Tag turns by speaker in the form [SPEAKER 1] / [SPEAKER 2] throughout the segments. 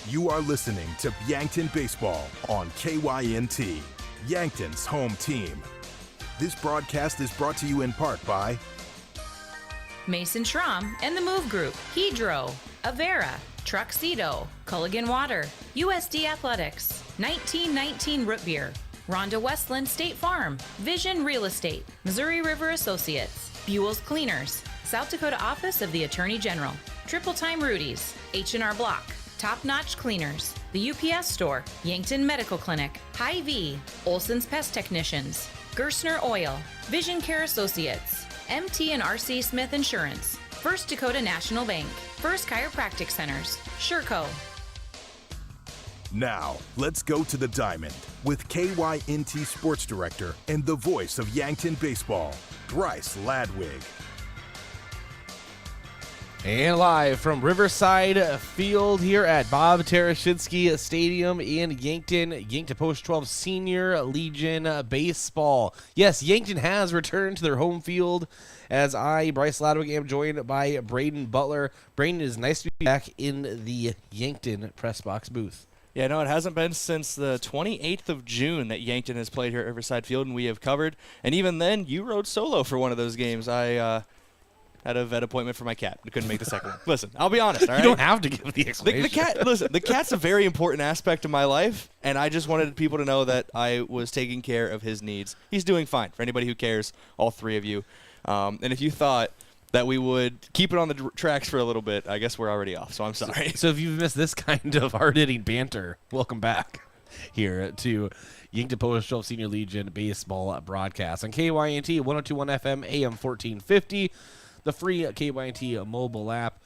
[SPEAKER 1] You are listening to Yankton Baseball on KYNT, Yankton's home team. This broadcast is brought to you in part by
[SPEAKER 2] Mason Schramm and the Move Group, Hedro, Avera, Truxedo, Culligan Water, USD Athletics, 1919 Root Beer, Rhonda Westland State Farm, Vision Real Estate, Missouri River Associates, Buell's Cleaners, South Dakota Office of the Attorney General, Triple Time Rudy's, H&R Block, Top Notch Cleaners, the UPS Store, Yankton Medical Clinic, Hy-Vee, Olson's Pest Technicians, Gerstner Oil, Vision Care Associates, MT and RC Smith Insurance, First Dakota National Bank, First Chiropractic Centers, Sherco.
[SPEAKER 1] Now, let's go to the diamond with KYNT Sports Director and the voice of Yankton Baseball, Bryce Ladwig.
[SPEAKER 3] And live from Riverside Field here at Bob Tarashinsky Stadium in Yankton, Yankton Post-12 Senior Legion Baseball. Yes, Yankton has returned to their home field as I, Bryce Ladwig, am joined by Brayden Butler. Brayden, it is nice to be back in the Yankton press box booth.
[SPEAKER 4] Yeah, no, it hasn't been since the 28th of June that Yankton has played here at Riverside Field, and we have covered. And even then, you rode solo for one of those games. I had a vet appointment for my cat. I couldn't make the second one. Listen, I'll be honest, all right?
[SPEAKER 3] You don't have to give the explanation.
[SPEAKER 4] The cat's a very important aspect of my life, and I just wanted people to know that I was taking care of his needs. He's doing fine, for anybody who cares, all three of you. And if you thought that we would keep it on the tracks for a little bit, I guess we're already off, so I'm sorry.
[SPEAKER 3] So if you've missed this kind of hard-hitting banter, welcome back here to Yankton Post-12 Senior Legion Baseball broadcast on KYNT 102.1 FM, AM 1450. The free KYNT mobile app,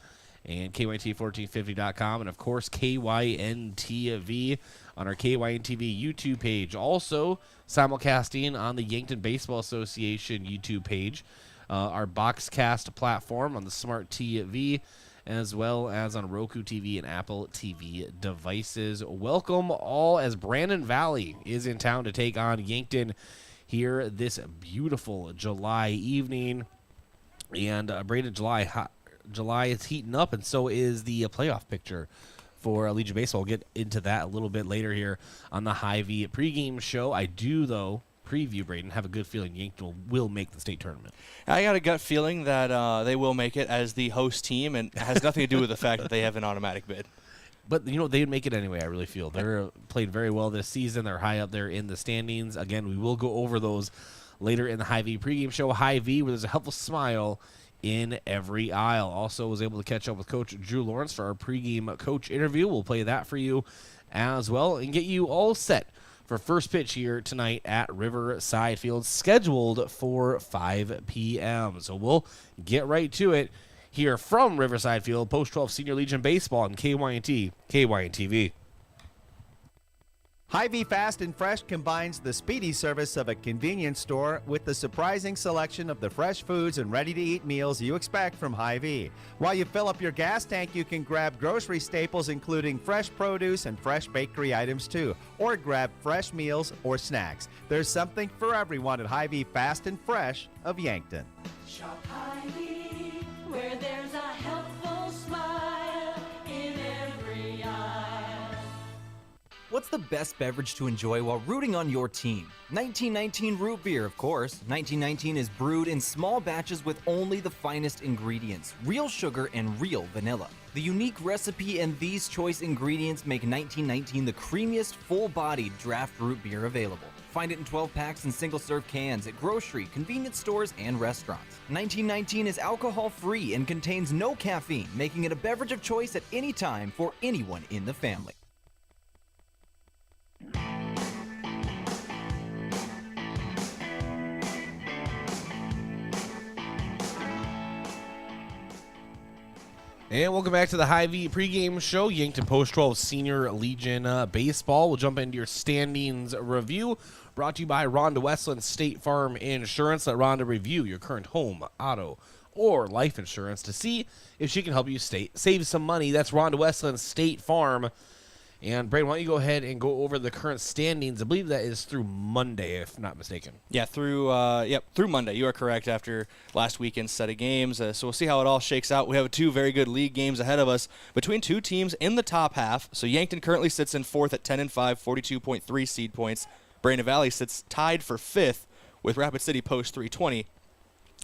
[SPEAKER 3] and KYNT1450.com, and of course KYNTV on our KYNTV YouTube page. Also simulcasting on the Yankton Baseball Association YouTube page, our Boxcast platform on the Smart TV, as well as on Roku TV and Apple TV devices. Welcome all as Brandon Valley is in town to take on Yankton here this beautiful July evening. And Brayden, July is heating up, and so is the playoff picture for Legion Baseball. We'll get into that a little bit later here on the Hy-Vee pregame show. I do, though, preview, Brayden, have a good feeling Yankton will make the state tournament. I
[SPEAKER 4] got a gut feeling that they will make it as the host team, and it has nothing to do with the fact that they have an automatic bid.
[SPEAKER 3] But, they'd make it anyway, I really feel. They're played very well this season. They're high up there in the standings. Again, we will go over those later in the Hy-Vee pregame show. Hy-Vee, where there's a helpful smile in every aisle. Also was able to catch up with Coach Drew Lawrence for our pregame coach interview. We'll play that for you as well and get you all set for first pitch here tonight at Riverside Field, scheduled for 5 p.m. So we'll get right to it here from Riverside Field, Post-12 Senior Legion Baseball on KYNT, KYNTV.
[SPEAKER 5] Hy-Vee Fast and Fresh combines the speedy service of a convenience store with the surprising selection of the fresh foods and ready-to-eat meals you expect from Hy-Vee. While you fill up your gas tank, you can grab grocery staples including fresh produce and fresh bakery items too, or grab fresh meals or snacks. There's something for everyone at Hy-Vee Fast and Fresh of Yankton.
[SPEAKER 6] Shop Hy-Vee, where there's a helpful smile in every aisle.
[SPEAKER 7] What's the best beverage to enjoy while rooting on your team? 1919 root beer, of course. 1919 is brewed in small batches with only the finest ingredients, real sugar and real vanilla. The unique recipe and these choice ingredients make 1919 the creamiest, full-bodied draft root beer available. Find it in 12-packs and single-serve cans at grocery, convenience stores, and restaurants. 1919 is alcohol-free and contains no caffeine, making it a beverage of choice at any time for anyone in the family.
[SPEAKER 3] And welcome back to the Hy-Vee pregame show, Yankton Post-12 Senior Legion Baseball. We'll jump into your standings review, brought to you by Rhonda Westland State Farm Insurance. Let Rhonda review your current home, auto, or life insurance to see if she can help you save some money. That's Rhonda Westland State Farm And Brayden, why don't you go ahead and go over the current standings? I believe that is through Monday, if not mistaken.
[SPEAKER 4] Yeah, through Monday. You are correct after last weekend's set of games. So we'll see how it all shakes out. We have 2 very good league games ahead of us between 2 teams in the top half. So Yankton currently sits in 4th at 10-5, 42.3 seed points. Brayden Valley sits tied for 5th with Rapid City Post 320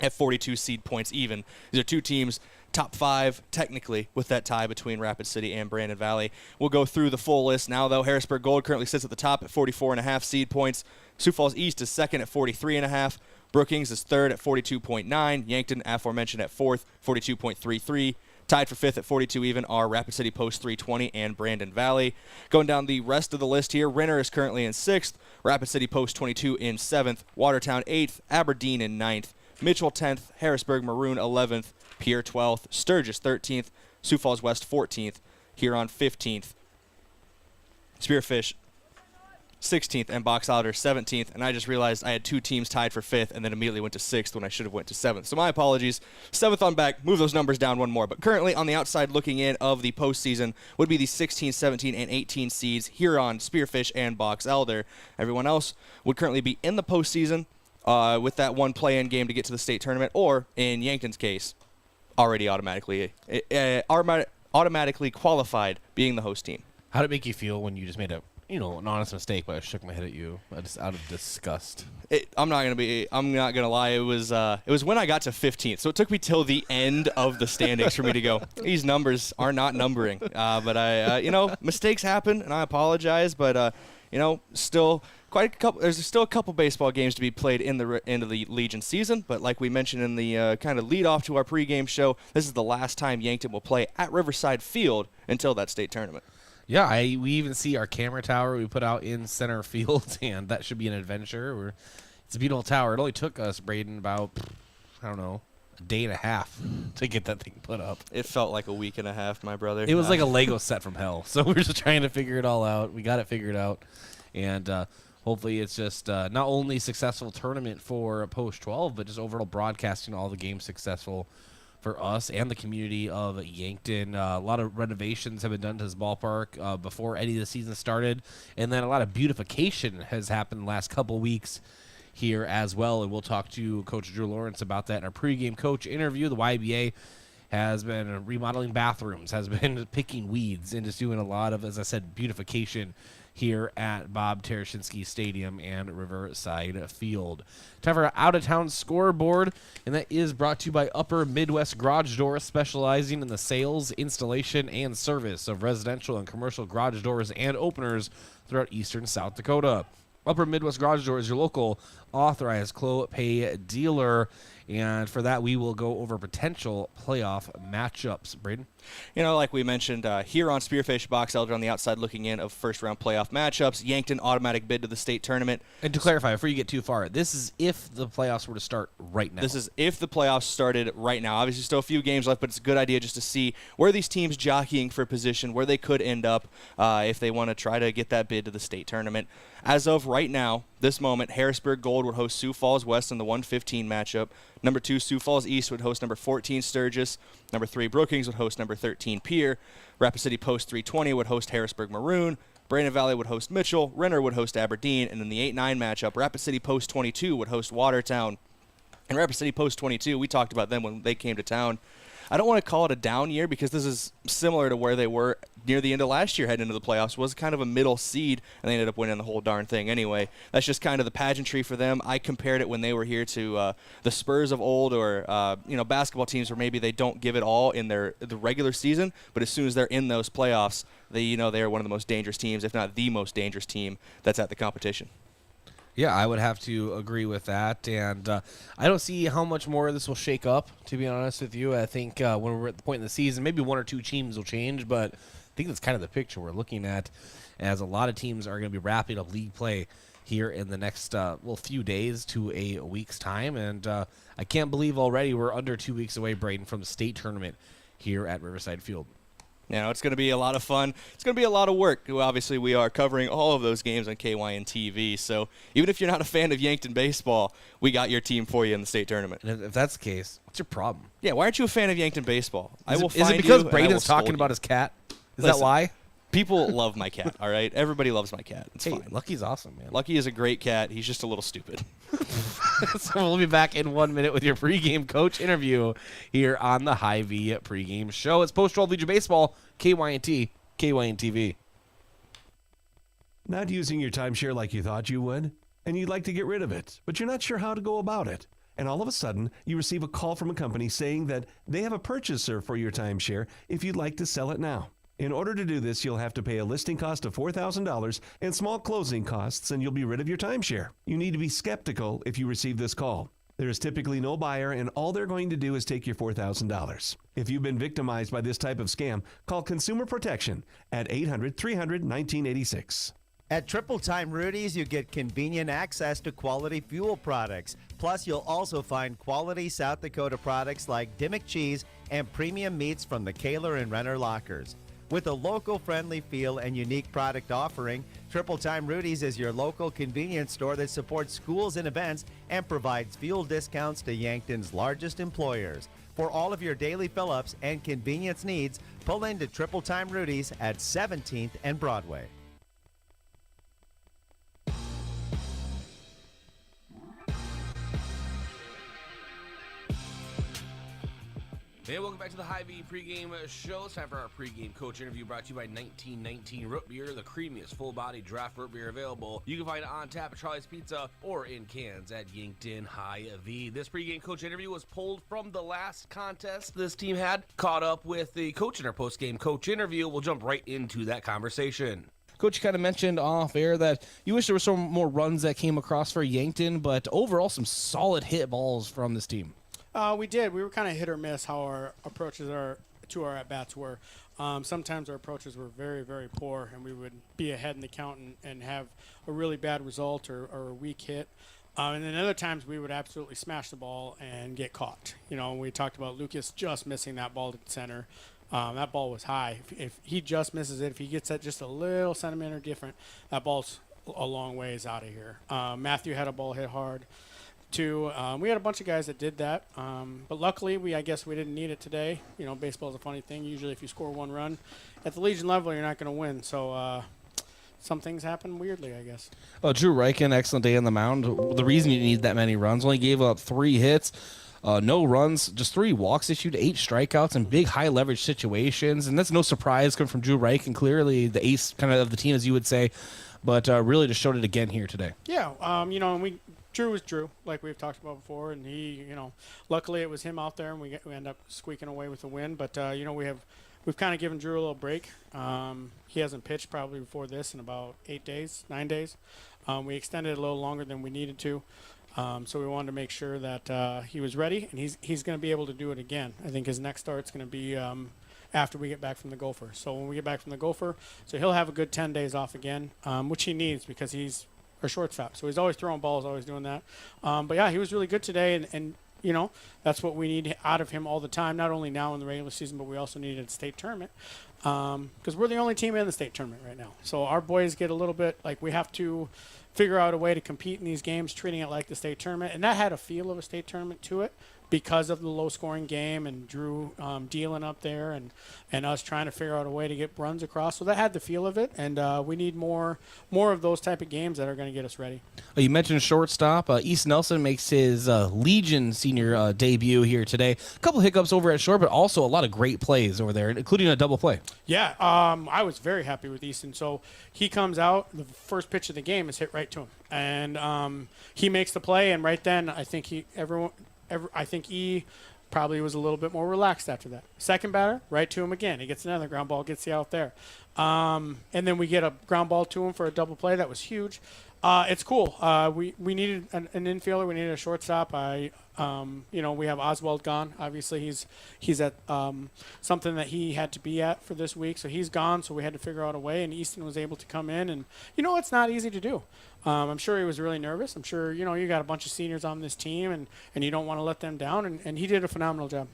[SPEAKER 4] at 42 seed points even. These are 2 teams top 5 technically with that tie between Rapid City and Brandon Valley. We'll go through the full list now, though. Harrisburg Gold currently sits at the top at 44.5 seed points. Sioux Falls East is second at 43.5. Brookings is third at 42.9. Yankton, aforementioned, at fourth, 42.33. Tied for 5th at 42 even are Rapid City Post 320 and Brandon Valley. Going down the rest of the list here, Renner is currently in 6th, Rapid City Post 22 in 7th, Watertown 8th, Aberdeen in 9th, Mitchell 10th, Harrisburg Maroon 11th, Pierre 12th, Sturgis 13th, Sioux Falls West 14th, Huron 15th, Spearfish 16th, and Box Elder 17th. And I just realized I had 2 teams tied for 5th and then immediately went to 6th when I should have went to 7th. So my apologies. 7th on back. Move those numbers down one more. But currently on the outside looking in of the postseason would be the 16, 17, and 18 seeds, Huron, Spearfish, and Box Elder. Everyone else would currently be in the postseason with that one play-in game to get to the state tournament, or in Yankton's case, already automatically qualified, being the host team.
[SPEAKER 3] How did it make you feel when you just made an honest mistake, but I shook my head at you just out of disgust?
[SPEAKER 4] I'm not gonna lie. It was when I got to 15th, so it took me till the end of the standings for me to go, these numbers are not numbering. But I, mistakes happen, and I apologize. But still quite a couple. There's still a couple baseball games to be played in the end of the Legion season. But like we mentioned in the kind of lead off to our pregame show, this is the last time Yankton will play at Riverside Field until that state tournament.
[SPEAKER 3] Yeah, we even see our camera tower we put out in center field, and that should be an adventure. It's a beautiful tower. It only took us, Brayden, about, a day and a half to get that thing put up.
[SPEAKER 4] It felt like a week and a half, my brother.
[SPEAKER 3] It was like a Lego set from hell. So we're just trying to figure it all out. We got it figured out, and hopefully it's just not only successful tournament for Post 12, but just overall broadcasting all the games successful for us and the community of Yankton. A lot of renovations have been done to this ballpark before any of the season started, and then a lot of beautification has happened the last couple weeks here as well, and we'll talk to Coach Drew Lawrence about that in our pregame coach interview. The YBA has been remodeling bathrooms, has been picking weeds, and just doing a lot of, as I said, beautification here at Bob Tereshinski Stadium and Riverside Field. Time for our out-of-town scoreboard, and that is brought to you by Upper Midwest Garage Doors, specializing in the sales, installation, and service of residential and commercial garage doors and openers throughout eastern South Dakota. Upper Midwest Garage Doors is your local authorized Clopay dealer, and for that we will go over potential playoff matchups. Brayden?
[SPEAKER 4] Like we mentioned, here on Spearfish, Box Elder on the outside looking in of first-round playoff matchups. Yankton automatic bid to the state tournament.
[SPEAKER 3] And to clarify, before you get too far, this is if the playoffs were to start right now.
[SPEAKER 4] This is if the playoffs started right now. Obviously, still a few games left, but it's a good idea just to see where these teams jockeying for position, where they could end up if they want to try to get that bid to the state tournament. As of right now, this moment, Harrisburg Gold would host Sioux Falls West in the 115 matchup. Number 2, Sioux Falls East would host number 14, Sturgis. Number 3, Brookings would host number 13, Pierre. Rapid City Post 320 would host Harrisburg Maroon. Brandon Valley would host Mitchell. Renner would host Aberdeen. And in the 8-9 matchup, Rapid City Post 22 would host Watertown. And Rapid City Post 22, we talked about them when they came to town. I don't want to call it a down year because this is similar to where they were near the end of last year heading into the playoffs. Was kind of a middle seed, and they ended up winning the whole darn thing anyway. That's just kind of the pageantry for them. I compared it when they were here to the Spurs of old, or basketball teams where maybe they don't give it all in the regular season, but as soon as they're in those playoffs, they are one of the most dangerous teams, if not the most dangerous team that's at the competition.
[SPEAKER 3] Yeah, I would have to agree with that, and I don't see how much more this will shake up, to be honest with you. I think when we're at the point in the season, maybe 1 or 2 teams will change, but I think that's kind of the picture we're looking at, as a lot of teams are going to be wrapping up league play here in the next few days to a week's time, and I can't believe already we're under 2 weeks away, Brayden, from the state tournament here at Riverside Field.
[SPEAKER 4] It's going to be a lot of fun. It's going to be a lot of work. Obviously, we are covering all of those games on KYNT TV. So even if you're not a fan of Yankton baseball, we got your team for you in the state tournament.
[SPEAKER 3] And if that's the case, what's your problem?
[SPEAKER 4] Yeah, why aren't you a fan of Yankton baseball?
[SPEAKER 3] Is it because Brayden's talking about his cat? Is that why?
[SPEAKER 4] People love my cat, all right? Everybody loves my cat. It's fine.
[SPEAKER 3] Lucky's awesome, man.
[SPEAKER 4] Lucky is a great cat. He's just a little stupid.
[SPEAKER 3] So we'll be back in 1 minute with your pregame coach interview here on the Hy-Vee pregame show. It's Post-Roll Legion Baseball, KYNT, KYNT-TV.
[SPEAKER 8] Not using your timeshare like you thought you would, and you'd like to get rid of it, but you're not sure how to go about it. And all of a sudden, you receive a call from a company saying that they have a purchaser for your timeshare if you'd like to sell it now. In order to do this, you'll have to pay a listing cost of $4,000 and small closing costs, and you'll be rid of your timeshare. You need to be skeptical if you receive this call. There is typically no buyer, and all they're going to do is take your $4,000. If you've been victimized by this type of scam, call Consumer Protection at 800-300-1986.
[SPEAKER 5] At Triple Time Rudy's, you get convenient access to quality fuel products. Plus, you'll also find quality South Dakota products like Dimmock cheese and premium meats from the Kaler and Renner lockers. With a local-friendly feel and unique product offering, Triple Time Rudy's is your local convenience store that supports schools and events and provides fuel discounts to Yankton's largest employers. For all of your daily fill-ups and convenience needs, pull into Triple Time Rudy's at 17th and Broadway.
[SPEAKER 3] Hey, welcome back to the Hy-Vee pregame show. It's time for our pregame coach interview brought to you by 1919 Root Beer, the creamiest full-body draft root beer available. You can find it on tap at Charlie's Pizza or in cans at Yankton Hy-Vee. This pregame coach interview was pulled from the last contest this team had. Caught up with the coach in our postgame coach interview. We'll jump right into that conversation. Coach, you kind of mentioned off air that you wish there were some more runs that came across for Yankton, but overall some solid hit balls from this team.
[SPEAKER 9] We did. We were kind of hit or miss how our approaches to our at-bats were. Sometimes our approaches were very, very poor, and we would be ahead in the count and have a really bad result or a weak hit. And then other times we would absolutely smash the ball and get caught. You know, we talked about Lucas just missing that ball to center. That ball was high. If he just misses it, if he gets that just a little centimeter different, that ball's a long ways out of here. Matthew had a ball hit hard. We had a bunch of guys that did that, but luckily I guess we didn't need it today. You know, baseball is a funny thing. Usually if you score one run at the Legion level, you're not going to win. So some things happen weirdly, I guess.
[SPEAKER 3] Oh, Drew Reichen, excellent day on the mound. The reason you need that many runs, only gave up 3 hits, no runs, just 3 walks issued, 8 strikeouts in big high leverage situations. And that's no surprise coming from Drew Reichen, clearly the ace kind of the team, as you would say, but really just showed it again here today.
[SPEAKER 9] Yeah, you know, and Drew was Drew, like we've talked about before, and he, you know, luckily it was him out there, and we end up squeaking away with the win. But you know, we've kind of given Drew a little break. He hasn't pitched probably before this in about 9 days. We extended it a little longer than we needed to, so we wanted to make sure that he was ready, and he's going to be able to do it again. I think his next start's going to be after we get back from the Gopher. So when we get back from the Gopher, so he'll have a good 10 days off again, which he needs because he's our shortstop. So he's always throwing balls, always doing that. But yeah, he was really good today, and you know, that's what we need out of him all the time, not only now in the regular season, but we also need it at the state tournament because we're the only team in the state tournament right now. So our boys get a little bit like we have to figure out a way to compete in these games, treating it like the state tournament. And that had a feel of a state tournament to it because of the low-scoring game and Drew dealing up there and us trying to figure out a way to get runs across. So that had the feel of it, and we need more of those type of games that are going to get us ready.
[SPEAKER 3] You mentioned shortstop. East Nelson makes his Legion senior debut here today. A couple hiccups over at short, but also a lot of great plays over there, including a double play.
[SPEAKER 9] Yeah, I was very happy with Easton. So he comes out, the first pitch of the game is hit right to him, and he makes the play, and right then I think he probably was a little bit more relaxed after that. Second batter, right to him again. He gets another ground ball, gets you out there. And then we get a ground ball to him for a double play. That was huge. It's cool. We needed an infielder. We needed a shortstop. You know, we have Oswald gone. Obviously, he's at something that he had to be at for this week, so he's gone. So we had to figure out a way, and Easton was able to come in, and you know, it's not easy to do. I'm sure he was really nervous. I'm sure, you know, you got a bunch of seniors on this team, and you don't want to let them down, and he did a phenomenal job.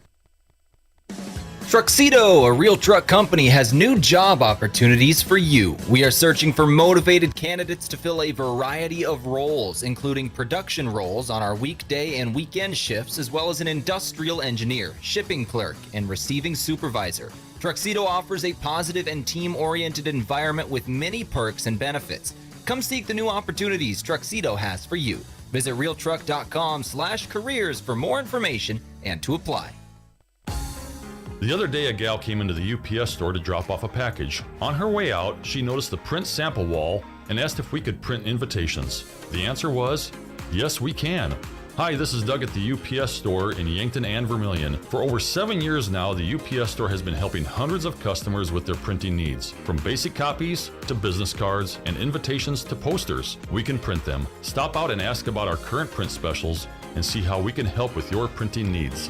[SPEAKER 7] Truxedo, a real truck company, has new job opportunities for you. We are searching for motivated candidates to fill a variety of roles, including production roles on our weekday and weekend shifts, as well as an industrial engineer, shipping clerk, and receiving supervisor. Truxedo offers a positive and team-oriented environment with many perks and benefits. Come seek the new opportunities Truxedo has for you. Visit realtruck.com/careers for more information and to apply.
[SPEAKER 10] The other day, a gal came into the UPS store to drop off a package. On her way out, she noticed the print sample wall and asked if we could print invitations. The answer was, yes, we can. Hi, this is Doug at the UPS store in Yankton and Vermilion. For over 7 years now, the UPS store has been helping hundreds of customers with their printing needs. From basic copies to business cards and invitations to posters, we can print them. Stop out and ask about our current print specials and see how we can help with your printing needs.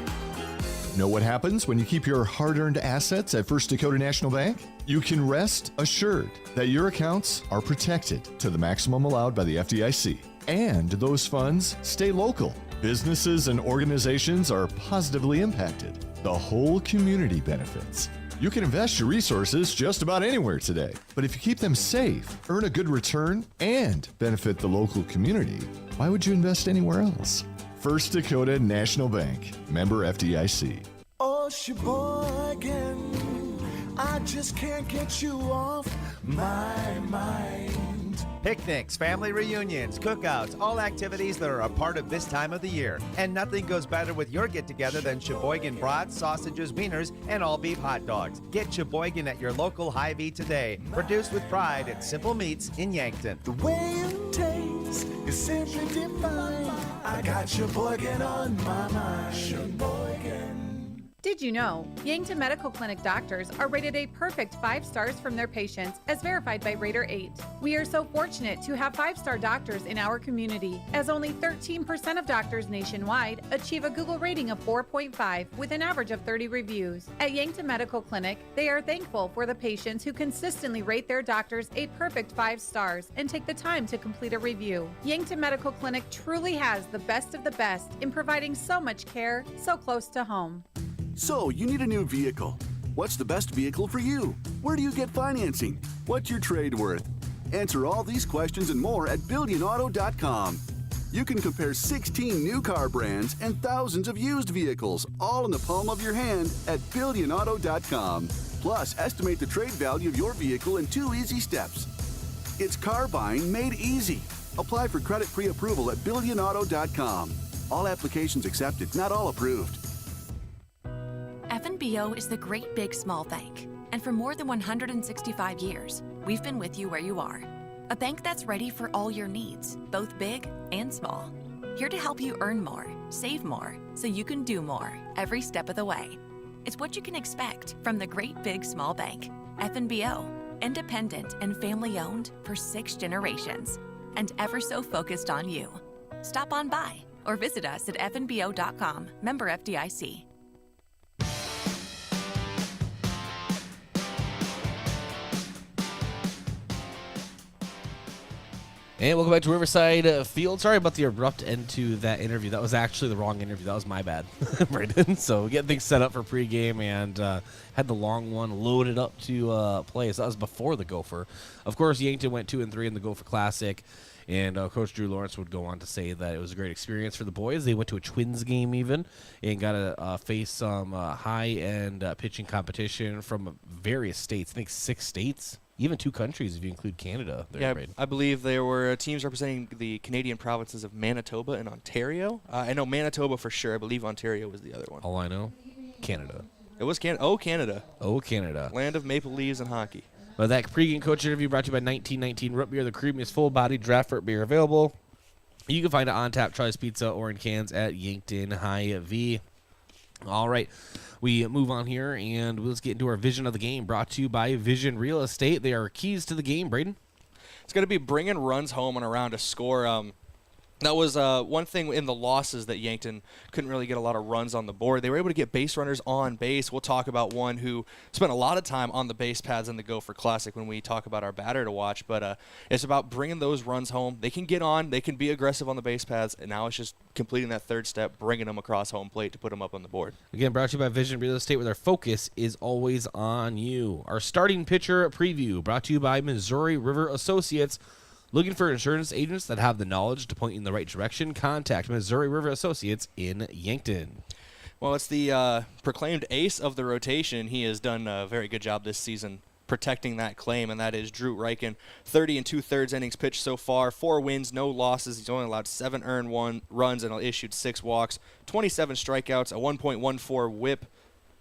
[SPEAKER 11] Know what happens when you keep your hard-earned assets at First Dakota National Bank? You can rest assured that your accounts are protected to the maximum allowed by the FDIC. And those funds stay local. Businesses and organizations are positively impacted. The whole community benefits. You can invest your resources just about anywhere today. But if you keep them safe, earn a good return, and benefit the local community, why would you invest anywhere else? First Dakota National Bank, member FDIC.
[SPEAKER 6] Oh, Sheboygan, I just can't get you off my mind.
[SPEAKER 5] Picnics, family reunions, cookouts, all activities that are a part of this time of the year. And nothing goes better with your get-together than Sheboygan brats, sausages, wieners, and all-beef hot dogs. Get Sheboygan at your local Hy-Vee today. Produced with pride at Simple Meats in Yankton.
[SPEAKER 6] The way it tastes is simply divine. I got Sheboygan on my mind. Sheboygan.
[SPEAKER 12] Did you know Yankton Medical Clinic doctors are rated a perfect 5 stars from their patients as verified by Rater 8? We are so fortunate to have 5-star doctors in our community, as only 13% of doctors nationwide achieve a Google rating of 4.5 with an average of 30 reviews. At Yankton Medical Clinic, they are thankful for the patients who consistently rate their doctors a perfect 5 stars and take the time to complete a review. Yankton Medical Clinic truly has the best of the best in providing so much care so close to home.
[SPEAKER 13] So, you need a new vehicle. What's the best vehicle for you? Where do you get financing? What's your trade worth? Answer all these questions and more at BillionAuto.com. You can compare 16 new car brands and thousands of used vehicles, all in the palm of your hand at BillionAuto.com. Plus, estimate the trade value of your vehicle in 2 easy steps. It's car buying made easy. Apply for credit pre-approval at BillionAuto.com. All applications accepted, not all approved.
[SPEAKER 14] FNBO is the great big small bank, and for more than 165 years, we've been with you where you are. A bank that's ready for all your needs, both big and small. Here to help you earn more, save more, so you can do more every step of the way. It's what you can expect from the great big small bank. FNBO, independent and family owned for 6 generations, and ever so focused on you. Stop on by or visit us at fnbo.com, member FDIC.
[SPEAKER 3] And welcome back to Riverside Field. Sorry about the abrupt end to that interview. That was actually the wrong interview. That was my bad, Brayden. So getting things set up for pregame and had the long one loaded up to play. So that was before the Gopher. Of course, Yankton went 2-3 in the Gopher Classic. And Coach Drew Lawrence would go on to say that it was a great experience for the boys. They went to a Twins game even and got to face some high-end pitching competition from various states. I think 6 states. Even 2 countries if you include Canada.
[SPEAKER 4] Yeah, I believe there were teams representing the Canadian provinces of Manitoba and Ontario. I know Manitoba for sure. I believe Ontario was the other one.
[SPEAKER 3] All I know, Canada.
[SPEAKER 4] It was Canada. Oh, Canada.
[SPEAKER 3] Oh, Canada.
[SPEAKER 4] Land of maple leaves and hockey.
[SPEAKER 3] Well, that pregame coach interview brought to you by 1919 Root Beer, the creamiest full-bodied draft root beer available. You can find it on tap, Charlie's Pizza, or in cans at Yankton Hy-Vee. All right. We move on here, and let's get into our vision of the game, brought to you by Vision Real Estate. They are keys to the game, Brayden.
[SPEAKER 4] It's going to be bringing runs home and around to score. That was one thing in the losses that Yankton couldn't really get a lot of runs on the board. They were able to get base runners on base. We'll talk about one who spent a lot of time on the base paths in the Gopher Classic when we talk about our batter to watch. But it's about bringing those runs home. They can get on. They can be aggressive on the base paths. And now it's just completing that third step, bringing them across home plate to put them up on the board.
[SPEAKER 3] Again, brought to you by Vision Real Estate, where their focus is always on you. Our starting pitcher preview, brought to you by Missouri River Associates. Looking for insurance agents that have the knowledge to point you in the right direction? Contact Missouri River Associates in Yankton.
[SPEAKER 4] Well, it's the proclaimed ace of the rotation. He has done a very good job this season protecting that claim, and that is Drew Reichen. 30 2/3 innings pitched so far, 4 wins, no losses. He's only allowed 7 earned runs and issued 6 walks, 27 strikeouts, a 1.14 whip,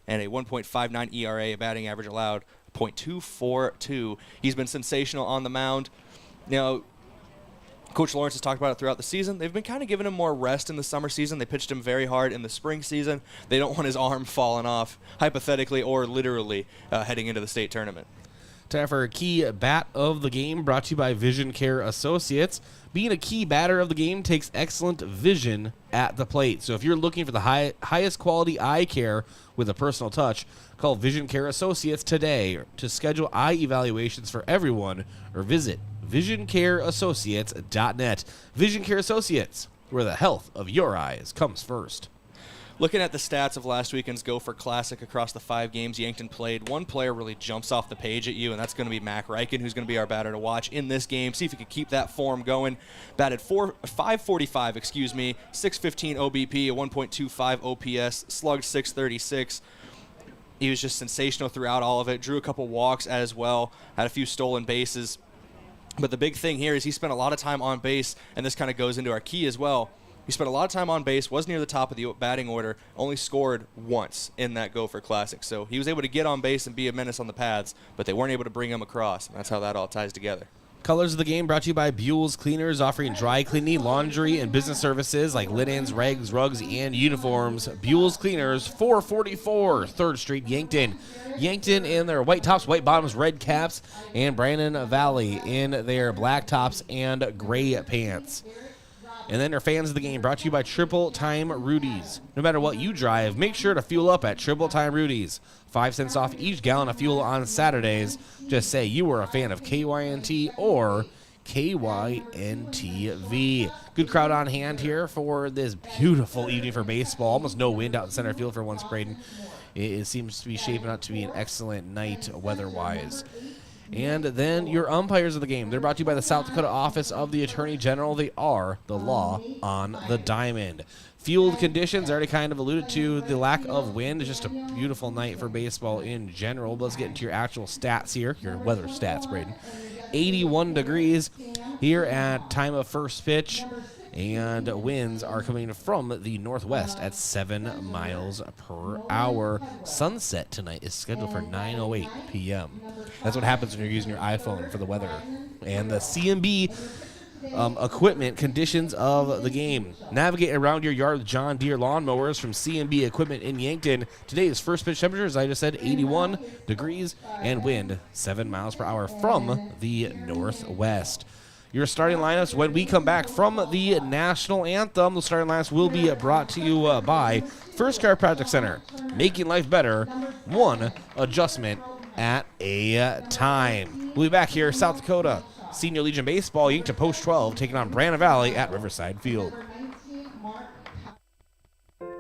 [SPEAKER 4] and a 1.59 ERA, a batting average allowed, 0.242. He's been sensational on the mound. Now, Coach Lawrence has talked about it throughout the season. They've been kind of giving him more rest in the summer season. They pitched him very hard in the spring season. They don't want his arm falling off, hypothetically or literally, heading into the state tournament.
[SPEAKER 3] Time for a key bat of the game, brought to you by Vision Care Associates. Being a key batter of the game takes excellent vision at the plate. So if you're looking for the highest quality eye care with a personal touch, call Vision Care Associates today to schedule eye evaluations for everyone, or visit visioncareassociates.net. Vision Care Associates, where the health of your eyes comes first.
[SPEAKER 4] Looking at the stats of last weekend's Gopher Classic across the 5 games Yankton played, one player really jumps off the page at you, and that's going to be Mac Reichen, who's going to be our batter to watch in this game. See if he can keep that form going. Batted 545, 615 OBP, a 1.25 OPS, slugged 636. He was just sensational throughout all of it. Drew a couple walks as well, had a few stolen bases. But the big thing here is he spent a lot of time on base, and this kind of goes into our key as well. He spent a lot of time on base, was near the top of the batting order, only scored once in that Gopher Classic. So he was able to get on base and be a menace on the pads, but they weren't able to bring him across. And that's how that all ties together.
[SPEAKER 3] Colors of the game brought to you by Buell's Cleaners, offering dry cleaning, laundry, and business services like linens, rags, rugs, and uniforms. Buell's Cleaners, 444 3rd Street, Yankton. Yankton in their white tops, white bottoms, red caps, and Brandon Valley in their black tops and gray pants. And then our fans of the game brought to you by Triple Time Rudy's. No matter what you drive, make sure to fuel up at Triple Time Rudy's. 5 cents off each gallon of fuel on Saturdays. Just say you were a fan of KYNT or KYNTV. Good crowd on hand here for this beautiful evening for baseball. Almost no wind out in center field for once, Brayden. It seems to be shaping up to be an excellent night weather-wise. And then your umpires of the game. They're brought to you by the South Dakota Office of the Attorney General. They are the law on the diamond. Field conditions, I already kind of alluded to the lack of wind. It's just a beautiful night for baseball in general. Let's get into your actual stats here, your weather stats, Brayden. 81 degrees here at time of first pitch. And winds are coming from the northwest at 7 miles per hour. Sunset tonight is scheduled for 9:08 p.m. That's what happens when you're using your iPhone for the weather. And the CMB equipment conditions of the game. Navigate around your yard with John Deere lawnmowers from CMB Equipment in Yankton. Today's first pitch temperature, as I just said, 81 degrees and wind 7 miles per hour from the northwest. Your starting lineups when we come back from the national anthem. The starting lineups will be brought to you by First Chiropractic Center, making life better, one adjustment at a time. We'll be back here, South Dakota Senior Legion Baseball, Yankton Post 12, taking on Brandon Valley at Riverside Field.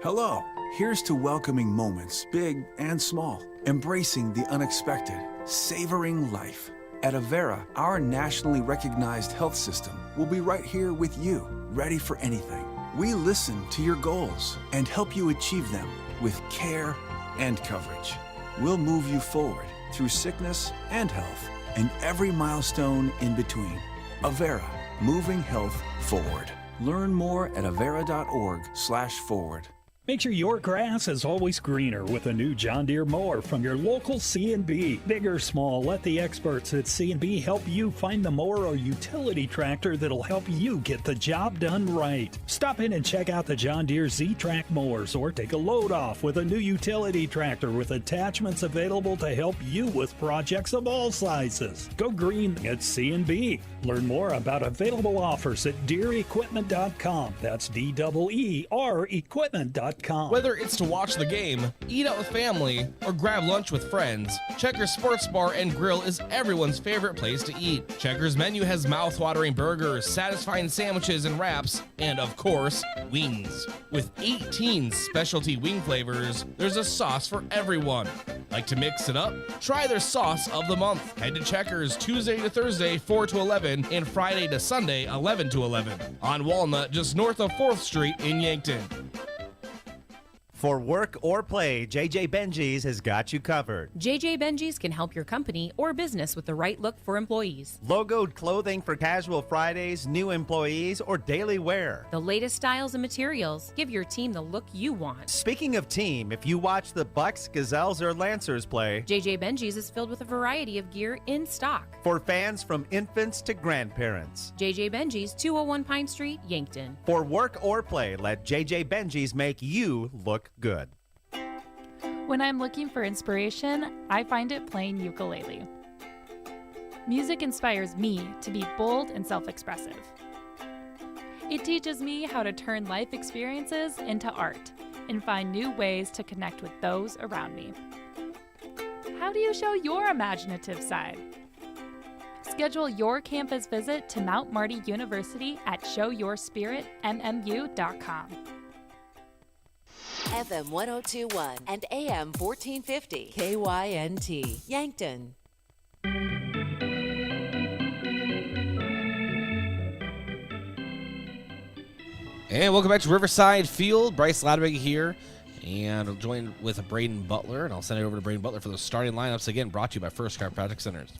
[SPEAKER 6] Hello, here's to welcoming moments, big and small, embracing the unexpected, savoring life. At Avera, our nationally recognized health system will be right here with you, ready for anything. We listen to your goals and help you achieve them with care and coverage. We'll move you forward through sickness and health and every milestone in between. Avera, moving health forward. Learn more at avera.org/forward.
[SPEAKER 15] Make sure your grass is always greener with a new John Deere mower from your local C&B. Big or small, let the experts at C&B help you find the mower or utility tractor that'll help you get the job done right. Stop in and check out the John Deere Z-Track mowers or take a load off with a new utility tractor with attachments available to help you with projects of all sizes. Go green at C&B. Learn more about available offers at DeereEquipment.com. That's DEER equipment.com.
[SPEAKER 16] Whether it's to watch the game, eat out with family, or grab lunch with friends, Checkers Sports Bar and Grill is everyone's favorite place to eat. Checkers' menu has mouth-watering burgers, satisfying sandwiches and wraps, and of course, wings. With 18 specialty wing flavors, there's a sauce for everyone. Like to mix it up? Try their sauce of the month. Head to Checkers Tuesday to Thursday, 4 to 11, and Friday to Sunday, 11 to 11. On Walnut, just north of 4th Street in Yankton.
[SPEAKER 5] For work or play, JJ Benji's has got you covered.
[SPEAKER 2] JJ Benji's can help your company or business with the right look for employees.
[SPEAKER 5] Logoed clothing for casual Fridays, new employees, or daily wear.
[SPEAKER 2] The latest styles and materials. Give your team the look you want.
[SPEAKER 5] Speaking of team, if you watch the Bucks, Gazelles, or Lancers play,
[SPEAKER 2] JJ Benji's is filled with a variety of gear in stock.
[SPEAKER 5] For fans from infants to grandparents.
[SPEAKER 2] JJ Benji's, 201 Pine Street, Yankton.
[SPEAKER 5] For work or play, let JJ Benji's make you look good.
[SPEAKER 17] When I'm looking for inspiration, I find it playing ukulele. Music inspires me to be bold and self-expressive. It teaches me how to turn life experiences into art and find new ways to connect with those around me. How do you show your imaginative side? Schedule your campus visit to Mount Marty University at showyourspiritmmu.com.
[SPEAKER 18] FM 1021 and AM 1450. KYNT, Yankton.
[SPEAKER 3] And welcome back to Riverside Field. Bryce Ladwig here, and I'll join with Brayden Butler, and I'll send it over to Brayden Butler for the starting lineups. Again, brought to you by First Chiropractic Centers.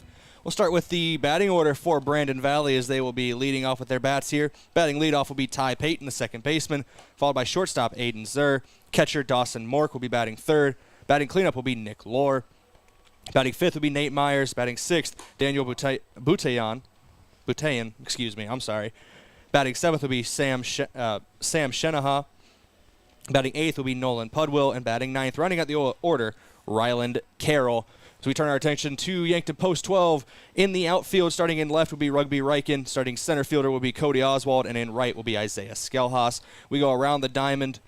[SPEAKER 4] We'll start with the batting order for Brandon Valley as they will be leading off with their bats here. Batting leadoff will be Ty Payton, the second baseman, followed by shortstop Aiden Zur. Catcher Dawson Mork will be batting third. Batting cleanup will be Nick Lohr. Batting fifth will be Nate Myers. Batting sixth, Daniel Butayan. Batting seventh will be Sam Shenaha. Batting eighth will be Nolan Pudwill. And batting ninth, rounding out the order, Ryland Carroll. So we turn our attention to Yankton Post 12. In the outfield, starting in left will be Rugby Riken. Starting center fielder will be Cody Oswald. And in right will be Isaiah Skelhaas. We go around the diamond.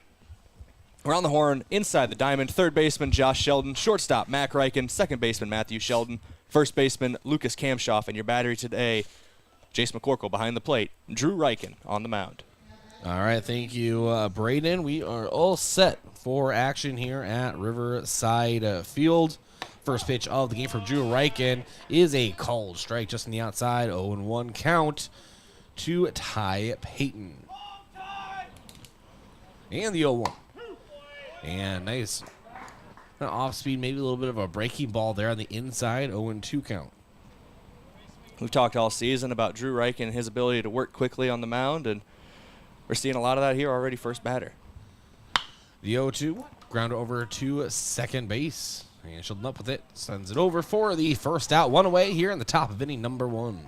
[SPEAKER 4] Around the horn, inside the diamond, third baseman Josh Sheldon, shortstop Mac Riken, second baseman Matthew Sheldon, first baseman Lucas Kamshoff, and your battery today, Jace McCorkle behind the plate, Drew Riken on the mound.
[SPEAKER 3] All right, thank you, Brayden. We are all set for action here at Riverside Field. First pitch of the game for Drew Riken is a called strike just on the outside, 0-1 count to Ty Payton. And the 0-1. And nice off speed, maybe a little bit of a breaking ball there on the inside, 0-2 count.
[SPEAKER 4] We've talked all season about Drew Riken and his ability to work quickly on the mound, and we're seeing a lot of that here already, first batter.
[SPEAKER 3] The 0-2, ground over to second base. And Sheldon up with it, sends it over for the first out, one away here in the top of inning number one.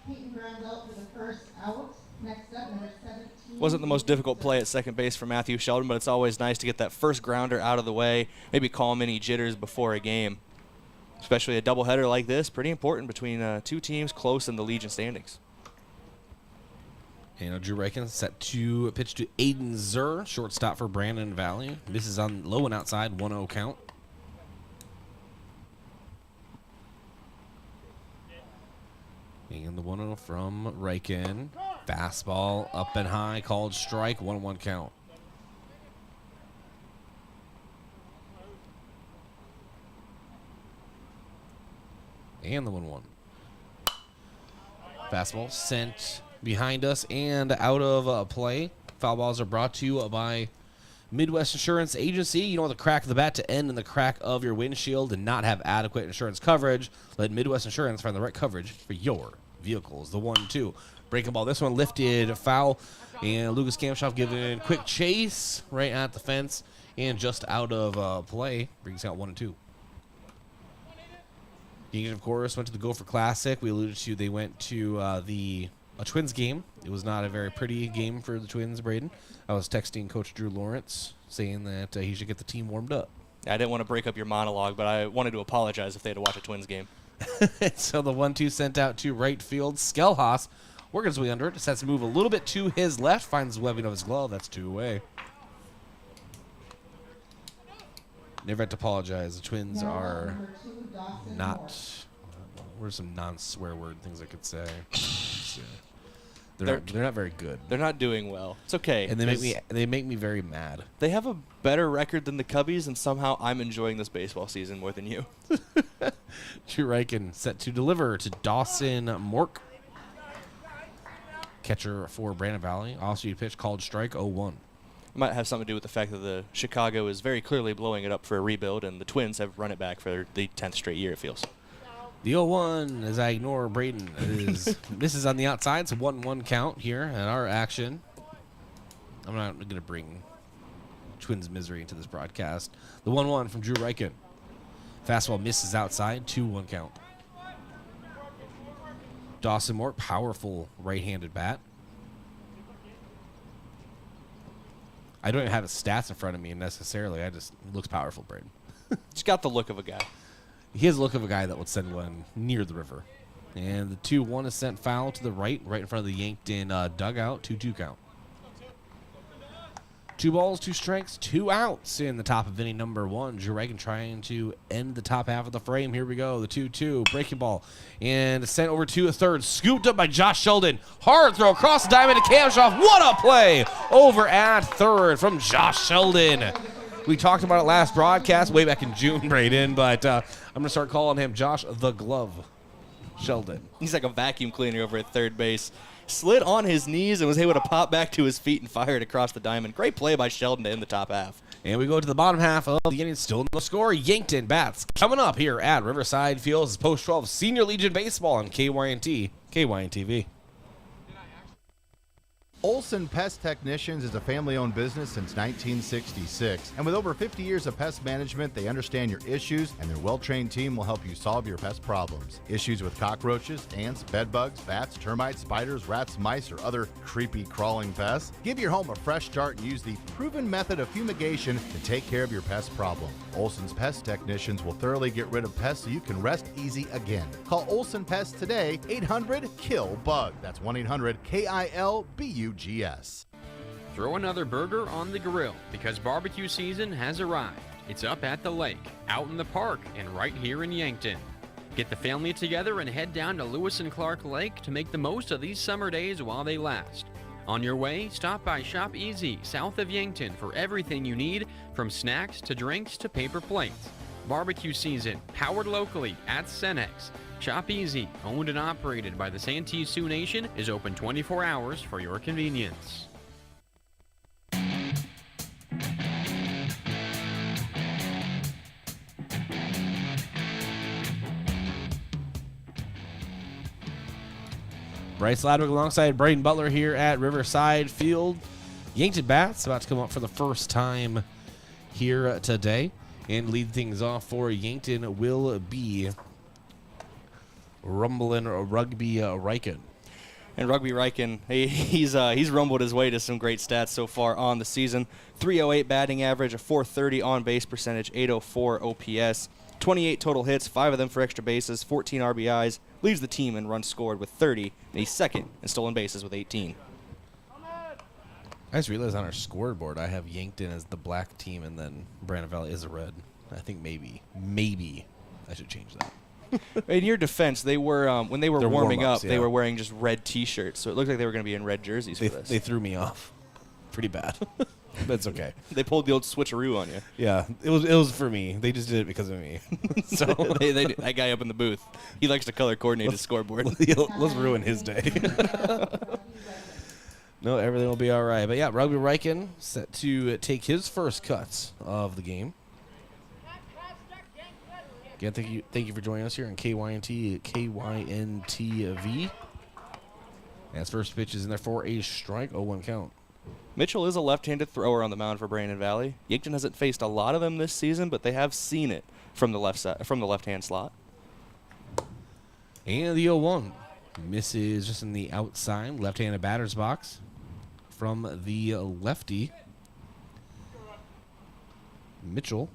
[SPEAKER 19] Peyton grounds out for the first out. Next up, number 17.
[SPEAKER 4] Wasn't the most difficult play at second base for Matthew Sheldon, but it's always nice to get that first grounder out of the way, maybe calm any jitters before a game. Especially a doubleheader like this, pretty important between two teams close in the Legion standings.
[SPEAKER 3] And Drew Riken set to pitch to Aiden Zur, shortstop for Brandon Valley. Misses on low and outside, 1-0 count. And the 1-0 from Riken. Fastball up and high, called strike, 1-1 count. And the 1-1. Fastball sent behind us and out of play. Foul balls are brought to you by Midwest Insurance Agency. You don't want the crack of the bat to end in the crack of your windshield and not have adequate insurance coverage. Let Midwest Insurance find the right coverage for your vehicles. The 1-2. Breaking ball. This one lifted foul. And Lucas Kamshoff giving quick chase right at the fence and just out of play. Brings out 1-2. Yankton, of course, went to the Gopher Classic. We alluded to they went to a Twins game. It was not a very pretty game for the Twins, Brayden. I was texting Coach Drew Lawrence saying that he should get the team warmed up.
[SPEAKER 4] I didn't want to break up your monologue, but I wanted to apologize if they had to watch a Twins game.
[SPEAKER 3] So the 1-2 sent out to right field. Skelhaas working his way under it. Just has to move a little bit to his left. Finds the webbing of his glove. That's 2 away. Never had to apologize. The Twins are not. What are some non-swear word things I could say? They're not very good.
[SPEAKER 4] They're not doing well. It's okay.
[SPEAKER 3] And they make me very mad.
[SPEAKER 4] They have a better record than the Cubbies, and somehow I'm enjoying this baseball season more than you.
[SPEAKER 3] Drew Riken set to deliver to Dawson Mork. Catcher for Brandon Valley. Off-speed pitch called strike, 0-1.
[SPEAKER 4] Might have something to do with the fact that the Chicago is very clearly blowing it up for a rebuild, and the Twins have run it back for the 10th straight year, it feels.
[SPEAKER 3] The 0-1 as I ignore Brayden. This is on the outside. It's a 1-1 count here at our action. I'm not going to bring Twins misery into this broadcast. The 1-1 from Drew Reichen. Fastball misses outside. 2-1 count. Dawson Moore, powerful right-handed bat. I don't even have his stats in front of me necessarily. He looks powerful, Brayden.
[SPEAKER 4] He's got the look of a guy.
[SPEAKER 3] He has the look of a guy that would send one near the river. And the 2-1 is sent foul to the right in front of the Yankton dugout. 2-2 count. 2 balls, 2 strikes, 2 outs in the top of inning number 1. Drew Reichen trying to end the top half of the frame. Here we go. The 2-2 breaking ball. And sent over to a third. Scooped up by Josh Sheldon. Hard throw across the diamond to Kamshoff. What a play over at third from Josh Sheldon. We talked about it last broadcast way back in June, Brayden, but I'm going to start calling him Josh the Glove Sheldon.
[SPEAKER 4] He's like a vacuum cleaner over at third base. Slid on his knees and was able to pop back to his feet and fire it across the diamond. Great play by Sheldon to end the top half.
[SPEAKER 3] And we go to the bottom half of the inning. Still no score. Yankton bats coming up here at Riverside Field. Post-12 Senior Legion Baseball on KYNT, KYNTV.
[SPEAKER 5] Olson Pest Technicians is a family-owned business since 1966. And with over 50 years of pest management, they understand your issues, and their well-trained team will help you solve your pest problems. Issues with cockroaches, ants, bedbugs, bats, termites, spiders, rats, mice, or other creepy crawling pests? Give your home a fresh start and use the proven method of fumigation to take care of your pest problem. Olson's Pest Technicians will thoroughly get rid of pests so you can rest easy again. Call Olson Pest today, 800-KILL-BUG. That's 1-800-KILBUGS.
[SPEAKER 20] Throw another burger on the grill because barbecue season has arrived. It's up at the lake, out in the park, and right here in Yankton. Get the family together and head down to Lewis and Clark Lake to make the most of these summer days while they last. On your way, stop by Shop Easy, south of Yankton, for everything you need, from snacks to drinks to paper plates. Barbecue season, powered locally at Cenex. Shop Easy, owned and operated by the Santee Sioux Nation, is open 24 hours for your convenience.
[SPEAKER 3] Bryce Ladwig alongside Brayden Butler here at Riverside Field. Yankton bats about to come up for the first time here today. And lead things off for Yankton will be Rumbling Rugby Reichen.
[SPEAKER 4] And Rugby Reichen, he's rumbled his way to some great stats so far on the season. 308 batting average, a 430 on-base percentage, 804 OPS, 28 total hits, 5 of them for extra bases, 14 RBIs, leads the team in runs scored with 30, and he's second in stolen bases with 18.
[SPEAKER 3] I just realized on our scoreboard I have Yankton as the black team and then Brandon Valley is a red. I think maybe I should change that.
[SPEAKER 4] In your defense, they were when they were
[SPEAKER 3] They're
[SPEAKER 4] warming up,
[SPEAKER 3] warm-ups,
[SPEAKER 4] they
[SPEAKER 3] yeah.
[SPEAKER 4] were wearing just red T-shirts, so it looked like they were going to be in red jerseys for this.
[SPEAKER 3] They threw me off pretty bad. That's okay.
[SPEAKER 4] They pulled the old switcheroo on you.
[SPEAKER 3] Yeah, it was for me. They just did it because of me. So
[SPEAKER 4] that guy up in the booth, he likes to color coordinate his scoreboard.
[SPEAKER 3] Let's ruin his day. No, everything will be all right. But yeah, Rugby Reichen set to take his first cuts of the game. Again, thank you for joining us here on KYNT, KYNTV. And his first pitch is in there for a strike, 0-1 count.
[SPEAKER 4] Mitchell is a left-handed thrower on the mound for Brandon Valley. Yankton hasn't faced a lot of them this season, but they have seen it from the left-hand slot.
[SPEAKER 3] And the 0-1 misses just in the outside left-handed batter's box from the lefty Mitchell.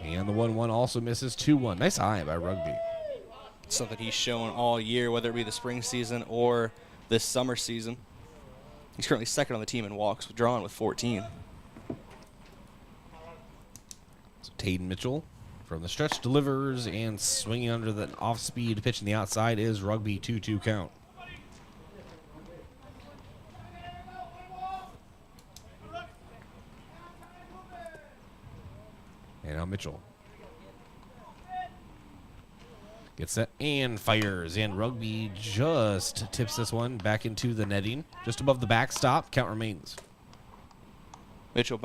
[SPEAKER 3] And the 1-1 also misses 2-1. Nice eye by Rugby.
[SPEAKER 4] Something he's shown all year, whether it be the spring season or this summer season. He's currently second on the team in walks, drawn with 14.
[SPEAKER 3] So Taden Mitchell from the stretch delivers, and swinging under the off-speed pitch in the outside is Rugby, 2-2 count. And now Mitchell Gets set and fires, and Rugby just tips this one back into the netting, just above the backstop. Count remains.
[SPEAKER 4] Mitchell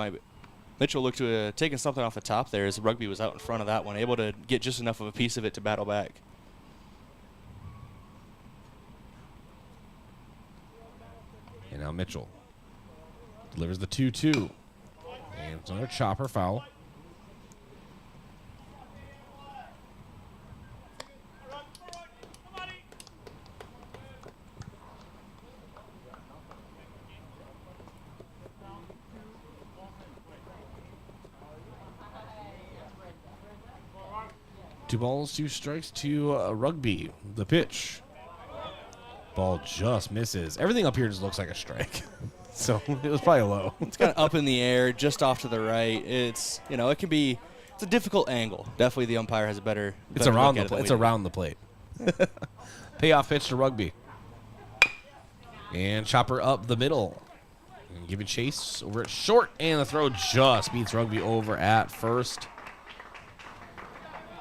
[SPEAKER 4] looked to have taken something off the top there as Rugby was out in front of that one, able to get just enough of a piece of it to battle back.
[SPEAKER 3] And now Mitchell delivers the 2-2. And it's another chopper foul. Two balls, 2 strikes to Rugby. The pitch. Ball just misses. Everything up here just looks like a strike. So it was probably low.
[SPEAKER 4] It's kind of up in the air, just off to the right. It's, it can be, it's a difficult angle. Definitely the umpire has a better
[SPEAKER 3] It's around the plate. It's around the plate. Payoff pitch to Rugby. And chopper up the middle. And giving chase over at short. And the throw just beats Rugby over at first.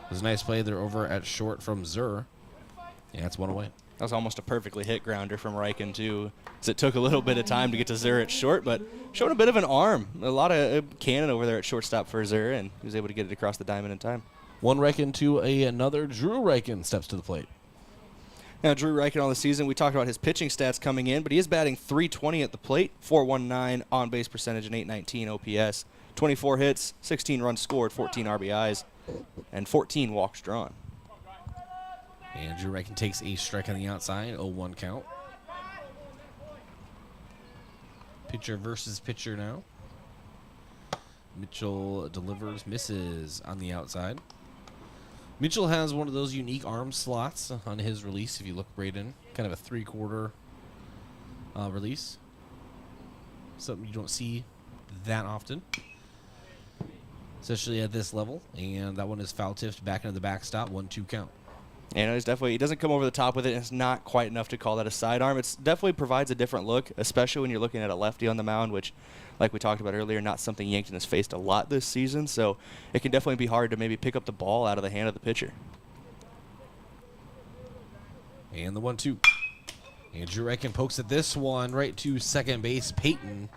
[SPEAKER 3] It was a nice play there over at short from Zur. Yeah, it's one away.
[SPEAKER 4] That was almost a perfectly hit grounder from Riken, too. As it took a little bit of time to get to Zur at short, but showed a bit of an arm. A lot of cannon over there at shortstop for Zur, and he was able to get it across the diamond in time.
[SPEAKER 3] One Riken to another. Drew Riken steps to the plate.
[SPEAKER 4] Now, Drew Riken on the season, we talked about his pitching stats coming in, but he is batting .320 at the plate, .419 on-base percentage, and .819 OPS. 24 hits, 16 runs scored, 14 RBIs, and 14 walks drawn.
[SPEAKER 3] And Drew Riken takes a strike on the outside, 0-1 count. Pitcher versus pitcher now. Mitchell delivers, misses on the outside. Mitchell has one of those unique arm slots on his release, if you look, Brayden. Kind of a 3/4 release. Something you don't see that often, especially at this level. And that one is foul tipped back into the backstop, 1-2 count.
[SPEAKER 4] And he doesn't come over the top with it, and it's not quite enough to call that a sidearm. It definitely provides a different look, especially when you're looking at a lefty on the mound, which, like we talked about earlier, not something Yankton has faced a lot this season. So it can definitely be hard to maybe pick up the ball out of the hand of the pitcher.
[SPEAKER 3] And the 1-2. And Drew Riken pokes at this one right to second base, Peyton.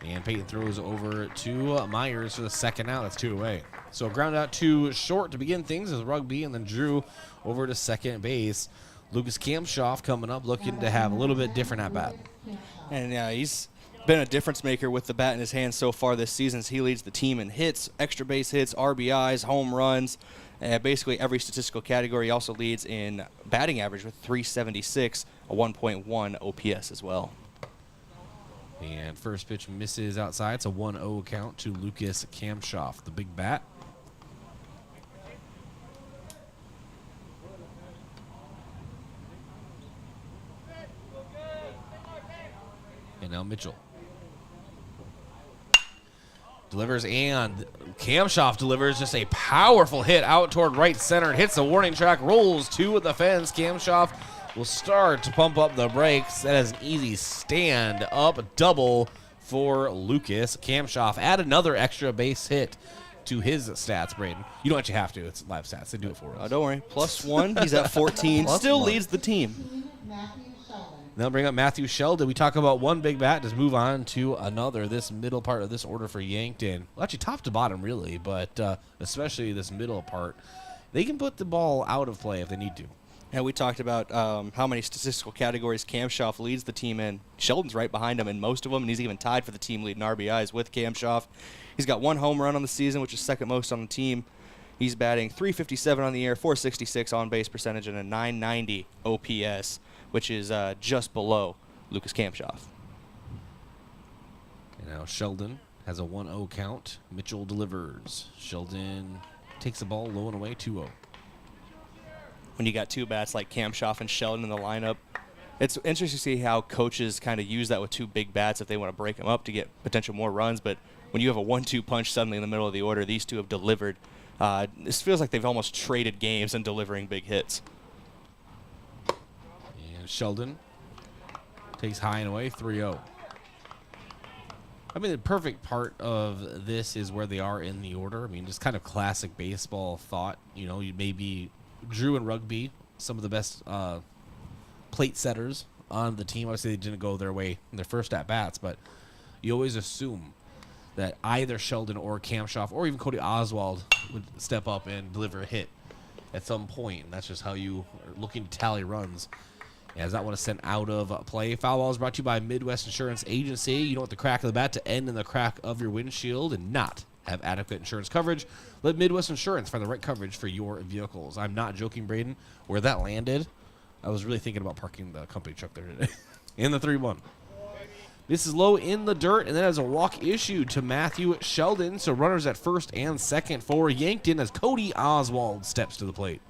[SPEAKER 3] And Peyton throws over to Myers for the second out. That's 2 away. So ground out to short to begin things as Rugby, and then Drew over to second base. Lucas Kamshoff coming up, looking to have a little bit different at bat.
[SPEAKER 4] And he's been a difference maker with the bat in his hand so far this season. He leads the team in hits, extra base hits, RBIs, home runs, basically every statistical category. He also leads in batting average with .376, a 1.1 OPS as well.
[SPEAKER 3] And first pitch misses outside. It's a 1-0 count to Lucas Kamshoff, the big bat. And now Mitchell delivers, and Kamshoff delivers just a powerful hit out toward right center. It hits the warning track, rolls to the fence. Kamshoff will start to pump up the brakes. That is an easy stand-up double for Lucas Kamshoff. Add another extra base hit to his stats, Brayden. You don't actually have to. It's live stats. They do it for us.
[SPEAKER 4] Don't worry. +1. He's at 14. Still leads the team.
[SPEAKER 3] Now bring up Matthew Sheldon. We talk about one big bat. Just move on to another. This middle part of this order for Yankton. Well, actually top to bottom, really, but especially this middle part. They can put the ball out of play if they need to.
[SPEAKER 4] And we talked about how many statistical categories Kamshoff leads the team in. Sheldon's right behind him in most of them, and he's even tied for the team lead in RBIs with Kamshoff. He's got 1 home run on the season, which is second most on the team. He's batting .357 on the year, .466 on-base percentage, and a .990 OPS, which is just below Lucas Kamshoff.
[SPEAKER 3] And now Sheldon has a 1-0 count. Mitchell delivers. Sheldon takes the ball low and away, 2-0.
[SPEAKER 4] When you got two bats like Kamshoff and Sheldon in the lineup, it's interesting to see how coaches kind of use that with two big bats if they want to break them up to get potential more runs. But when you have a 1-2 punch suddenly in the middle of the order, these two have delivered. This feels like they've almost traded games in delivering big hits.
[SPEAKER 3] And Sheldon takes high and away, 3-0. I mean, the perfect part of this is where they are in the order. I mean, just kind of classic baseball thought. You know, you maybe Drew and Rugby some of the best plate setters on the team. Obviously, they didn't go their way in their first at-bats, but you always assume that either Sheldon or Kamshoff or even Cody Oswald would step up and deliver a hit at some point, and that's just how you are looking to tally runs. As that one is sent out of play. Foul ball is brought to you by Midwest Insurance Agency. You don't want the crack of the bat to end in the crack of your windshield and not have adequate insurance coverage. Let Midwest Insurance find the right coverage for your vehicles. I'm not joking, Brayden. Where that landed, I was really thinking about parking the company truck there today. In the 3-1. This is low in the dirt, and then has a walk issued to Matthew Sheldon. So runners at first and second for Yankton as Cody Oswald steps to the plate.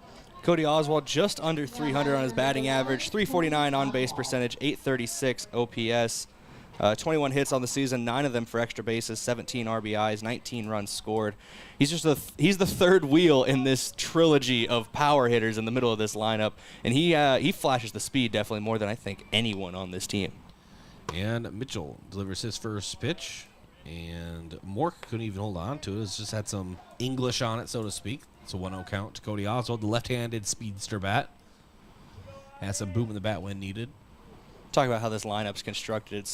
[SPEAKER 4] Cody Oswald just under 300 on his batting average, 349 on base percentage, 836 OPS, 21 hits on the season, 9 of them for extra bases, 17 RBIs, 19 runs scored. He's the third wheel in this trilogy of power hitters in the middle of this lineup, and he flashes the speed definitely more than I think anyone on this team.
[SPEAKER 3] And Mitchell delivers his first pitch, and Mork couldn't even hold on to it. It's just had some English on it, so to speak. It's a 1-0 count to Cody Oswald, the left-handed speedster bat. Has some boom in the bat when needed.
[SPEAKER 4] Talk about how this lineup's constructed.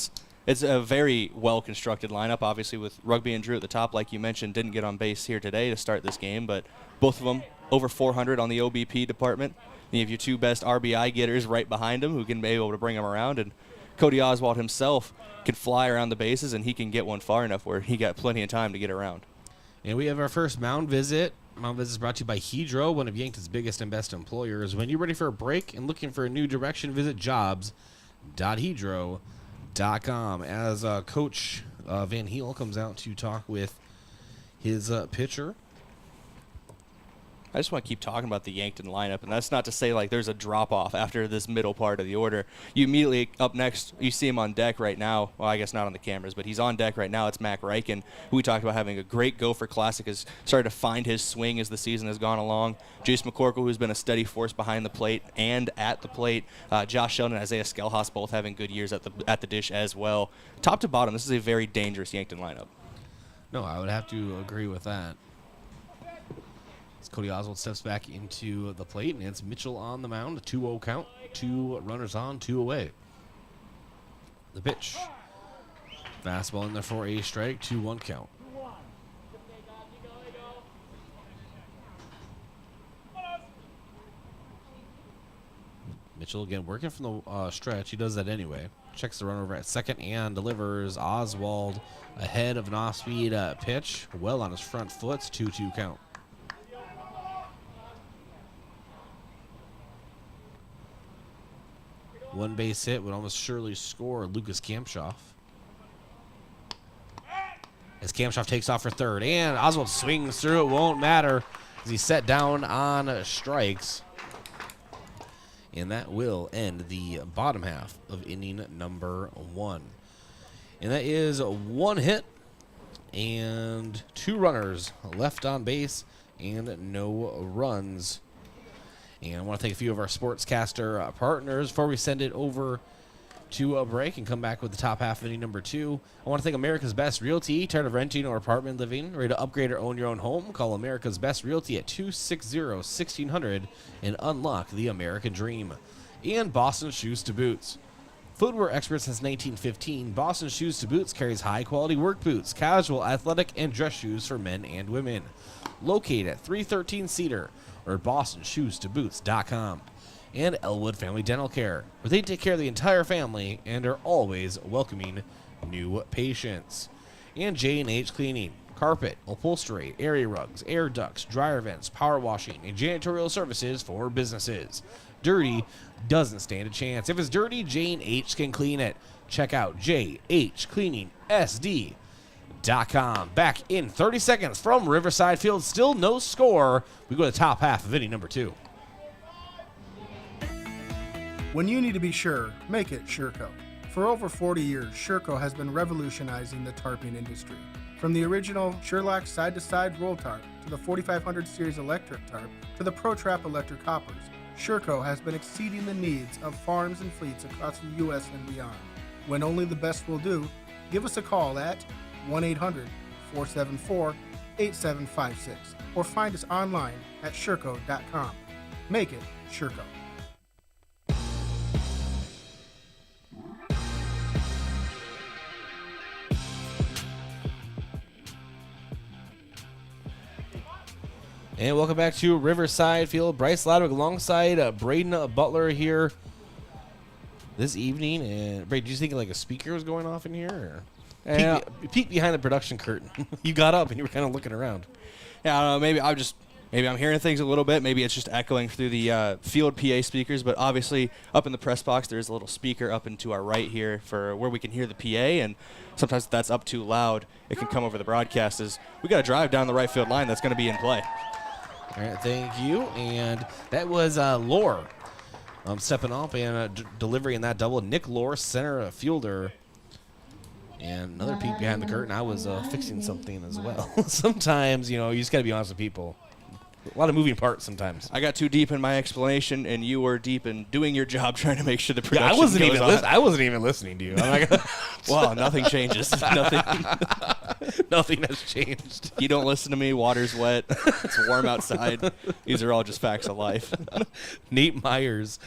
[SPEAKER 4] It's a very well-constructed lineup, obviously, with Rugby and Drew at the top, like you mentioned, didn't get on base here today to start this game, but both of them over 400 on the OBP department. You have your two best RBI getters right behind him who can be able to bring them around, and Cody Oswald himself can fly around the bases, and he can get one far enough where he got plenty of time to get around.
[SPEAKER 3] And we have our first mound visit. Mound visit is brought to you by Hedro, one of Yankton's biggest and best employers. When you're ready for a break and looking for a new direction, visit jobs.hedro.com. As Coach Van Heel comes out to talk with his pitcher.
[SPEAKER 4] I just want to keep talking about the Yankton lineup, and that's not to say like there's a drop-off after this middle part of the order. You immediately, up next, you see him on deck right now. Well, I guess not on the cameras, but he's on deck right now. It's Mac Reichen, who we talked about having a great Gopher Classic, has started to find his swing as the season has gone along. Jace McCorkle, who's been a steady force behind the plate and at the plate. Josh Sheldon and Isaiah Skelhaus both having good years at the dish as well. Top to bottom, this is a very dangerous Yankton lineup.
[SPEAKER 3] No, I would have to agree with that. Cody Oswald steps back into the plate, and it's Mitchell on the mound. A 2-0 count. 2 runners on, 2 away. The pitch. Fastball in there for a strike. 2-1 count. Mitchell again working from the stretch. He does that anyway. Checks the run over at second and delivers. Oswald ahead of an off-speed pitch. Well on his front foot. 2-2 count. One base hit would almost surely score Lucas Kamshoff. As Kamshoff takes off for third, and Oswald swings through, it won't matter as he's set down on strikes. And that will end the bottom half of inning number 1. And that is 1 hit and 2 runners left on base and no runs. And I want to thank a few of our sportscaster partners before we send it over to a break and come back with the top half of inning number 2. I want to thank America's Best Realty. Tired of renting or apartment living? Ready to upgrade or own your own home? Call America's Best Realty at 260-1600 and unlock the American dream. And Boston Shoes to Boots. Footwear expert since 1915, Boston Shoes to Boots carries high-quality work boots, casual, athletic, and dress shoes for men and women. Located at 313 Cedar or at bostonshoestoboots.com. And Elwood Family Dental Care, where they take care of the entire family and are always welcoming new patients. And J&H Cleaning, carpet, upholstery, area rugs, air ducts, dryer vents, power washing, and janitorial services for businesses. Dirty doesn't stand a chance. If it's dirty, J&H can clean it. Check out jhcleaningsd.com. Back in 30 seconds from Riverside Field. Still no score. We go to the top half of inning number 2.
[SPEAKER 21] When you need to be sure, make it Sureco. For over 40 years, Sureco has been revolutionizing the tarping industry. From the original Sherlock side-to-side roll tarp to the 4500 series electric tarp to the ProTrap electric hoppers, Sureco has been exceeding the needs of farms and fleets across the U.S. and beyond. When only the best will do, give us a call at 1-800-474-8756 or find us online at Sureco.com. Make it Sureco.
[SPEAKER 3] And welcome back to Riverside Field. Bryce Ladwig alongside Brayden Butler here this evening. And Brayden, did you think like a speaker was going off in here? Or? Peek behind the production curtain. You got up and you were kind of looking around.
[SPEAKER 4] Yeah, I don't know. Maybe I'm hearing things a little bit. Maybe it's just echoing through the field PA speakers. But obviously, up in the press box, there's a little speaker up and to our right here for where we can hear the PA. And sometimes if that's up too loud, it can come over the broadcast. We got to drive down the right field line that's going to be in play.
[SPEAKER 3] All right, thank you. And that was Lore stepping off and delivering that double. Nick Lore, center fielder. And another peek behind the curtain. I was fixing something as well. Sometimes, you just got to be honest with people. A lot of moving parts sometimes.
[SPEAKER 4] I got too deep in my explanation, and you were deep in doing your job trying to make sure the production
[SPEAKER 3] I wasn't even listening to you. I'm like,
[SPEAKER 4] wow, nothing changes. Nothing.
[SPEAKER 3] Nothing has changed.
[SPEAKER 4] You don't listen to me. Water's wet. It's warm outside. These are all just facts of life.
[SPEAKER 3] Nate Myers,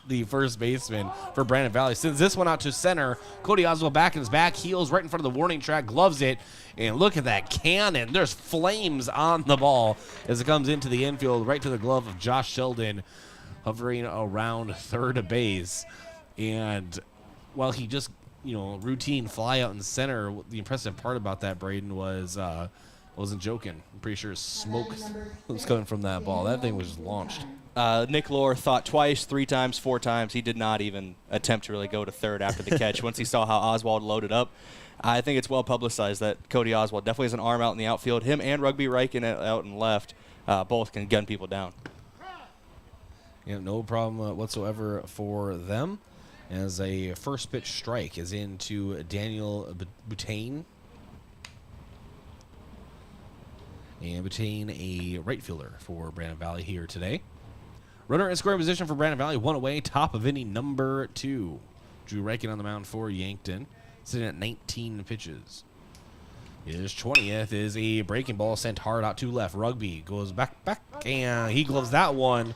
[SPEAKER 3] the first baseman for Brandon Valley, sends this one out to center. Cody Oswald back in his back heels right in front of the warning track, gloves it, and look at that cannon. There's flames on the ball as it comes into the infield, right to the glove of Josh Sheldon, hovering around third base. And while he just, routine fly out in center, the impressive part about that, Brayden, was wasn't joking. I'm pretty sure smoke was coming from that ball. That thing was just launched.
[SPEAKER 4] Nick Lore thought twice, 3 times, 4 times. He did not even attempt to really go to third after the catch. Once he saw how Oswald loaded up, I think it's well publicized that Cody Oswald definitely has an arm out in the outfield. Him and Rugby Reichen out and left both can gun people down.
[SPEAKER 3] Yeah, no problem whatsoever for them. As a first pitch strike is into Daniel Butane. And Butane, a right fielder for Brandon Valley here today. Runner in scoring position for Brandon Valley, 1 away, top of inning number 2. Drew Reichen on the mound for Yankton, sitting at 19 pitches. His 20th is a breaking ball sent hard out to left. Rugby goes back, and he gloves that one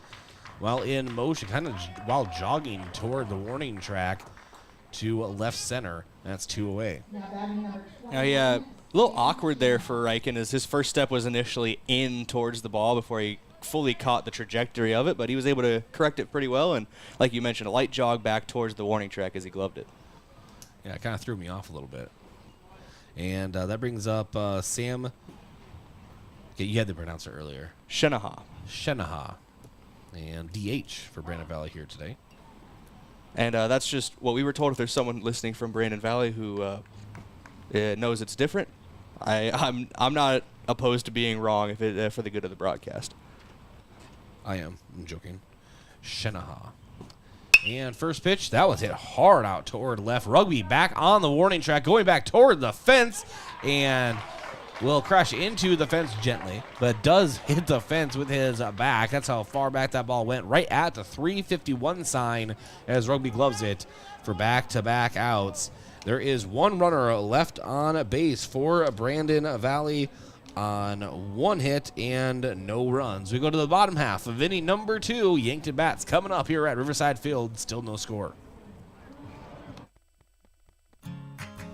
[SPEAKER 3] while in motion, kind of while jogging toward the warning track to left center. That's 2 away.
[SPEAKER 4] Now, yeah, a little awkward there for Reichen as his first step was initially in towards the ball before he fully caught the trajectory of it, but he was able to correct it pretty well, and like you mentioned, a light jog back towards the warning track as he gloved it.
[SPEAKER 3] Yeah, it kind of threw me off a little bit. And that brings up Sam. Okay, you had to pronounce it earlier. Shenaha. And DH for Brandon Valley here today.
[SPEAKER 4] And that's just what we were told. If there's someone listening from Brandon Valley who knows it's different, I'm not opposed to being wrong if it for the good of the broadcast.
[SPEAKER 3] I'm joking. Shenaha. And first pitch, that was hit hard out toward left. Rugby back on the warning track, going back toward the fence, and will crash into the fence gently, but does hit the fence with his back. That's how far back that ball went, right at the 351 sign as Rugby gloves it for back-to-back outs. There is 1 runner left on base for Brandon Valley on 1 hit and no runs. We go to the bottom half of inning number 2. Yankton bats coming up here at Riverside Field. Still no score.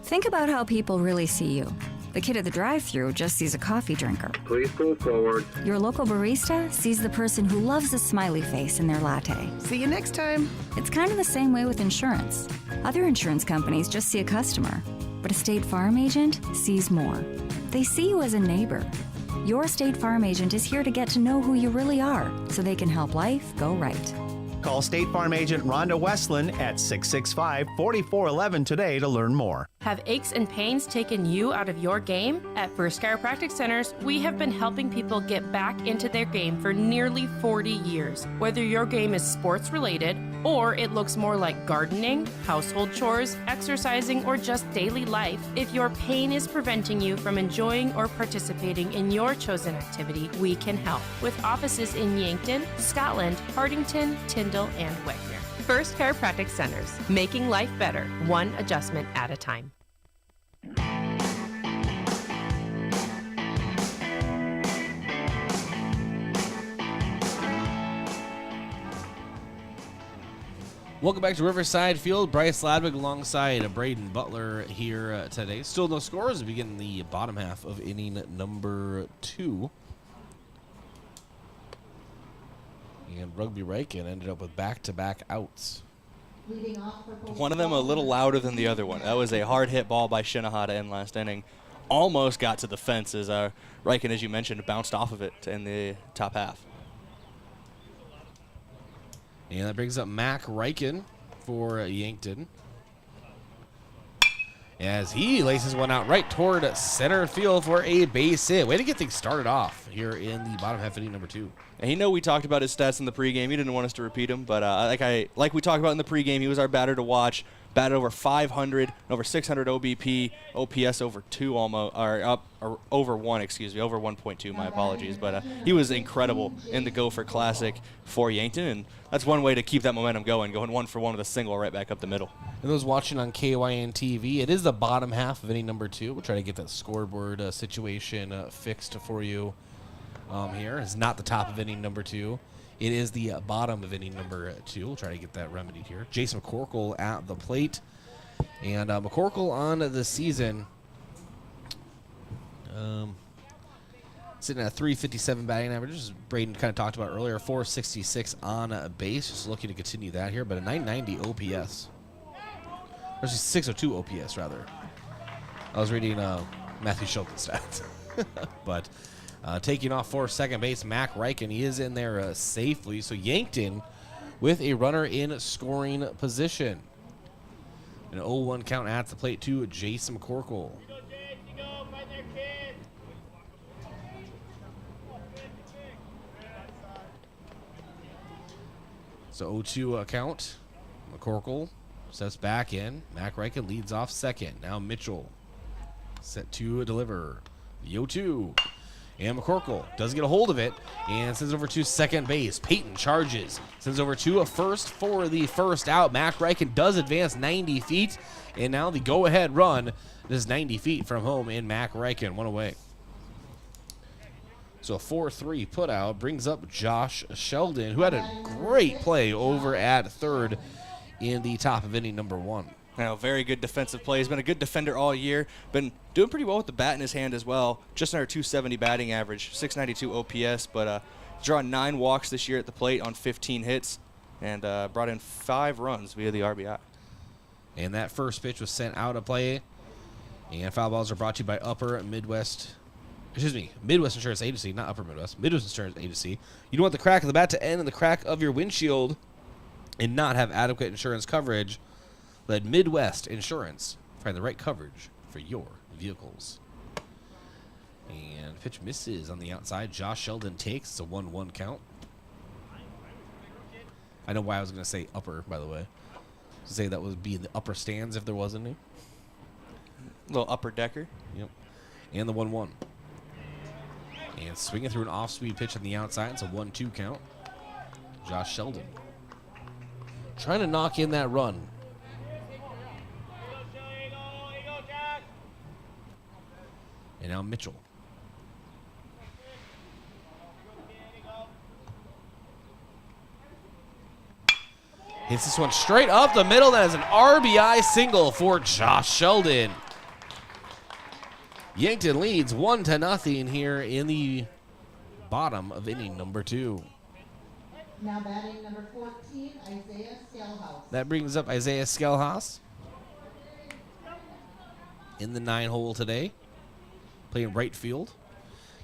[SPEAKER 1] Think about how people really see you. The kid at the drive-thru just sees a coffee drinker.
[SPEAKER 22] Please go forward.
[SPEAKER 1] Your local barista sees the person who loves a smiley face in their latte.
[SPEAKER 22] See you next time.
[SPEAKER 1] It's kind of the same way with insurance. Other insurance companies just see a customer, but a State Farm agent sees more. They see you as a neighbor. Your State Farm agent is here to get to know who you really are, so they can help life go right.
[SPEAKER 5] Call State Farm agent Rhonda Westland at 665-4411 today to learn more.
[SPEAKER 23] Have aches and pains taken you out of your game? At First Chiropractic Centers, we have been helping people get back into their game for nearly 40 years. Whether your game is sports related, or it looks more like gardening, household chores, exercising, or just daily life, if your pain is preventing you from enjoying or participating in your chosen activity, we can help. With offices in Yankton, Scotland, Hardington, Tyndall, and Wagner. First Chiropractic Centers, making life better, one adjustment at a time.
[SPEAKER 3] Welcome back to Riverside Field. Bryce Ladwig alongside Brayden Butler here today. Still no scores. We begin the bottom half of inning number 2. And Rugby Riken ended up with back-to-back outs.
[SPEAKER 19] Leading off for Post
[SPEAKER 4] One of them a little louder than the other one. That was a hard hit ball by Shinohata in last inning. Almost got to the fence as Riken, as you mentioned, bounced off of it in the top half.
[SPEAKER 3] And that brings up Mac Riken for Yankton, as he laces one out right toward center field for a base hit. Way to get things started off here in the bottom half inning number 2.
[SPEAKER 4] And he know we talked about his stats in the pregame. He didn't want us to repeat them, but like we talked about in the pregame, he was our batter to watch. Batted over 500, over 600 OBP, OPS over 2 almost, or over 1, excuse me, over 1.2. My apologies, but he was incredible in the Gopher Classic for Yankton, and that's one way to keep that momentum going 1-for-1 with a single right back up the middle.
[SPEAKER 3] And those watching on KYNT TV, it is the bottom half of inning number 2. We'll try to get that scoreboard situation fixed for you here. It's not the top of inning number 2. It is the bottom of inning number 2. We'll try to get that remedied here. Jason McCorkle at the plate. And McCorkle on the season, sitting at 357 batting average, as Brayden kind of talked about earlier, 466 on base. Just looking to continue that here, but a 990 OPS. Or 602 OPS, rather. I was reading Matthew Schulten's stats. But taking off for second base, Mac Riken, he is in there safely. So Yankton with a runner in scoring position. An 0-1 count at the plate to Jason McCorkle. So 0-2 count. McCorkle steps back in. Mac Riken leads off second. Now Mitchell set to deliver. The 0-2. And McCorkle does get a hold of it and sends it over to second base. Peyton charges, sends over to a first for the first out. Mac Riken does advance 90 feet, and now the go-ahead run is 90 feet from home in Mac Riken, one away. So a 4-3 put out brings up Josh Sheldon, who had a great play over at third in the top of inning number 1.
[SPEAKER 4] Very good defensive play. He's been a good defender all year. Been doing pretty well with the bat in his hand as well. Just under 270 batting average, 692 OPS, but drawn 9 walks this year at the plate on 15 hits, and brought in 5 runs via the RBI.
[SPEAKER 3] And that first pitch was sent out of play. And foul balls are brought to you by Midwest Insurance Agency, not Upper Midwest, Midwest Insurance Agency. You don't want the crack of the bat to end in the crack of your windshield and not have adequate insurance coverage. Let Midwest Insurance find the right coverage for your vehicles. And pitch misses on the outside. Josh Sheldon takes. It's a 1-1 count. I know why I was going to say upper, by the way. To say that would be in the upper stands if there was any.
[SPEAKER 4] Little upper decker.
[SPEAKER 3] Yep. And the 1-1. And swinging through an off-speed pitch on the outside. It's a 1-2 count. Josh Sheldon trying to knock in that run. And now Mitchell. Hits this one straight up the middle. That is an RBI single for Josh Sheldon. Yankton leads 1-0 here in the bottom of inning number 2.
[SPEAKER 19] Now batting number 14, Isaiah Skelhaus.
[SPEAKER 3] That brings up Isaiah Skelhaus in the 9-hole today, playing right field.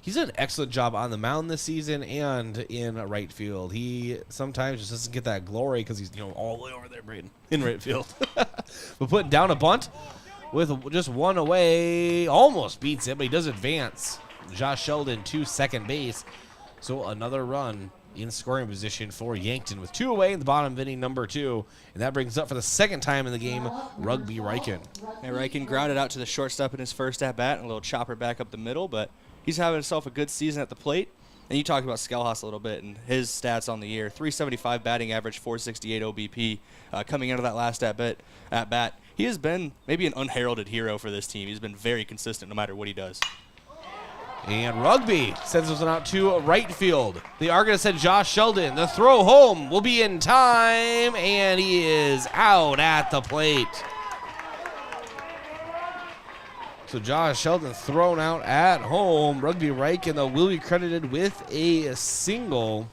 [SPEAKER 3] He's done an excellent job on the mound this season and in right field. He sometimes just doesn't get that glory because he's all the way over there, Brayden, in right field. But putting down a bunt with just one away, almost beats it, but he does advance. Josh Sheldon to second base. So another run in scoring position for Yankton with 2 away in the bottom of inning number 2. And that brings up for the second time in the game, Rugby Riken.
[SPEAKER 4] And Riken grounded out to the shortstop in his first at-bat and a little chopper back up the middle, but he's having himself a good season at the plate. And you talked about Skelhaus a little bit and his stats on the year. 375 batting average, 468 OBP coming into that last at-bat. He has been maybe an unheralded hero for this team. He's been very consistent no matter what he does.
[SPEAKER 3] And Rugby sends this one out to right field. They are going to send Josh Sheldon. The throw home will be in time, and he is out at the plate. So Josh Sheldon thrown out at home. Rugby Riken, though, will be credited with a single.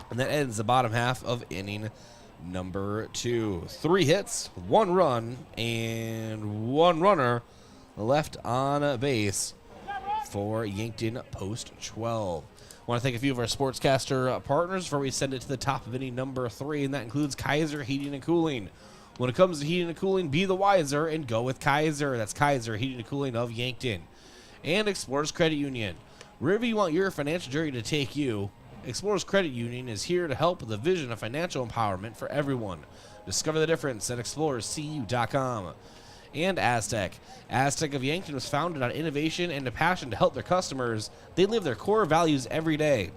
[SPEAKER 3] And that ends the bottom half of inning number 2. 3 hits, 1 run, and 1 runner left on base for Yankton post 12. I want to thank a few of our sportscaster partners before we send it to the top of inning number 3, and that includes Kaiser Heating and Cooling. When it comes to heating and cooling, be the wiser and go with Kaiser. That's Kaiser Heating and Cooling of Yankton. And Explorers Credit Union. Wherever you want your financial journey to take you, Explorers Credit Union is here to help with the vision of financial empowerment for everyone. Discover the difference at explorerscu.com. And Aztec. Aztec of Yankton was founded on innovation and a passion to help their customers. They live their core values every day.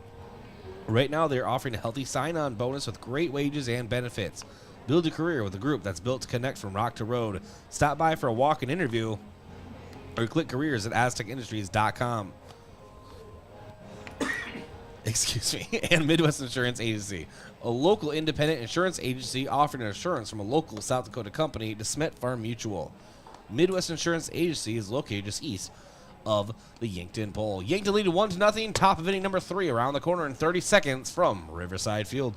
[SPEAKER 3] Right now, they're offering a healthy sign-on bonus with great wages and benefits. Build a career with a group that's built to connect from rock to road. Stop by for a walk-in interview or click careers at aztecindustries.com. Excuse me. And Midwest Insurance Agency, a local independent insurance agency offering insurance from a local South Dakota company, DeSmet Farm Mutual. Midwest Insurance Agency is located just east of the Yankton Pole. Yankton leading 1-0, top of inning number 3, around the corner in 30 seconds from Riverside Field.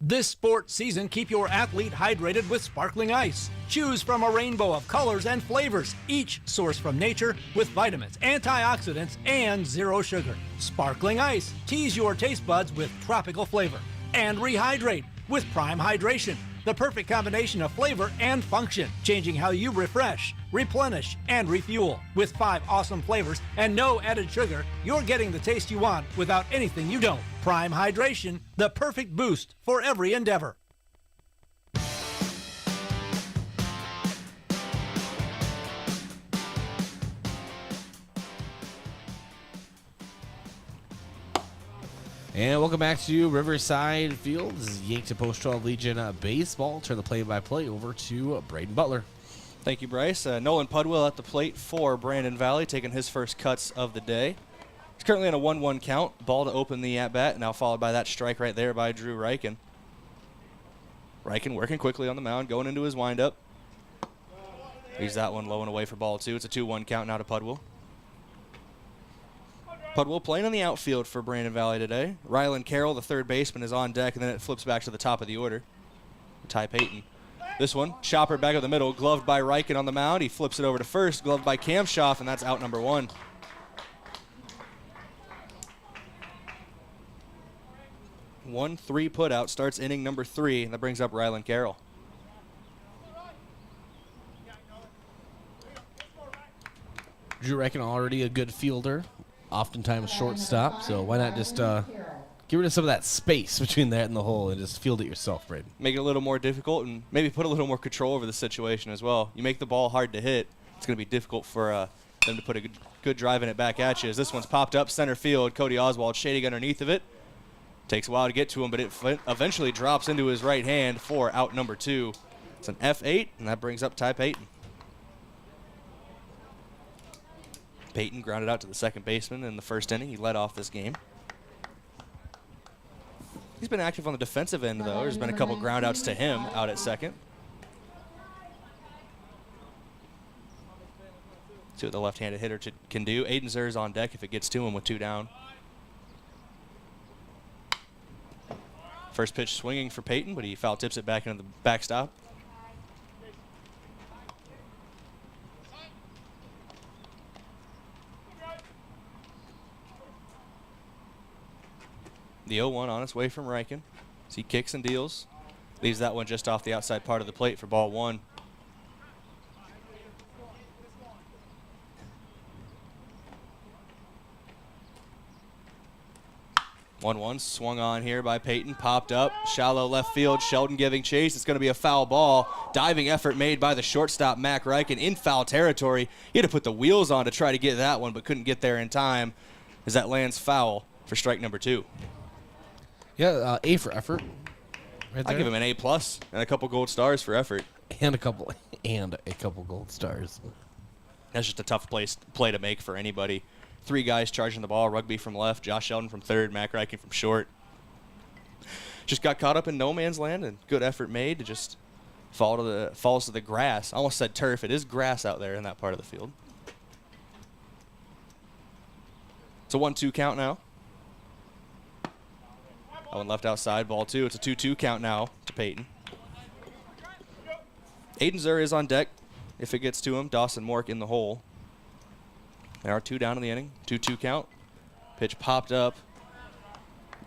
[SPEAKER 7] This sports season, keep your athlete hydrated with sparkling ice. Choose from a rainbow of colors and flavors, each sourced from nature with vitamins, antioxidants, and zero sugar. Sparkling ice, tease your taste buds with tropical flavor. And rehydrate with Prime Hydration, the perfect combination of flavor and function, changing how you refresh, replenish, and refuel. With 5 awesome flavors and no added sugar, you're getting the taste you want without anything you don't. Prime Hydration, the perfect boost for every endeavor.
[SPEAKER 3] And welcome back to Riverside Field. This is Yankton Post 12 Legion Baseball. Turn the play-by-play over to Brayden Butler.
[SPEAKER 4] Thank you, Bryce. Nolan Pudwill at the plate for Brandon Valley, taking his first cuts of the day. He's currently on a 1-1 count. Ball to open the at-bat, now followed by that strike right there by Drew Reichen. Reichen working quickly on the mound, going into his windup. Leaves that one low and away for ball 2. It's a 2-1 count now to Pudwill. Pudwill playing on the outfield for Brandon Valley today. Rylan Carroll, the third baseman, is on deck, and then it flips back to the top of the order. Ty Payton. This one, chopper back of the middle, gloved by Reichen on the mound. He flips it over to first, gloved by Kamshoff, and that's out number 1. One 3 put out starts inning number 3, and that brings up Rylan Carroll.
[SPEAKER 3] Drew Reichen already a good fielder, oftentimes shortstop, so why not just get rid of some of that space between that and the hole and just field it yourself, Brayden.
[SPEAKER 4] Make it a little more difficult and maybe put a little more control over the situation as well. You make the ball hard to hit, it's going to be difficult for them to put a good drive in it back at you. As this one's popped up center field, Cody Oswald shading underneath of it. Takes a while to get to him, but it eventually drops into his right hand for out number 2. It's an F8, and that brings up Ty Payton. Payton grounded out to the second baseman in the first inning. He led off this game. He's been active on the defensive end, though. There's been a couple groundouts to him out at second. See what the left-handed hitter can do. Aiden Zer's on deck if it gets to him with 2 down. First pitch swinging for Payton, but he foul tips it back into the backstop. The 0-1 on its way from Reichen. As he kicks and deals. Leaves that one just off the outside part of the plate for ball 1. 1-1 swung on here by Payton. Popped up. Shallow left field. Sheldon giving chase. It's going to be a foul ball. Diving effort made by the shortstop, Mac Reichen, in foul territory. He had to put the wheels on to try to get that one, but couldn't get there in time as that lands foul for strike number 2.
[SPEAKER 3] Yeah, A for effort. Right
[SPEAKER 4] I give him an A+ and a couple gold stars for effort.
[SPEAKER 3] And a couple gold stars.
[SPEAKER 4] That's just a tough play to make for anybody. 3 guys charging the ball. Rugby from left, Josh Sheldon from third, Mac Reichen from short. Just got caught up in no man's land, and good effort made to just falls to the grass. I almost said turf. It is grass out there in that part of the field. It's a 1-2 count now. That one left outside, ball 2. It's a 2-2 count now to Peyton. Aiden Zur is on deck. If it gets to him, Dawson Mork in the hole. There are 2 down in the inning. 2-2 count. Pitch popped up.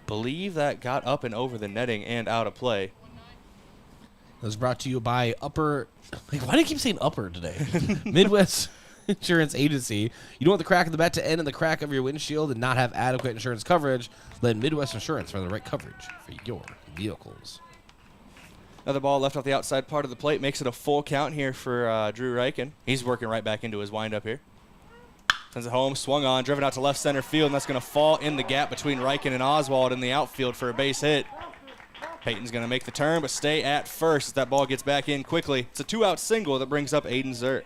[SPEAKER 4] Believe that got up and over the netting and out of play.
[SPEAKER 3] It was brought to you by Upper. Like, why do I keep saying Upper today? Midwest Insurance Agency. You don't want the crack of the bat to end in the crack of your windshield and not have adequate insurance coverage. Let Midwest Insurance for the right coverage for your vehicles.
[SPEAKER 4] Another ball left off the outside part of the plate. Makes it a full count here for Drew Reichen. He's working right back into his windup here. Sends it home, swung on, driven out to left center field, and that's going to fall in the gap between Reichen and Oswald in the outfield for a base hit. Peyton's going to make the turn, but stay at first as that ball gets back in quickly. It's a 2-out single that brings up Aiden Zur.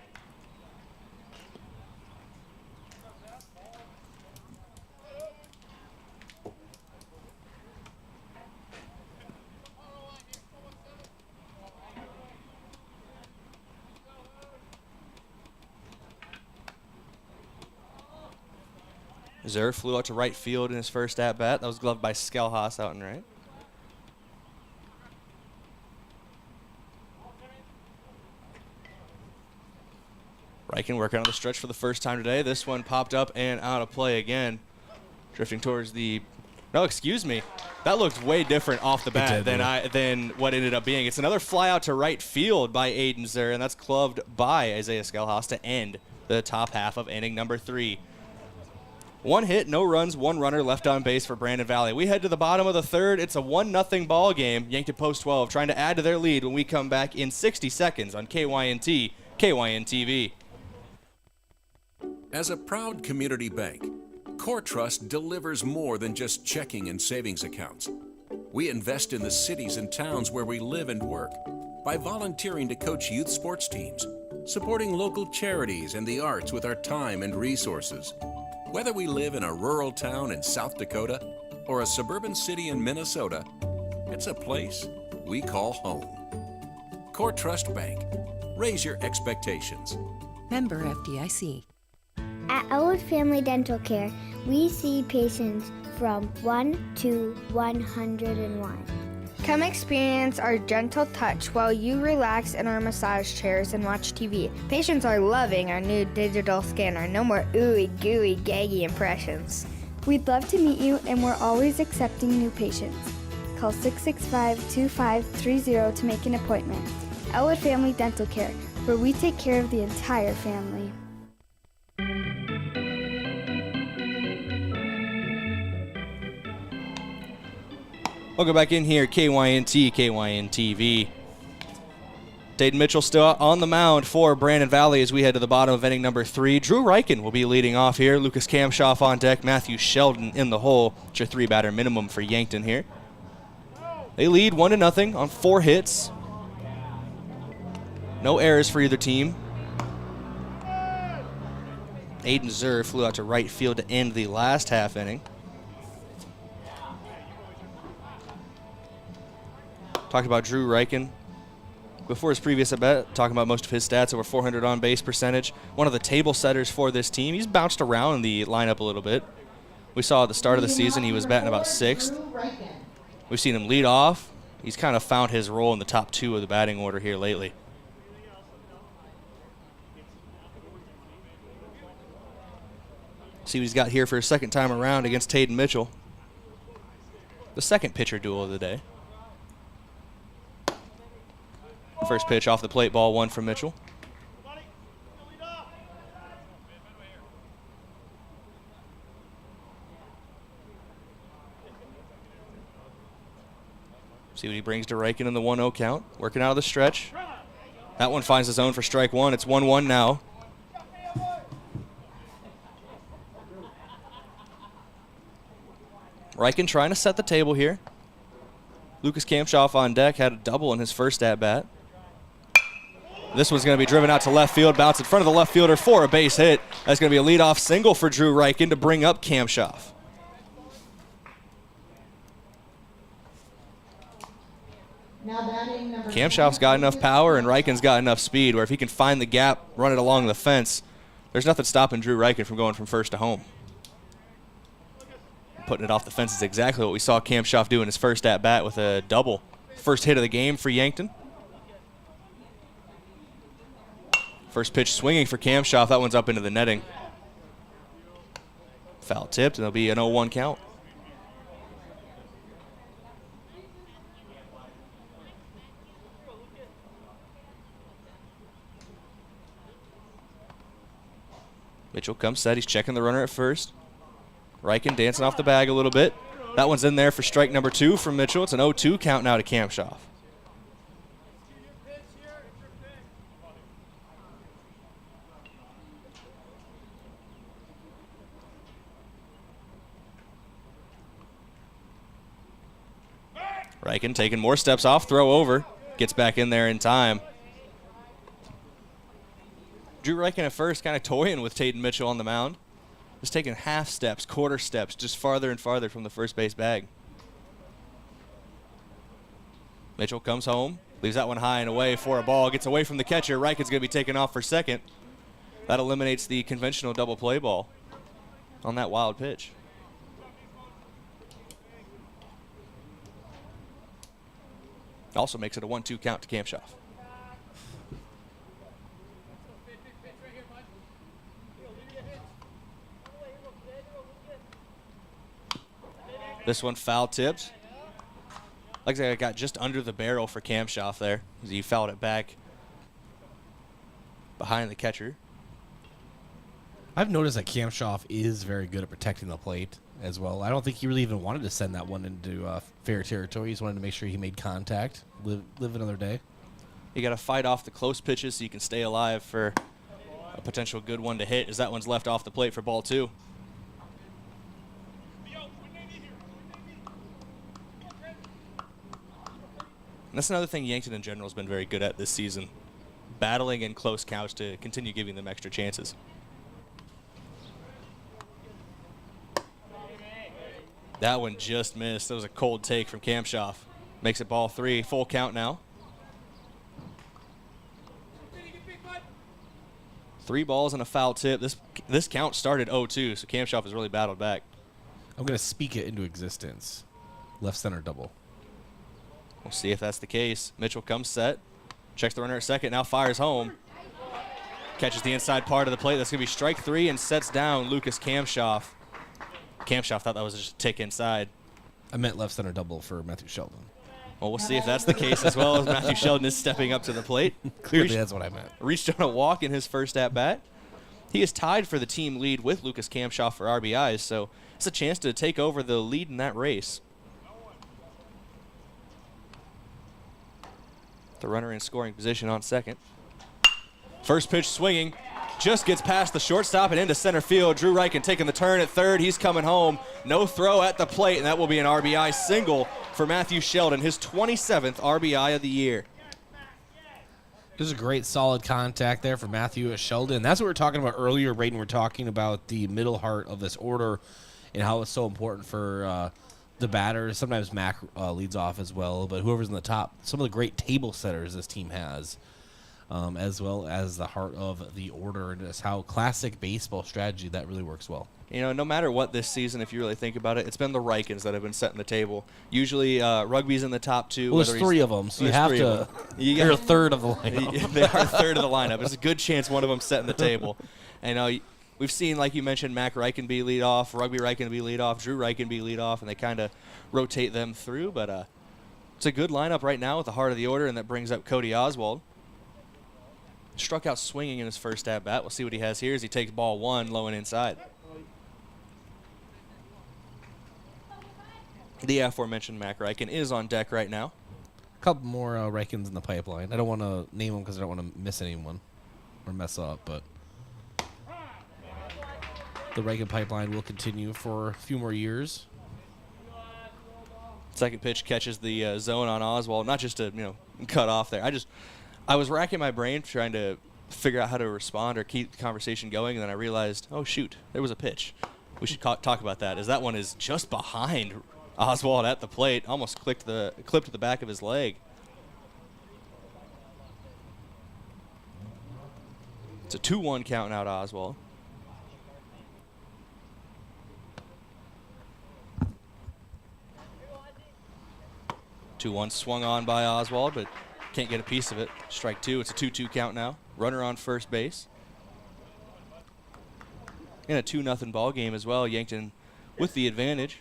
[SPEAKER 4] Zur flew out to right field in his first at-bat. That was gloved by Skelhaas out and right. Reichen working on the stretch for the first time today. This one popped up and out of play again. Drifting towards the... No, excuse me. That looked way different off the bat than what ended up being. It's another fly out to right field by Aiden Zur, and that's gloved by Isaiah Skelhaas to end the top half of inning number 3. 1 hit, no runs, 1 runner left on base for Brandon Valley. We head to the bottom of the 3rd. It's a 1-0 ball game. Yankton Post 12 trying to add to their lead when we come back in 60 seconds on KYNT, KYNT-TV.
[SPEAKER 8] As a proud community bank, Core Trust delivers more than just checking and savings accounts. We invest in the cities and towns where we live and work by volunteering to coach youth sports teams, supporting local charities and the arts with our time and resources. Whether we live in a rural town in South Dakota or a suburban city in Minnesota, it's a place we call home. Core Trust Bank. Raise your expectations.
[SPEAKER 9] Member FDIC.
[SPEAKER 10] At Elwood Family Dental Care, we see patients from 1 to 101.
[SPEAKER 24] Come experience our gentle touch while you relax in our massage chairs and watch TV. Patients are loving our new digital scanner. No more ooey gooey gaggy impressions.
[SPEAKER 25] We'd love to meet you, and we're always accepting new patients. Call 665-2530 to make an appointment. Elwood Family Dental Care, where we take care of the entire family.
[SPEAKER 4] Welcome back in here, KYNT, KYNT-TV. Dayton Mitchell still out on the mound for Brandon Valley as we head to the bottom of inning number 3. Drew Reichen will be leading off here. Lucas Kamshoff on deck, Matthew Sheldon in the hole. It's your 3-batter minimum for Yankton here. They lead 1-0 on 4 hits. No errors for either team. Aiden Zur flew out to right field to end the last half inning. Talked about Drew Reichen before his previous at bat, talking about most of his stats, over 400 on-base percentage. One of the table setters for this team. He's bounced around in the lineup a little bit. We saw at the start of the season he was batting about 6th. We've seen him lead off. He's kind of found his role in the top 2 of the batting order here lately. See what he's got here for his second time around against Dayton Mitchell. The second pitcher duel of the day. First pitch off the plate, ball 1 from Mitchell. See what he brings to Reichen in the 1-0 count. Working out of the stretch. That one finds the zone for strike 1. It's 1-1 now. Reichen trying to set the table here. Lucas Kamshoff on deck, had a double in his first at-bat. This one's going to be driven out to left field, bounce in front of the left fielder for a base hit. That's going to be a leadoff single for Drew Reichen to bring up Kamshoff. Kamshoff's got enough power and Reichen's got enough speed where if he can find the gap, run it along the fence, there's nothing stopping Drew Reichen from going from first to home. putting it off the fence is exactly what we saw Cam Schaff do in his first at-bat with a double. First hit of the game for Yankton. First pitch swinging for Cam Schaff. That one's up into the netting. Foul tipped, and there'll be an 0-1 count. Mitchell comes set. He's checking the runner at first. Reichen dancing off the bag a little bit. That one's in there for strike number 2 from Mitchell. It's an 0-2 count now to Cam Schaff. Reichen taking more steps off, throw over. Gets back in there in time. Drew Reichen at first kind of toying with Tatum Mitchell on the mound. Just taking half steps, quarter steps, just farther and farther from the first base bag. Mitchell comes home, leaves that one high and away for a ball, gets away from the catcher. Reichen's going to be taken off for second. That eliminates the conventional double play ball on that wild pitch. Also makes it a 1-2 count to Cam Schaff. This one foul tipped. Like I said, it got just under the barrel for Cam Schaff there as he fouled it back behind the catcher.
[SPEAKER 3] I've noticed that Cam Schaff is very good at protecting the plate as well. I don't think he really even wanted to send that one into fair territory. He just wanted to make sure he made contact, live another day.
[SPEAKER 4] You got to fight off the close pitches so you can stay alive for a potential good one to hit, as that one's left off the plate for ball 2. And that's another thing Yankton in general has been very good at this season, battling in close counts to continue giving them extra chances. That one just missed. That was a cold take from Cam Schaff. Makes it ball 3, full count now. 3 balls and a foul tip. This count started 0-2, so Cam Schaff has really battled back.
[SPEAKER 3] I'm going to speak it into existence. Left center double.
[SPEAKER 4] We'll see if that's the case. Mitchell comes set, checks the runner at second, now fires home. Catches the inside part of the plate. That's going to be strike 3 and sets down Lucas Cam Schaff. Cam Schaff thought that was just a tick inside.
[SPEAKER 3] I meant left center double for Matthew Sheldon.
[SPEAKER 4] Well, we'll see if that's the case as well, as Matthew Sheldon is stepping up to the plate.
[SPEAKER 3] Clearly that's what I meant.
[SPEAKER 4] Reached on a walk in his first at-bat. He is tied for the team lead with Lucas Cam Schaff for RBIs, so it's a chance to take over the lead in that race. The runner in scoring position on second. First pitch swinging. Just gets past the shortstop and into center field. Drew Reichen taking the turn at third. He's coming home. No throw at the plate, and that will be an RBI single for Matthew Sheldon, his 27th RBI of the year.
[SPEAKER 3] This is a great solid contact there for Matthew Sheldon. That's what we were talking about earlier, Brayden. We're talking about the middle heart of this order and how it's so important for the batters. Sometimes Mac leads off as well, but whoever's in the top, some of the great table setters this team has, as well as the heart of the order, and just how classic baseball strategy that really works well.
[SPEAKER 4] You know, no matter what this season, if you really think about it, it's been the Reichens that have been setting the table. Usually rugby's in the top 2.
[SPEAKER 3] Well, there's 3 of them, so you have to. You're a third of the lineup.
[SPEAKER 4] They are a third of the lineup. It's a good chance one of them setting the table. And we've seen, like you mentioned, Mac Reichen be lead off, Rugby Reichen be lead off, Drew Reichen be lead off, and they kind of rotate them through. But it's a good lineup right now with the heart of the order, and that brings up Cody Oswald. Struck out swinging in his first at-bat. We'll see what he has here as he takes ball 1 low and inside. The aforementioned Mac Reichen is on deck right now.
[SPEAKER 3] A couple more Reichens in the pipeline. I don't want to name them because I don't want to miss anyone or mess up, but the Reichen pipeline will continue for a few more years.
[SPEAKER 4] Second pitch catches the zone on Oswald, not just to cut off there. I was racking my brain trying to figure out how to respond or keep the conversation going, and then I realized, oh shoot, there was a pitch. We should talk about that, as that one is just behind Oswald at the plate, almost clipped the back of his leg. It's a 2-1 count now to Oswald. 2-1 swung on by Oswald, but can't get a piece of it. Strike two. It's a 2-2 count now. Runner on first base. In a 2-0 ball game as well. Yankton with the advantage.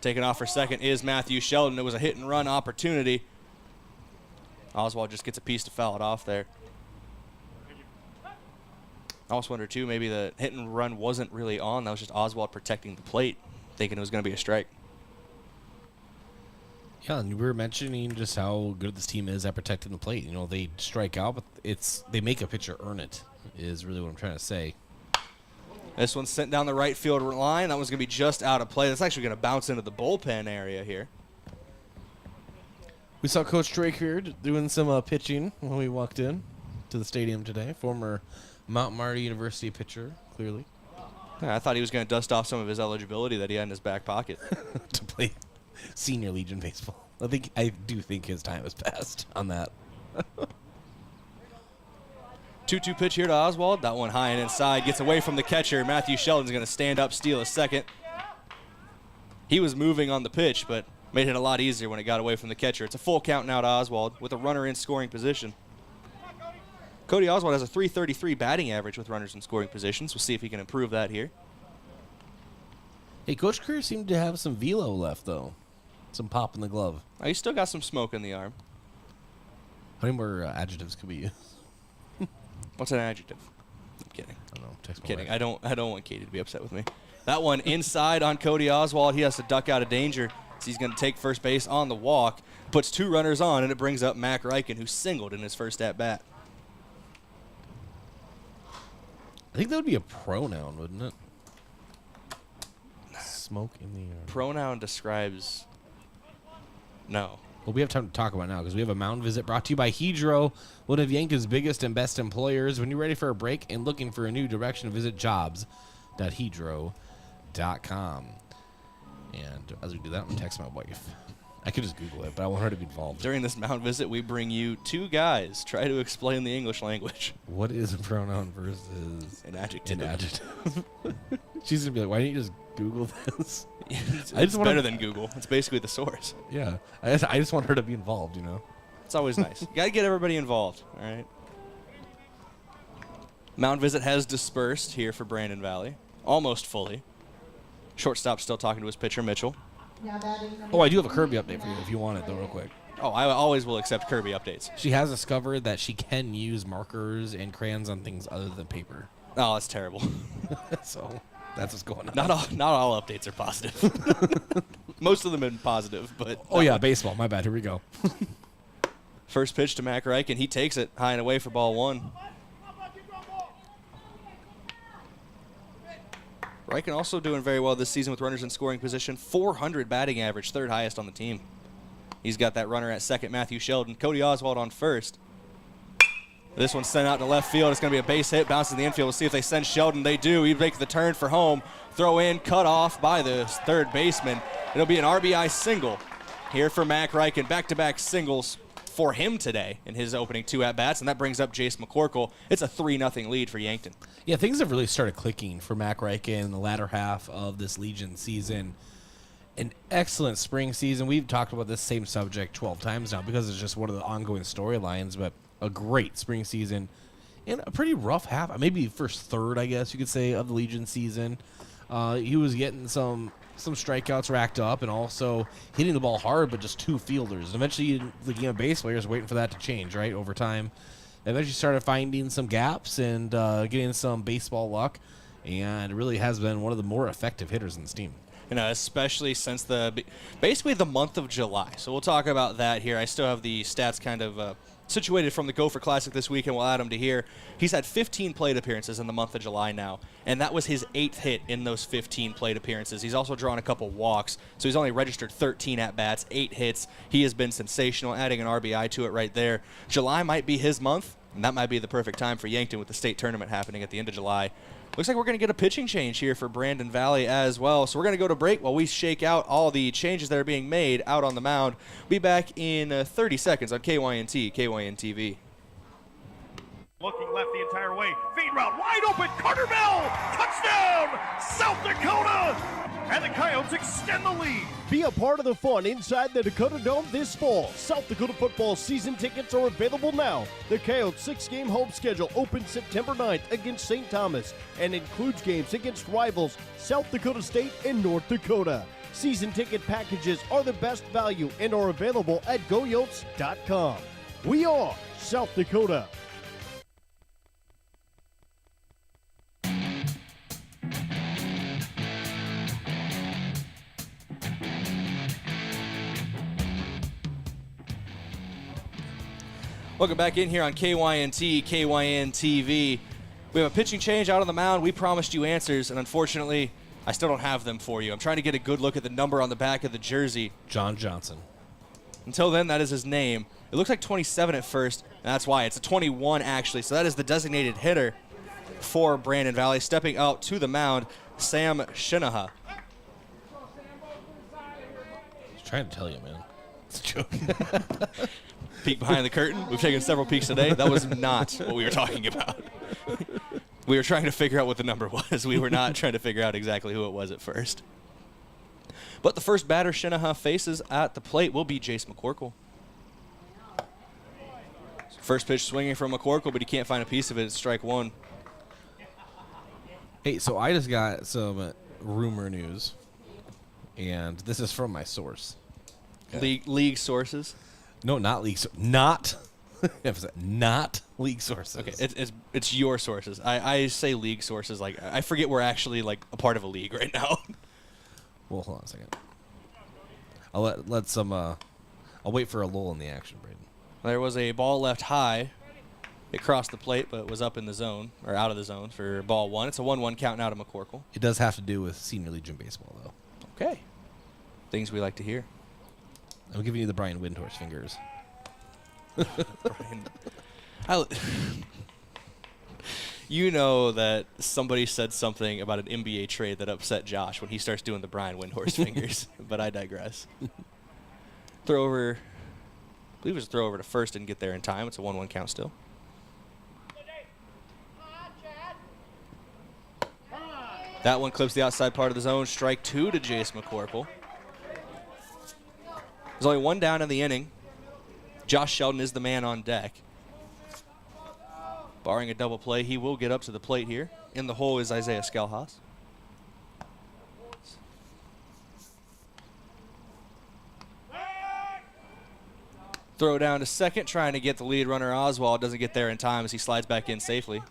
[SPEAKER 4] Taking off for second is Matthew Sheldon. It was a hit and run opportunity. Oswald just gets a piece to foul it off there. I also wonder, too, maybe the hit and run wasn't really on. That was just Oswald protecting the plate, thinking it was going to be a strike.
[SPEAKER 3] Yeah, and we were mentioning just how good this team is at protecting the plate. You know, they strike out, but they make a pitcher earn it, is really what I'm trying to say.
[SPEAKER 4] This one's sent down the right field line. That one's going to be just out of play. That's actually going to bounce into the bullpen area here.
[SPEAKER 3] We saw Coach Drake here doing some pitching when we walked in to the stadium today. Former Mount Marty University pitcher, clearly.
[SPEAKER 4] Yeah, I thought he was going to dust off some of his eligibility that he had in his back pocket.
[SPEAKER 3] To play Senior Legion baseball. I do think his time has passed on that.
[SPEAKER 4] 2-2 pitch here to Oswald. That one high and inside. Gets away from the catcher. Matthew Sheldon's going to stand up, steal a second. He was moving on the pitch, but made it a lot easier when it got away from the catcher. It's a full count now to Oswald with a runner in scoring position. Cody Oswald has a .333 batting average with runners in scoring positions. We'll see if he can improve that here.
[SPEAKER 3] Hey, Coach Kerr seemed to have some velo left, though. Some pop in the glove.
[SPEAKER 4] Oh, he's still got some smoke in the arm.
[SPEAKER 3] How many more adjectives could we use?
[SPEAKER 4] What's an adjective? I'm kidding.
[SPEAKER 3] I don't know. Text
[SPEAKER 4] I'm kidding. I don't want Katie to be upset with me. That one inside on Cody Oswald. He has to duck out of danger. So he's going to take first base on the walk. Puts two runners on, and it brings up Mac Reichen, who singled in his first at-bat.
[SPEAKER 3] I think that would be a pronoun, wouldn't it? Smoke in the air.
[SPEAKER 4] Pronoun describes... No.
[SPEAKER 3] Well, we have time to talk about it now because we have a mound visit brought to you by Hedro, one of Yankton's biggest and best employers. When you're ready for a break and looking for a new direction, visit jobs.hedro.com. And as we do that, I'm going to text my wife. I could just Google it, but I want her to be involved.
[SPEAKER 4] During this mound visit, we bring you two guys try to explain the English language.
[SPEAKER 3] What is a pronoun versus
[SPEAKER 4] an adjective?
[SPEAKER 3] An adjective. She's going to be like, why didn't you just Google this?
[SPEAKER 4] It's better than Google. It's basically the source.
[SPEAKER 3] Yeah. I just want her to be involved, you know?
[SPEAKER 4] It's always nice. You got to get everybody involved, all right? Mound visit has dispersed here for Brandon Valley. Almost fully. Shortstop still talking to his pitcher, Mitchell.
[SPEAKER 3] Oh, I do have a Kirby update for you if you want it, though, real quick.
[SPEAKER 4] Oh, I always will accept Kirby updates.
[SPEAKER 3] She has discovered that she can use markers and crayons on things other than paper.
[SPEAKER 4] Oh, that's terrible.
[SPEAKER 3] So that's what's going on.
[SPEAKER 4] Not all updates are positive. Most of them have been positive, but...
[SPEAKER 3] Oh, yeah, baseball. My bad. Here we go.
[SPEAKER 4] First pitch to Mac Reichen. He takes it high and away for ball one. Reichen also doing very well this season with runners in scoring position. .400 batting average, third highest on the team. He's got that runner at second, Matthew Sheldon. Cody Oswald on first. This one's sent out to left field. It's going to be a base hit. Bounces in the infield. We'll see if they send Sheldon. They do. He makes the turn for home. Throw in, cut off by the third baseman. It'll be an RBI single here for Mac Reichen. Back-to-back singles for him today in his opening two at-bats, and that brings up Jace McCorkle. It's a 3-0 lead for Yankton.
[SPEAKER 3] Yeah, things have really started clicking for Mac Reichen in the latter half of this Legion season. An excellent spring season. We've talked about this same subject 12 times now because it's just one of the ongoing storylines, but a great spring season and a pretty rough half, maybe first third, I guess you could say, of the Legion season. He was getting some strikeouts racked up and also hitting the ball hard, but just two fielders. And eventually, the game of base players waiting for that to change, right, over time. Eventually started finding some gaps and getting some baseball luck, and it really has been one of the more effective hitters in this team.
[SPEAKER 4] You know, especially since basically the month of July. So we'll talk about that here. I still have the stats kind of situated from the Gopher Classic this week, and we'll add them to here. He's had 15 plate appearances in the month of July now, and that was his 8th hit in those 15 plate appearances. He's also drawn a couple walks, so he's only registered 13 at-bats, 8 hits. He has been sensational, adding an RBI to it right there. July might be his month, and that might be the perfect time for Yankton with the state tournament happening at the end of July. Looks like we're going to get a pitching change here for Brandon Valley as well. So we're going to go to break while we shake out all the changes that are being made out on the mound. Be back in 30 seconds on KYNT, KYN-TV.
[SPEAKER 6] Looking left the entire way. Feed route wide open. Carter Bell. Touchdown. Touchdown, South Dakota! And the Coyotes extend the lead.
[SPEAKER 11] Be a part of the fun inside the Dakota Dome this fall. South Dakota football season tickets are available now. The Coyotes' 6-game home schedule opens September 9th against St. Thomas and includes games against rivals South Dakota State and North Dakota. Season ticket packages are the best value and are available at goyotes.com. We are South Dakota.
[SPEAKER 4] Welcome back in here on KYNT, KYN-TV. We have a pitching change out on the mound. We promised you answers, and unfortunately, I still don't have them for you. I'm trying to get a good look at the number on the back of the jersey.
[SPEAKER 3] John Johnson.
[SPEAKER 4] Until then, that is his name. It looks like 27 at first, and that's why. It's a 21, actually. So that is the designated hitter for Brandon Valley. Stepping out to the mound, Sam Shinaha.
[SPEAKER 3] I was trying to tell you, man. It's a joke.
[SPEAKER 4] Peek behind the curtain. We've taken several peeks today. That was not what we were talking about. We were trying to figure out what the number was. We were not trying to figure out exactly who it was at first. But the first batter Shinaha faces at the plate will be Jace McCorkle. First pitch swinging from McCorkle, but he can't find a piece of it. It's strike one.
[SPEAKER 3] Hey, so I just got some rumor news, and this is from my source.
[SPEAKER 4] Okay. League sources?
[SPEAKER 3] No, not league. Not league sources.
[SPEAKER 4] Okay, it's your sources. I say league sources. Like, I forget we're actually like a part of a league right now.
[SPEAKER 3] Well, hold on a second. I'll wait for a lull in the action, Brayden.
[SPEAKER 4] There was a ball left high. It crossed the plate, but was up in the zone, or out of the zone for ball one. It's a 1-1 count now to McCorkle.
[SPEAKER 3] It does have to do with Senior Legion baseball, though.
[SPEAKER 4] Okay. Things we like to hear.
[SPEAKER 3] I'm giving you the Brian Windhorse fingers.
[SPEAKER 4] You know that somebody said something about an NBA trade that upset Josh when he starts doing the Brian Windhorse fingers, but I digress. Throw over, I believe it was a throw over to first, didn't get there in time. It's a 1-1 count still. That one clips the outside part of the zone. Strike two to Jace McCorkle. There's only one down in the inning. Josh Sheldon is the man on deck. Barring a double play, he will get up to the plate here. In the hole is Isaiah Skelhaus. Throw down to second, trying to get the lead runner Oswald. Doesn't get there in time as he slides back in safely.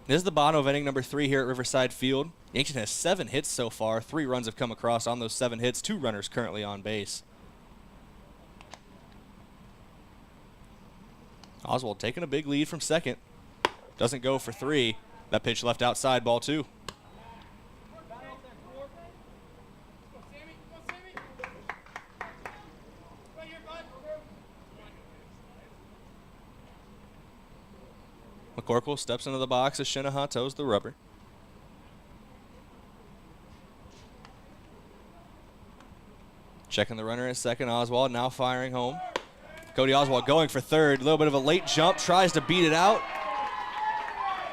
[SPEAKER 4] This is the bottom of inning number 3 here at Riverside Field. Yankton has 7 hits so far. 3 runs have come across on those 7 hits. 2 runners currently on base. Oswald taking a big lead from second. Doesn't go for 3. That pitch left outside, ball 2. McCorkle steps into the box as Shinaha toes the rubber. Checking the runner at second. Oswald now firing home. Cody Oswald going for third. A little bit of a late jump. Tries to beat it out.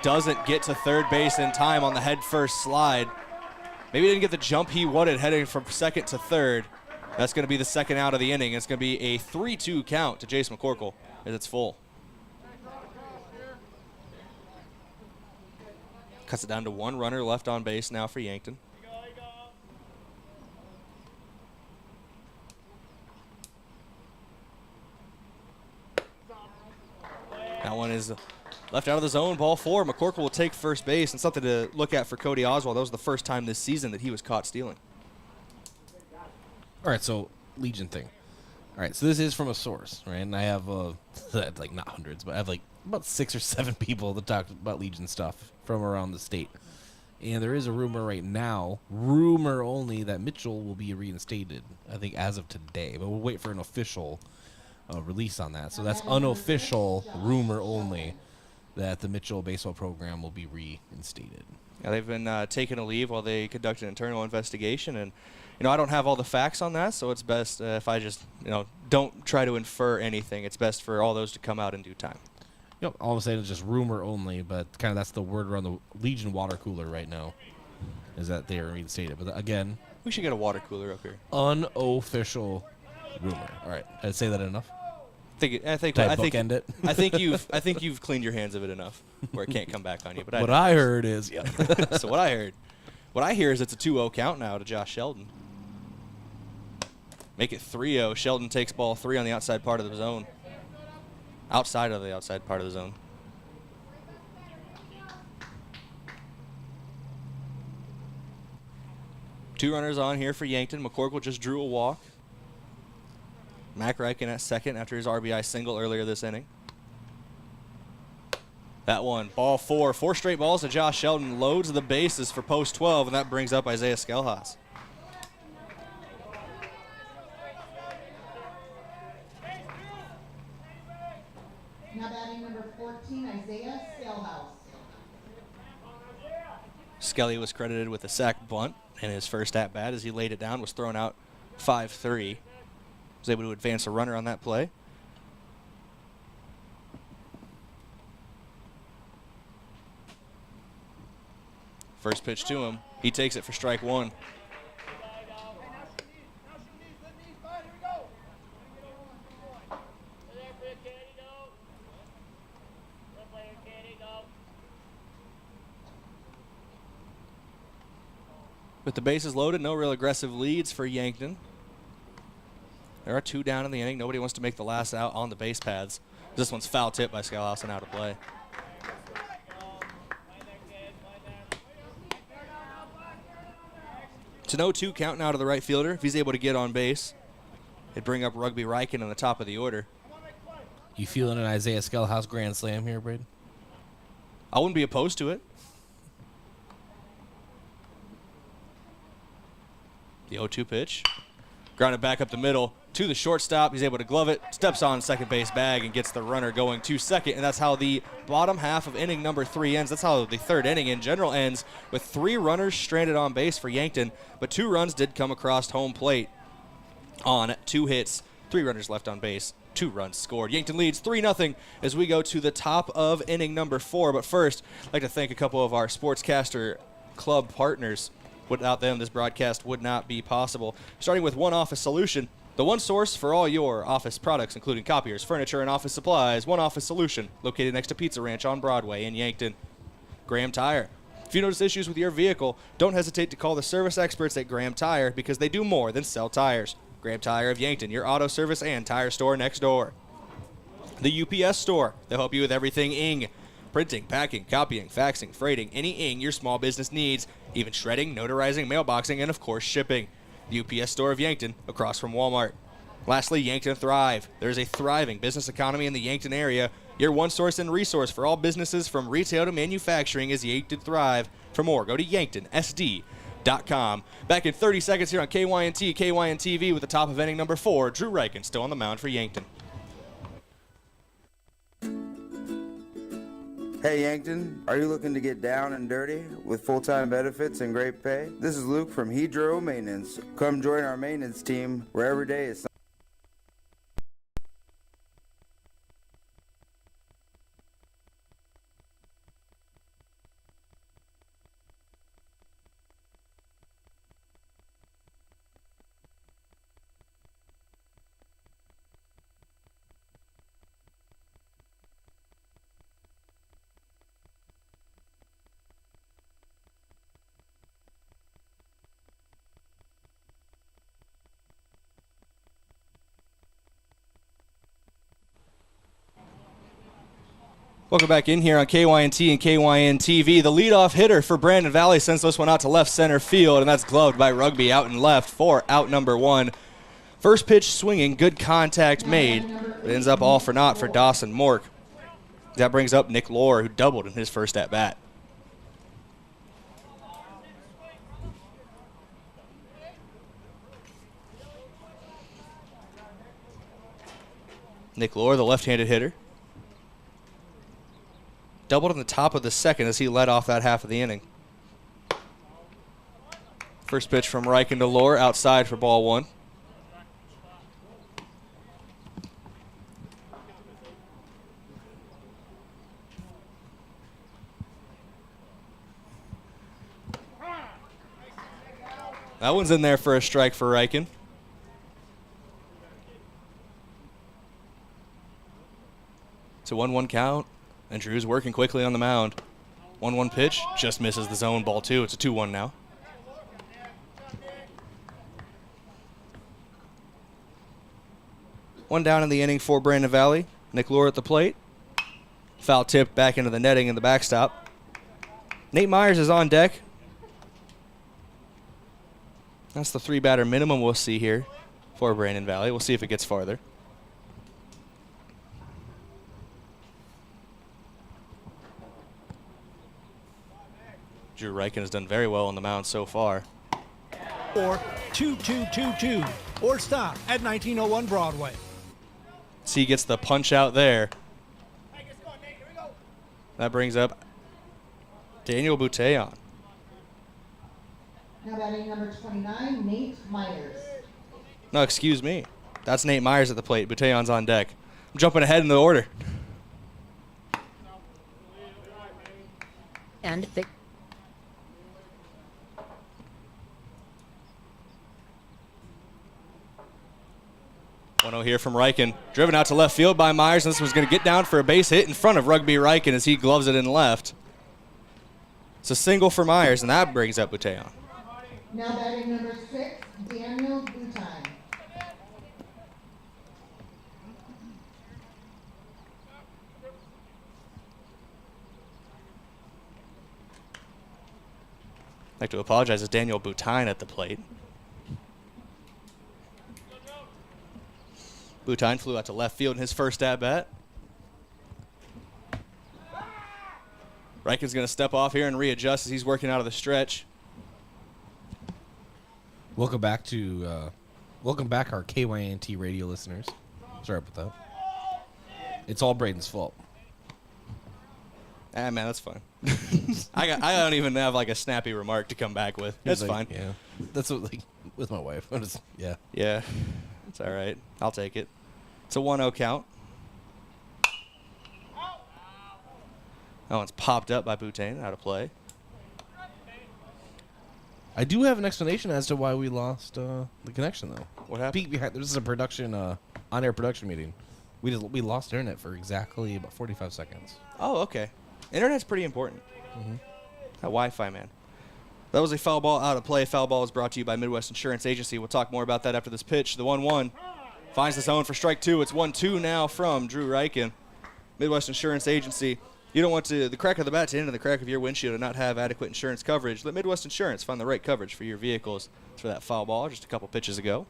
[SPEAKER 4] Doesn't get to third base in time on the head first slide. Maybe didn't get the jump he wanted heading from second to third. That's going to be the second out of the inning. It's going to be a 3-2 count to Jace McCorkle as it's full. Cuts it down to 1 runner left on base now for Yankton. That one is left out of the zone, ball 4. McCorkle will take first base, and something to look at for Cody Oswald. That was the first time this season that he was caught stealing.
[SPEAKER 3] All right, so Legion thing. All right, so this is from a source, right? And I have, like, not hundreds, but I have, like, about 6 or 7 people that talk about Legion stuff from around the state. And there is a rumor right now, rumor only, that Mitchell will be reinstated, I think, as of today. But we'll wait for an official release on that. So that's unofficial, rumor only, that the Mitchell baseball program will be reinstated.
[SPEAKER 4] Yeah, they've been taking a leave while they conduct an internal investigation, and I don't have all the facts on that, so it's best if I just don't try to infer anything. It's best for all those to come out in due time.
[SPEAKER 3] Yep, all I'm saying is just rumor only, but kind of that's the word around the Legion water cooler right now, is that they are reinstated. But again,
[SPEAKER 4] we should get a water cooler up here.
[SPEAKER 3] Unofficial rumor. All right, did I say that enough?
[SPEAKER 4] I think
[SPEAKER 3] bookend it.
[SPEAKER 4] I think you've cleaned your hands of it enough where it can't come back on you. But
[SPEAKER 3] what I heard is
[SPEAKER 4] So what I hear is it's a 2-0 count now to Josh Sheldon. Make it 3-0. Sheldon takes ball 3 on the outside part of the zone. Outside of the outside part of the zone. Two runners on here for Yankton. McCorkle just drew a walk. Mac Reichen at second after his RBI single earlier this inning. That one, ball 4. 4 straight balls to Josh Sheldon. Loads the bases for post 12, and that brings up Isaiah Skelhaus.
[SPEAKER 19] Now batting number 14, Isaiah Scalehouse.
[SPEAKER 4] Skelly was credited with a sac bunt in his first at-bat as he laid it down, was thrown out 5-3. Was able to advance a runner on that play. First pitch to him. He takes it for strike 1. With the bases loaded, no real aggressive leads for Yankton. There are 2 down in the inning. Nobody wants to make the last out on the base paths. This one's foul tip by Scalehouse and out of play. It's an 0-2 count now to the right fielder. If he's able to get on base, it'd bring up Rugby Reichen in the top of the order.
[SPEAKER 3] You feeling an Isaiah Skelhaus grand slam here, Brayden?
[SPEAKER 4] I wouldn't be opposed to it. The 0-2 pitch. Grounded back up the middle to the shortstop. He's able to glove it, steps on second base bag, and gets the runner going to second. And that's how the bottom half of inning number 3 ends. That's how the third inning in general ends, with 3 runners stranded on base for Yankton. But 2 runs did come across home plate on 2 hits. 3 runners left on base. 2 runs scored. Yankton leads 3-0 as we go to the top of inning number 4. But first, I'd like to thank a couple of our Sportscaster Club partners. Without them, this broadcast would not be possible. Starting with One Office Solution, the one source for all your office products, including copiers, furniture, and office supplies. One Office Solution, located next to Pizza Ranch on Broadway in Yankton. Graham Tire. If you notice issues with your vehicle, don't hesitate to call the service experts at Graham Tire because they do more than sell tires. Graham Tire of Yankton, your auto service and tire store next door. The UPS Store, they'll help you with everything ing. Printing, packing, copying, faxing, freighting, any ing your small business needs, even shredding, notarizing, mailboxing, and of course shipping. The UPS Store of Yankton, across from Walmart. Lastly, Yankton Thrive. There's a thriving business economy in the Yankton area. Your one source and resource for all businesses from retail to manufacturing is Yankton Thrive. For more, go to yanktonsd.com. Back in 30 seconds here on KYNT, KYNT-TV with the top of inning number 4. Drew Reichen still on the mound for Yankton.
[SPEAKER 12] Hey Yankton, are you looking to get down and dirty with full-time benefits and great pay? This is Luke from Hedro Maintenance. Come join our maintenance team where every day is
[SPEAKER 4] Welcome back in here on KYNT and KYN-TV. The leadoff hitter for Brandon Valley sends this one out to left center field, and that's gloved by Rugby out and left for out number 1. First pitch swinging, good contact made. It ends up all for naught for Dawson Mork. That brings up Nick Lohr, who doubled in his first at-bat. Nick Lohr, the left-handed hitter. Doubled in the top of the second as he led off that half of the inning. First pitch from Reichen to Lohr, outside for ball 1. That one's in there for a strike for Riken. It's a 1-1 count, and Drew's working quickly on the mound. 1-1 pitch, just misses the zone, ball 2. It's a 2-1 now. One down in the inning for Brandon Valley. Nick Lure at the plate. Foul tip back into the netting in the backstop. Nate Myers is on deck. That's the 3-batter minimum we'll see here for Brandon Valley. We'll see if it gets farther. Drew Riken has done very well on the mound so far.
[SPEAKER 7] Or 2222 or stop at 1901 Broadway.
[SPEAKER 4] See, he gets the punch out there. That brings up Daniel Bouteillon.
[SPEAKER 19] Now batting number 29, Nate Myers.
[SPEAKER 4] No, excuse me. That's Nate Myers at the plate. Bouteillon's on deck. I'm jumping ahead in the order.
[SPEAKER 9] And the
[SPEAKER 4] 1-0 here from Riken. Driven out to left field by Myers, and this was going to get down for a base hit in front of Rugby Riken as he gloves it in left. It's a single for Myers, and that brings up Bouteillon.
[SPEAKER 19] Now batting number 6, Daniel Boutin.
[SPEAKER 4] I'd like to apologize. It's Daniel Boutin at the plate. Boutin flew out to left field in his first at-bat. Riken's going to step off here and readjust as he's working out of the stretch.
[SPEAKER 3] Welcome back, our KYNT radio listeners. Sorry about that. It's all Brayden's fault.
[SPEAKER 4] Ah, man, that's fine. I don't even have like a snappy remark to come back with. That's fine.
[SPEAKER 3] Yeah, that's what, like, with my wife. Yeah.
[SPEAKER 4] Yeah, it's all right. I'll take it. It's a 1-0 count. That one's popped up by Boutin, out of play.
[SPEAKER 3] I do have an explanation as to why we lost the connection, though.
[SPEAKER 4] What happened?
[SPEAKER 3] This is a production, on-air production meeting. We lost internet for exactly about 45 seconds.
[SPEAKER 4] Oh, okay. Internet's pretty important. That Wi-Fi, man. That was a foul ball out of play. Foul ball is brought to you by Midwest Insurance Agency. We'll talk more about that after this pitch. The 1-1 finds the zone for strike 2. It's 1-2 now from Drew Riken. Midwest Insurance Agency. You don't want the crack of the bat to enter the crack of your windshield and not have adequate insurance coverage. Let Midwest Insurance find the right coverage for your vehicles. For that foul ball just a couple pitches ago.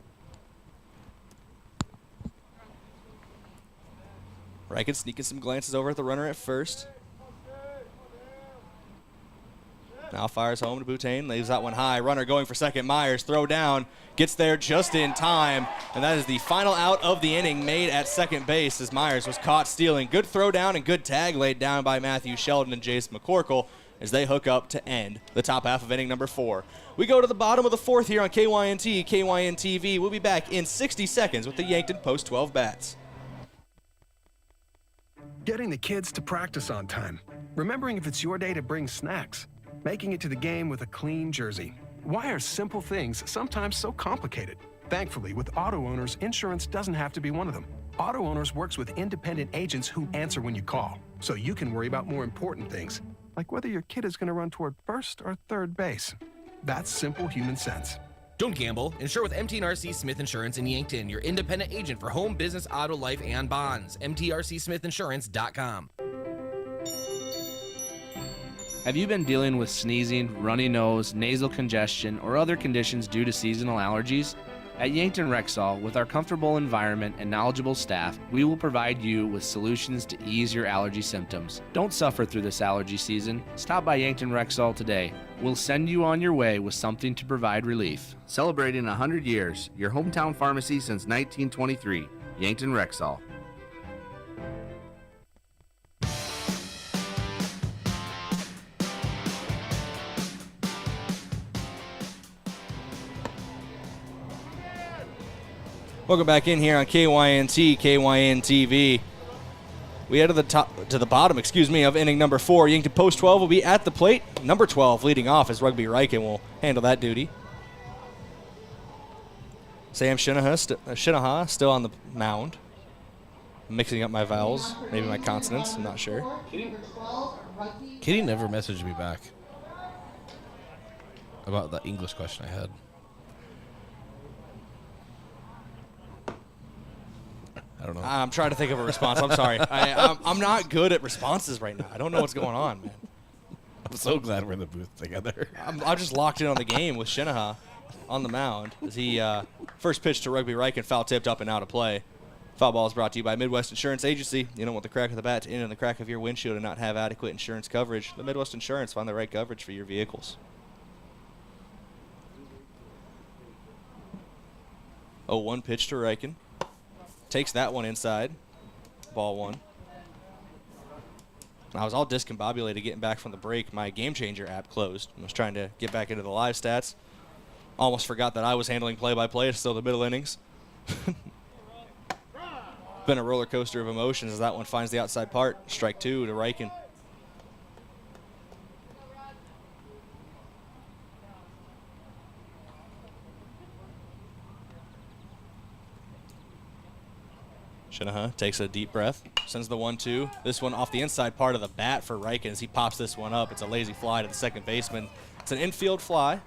[SPEAKER 4] Riken sneaking some glances over at the runner at first. Now fires home to Boutin, leaves that one high. Runner going for second. Myers, throw down, gets there just in time. And that is the final out of the inning made at second base as Myers was caught stealing. Good throw down and good tag laid down by Matthew Sheldon and Jace McCorkle as they hook up to end the top half of inning number 4. We go to the bottom of the 4th here on KYNT, KYN-TV. We'll be back in 60 seconds with the Yankton Post-12 Bats.
[SPEAKER 2] Getting the kids to practice on time. Remembering if it's your day to bring snacks. Making it to the game with a clean jersey. Why are simple things sometimes so complicated? Thankfully, with Auto Owners, insurance doesn't have to be one of them. Auto Owners works with independent agents who answer when you call, so you can worry about more important things, like whether your kid is going to run toward first or third base. That's simple human sense.
[SPEAKER 13] Don't gamble. Insure with MTRC Smith Insurance in Yankton, your independent agent for home, business, auto, life, and bonds. MTRCSmithInsurance.com.
[SPEAKER 14] Have you been dealing with sneezing, runny nose, nasal congestion, or other conditions due to seasonal allergies? At Yankton Rexall, with our comfortable environment and knowledgeable staff, we will provide you with solutions to ease your allergy symptoms. Don't suffer through this allergy season. Stop by Yankton Rexall today. We'll send you on your way with something to provide relief. Celebrating 100 years, your hometown pharmacy since 1923. Yankton Rexall.
[SPEAKER 4] Welcome back in here on KYNT, KYN-TV. We head to the bottom of inning number 4. Yankton Post 12 will be at the plate. Number 12 leading off as Rugby Riken will handle that duty. Sam Shinaha still on the mound. Mixing up my vowels, maybe my consonants, I'm not sure.
[SPEAKER 3] Katie never messaged me back about the English question I had. I don't know.
[SPEAKER 4] I'm trying to think of a response. I'm sorry. I'm not good at responses right now. I don't know what's going on, man.
[SPEAKER 3] I'm so glad we're in the booth together.
[SPEAKER 4] I'm just locked in on the game with Shinaha on the mound. As he first pitch to Rugby Riken, foul tipped up and out of play. Foul ball is brought to you by Midwest Insurance Agency. You don't want the crack of the bat to end in the crack of your windshield and not have adequate insurance coverage. The Midwest Insurance, find the right coverage for your vehicles. 0-1 pitch to Riken. Takes that one inside. Ball 1. I was all discombobulated getting back from the break. My Game Changer app closed. I was trying to get back into the live stats. Almost forgot that I was handling play-by-play. It's still the middle innings. Been a roller coaster of emotions as that one finds the outside part. Strike 2 to Riken. Shinaha takes a deep breath, sends the 1-2. This one off the inside part of the bat for Riken as he pops this one up. It's a lazy fly to the second baseman. It's an infield fly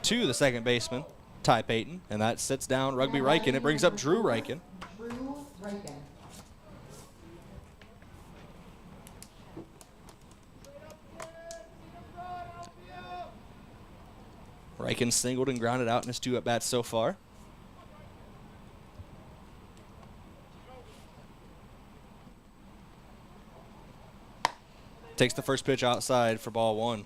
[SPEAKER 4] to the second baseman, Ty Payton, and that sits down Rugby Riken. It brings up Drew Riken. Riken singled and grounded out in his 2 at-bats so far. Takes the first pitch outside for ball 1.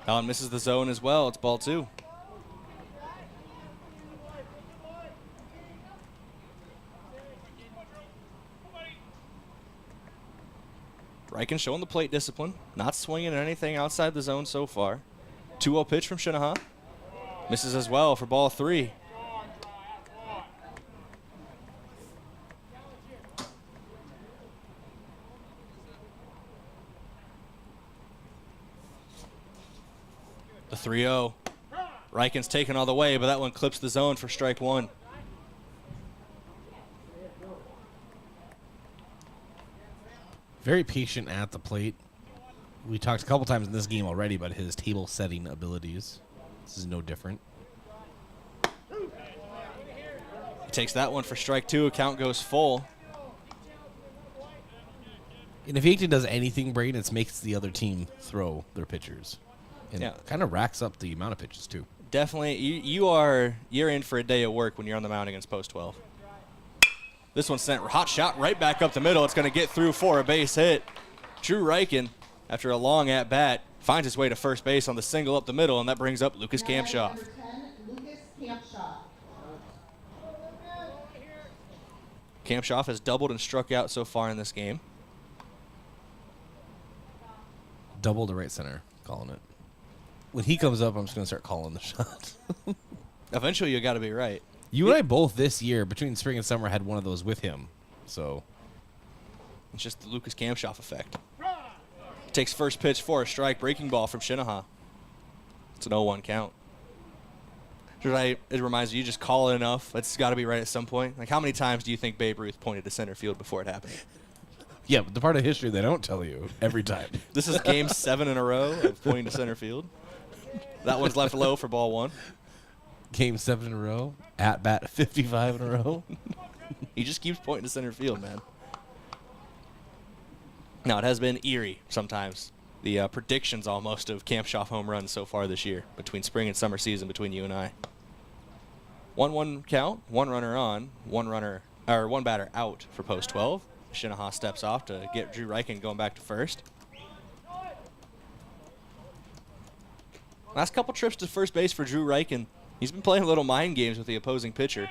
[SPEAKER 4] Allen misses the zone as well. It's ball 2. Riken showing the plate discipline, not swinging at anything outside the zone so far. 2-0 pitch from Shinaha. Misses as well for ball 3. The 3-0. Riken's taken all the way, but that one clips the zone for strike 1.
[SPEAKER 3] Very patient at the plate. We talked a couple times in this game already about his table setting abilities. This is no different.
[SPEAKER 4] He takes that one for strike 2. Count goes full.
[SPEAKER 3] And if Yankton does anything, Brayden, it makes the other team throw their pitchers. And
[SPEAKER 4] Yeah.
[SPEAKER 3] kind of racks up the amount of pitches, too.
[SPEAKER 4] Definitely. You're in for a day of work when you're on the mound against Post 12. This one sent hot shot right back up the middle. It's going to get through for a base hit. Drew Riken, after a long at-bat, finds his way to first base on the single up the middle, and that brings up Lucas Kampshoff. Kampshoff has doubled and struck out so far in this game.
[SPEAKER 3] Double to right center, calling it. When he comes up, I'm just going to start calling the shot.
[SPEAKER 4] Eventually, you got to be right.
[SPEAKER 3] You and I both this year, between spring and summer, had one of those with him. So
[SPEAKER 4] it's just the Lucas Kampshoff effect. Takes first pitch for a strike, breaking ball from Shinaha. It's an 0-1 count. It reminds you just call it enough. It's got to be right at some point. Like, how many times do you think Babe Ruth pointed to center field before it happened?
[SPEAKER 3] Yeah, but the part of history they don't tell you every time.
[SPEAKER 4] This is game 7 in a row of pointing to center field. That one's left low for ball 1.
[SPEAKER 3] Game 7 in a row. At bat 55 in a row.
[SPEAKER 4] He just keeps pointing to center field, man. Now, it has been eerie sometimes. The predictions almost of Kampshoff home runs so far this year between spring and summer season between you and I. 1-1 count, 1 runner on, 1 batter out for Post 12. Shinaha steps off to get Drew Riken going back to first. Last couple trips to first base for Drew Riken. He's been playing a little mind games with the opposing pitcher.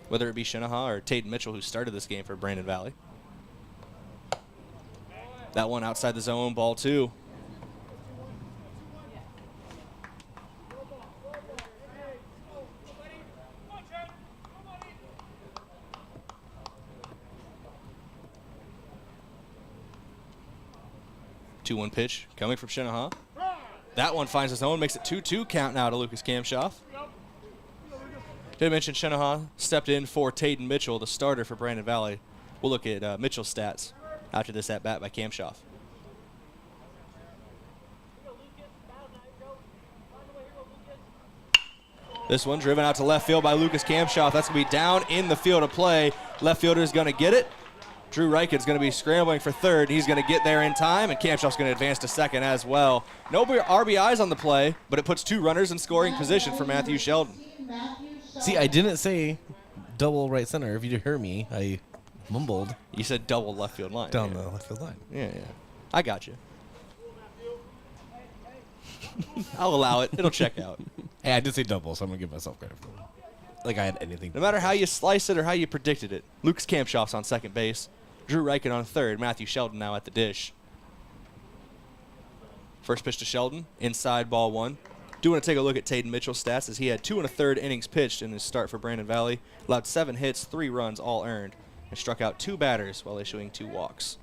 [SPEAKER 4] Whether it be Shinaha or Tate Mitchell, who started this game for Brandon Valley. That one outside the zone, ball 2. 2-1 pitch coming from Shinaha. That one finds his own, makes it 2-2 count now to Lucas Kamshoff. Did I mention Shinaha stepped in for Tayden Mitchell, the starter for Brandon Valley. We'll look at Mitchell's stats after this at-bat by Kamshoff. This one driven out to left field by Lucas Kamshoff. That's going to be down in the field of play. Left fielder is going to get it. Drew Reiken's going to be scrambling for third. He's going to get there in time, and Kamshoff's going to advance to second as well. No RBIs on the play, but it puts 2 runners in scoring position for Matthew Sheldon.
[SPEAKER 3] See, I didn't say double right center. If you hear me, I mumbled.
[SPEAKER 4] You said double left field line.
[SPEAKER 3] Down the left field line.
[SPEAKER 4] Yeah. I got you. I'll allow it. It'll check out.
[SPEAKER 3] Hey, I did say double, so I'm going to give myself credit for it. Like I had anything.
[SPEAKER 4] No matter how you slice it or how you predicted it, Lucas Kamshoff's on second base. Drew Reichen on third. Matthew Sheldon now at the dish. First pitch to Sheldon. Inside, ball 1. Do want to take a look at Tayden Mitchell's stats, as he had 2 1/3 innings pitched in his start for Brandon Valley. Allowed 7 hits, 3 runs, all earned, and struck out 2 batters while issuing 2 walks.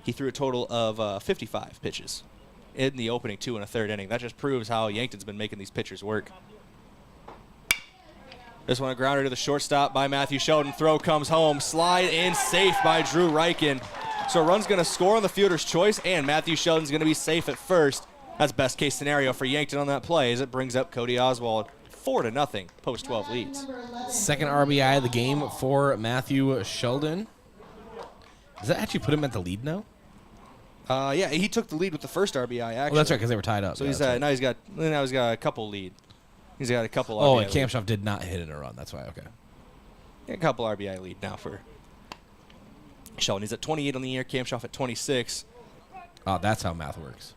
[SPEAKER 4] He threw a total of 55 pitches in the opening 2 1/3 inning. That just proves how Yankton's been making these pitchers work. This one a grounder to the shortstop by Matthew Sheldon. Throw comes home. Slide in safe by Drew Reichen. So a run's going to score on the fielder's choice, and Matthew Sheldon's going to be safe at first. That's best case scenario for Yankton on that play, as it brings up Cody Oswald 4-0 post-12 leads.
[SPEAKER 3] Second RBI of the game for Matthew Sheldon. Does that actually put him at the lead now?
[SPEAKER 4] Yeah, he took the lead with the first RBI, actually.
[SPEAKER 3] Oh, that's right, because they were tied up.
[SPEAKER 4] So
[SPEAKER 3] Yeah,
[SPEAKER 4] he's
[SPEAKER 3] that's right.
[SPEAKER 4] now he's got a couple lead. He's got a couple
[SPEAKER 3] Oh,
[SPEAKER 4] RBI
[SPEAKER 3] and Kamshoff did not hit in a run. That's why. Okay.
[SPEAKER 4] A couple RBI lead now for Sheldon. He's at 28 on the year. Kamshoff at 26.
[SPEAKER 3] Oh, that's how math works.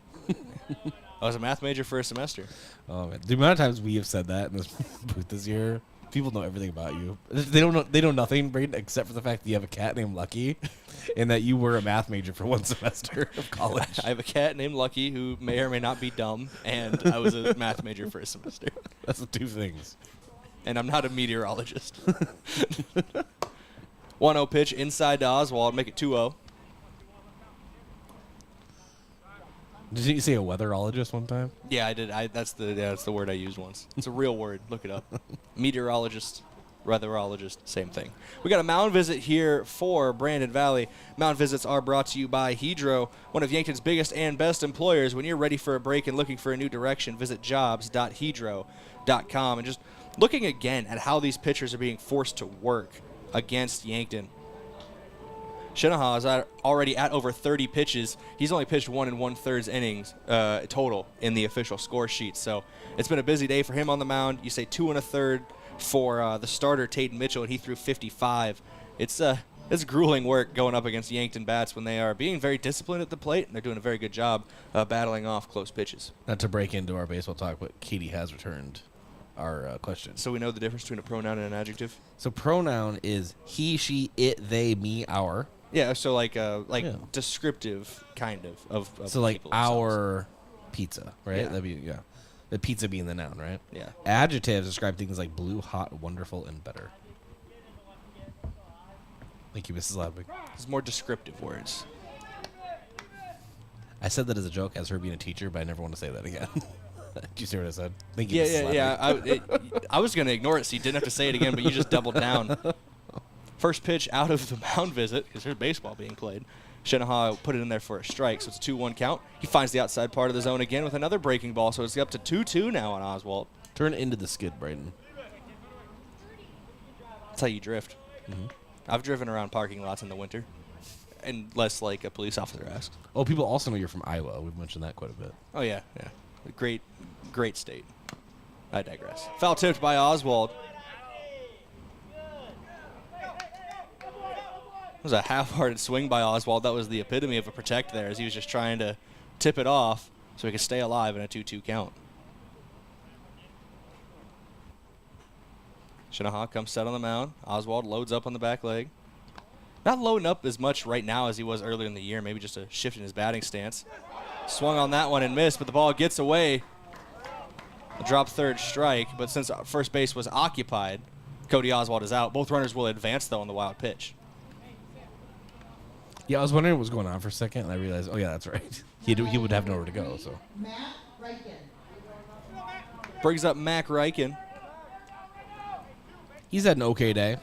[SPEAKER 4] I was a math major for a semester.
[SPEAKER 3] Oh man, the amount of times we have said that in this booth this year, people know everything about you. They don't know. They know nothing, Brayden, except for the fact that you have a cat named Lucky, and that you were a math major for 1 semester of college.
[SPEAKER 4] I have a cat named Lucky who may or may not be dumb, and I was a math major for a semester.
[SPEAKER 3] That's the 2 things.
[SPEAKER 4] And I'm not a meteorologist. 1-0 pitch inside to Oswald, make it 2-0.
[SPEAKER 3] Did you say a weatherologist one time?
[SPEAKER 4] Yeah, I did. That's the word I used once. It's a real word. Look it up. Meteorologist, weatherologist, same thing. We got a mound visit here for Brandon Valley. Mound visits are brought to you by Hedro, one of Yankton's biggest and best employers. When you're ready for a break and looking for a new direction, visit jobs.hedro.com. And just looking again at how these pitchers are being forced to work against Yankton. Shinaha is already at over 30 pitches. He's only pitched 1 1/3 innings total in the official score sheet. So it's been a busy day for him on the mound. You say 2 1/3 for the starter, Tayden Mitchell, and he threw 55. It's grueling work going up against Yankton bats when they are being very disciplined at the plate, and they're doing a very good job battling off close pitches.
[SPEAKER 3] Not to break into our baseball talk, but Katie has returned our question.
[SPEAKER 4] So we know the difference between a pronoun and an adjective?
[SPEAKER 3] So pronoun is he, she, it, they, me, our.
[SPEAKER 4] Yeah, so like descriptive kind of
[SPEAKER 3] so like
[SPEAKER 4] people themselves.
[SPEAKER 3] our pizza, right?
[SPEAKER 4] Yeah.
[SPEAKER 3] That'd be the pizza being the noun, right?
[SPEAKER 4] Yeah.
[SPEAKER 3] Adjectives describe things like blue, hot, wonderful, and better. Thank you, Mrs. Ladwig.
[SPEAKER 4] It's more descriptive words.
[SPEAKER 3] I said that as a joke as her being a teacher, but I never want to say that again. Did you see what I said? Thank you, Mrs. Ladwig.
[SPEAKER 4] Yeah. I was going to ignore it so you didn't have to say it again, but you just doubled down. First pitch out of the mound visit, because there's baseball being played. Shinaha put it in there for a strike, so it's a 2-1 count. He finds the outside part of the zone again with another breaking ball, so it's up to 2-2 now on Oswald.
[SPEAKER 3] Turn into the skid, Brayden.
[SPEAKER 4] That's how you drift.
[SPEAKER 3] Mm-hmm.
[SPEAKER 4] I've driven around parking lots in the winter, unless like a police officer asks.
[SPEAKER 3] Oh, people also know you're from Iowa. We've mentioned that quite a bit.
[SPEAKER 4] Oh, yeah. Great state. I digress. Foul tipped by Oswald. It was a half-hearted swing by Oswald. That was the epitome of a protect there, as he was just trying to tip it off so he could stay alive in a 2-2 count. Shinaha comes set on the mound. Oswald loads up on the back leg. Not loading up as much right now as he was earlier in the year, maybe just a shift in his batting stance. Swung on that one and missed, but the ball gets away. A drop third strike, but since first base was occupied, Cody Oswald is out. Both runners will advance, though, on the wild pitch.
[SPEAKER 3] Yeah, I was wondering what was going on for a second, and I realized, oh, yeah, that's right. He would have nowhere to go, so.
[SPEAKER 19] Matt Reichen.
[SPEAKER 4] Brings up Mac Reichen.
[SPEAKER 3] He's had an okay day.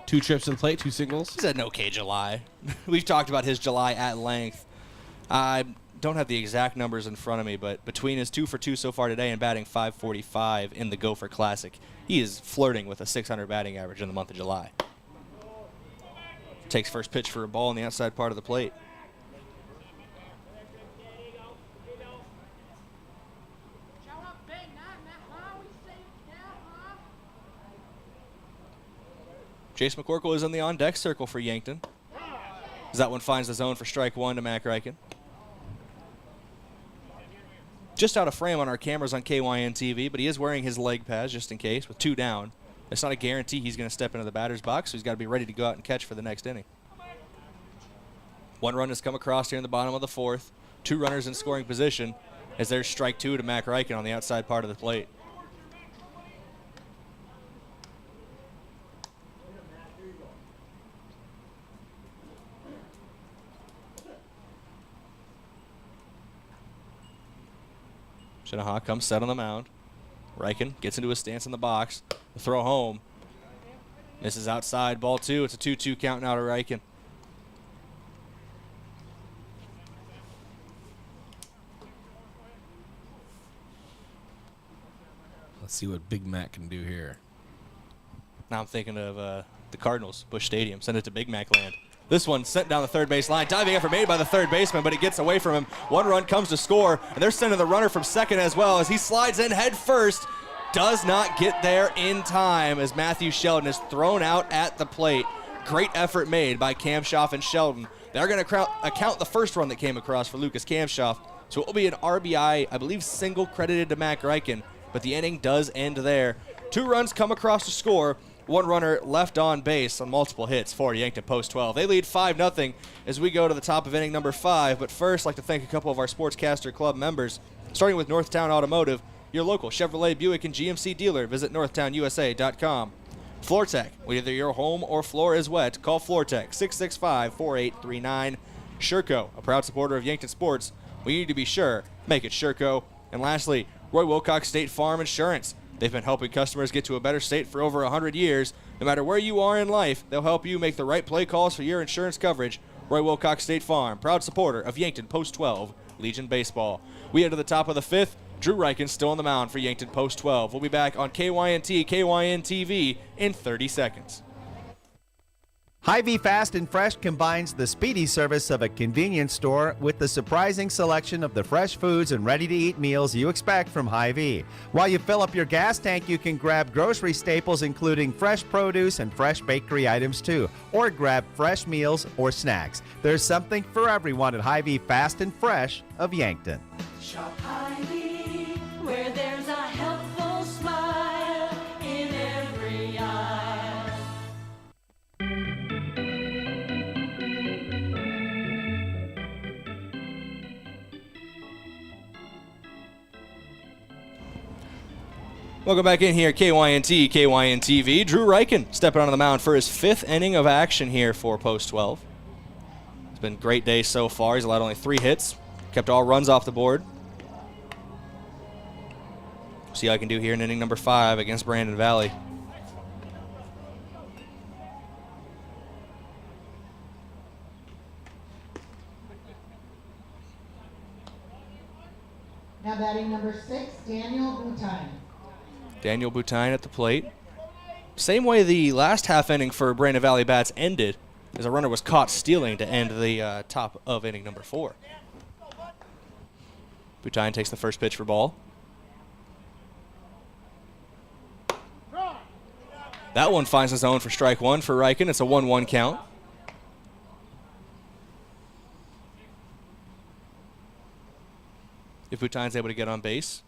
[SPEAKER 3] 2 trips to the plate, 2 singles.
[SPEAKER 4] He's had an okay July. We've talked about his July at length. I don't have the exact numbers in front of me, but between his 2 for 2 so far today and batting .545 in the Gopher Classic, he is flirting with a 600 batting average in the month of July. Takes first pitch for a ball on the outside part of the plate. Jace McCorkle is in the on-deck circle for Yankton, as that one finds the zone for strike 1 to Mac Reichen. Just out of frame on our cameras on KYN TV, but he is wearing his leg pads just in case with 2 down. It's not a guarantee he's going to step into the batter's box, so he's got to be ready to go out and catch for the next inning. 1 run has come across here in the bottom of the 4th. 2 runners in scoring position as there's strike 2 to Mac Reichen on the outside part of the plate. Shinaha comes set on the mound. Reichen gets into his stance in the box. The throw home. This is outside, ball 2. It's a 2-2 count now to Reichen.
[SPEAKER 3] Let's see what Big Mac can do here.
[SPEAKER 4] Now I'm thinking of the Cardinals, Busch Stadium. Send it to Big Mac land. This one sent down the third base line. Diving effort made by the third baseman, but it gets away from him. 1 run comes to score, and they're sending the runner from second as well as he slides in head first. Does not get there in time as Matthew Sheldon is thrown out at the plate. Great effort made by Kamshoff and Sheldon. They're going to account the first run that came across for Lucas Kamshoff. So it will be an RBI, I believe, single credited to Mac Reichen, but the inning does end there. 2 runs come across to score. 1 runner left on base on multiple hits for Yankton Post 12. They lead 5-0 as we go to the top of inning number 5. But first, I'd like to thank a couple of our Sportscaster Club members, starting with Northtown Automotive, your local Chevrolet, Buick, and GMC dealer. Visit northtownusa.com. FloorTech, whether your home or floor is wet, call FloorTech, 665-4839. Sherco, a proud supporter of Yankton sports. We need to be sure. Make it Sherco. And lastly, Roy Wilcox State Farm Insurance. They've been helping customers get to a better state for over 100 years. No matter where you are in life, they'll help you make the right play calls for your insurance coverage. Roy Wilcox State Farm, proud supporter of Yankton Post 12 Legion Baseball. We head to the top of the 5th. Drew Reichen still on the mound for Yankton Post 12. We'll be back on KYNT, KYN TV in 30 seconds.
[SPEAKER 5] Hy-Vee Fast and Fresh combines the speedy service of a convenience store with the surprising selection of the fresh foods and ready-to-eat meals you expect from Hy-Vee. While you fill up your gas tank, you can grab grocery staples including fresh produce and fresh bakery items too, or grab fresh meals or snacks. There's something for everyone at Hy-Vee Fast and Fresh of Yankton.
[SPEAKER 15] Shop Hy-Vee, where there's a helpful smile in every eye.
[SPEAKER 4] Welcome back in here, KYNT, KYN TV. Drew Reichen stepping onto the mound for his 5th inning of action here for Post 12. It's been a great day so far. He's allowed only 3 hits, kept all runs off the board. See how I can do here in inning number 5 against Brandon Valley.
[SPEAKER 19] Now batting number 6, Daniel Butine.
[SPEAKER 4] Daniel Butine at the plate. Same way the last half inning for Brandon Valley bats ended, as a runner was caught stealing to end the top of inning number 4. Butine takes the first pitch for ball. That one finds the zone for strike 1 for Reichen. It's a 1-1 count. If Butine's able to get on base,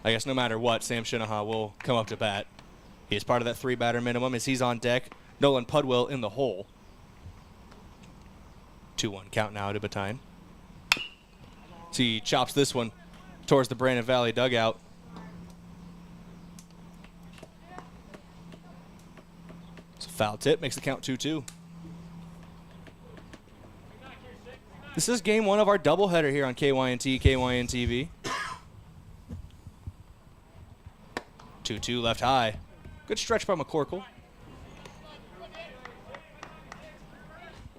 [SPEAKER 4] I guess no matter what, Sam Shinaha will come up to bat. He is part of that 3-batter minimum as he's on deck. Nolan Pudwill in the hole. 2-1 count now to Butine. So he chops this one towards the Brandon Valley dugout. It's a foul tip, makes the count 2-2. This is game one of our doubleheader here on KYNT, KYNTV. 2-2 left high. Good stretch by McCorkle.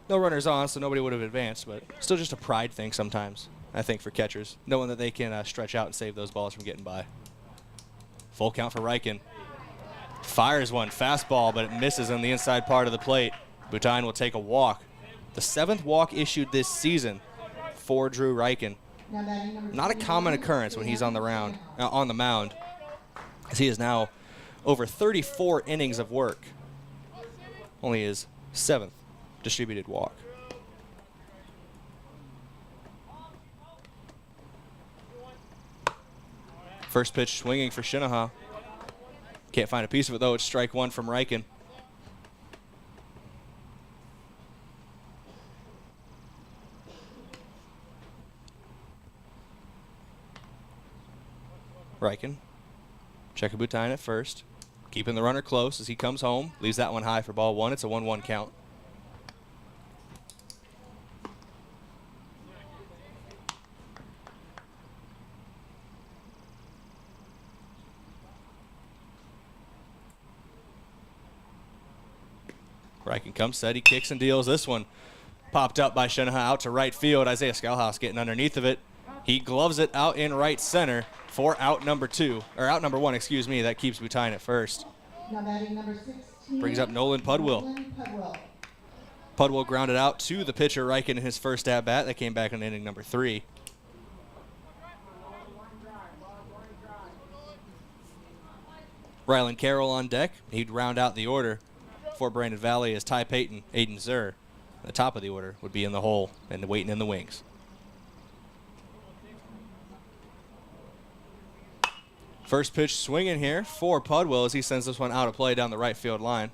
[SPEAKER 4] No runners on, so nobody would have advanced, but still just a pride thing sometimes, I think, for catchers, knowing that they can stretch out and save those balls from getting by. Full count for Reichen. Fires one, fastball, but it misses on the inside part of the plate. Butine will take a walk. The 7th walk issued this season for Drew Reichen. Not a common occurrence when he's on the mound, as he is now over 34 innings of work. Only his 7th distributed walk. First pitch swinging for Shinaha. Can't find a piece of it, though. It's strike one from Reichen. Reichen. Checking Butine at first. Keeping the runner close as he comes home. Leaves that one high for ball one. It's a 1-1 count. Reichen comes set. He kicks and deals. This one popped up by Shinaha out to right field. Isaiah Skalhaus getting underneath of it. He gloves it out in right center for out number one, excuse me. That keeps Butine at first.
[SPEAKER 19] Now batting number 16.
[SPEAKER 4] Brings up Nolan Pudwill. Pudwill grounded out to the pitcher Reichen in his first at-bat. That came back in inning number 3. Rylan Carroll on deck. He'd round out the order for Brandon Valley as Ty Payton, Aiden Zur. The top of the order would be in the hole and waiting in the wings. First pitch swinging here for Pudwill as he sends this one out of play down the right field line.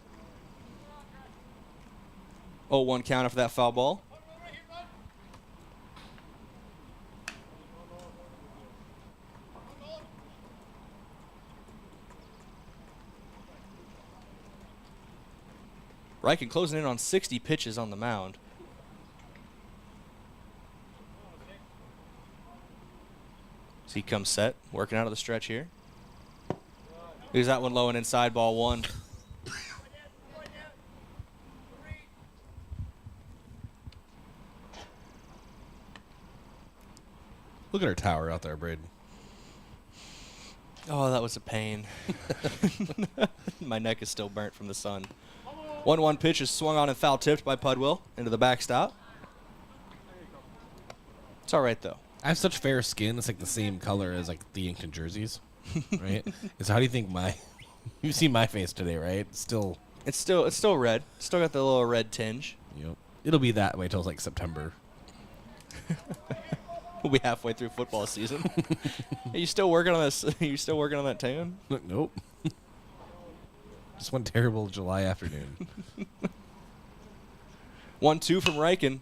[SPEAKER 4] 0-1 counter for that foul ball. Reichen closing in on 60 pitches on the mound. So he comes set, working out of the stretch here. Leaves that one low and inside, ball one.
[SPEAKER 3] Look at our tower out there, Brayden.
[SPEAKER 4] Oh, that was a pain. My neck is still burnt from the sun. 1-1 pitch is swung on and foul tipped by Pudwill into the backstop. It's all right, though.
[SPEAKER 3] I have such fair skin. It's like the same color as like the Yankton jerseys, right? So how do you think you've seen my face today, right? It's still
[SPEAKER 4] red. Still got the little red tinge.
[SPEAKER 3] Yep. It'll be that way till like September.
[SPEAKER 4] We'll be halfway through football season. Are you still working on this? Are you still working on that tan?
[SPEAKER 3] Nope. Just one terrible July afternoon.
[SPEAKER 4] 1-2 from Reichen.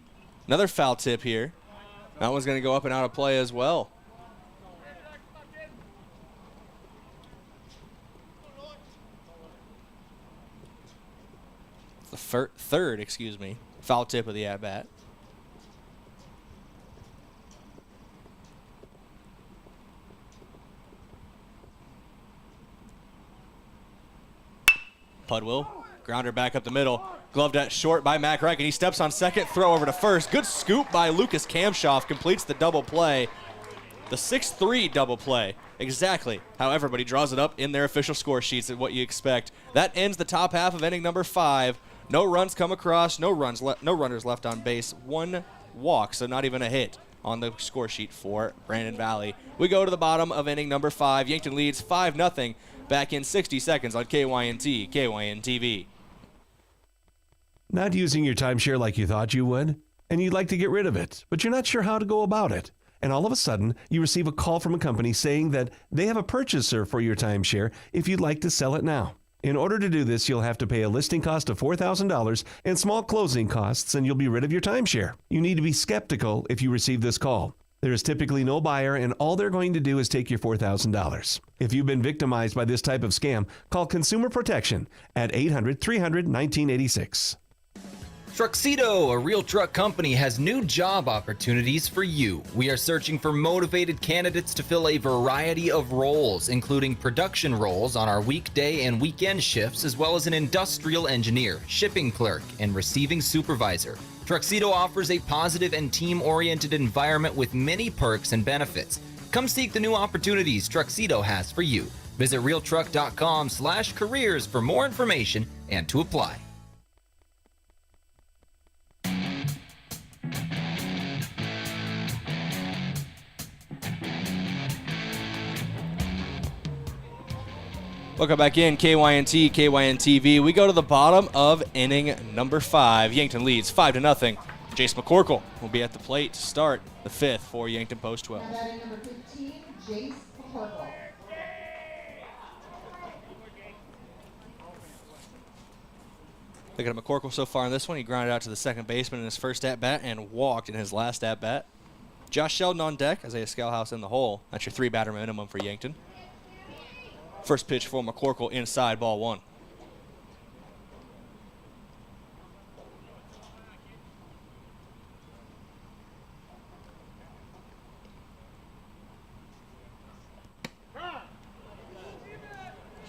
[SPEAKER 4] Another foul tip here. That one's going to go up and out of play as well. The third, foul tip of the at-bat. Pudwill, grounder back up the middle. Gloved at short by Mac Reichen. He steps on second, throw over to first. Good scoop by Lucas Kamshoff. Completes the double play. The 6-3 double play. Exactly how everybody draws it up in their official score sheets and what you expect. That ends the top half of inning number 5. No runs come across, no runners left on base. 1 walk, so not even a hit on the score sheet for Brandon Valley. We go to the bottom of inning number 5. Yankton leads 5-0. Back in 60 seconds on KYNT, KYNTV.
[SPEAKER 16] Not using your timeshare like you thought you would, and you'd like to get rid of it, but you're not sure how to go about it. And all of a sudden, you receive a call from a company saying that they have a purchaser for your timeshare if you'd like to sell it now. In order to do this, you'll have to pay a listing cost of $4,000 and small closing costs, and you'll be rid of your timeshare. You need to be skeptical if you receive this call. There is typically no buyer, and all they're going to do is take your $4,000. If you've been victimized by this type of scam, call Consumer Protection at 800-300-1986.
[SPEAKER 17] Truxedo, a real truck company, has new job opportunities for you. We are searching for motivated candidates to fill a variety of roles, including production roles on our weekday and weekend shifts, as well as an industrial engineer, shipping clerk, and receiving supervisor. Truxedo offers a positive and team-oriented environment with many perks and benefits. Come seek the new opportunities Truxedo has for you. Visit realtruck.com/careers for more information and to apply.
[SPEAKER 4] Welcome back in, KYNT, KYNTV. We go to the bottom of inning number 5. Yankton leads 5-0. Jace McCorkle will be at the plate to start the 5th for Yankton Post 12.
[SPEAKER 19] Now batting number 15, Jace McCorkle.
[SPEAKER 4] Looking at McCorkle so far in this one, he grounded out to the second baseman in his first at-bat and walked in his last at-bat. Josh Sheldon on deck, Isaiah Scalhouse in the hole. That's your 3-batter minimum for Yankton. First pitch for McCorkle inside, ball 1.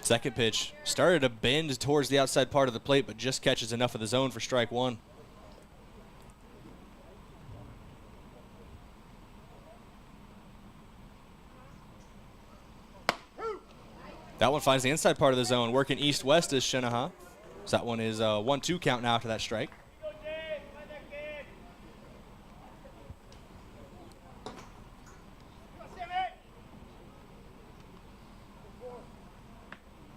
[SPEAKER 4] Second pitch started to bend towards the outside part of the plate, but just catches enough of the zone for strike 1. That one finds the inside part of the zone. Working east-west is Shinaha. So that one is a 1-2 count now to that strike.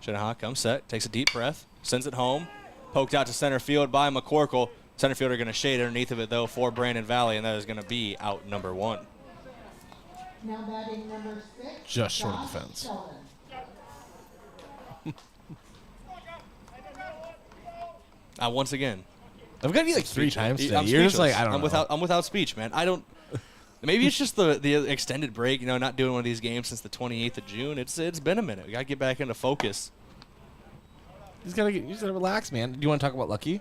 [SPEAKER 4] Shinaha comes set, takes a deep breath, sends it home. Poked out to center field by McCorkle. Center fielder going to shade underneath of it, though, for Brandon Valley, and that is going to be out number 1.
[SPEAKER 19] Now batting number 6,
[SPEAKER 3] Just short of
[SPEAKER 19] Josh
[SPEAKER 3] the fence.
[SPEAKER 19] Sheldon.
[SPEAKER 4] Once again,
[SPEAKER 3] I've got you like 3 times today.
[SPEAKER 4] I'm
[SPEAKER 3] You're just
[SPEAKER 4] speechless.
[SPEAKER 3] like, I don't know.
[SPEAKER 4] I'm without speech, man. I don't. Maybe it's just the extended break. You know, not doing one of these games since the 28th of June. It's been a minute. We gotta get back into focus.
[SPEAKER 3] You just gotta relax, man. Do you want to talk about Lucky?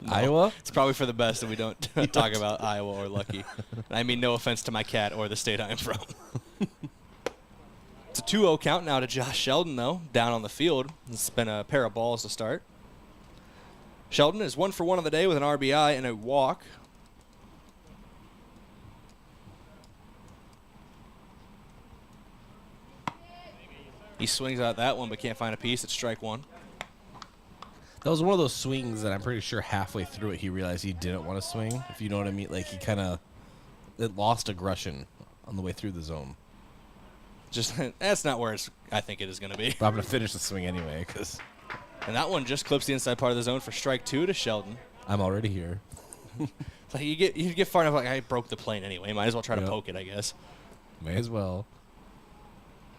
[SPEAKER 3] Iowa?
[SPEAKER 4] It's probably for the best that we don't talk about Iowa or Lucky. I mean, no offense to my cat or the state I am from. It's a 2-0 count now to Josh Sheldon, though, down on the field. It's been a pair of balls to start. Sheldon is 1 for 1 on the day with an RBI and a walk. He swings out that one but can't find a piece. It's strike 1.
[SPEAKER 3] That was one of those swings that I'm pretty sure halfway through it he realized he didn't want to swing, if you know what I mean. Like, it lost aggression on the way through the zone.
[SPEAKER 4] Just that's not where I think it is going to be.
[SPEAKER 3] But I'm going to finish the swing anyway.
[SPEAKER 4] And that one just clips the inside part of the zone for strike 2 to Sheldon.
[SPEAKER 3] I'm already here.
[SPEAKER 4] Like you get far enough, like I broke the plane anyway. Might as well try to poke it, I guess.
[SPEAKER 3] May as well.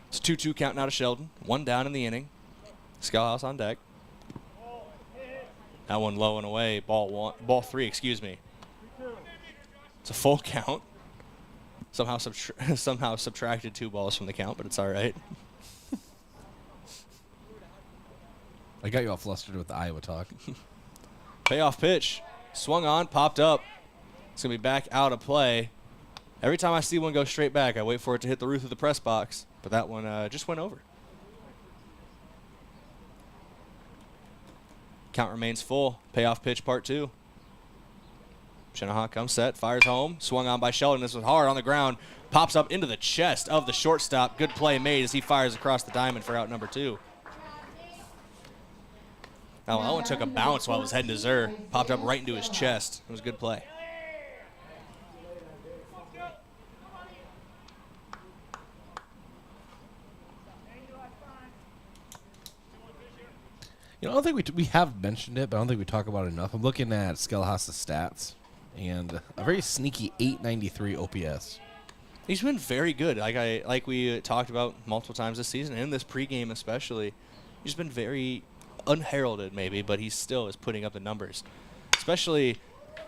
[SPEAKER 4] It's 2-2 count now to Sheldon. 1 down in the inning. Scalhouse on deck. That one low and away. Ball 3, excuse me. It's a full count. Somehow subtracted 2 balls from the count, but it's all right.
[SPEAKER 3] I got you all flustered with the Iowa talk.
[SPEAKER 4] Payoff pitch. Swung on, popped up. It's going to be back out of play. Every time I see one go straight back, I wait for it to hit the roof of the press box. But that one just went over. Count remains full. Payoff pitch part 2. Shinaha comes set, fires home. Swung on by Sheldon. This was hard on the ground. Pops up into the chest of the shortstop. Good play made as he fires across the diamond for out number 2. Now, that one took a bounce while it was heading to Zur. Popped up right into his chest. It was a good play.
[SPEAKER 3] You know, I don't think we have mentioned it, but I don't think we talk about it enough. I'm looking at Scalhouse's stats, and a very sneaky 893 OPS.
[SPEAKER 4] He's been very good. Like we talked about multiple times this season, and in this pregame especially. He's been very unheralded maybe, but he still is putting up the numbers. Especially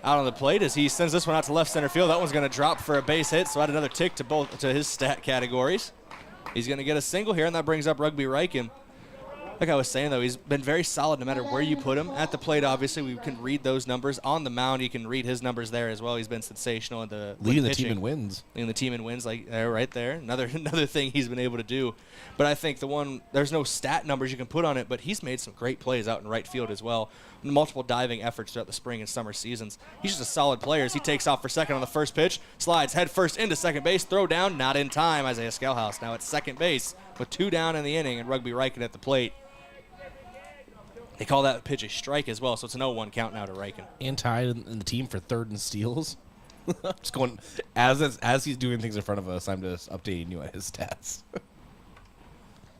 [SPEAKER 4] out on the plate as he sends this one out to left center field. That one's going to drop for a base hit, so add another tick to his stat categories. He's going to get a single here, and that brings up Rugby Riken. Like I was saying, though, he's been very solid no matter where you put him. At the plate, obviously, we can read those numbers. On the mound, you can read his numbers there as well. He's been sensational in the
[SPEAKER 3] leading the
[SPEAKER 4] pitching.
[SPEAKER 3] team in wins.
[SPEAKER 4] Leading the team in wins, like right there. Another thing he's been able to do. But I think there's no stat numbers you can put on it, but he's made some great plays out in right field as well. Multiple diving efforts throughout the spring and summer seasons. He's just a solid player as he takes off for second on the first pitch, slides head first into second base, throw down, not in time. Isaiah Skelhouse now at second base with 2 down in the inning, and Rugby Riken at the plate. They call that pitch a strike as well, so it's an 0-1 count now to Riken.
[SPEAKER 3] And tied in the team for third in steals. Just going as he's doing things in front of us, I'm just updating you on his stats.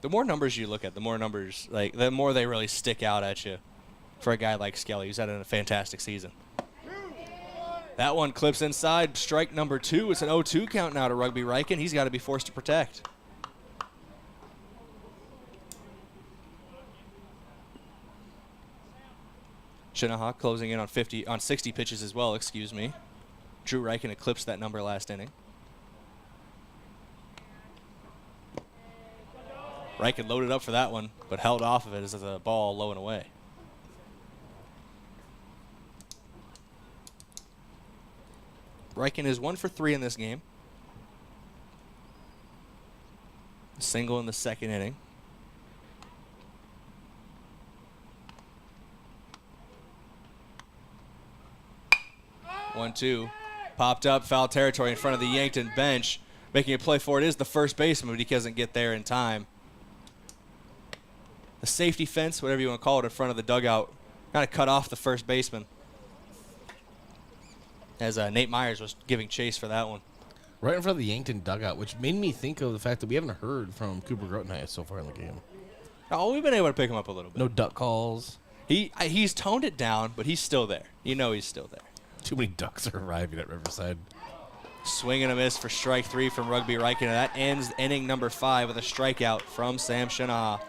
[SPEAKER 4] The more numbers you look at, the more they really stick out at you for a guy like Skelly, who's had a fantastic season. That one clips inside, strike number 2. It's an 0-2 count now to Rugby Riken. He's got to be forced to protect. Shinaha closing in on 60 pitches as well, excuse me. Drew Riken eclipsed that number last inning. Riken loaded up for that one, but held off of it as the ball low and away. Riken is 1 for 3 in this game. Single in the second inning. One, two. Popped up, foul territory in front of the Yankton bench. Making a play for it is the first baseman, but he doesn't get there in time. The safety fence, whatever you want to call it, in front of the dugout, kind of cut off the first baseman. As Nate Myers was giving chase for that one.
[SPEAKER 3] Right in front of the Yankton dugout, which made me think of the fact that we haven't heard from Cooper Grotenheim so far in the game.
[SPEAKER 4] Oh, we've been able to pick him up a little bit.
[SPEAKER 3] No duck calls.
[SPEAKER 4] He's toned it down, but he's still there. You know he's still there.
[SPEAKER 3] Too many ducks are arriving at Riverside.
[SPEAKER 4] Swing and a miss for strike 3 from Rugby Riken. And that ends inning number 5 with a strikeout from Sam Shinaha.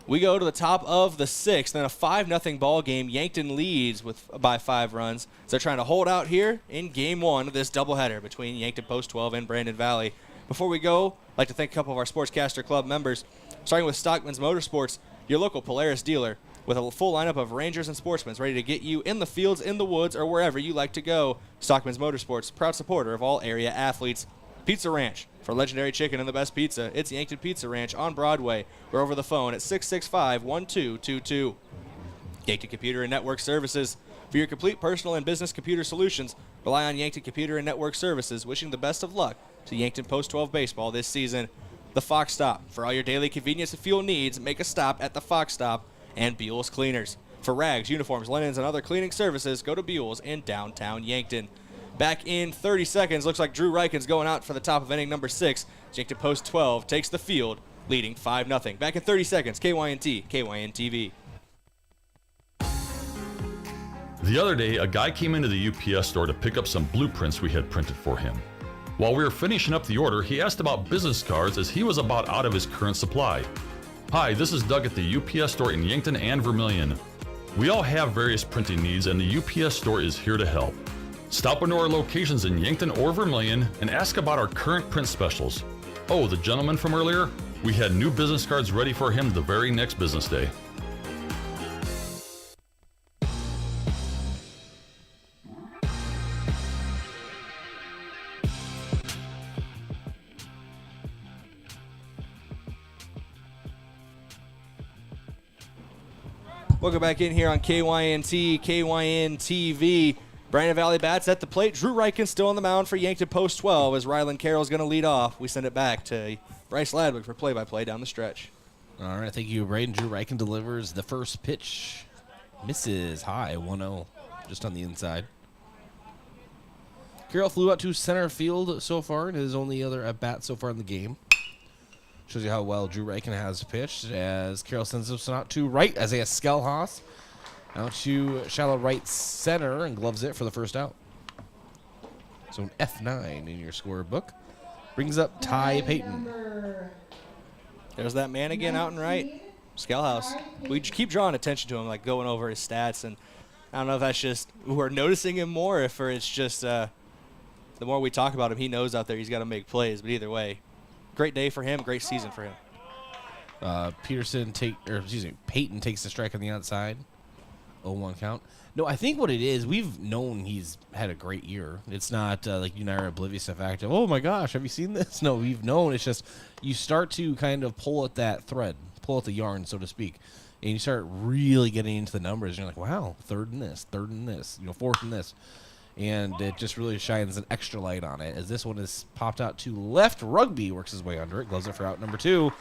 [SPEAKER 4] We go to the top of the 6th, then a 5-0 ball game. Yankton leads by 5 runs. So they're trying to hold out here in game 1 of this doubleheader between Yankton Post 12 and Brandon Valley. Before we go, I'd like to thank a couple of our Sportscaster Club members, starting with Stockman's Motorsports, your local Polaris dealer, with a full lineup of Rangers and Sportsmen ready to get you in the fields, in the woods, or wherever you like to go. Stockman's Motorsports, proud supporter of all area athletes. Pizza Ranch, for legendary chicken and the best pizza. It's Yankton Pizza Ranch on Broadway. We're over the phone at 665-1222. Yankton Computer and Network Services. For your complete personal and business computer solutions, rely on Yankton Computer and Network Services. Wishing the best of luck to Yankton Post 12 baseball this season. The Fox Stop. For all your daily convenience and fuel needs, make a stop at the Fox Stop. And Buell's Cleaners. For rags, uniforms, linens, and other cleaning services, go to Buell's in downtown Yankton. Back in 30 seconds, looks like Drew Riken's going out for the top of inning number 6. Yankton Post 12 takes the field, leading 5-0. Back in 30 seconds, KYNT, KYN-TV.
[SPEAKER 1] The other day, a guy came into the UPS store to pick up some blueprints we had printed for him. While we were finishing up the order, he asked about business cards as he was about out of his current supply. Hi, this is Doug at the UPS store in Yankton and Vermilion. We all have various printing needs and the UPS store is here to help. Stop into our locations in Yankton or Vermilion and ask about our current print specials. Oh, the gentleman from earlier? We had new business cards ready for him the very next business day.
[SPEAKER 4] Welcome back in here on KYNT, KYN-TV. Brandon Valley bats at the plate. Drew Riken still on the mound for Yankton Post 12 as Rylan Carroll's going to lead off. We send it back to Bryce Ladwig for play-by-play down the stretch.
[SPEAKER 3] All right, thank you, Brayden. Drew Riken delivers the first pitch. Misses high, 1-0, just on the inside. Carroll flew out to center field so far in his only other at-bat so far in the game. Shows you how well Drew Riken has pitched as Carroll sends this one out to right. Isaiah Skelhouse out to shallow right center and gloves it for the first out. So an F9 in your scorebook. Brings up Ty Payton.
[SPEAKER 4] There's that man again out and right. Skelhouse. We keep drawing attention to him, like going over his stats, and I don't know if that's just we're noticing him more, if it's just the more we talk about him, he knows out there he's got to make plays. But either way, great day for him, great season for him.
[SPEAKER 3] Peyton takes the strike on the outside. 0-1 count. No, I think what it is, we've known he's had a great year. It's not like you and I are oblivious to the fact of, oh my gosh, have you seen this? No, we've known. It's just you start to kind of pull at that thread, pull at the yarn, so to speak, and you start really getting into the numbers. And you're like, wow, third in this, fourth in this. And it just really shines an extra light on it. As this one is popped out to left, Rugby works his way under it, gloves it for out number 2.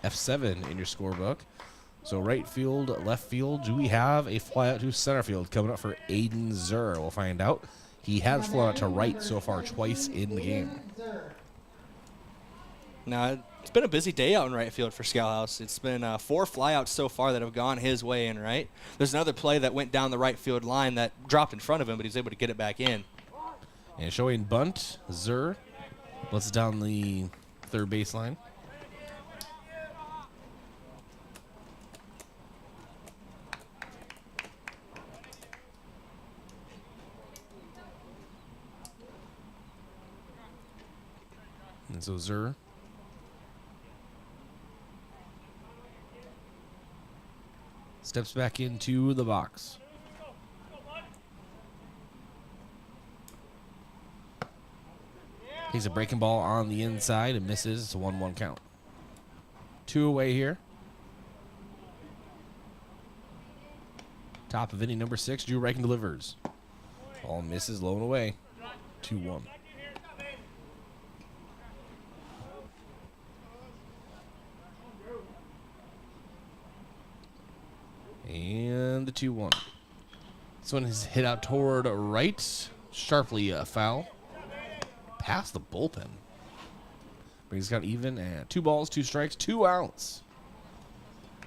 [SPEAKER 3] F7 in your scorebook. So right field, left field. Do we have a fly out to center field coming up for Aiden Zur? We'll find out. He has flown out to right so far twice in the game.
[SPEAKER 4] Now, it's been a busy day out in right field for Scalhouse. It's been 4 flyouts so far that have gone his way in right. There's another play that went down the right field line that dropped in front of him, but he's able to get it back in.
[SPEAKER 3] And showing bunt, Zur lets it down the third baseline. And so Zur steps back into the box. Takes a breaking ball on the inside and misses. It's a 1-1 count. 2 away here. Top of inning number 6, Drew Reichen delivers. Ball misses, low and away. 2-1. And the 2-1. This one is hit out toward right. Sharply foul. Past the bullpen. But he's got even and 2 balls, 2 strikes, 2 outs.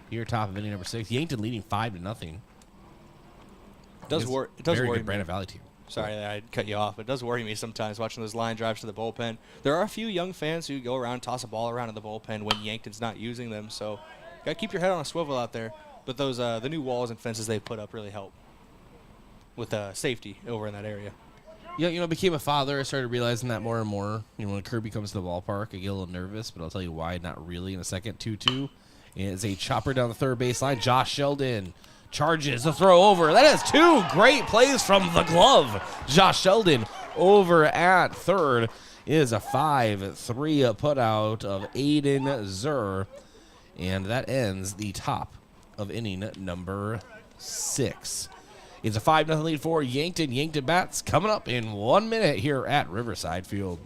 [SPEAKER 3] Here, top of inning number 6. Yankton leading 5-0.
[SPEAKER 4] It does worry
[SPEAKER 3] good
[SPEAKER 4] me.
[SPEAKER 3] Brandon Valley team.
[SPEAKER 4] Sorry that I cut you off, but it does worry me sometimes watching those line drives to the bullpen. There are a few young fans who go around, toss a ball around in the bullpen when Yankton's not using them. So you got to keep your head on a swivel out there. But those the new walls and fences they put up really help with safety over in that area.
[SPEAKER 3] Yeah, became a father. I started realizing that more and more. When Kirby comes to the ballpark, I get a little nervous, but I'll tell you why. Not really in a second. 2-2. It's a chopper down the third baseline. Josh Sheldon charges a throw over. That is 2 great plays from the glove. Josh Sheldon over at third is a 5-3 putout of Aiden Zur. And that ends the top of inning number 6. It's a 5-0 lead for Yankton. Yankton bats coming up in 1 minute here at Riverside Field.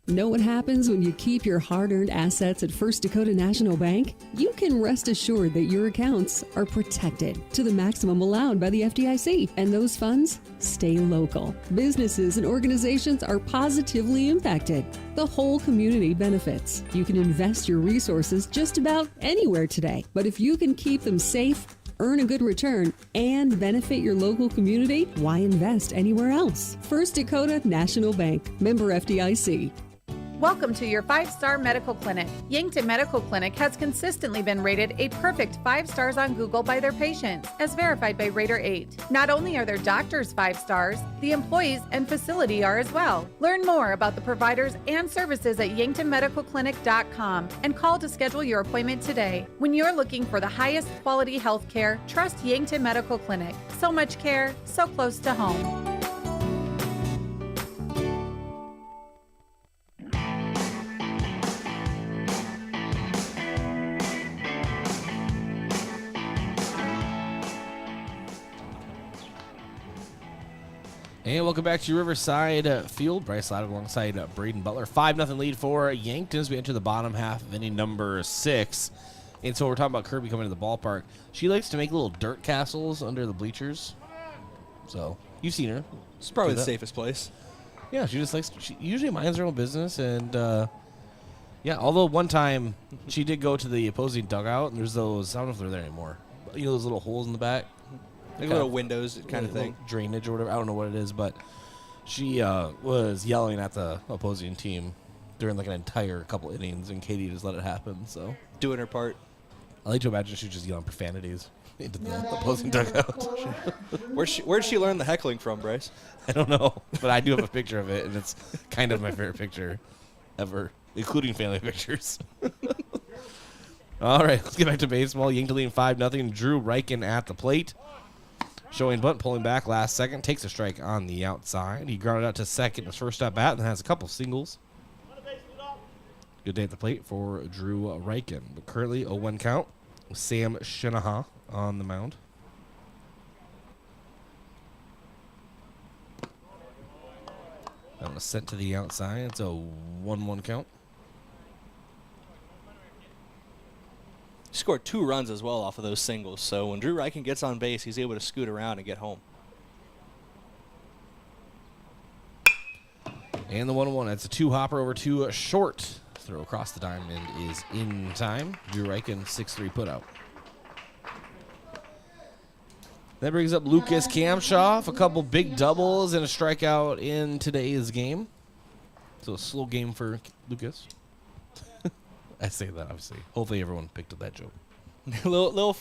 [SPEAKER 18] Know what happens when you keep your hard-earned assets at First Dakota National Bank? You can rest assured that your accounts are protected to the maximum allowed by the FDIC, and those funds stay local. Businesses and organizations are positively impacted. The whole community benefits. You can invest your resources just about anywhere today, but if you can keep them safe, earn a good return, and benefit your local community, why invest anywhere else? First Dakota National Bank, member FDIC.
[SPEAKER 20] Welcome to your 5-star medical clinic. Yankton Medical Clinic has consistently been rated a perfect 5 stars on Google by their patients, as verified by Rater 8. Not only are their doctors 5 stars, the employees and facility are as well. Learn more about the providers and services at yanktonmedicalclinic.com and call to schedule your appointment today. When you're looking for the highest quality health care, trust Yankton Medical Clinic. So much care, so close to home.
[SPEAKER 3] And welcome back to Riverside Field. Bryce Ladwig alongside Brayden Butler. 5-0 lead for Yankton as we enter the bottom half of inning number 6. And so we're talking about Kirby coming to the ballpark. She likes to make little dirt castles under the bleachers. So you've seen her.
[SPEAKER 4] It's probably the safest place.
[SPEAKER 3] Yeah, she usually minds her own business. And yeah, although one time she did go to the opposing dugout, and there's those, I don't know if they're there anymore, but those little holes in the back.
[SPEAKER 4] Like little windows kind of thing.
[SPEAKER 3] Drainage or whatever. I don't know what it is, but she was yelling at the opposing team during like an entire couple innings, and Katie just let it happen. So
[SPEAKER 4] doing her part.
[SPEAKER 3] I like to imagine she was just yelling profanities into the opposing dugout.
[SPEAKER 4] Where'd she learn the heckling from, Bryce?
[SPEAKER 3] I don't know, but I do have a picture of it, and it's kind of my favorite picture ever, including family pictures. All right, let's get back to baseball. Yankton leading 5-0. Drew Reichen at the plate. Showing bunt, pulling back last second. Takes a strike on the outside. He grounded out to second his first at bat and has a couple singles. Good day at the plate for Drew Reichen. But currently 0-1 count. Sam Shinaha on the mound. That was sent to the outside. It's a 1-1 count.
[SPEAKER 4] He scored 2 runs as well off of those singles. So when Drew Reichen gets on base, he's able to scoot around and get home.
[SPEAKER 3] And the 1-1. That's a 2-hopper over to short. Throw across the diamond is in time. Drew Reichen, 6-3 putout. That brings up Lucas Kamshoff. A couple big doubles and a strikeout in today's game. So a slow game for Lucas. I say that, obviously. Hopefully everyone picked up that joke.
[SPEAKER 4] little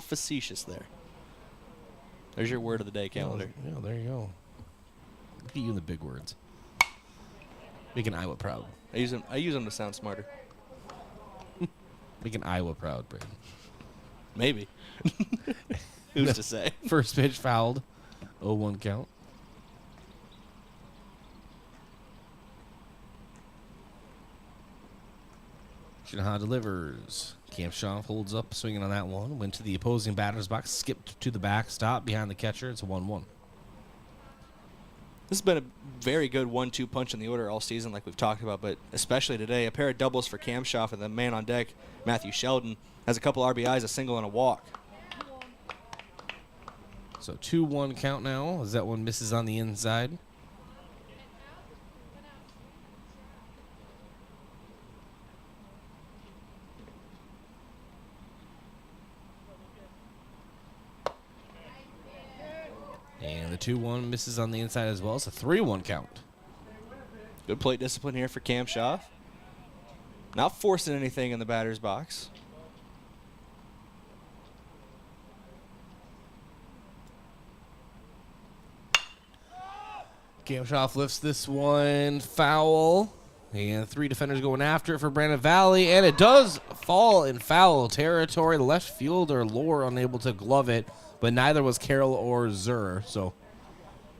[SPEAKER 4] facetious there. There's your word of the day, calendar.
[SPEAKER 3] Yeah, there you go. Look at you in the big words. Making Iowa proud.
[SPEAKER 4] I use them to sound smarter.
[SPEAKER 3] Making Iowa proud, Brayden.
[SPEAKER 4] Maybe. Who's to say?
[SPEAKER 3] First pitch fouled. 0-1 count. Shinaha delivers. Kamshoff holds up, swinging on that one. Went to the opposing batter's box, skipped to the backstop behind the catcher. It's a 1-1.
[SPEAKER 4] This has been a very good 1-2 punch in the order all season, like we've talked about, but especially today. A pair of doubles for Kamshoff, and the man on deck, Matthew Sheldon, has a couple RBIs, a single, and a walk.
[SPEAKER 3] So 2-1 count now as that one misses on the inside. And the 2-1 misses on the inside as well. It's a 3-1 count.
[SPEAKER 4] Good plate discipline here for Kamshoff. Not forcing anything in the batter's box.
[SPEAKER 3] Kamshoff lifts this one foul. And 3 defenders going after it for Brandon Valley. And it does fall in foul territory. The left fielder, Lohr, unable to glove it. But neither was Carroll or Zur. So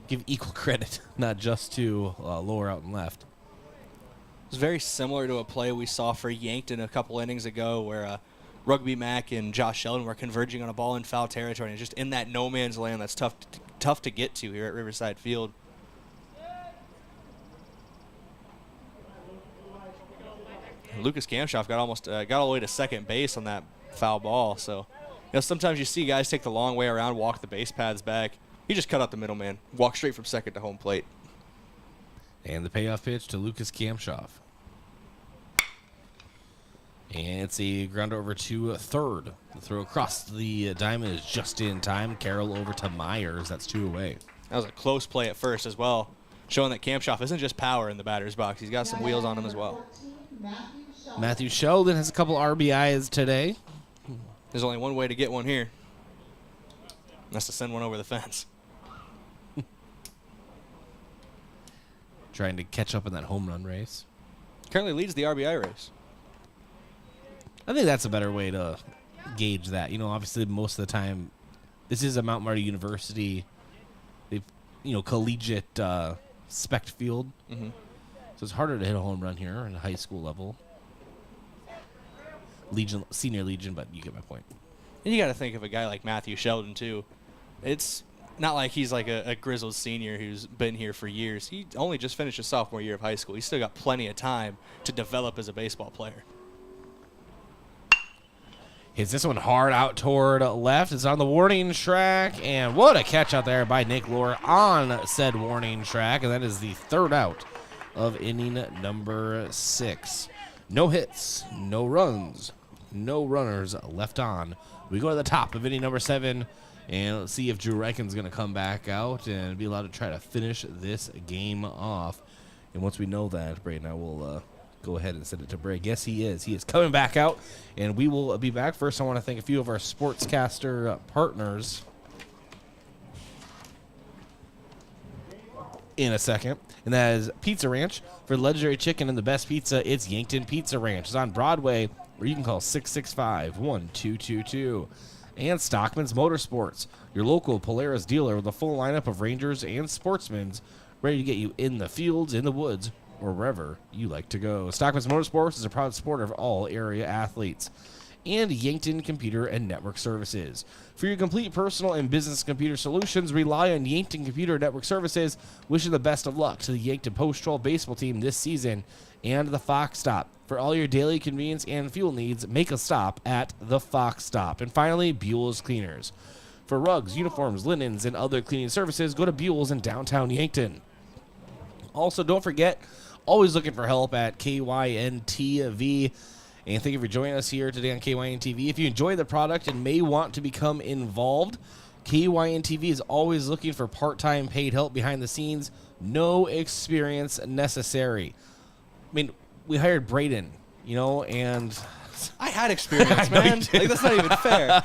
[SPEAKER 3] give equal credit, not just to Lohr out and left.
[SPEAKER 4] It's very similar to a play we saw for Yankton a couple innings ago where Rugby Mac and Josh Sheldon were converging on a ball in foul territory. And just in that no man's land that's tough to get to here at Riverside Field. Lucas Kamshoff got all the way to second base on that foul ball. So, sometimes you see guys take the long way around, walk the base paths back. He just cut out the middleman, walked straight from second to home plate.
[SPEAKER 3] And the payoff pitch to Lucas Kamshoff. And it's a grounder over to third. The throw across the diamond is just in time. Carroll over to Myers. That's 2 away.
[SPEAKER 4] That was a close play at first as well, showing that Kamshoff isn't just power in the batter's box. He's got some wheels on him as well.
[SPEAKER 3] Matthew Sheldon has a couple RBIs today.
[SPEAKER 4] There's only one way to get one here. That's to send one over the fence.
[SPEAKER 3] Trying to catch up in that home run race.
[SPEAKER 4] Currently leads the RBI race.
[SPEAKER 3] I think that's a better way to gauge that. Obviously most of the time, this is a Mount Marty University, collegiate spec field.
[SPEAKER 4] Mm-hmm.
[SPEAKER 3] So it's harder to hit a home run here in high school level. Senior Legion, but you get my point.
[SPEAKER 4] And you got to think of a guy like Matthew Sheldon, too. It's not like he's like a grizzled senior who's been here for years. He only just finished his sophomore year of high school. He's still got plenty of time to develop as a baseball player.
[SPEAKER 3] Hits this one hard out toward left. It's on the warning track, and what a catch out there by Nick Lohr on said warning track, and that is the 3rd out of inning number 6. No hits, no runs, no runners left on. We go to the top of inning number 7, and let's see if Drew Reichen's going to come back out and be allowed to try to finish this game off. And once we know that, Brayden, I will go ahead and send it to Bray. Yes, he is. He is coming back out, and we will be back. First, I want to thank a few of our sportscaster partners in a second, and that is Pizza Ranch. For legendary chicken and the best pizza, it's Yankton Pizza Ranch. It's on Broadway or you can call 665-1222. And Stockman's Motorsports, your local Polaris dealer with a full lineup of Rangers and Sportsmans ready to get you in the fields, in the woods, or wherever you like to go. Stockman's Motorsports is a proud supporter of all area athletes. And Yankton Computer and Network Services. For your complete personal and business computer solutions, rely on Yankton Computer Network Services. Wishing the best of luck to the Yankton Post 12 baseball team this season and the Fox Stop. For all your daily convenience and fuel needs, make a stop at the Fox Stop. And finally, Buell's Cleaners. For rugs, uniforms, linens, and other cleaning services, go to Buell's in downtown Yankton. Also, don't forget, always looking for help at KYNT-TV. And thank you for joining us here today on KYNT-TV. If you enjoy the product and may want to become involved, KYNT-TV is always looking for part-time paid help behind the scenes. No experience necessary. I mean, we hired Brayden, and
[SPEAKER 4] I had experience, man. Like, that's not even fair.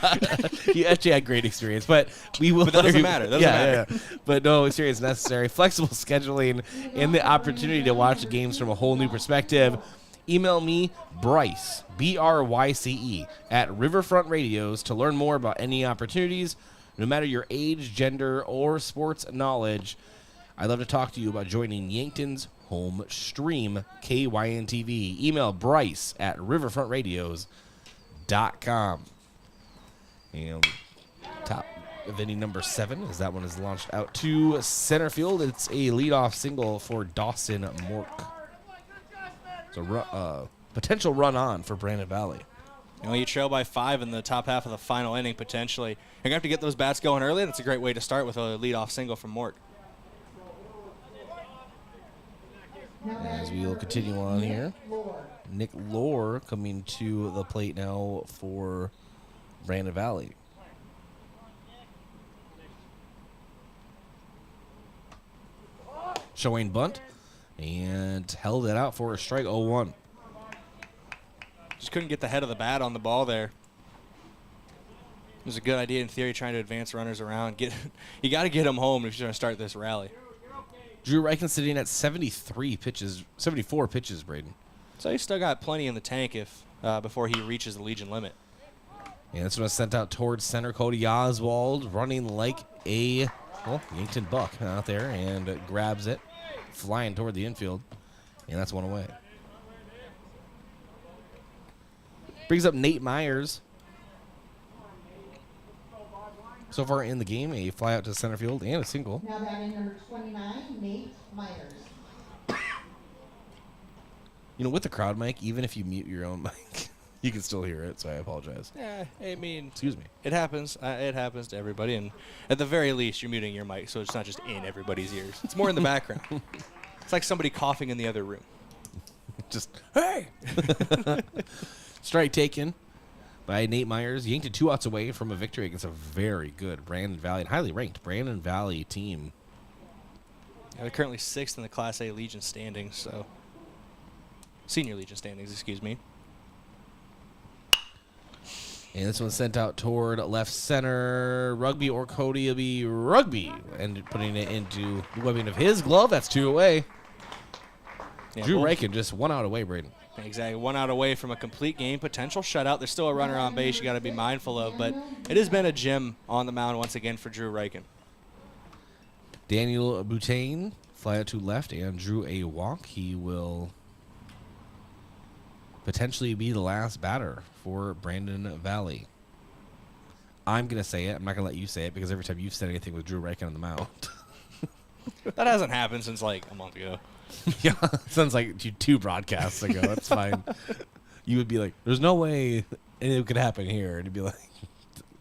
[SPEAKER 3] You actually had great experience, but we will.
[SPEAKER 4] But that doesn't matter.
[SPEAKER 3] Yeah. But no experience necessary. Flexible scheduling and the opportunity to watch the games from a whole new perspective. Email me, Bryce, BRYCE, at Riverfront Radios to learn more about any opportunities, no matter your age, gender, or sports knowledge. I'd love to talk to you about joining Yankton's home stream, KYNT-TV. Email Bryce at riverfrontradios.com. And top of inning number 7, as that one is launched out to center field. It's a leadoff single for Dawson Mork. So potential run on for Brandon Valley.
[SPEAKER 4] You trail by 5 in the top half of the final inning, potentially. You're going to have to get those bats going early. That's a great way to start with a leadoff single from Mork.
[SPEAKER 3] As we will continue on here, Nick Lohr coming to the plate now for Brandon Valley. Showing bunt. And held it out for a strike, 0-1.
[SPEAKER 4] Just couldn't get the head of the bat on the ball there. It was a good idea in theory, trying to advance runners around. You got to get them home if you're going to start this rally.
[SPEAKER 3] Drew Reichen sitting at 74 pitches, Brayden.
[SPEAKER 4] So he's still got plenty in the tank before he reaches the Legion limit.
[SPEAKER 3] And this one is sent out towards center. Cody Oswald running like a Yankton buck out there and grabs it. Flying toward the infield, and that's one away. Brings up Nate Myers. So far in the game, a fly out to center field and a single.
[SPEAKER 19] Now batting number 29, Nate Myers.
[SPEAKER 3] With the crowd mic, even if you mute your own mic, you can still hear it, so I apologize.
[SPEAKER 4] Yeah, I mean,
[SPEAKER 3] excuse me.
[SPEAKER 4] It happens. It happens to everybody, and at the very least, you're muting your mic, so it's not just in everybody's ears. It's more in the background. It's like somebody coughing in the other room.
[SPEAKER 3] Just, hey! Strike taken by Nate Myers. Yankton 2 outs away from a victory against a very good Brandon Valley and highly ranked Brandon Valley team.
[SPEAKER 4] Yeah, they're currently 6th in the Class A Legion standings, so Senior Legion standings, excuse me.
[SPEAKER 3] And this one's sent out toward left center. Rugby or Cody will be Rugby. And putting it into the webbing of his glove. That's 2 away.
[SPEAKER 4] Yeah,
[SPEAKER 3] Drew Reichen just 1 out away, Brayden.
[SPEAKER 4] Exactly. 1 out away from a complete game. Potential shutout. There's still a runner on base you got to be mindful of. But it has been a gem on the mound once again for Drew Reichen.
[SPEAKER 3] Daniel Butane fly out to left and drew a walk. He will potentially be the last batter for Brandon Valley. I'm going to say it. I'm not going to let you say it because every time you've said anything with Drew Reichen on the mound.
[SPEAKER 4] That hasn't happened since like a month ago.
[SPEAKER 3] Yeah, sounds like 2 broadcasts ago. That's fine. You would be like, there's no way it could happen here. And it'd be like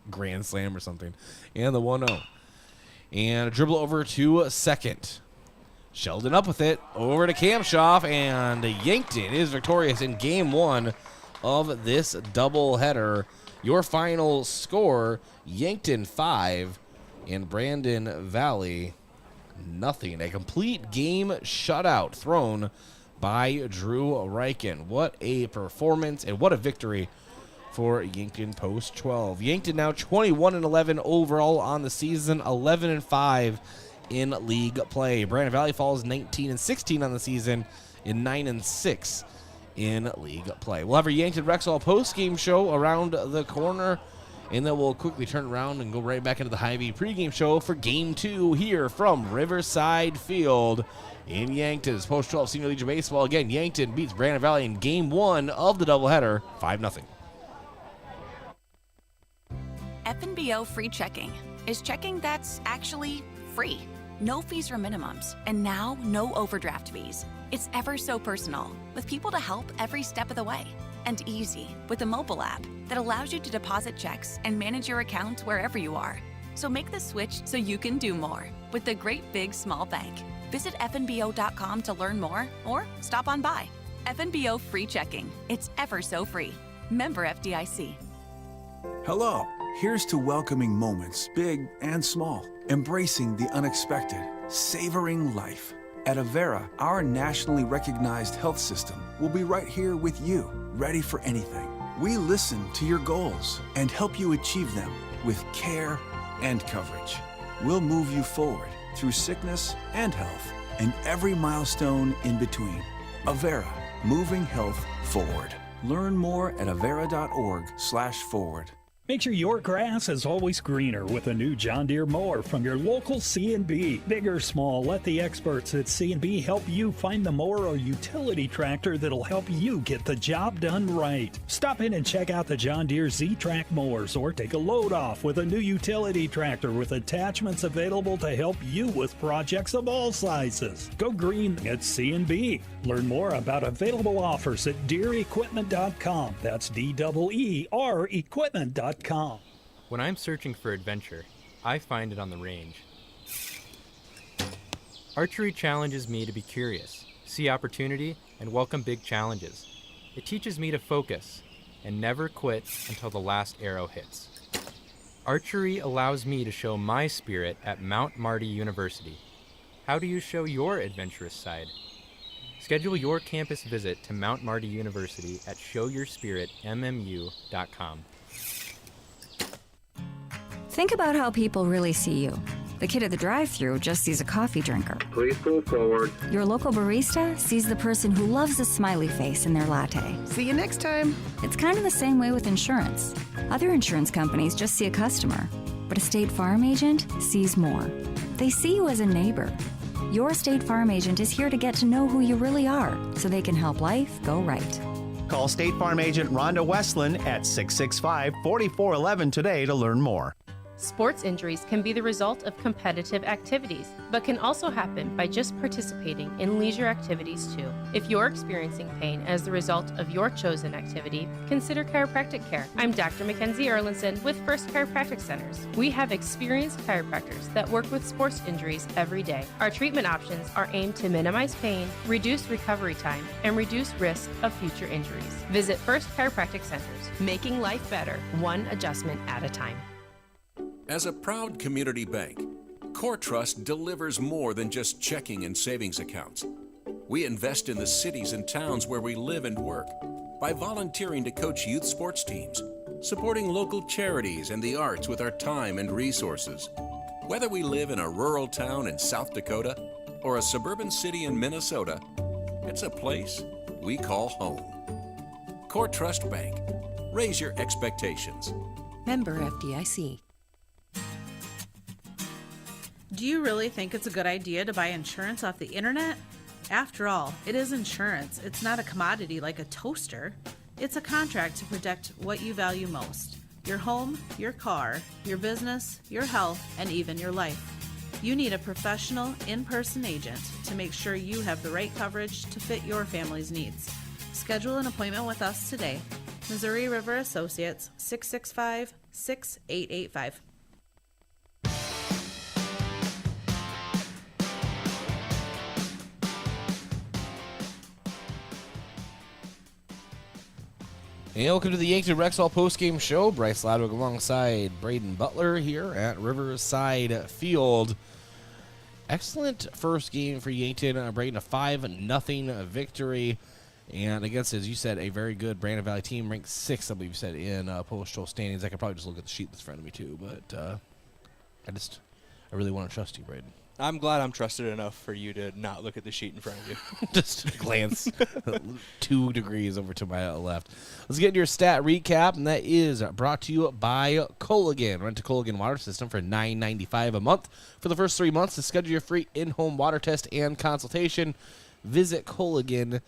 [SPEAKER 3] grand slam or something. And the 1-0. And a dribble over to second. Sheldon up with it. Over to Kamshoff. And Yankton is victorious in game 1 of this doubleheader. Your final score, Yankton 5 and Brandon Valley nothing. A complete game shutout thrown by Drew Reichen. What a performance and what a victory for Yankton Post 12. Yankton now 21-11 overall on the season, 11-5 in league play. Brandon Valley falls 19-16 on the season, in 9-6 in league play. We'll have our Yankton Rexall post-game show around the corner, and then we'll quickly turn around and go right back into the Hy-Vee pregame show for Game 2 here from Riverside Field in Yankton's Post-12 Senior Legion Baseball. Again, Yankton beats Brandon Valley in Game 1 of the doubleheader, 5-0.
[SPEAKER 8] FNBO free checking is checking that's actually free. No fees or minimums, and now no overdraft fees. It's ever so personal, with people to help every step of the way. And easy, with a mobile app that allows you to deposit checks and manage your account wherever you are. So make the switch so you can do more with the Great Big Small Bank. Visit fnbo.com to learn more or stop on by. FNBO free checking. It's ever so free. Member FDIC.
[SPEAKER 10] Hello. Here's to welcoming moments, big and small, embracing the unexpected, savoring life. At Avera, our nationally recognized health system will be right here with you, ready for anything. We listen to your goals and help you achieve them with care and coverage. We'll move you forward through sickness and health and every milestone in between. Avera, moving health forward. Learn more at avera.org/forward.
[SPEAKER 21] Make sure your grass is always greener with a new John Deere mower from your local C&B. Big or small, let the experts at C&B help you find the mower or utility tractor that'll help you get the job done right. Stop in and check out the John Deere Z-Track mowers or take a load off with a new utility tractor with attachments available to help you with projects of all sizes. Go green at C&B. Learn more about available offers at DeereEquipment.com. That's DEER equipment.com.
[SPEAKER 22] When I'm searching for adventure, I find it on the range. Archery challenges me to be curious, see opportunity, and welcome big challenges. It teaches me to focus and never quit until the last arrow hits. Archery allows me to show my spirit at Mount Marty University. How do you show your adventurous side? Schedule your campus visit to Mount Marty University at showyourspiritmmu.com.
[SPEAKER 23] Think about how people really see you. The kid at the drive-thru just sees a coffee drinker.
[SPEAKER 26] Please pull forward.
[SPEAKER 23] Your local barista sees the person who loves a smiley face in their latte.
[SPEAKER 27] See you next time.
[SPEAKER 23] It's kind of the same way with insurance. Other insurance companies just see a customer, but a State Farm agent sees more. They see you as a neighbor. Your State Farm agent is here to get to know who you really are, so they can help life go right.
[SPEAKER 5] Call State Farm agent Rhonda Westland at 665-4411 today to learn more.
[SPEAKER 28] Sports injuries can be the result of competitive activities, but can also happen by just participating in leisure activities too. If you're experiencing pain as the result of your chosen activity, consider chiropractic care. I'm Dr. Mackenzie Erlinson with First Chiropractic Centers. We have experienced chiropractors that work with sports injuries every day. Our treatment options are aimed to minimize pain, reduce recovery time, and reduce risk of future injuries. Visit First Chiropractic Centers, making life better, one adjustment at a time.
[SPEAKER 29] As a proud community bank, Core Trust delivers more than just checking and savings accounts. We invest in the cities and towns where we live and work by volunteering to coach youth sports teams, supporting local charities and the arts with our time and resources. Whether we live in a rural town in South Dakota or a suburban city in Minnesota, it's a place we call home. Core Trust Bank. Raise your expectations.
[SPEAKER 9] Member FDIC.
[SPEAKER 30] Do you really think it's a good idea to buy insurance off the internet? After all, it is insurance. It's not a commodity like a toaster. It's a contract to protect what you value most: your home, your car, your business, your health, and even your life. You need a professional, in-person agent to make sure you have the right coverage to fit your family's needs. Schedule an appointment with us today. Missouri River Associates, 665-6885.
[SPEAKER 3] And welcome to the Yankton Rexall postgame show. Bryce Ladwig alongside Brayden Butler here at Riverside Field. Excellent first game for Yankton. Brayden, a 5-0 victory. And against, as you said, a very good Brandon Valley team, ranked 6th, I believe you said, in post-show standings. I could probably just look at the sheet that's in front of me, too. But I really want to trust you, Brayden.
[SPEAKER 4] I'm glad I'm trusted enough for you to not look at the sheet in front of you.
[SPEAKER 3] Just glance 2 degrees over to my left. Let's get into your stat recap, and that is brought to you by Culligan. Rent a Culligan water system for $9.95 a month. For the first 3 months, to schedule your free in-home water test and consultation, visit KYNT.com.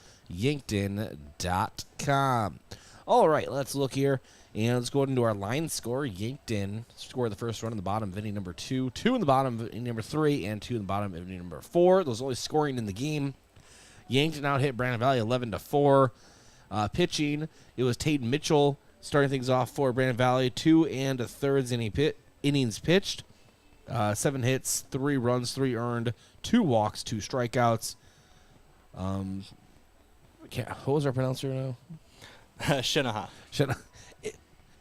[SPEAKER 3] All right, let's look here. And let's go into our line score. Yankton scored the first run in the bottom of inning number 2, 2 in the bottom of inning number 3, and 2 in the bottom of inning number 4. Those only scoring in the game. Yankton out hit Brandon Valley 11-4. Pitching, it was Tate Mitchell starting things off for Brandon Valley. 2 2/3 innings pitched. 7 hits, 3 runs, 3 earned, 2 walks, 2 strikeouts. What was our pronouncer now?
[SPEAKER 4] Shinaha.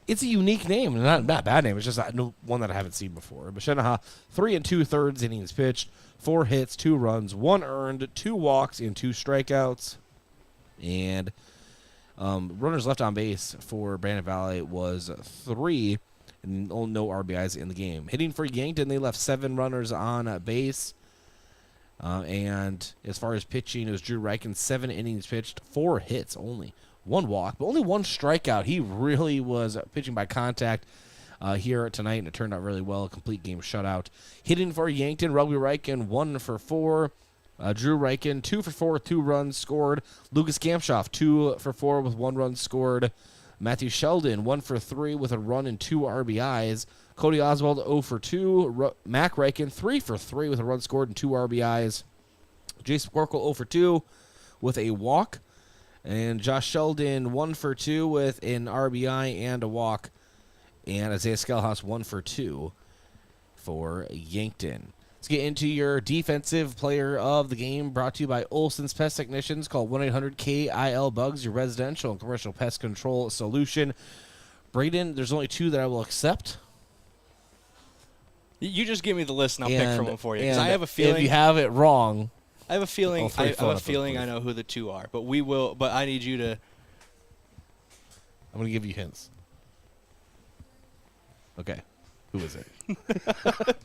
[SPEAKER 3] It's a unique name, not a bad name. It's just one that I haven't seen before. But Shinaha, 3 2/3 innings pitched, 4 hits, 2 runs, 1 earned, 2 walks, and 2 strikeouts. And runners left on base for Brandon Valley was 3, and no RBIs in the game. Hitting for Yankton, they left 7 runners on base. And as far as pitching, it was Drew Reichen, 7 innings pitched, 4 hits only. 1 walk, but only 1 strikeout. He really was pitching by contact here tonight, and it turned out really well. A complete game shutout. Hitting for Yankton, Ladwig Reichen, 1 for 4. Drew Reichen, 2 for 4 with 2 runs scored. Lucas Gamshoff, 2 for 4 with 1 run scored. Matthew Sheldon, 1 for 3 with a run and 2 RBIs. Cody Oswald, 0 for 2. Mac Reichen, 3 for 3 with a run scored and 2 RBIs. Jason Corkle, 0 for 2 with a walk. And Josh Sheldon, 1 for 2 with an RBI and a walk. And Isaiah Skelhaus, 1 for 2 for Yankton. Let's get into your defensive player of the game, brought to you by Olson's Pest Technicians. Call 1-800-KIL-BUGS, your residential and commercial pest control solution. Brayden, there's only 2 that I will accept.
[SPEAKER 4] You just give me the list and I'll pick from them for you. Because I have a
[SPEAKER 3] If
[SPEAKER 4] feeling
[SPEAKER 3] you have it wrong,
[SPEAKER 4] I have a feeling. I have a
[SPEAKER 3] up,
[SPEAKER 4] feeling
[SPEAKER 3] please.
[SPEAKER 4] I know who the 2 are, but we will. But I need you to.
[SPEAKER 3] I'm going to give you hints. Okay. Who is it?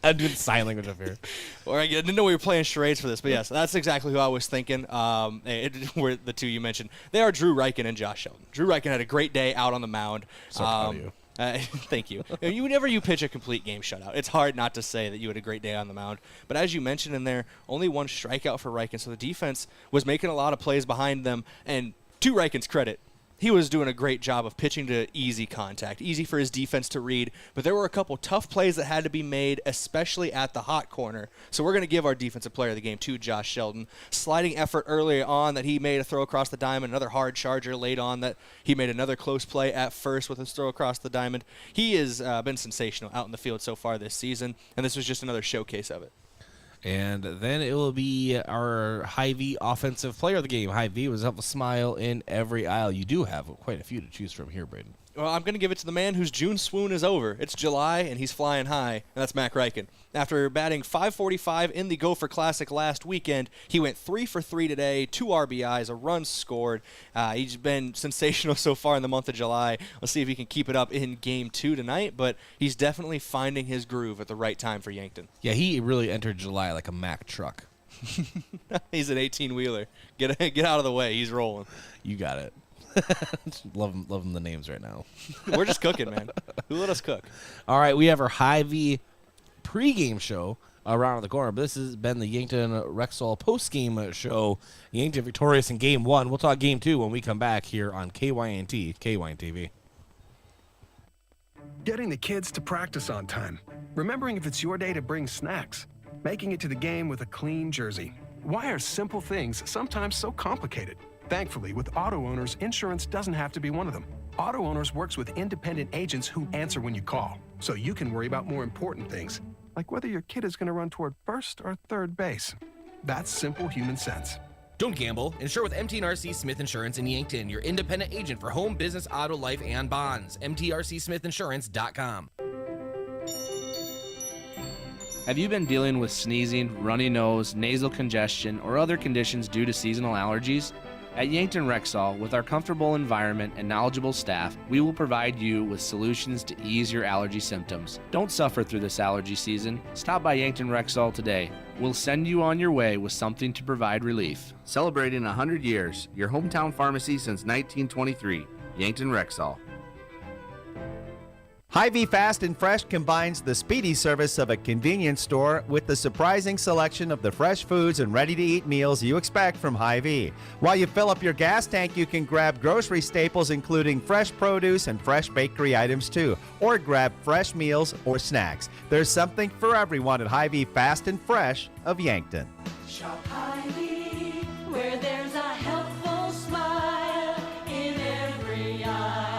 [SPEAKER 3] I'm doing sign language up here.
[SPEAKER 4] Or I didn't know we were playing charades for this, but yes, that's exactly who I was thinking. Were the 2 you mentioned. They are Drew Reichen and Josh Sheldon. Drew Reichen had a great day out on the mound.
[SPEAKER 3] So proud of you.
[SPEAKER 4] Thank you. Whenever you pitch a complete game shutout, it's hard not to say that you had a great day on the mound. But as you mentioned in there, only 1 strikeout for Reichen, so the defense was making a lot of plays behind them. And to Reichen's credit, he was doing a great job of pitching to easy contact, easy for his defense to read. But there were a couple tough plays that had to be made, especially at the hot corner. So we're going to give our defensive player of the game to Josh Sheldon. Sliding effort early on that he made a throw across the diamond, another hard charger late on that he made another close play at first with his throw across the diamond. He has been sensational out in the field so far this season, and this was just another showcase of it.
[SPEAKER 3] And then it will be our Hy-Vee offensive player of the game. Hy-Vee was up a smile in every aisle. You do have quite a few to choose from here, Brayden.
[SPEAKER 4] Well, I'm going to give it to the man whose June swoon is over. It's July, and he's flying high, and that's Mac Reichen. After batting .545 in the Gopher Classic last weekend, he went 3 for 3 today, 2 RBIs, a run scored. He's been sensational so far in the month of July. Let's see if he can keep it up in Game 2 tonight, but he's definitely finding his groove at the right time for Yankton.
[SPEAKER 3] Yeah, he really entered July like a Mack truck.
[SPEAKER 4] He's an 18-wheeler. Get out of the way. He's rolling.
[SPEAKER 3] You got it. Loving the names right now.
[SPEAKER 4] We're just cooking, man. Who let us cook?
[SPEAKER 3] All right, we have our Hy-Vee pregame show around the corner. But this has been the Yankton Rexall postgame show. Yankton victorious in Game 1. We'll talk Game 2 when we come back here on KYNT, KYNT TV.
[SPEAKER 2] Getting the kids to practice on time. Remembering if it's your day to bring snacks. Making it to the game with a clean jersey. Why are simple things sometimes so complicated? Thankfully, with auto owners, insurance doesn't have to be one of them. Auto Owners works with independent agents who answer when you call, so you can worry about more important things, like whether your kid is going to run toward first or third base. That's simple human sense.
[SPEAKER 6] Don't gamble. Insure with MTRC Smith Insurance in Yankton, your independent agent for home, business, auto, life, and bonds. MTRCSmithInsurance.com.
[SPEAKER 14] Have you been dealing with sneezing, runny nose, nasal congestion, or other conditions due to seasonal allergies? At Yankton Rexall, with our comfortable environment and knowledgeable staff, we will provide you with solutions to ease your allergy symptoms. Don't suffer through this allergy season. Stop by Yankton Rexall today. We'll send you on your way with something to provide relief.
[SPEAKER 7] Celebrating 100 years, your hometown pharmacy since 1923, Yankton Rexall.
[SPEAKER 5] Hy-Vee Fast and Fresh combines the speedy service of a convenience store with the surprising selection of the fresh foods and ready-to-eat meals you expect from Hy-Vee. While you fill up your gas tank, you can grab grocery staples including fresh produce and fresh bakery items too, or grab fresh meals or snacks. There's something for everyone at Hy-Vee Fast and Fresh of Yankton.
[SPEAKER 11] Shop Hy-Vee, where there's a helpful smile in every aisle.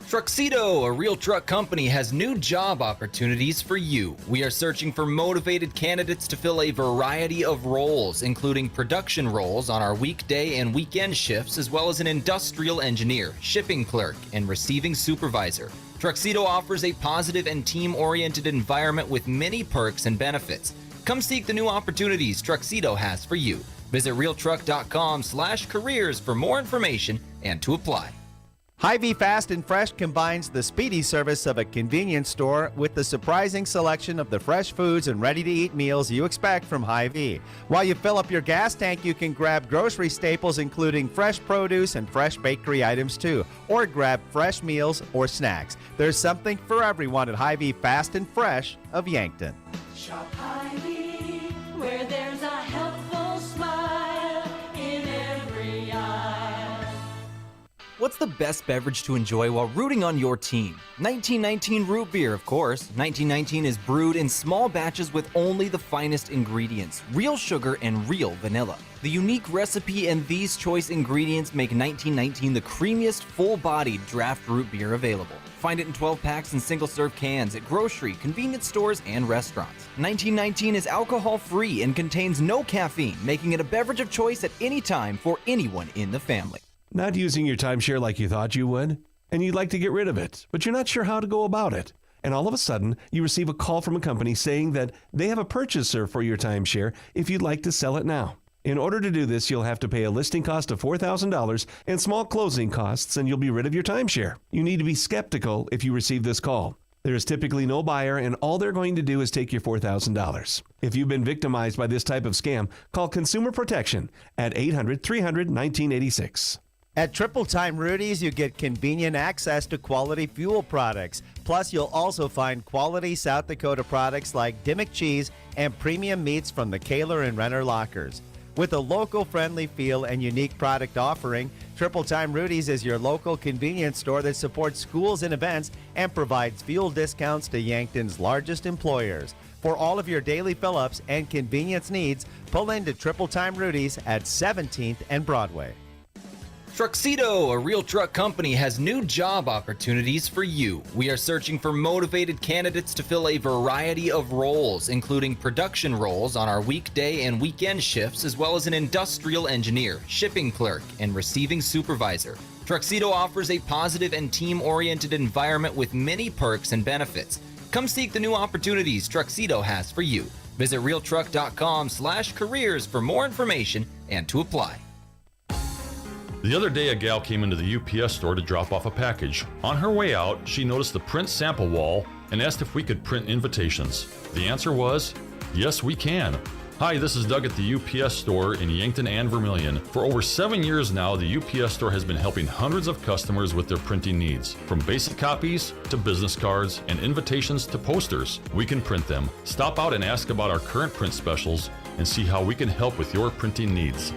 [SPEAKER 17] Truxedo, a real truck company, has new job opportunities for you. We are searching for motivated candidates to fill a variety of roles, including production roles on our weekday and weekend shifts, as well as an industrial engineer, shipping clerk, and receiving supervisor. Truxedo offers a positive and team-oriented environment with many perks and benefits. Come seek the new opportunities Truxedo has for you. Visit realtruck.com/careers for more information and to apply.
[SPEAKER 5] Hy-Vee Fast and Fresh combines the speedy service of a convenience store with the surprising selection of the fresh foods and ready-to-eat meals you expect from Hy-Vee. While you fill up your gas tank, you can grab grocery staples including fresh produce and fresh bakery items too, or grab fresh meals or snacks. There's something for everyone at Hy-Vee Fast and Fresh of Yankton.
[SPEAKER 11] Shop Hy-Vee, where there's a helpful smile in every aisle.
[SPEAKER 17] What's the best beverage to enjoy while rooting on your team? 1919 root beer, of course. 1919 is brewed in small batches with only the finest ingredients, real sugar and real vanilla. The unique recipe and these choice ingredients make 1919 the creamiest, full-bodied draft root beer available. Find it in 12 packs and single-serve cans at grocery, convenience stores, and restaurants. 1919 is alcohol-free and contains no caffeine, making it a beverage of choice at any time for anyone in the family.
[SPEAKER 12] Not using your timeshare like you thought you would? And you'd like to get rid of it, but you're not sure how to go about it. And all of a sudden, you receive a call from a company saying that they have a purchaser for your timeshare if you'd like to sell it now. In order to do this, you'll have to pay a listing cost of $4,000 and small closing costs, and you'll be rid of your timeshare. You need to be skeptical if you receive this call. There is typically no buyer, and all they're going to do is take your $4,000. If you've been victimized by this type of scam, call Consumer Protection at 800-300-1986.
[SPEAKER 5] At Triple Time Rudy's, you get convenient access to quality fuel products. Plus, you'll also find quality South Dakota products like Dimmock cheese and premium meats from the Kaler and Renner lockers. With a local-friendly feel and unique product offering, Triple Time Rudy's is your local convenience store that supports schools and events and provides fuel discounts to Yankton's largest employers. For all of your daily fill-ups and convenience needs, pull into Triple Time Rudy's at 17th and Broadway.
[SPEAKER 17] Truxedo, a real truck company, has new job opportunities for you. We are searching for motivated candidates to fill a variety of roles, including production roles on our weekday and weekend shifts, as well as an industrial engineer, shipping clerk, and receiving supervisor. Truxedo offers a positive and team-oriented environment with many perks and benefits. Come seek the new opportunities Truxedo has for you. Visit realtruck.com/careers for more information and to apply.
[SPEAKER 1] The other day, a gal came into the UPS store to drop off a package. On her way out, she noticed the print sample wall and asked if we could print invitations. The answer was, yes, we can. Hi, this is Doug at the UPS store in Yankton and Vermilion. For over 7 years now, the UPS store has been helping hundreds of customers with their printing needs. From basic copies to business cards and invitations to posters, we can print them. Stop out and ask about our current print specials and see how we can help with your printing needs.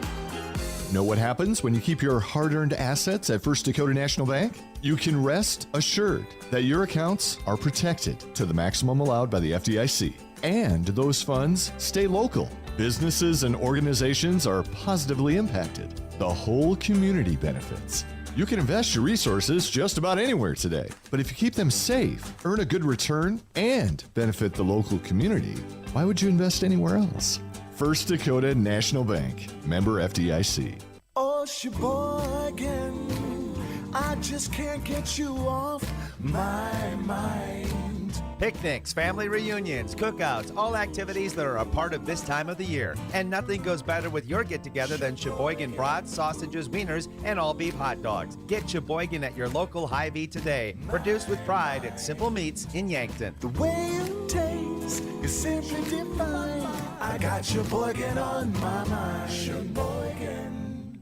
[SPEAKER 13] Know what happens when you keep your hard-earned assets at First Dakota National Bank? You can rest assured that your accounts are protected to the maximum allowed by the FDIC. And those funds stay local. Businesses and organizations are positively impacted. The whole community benefits. You can invest your resources just about anywhere today. But if you keep them safe, earn a good return, and benefit the local community, why would you invest anywhere else? First Dakota National Bank, member FDIC.
[SPEAKER 11] Oh, Sheboygan, I just can't get you off my mind.
[SPEAKER 5] Picnics, family reunions, cookouts, all activities that are a part of this time of the year. And nothing goes better with your get-together than Sheboygan brats, sausages, wieners, and all-beef hot dogs. Get Sheboygan at your local Hy-Vee today. Produced with pride at Simple Meats in Yankton.
[SPEAKER 8] The way it tastes is simply divine. I got Sheboygan on my mind. Sheboygan.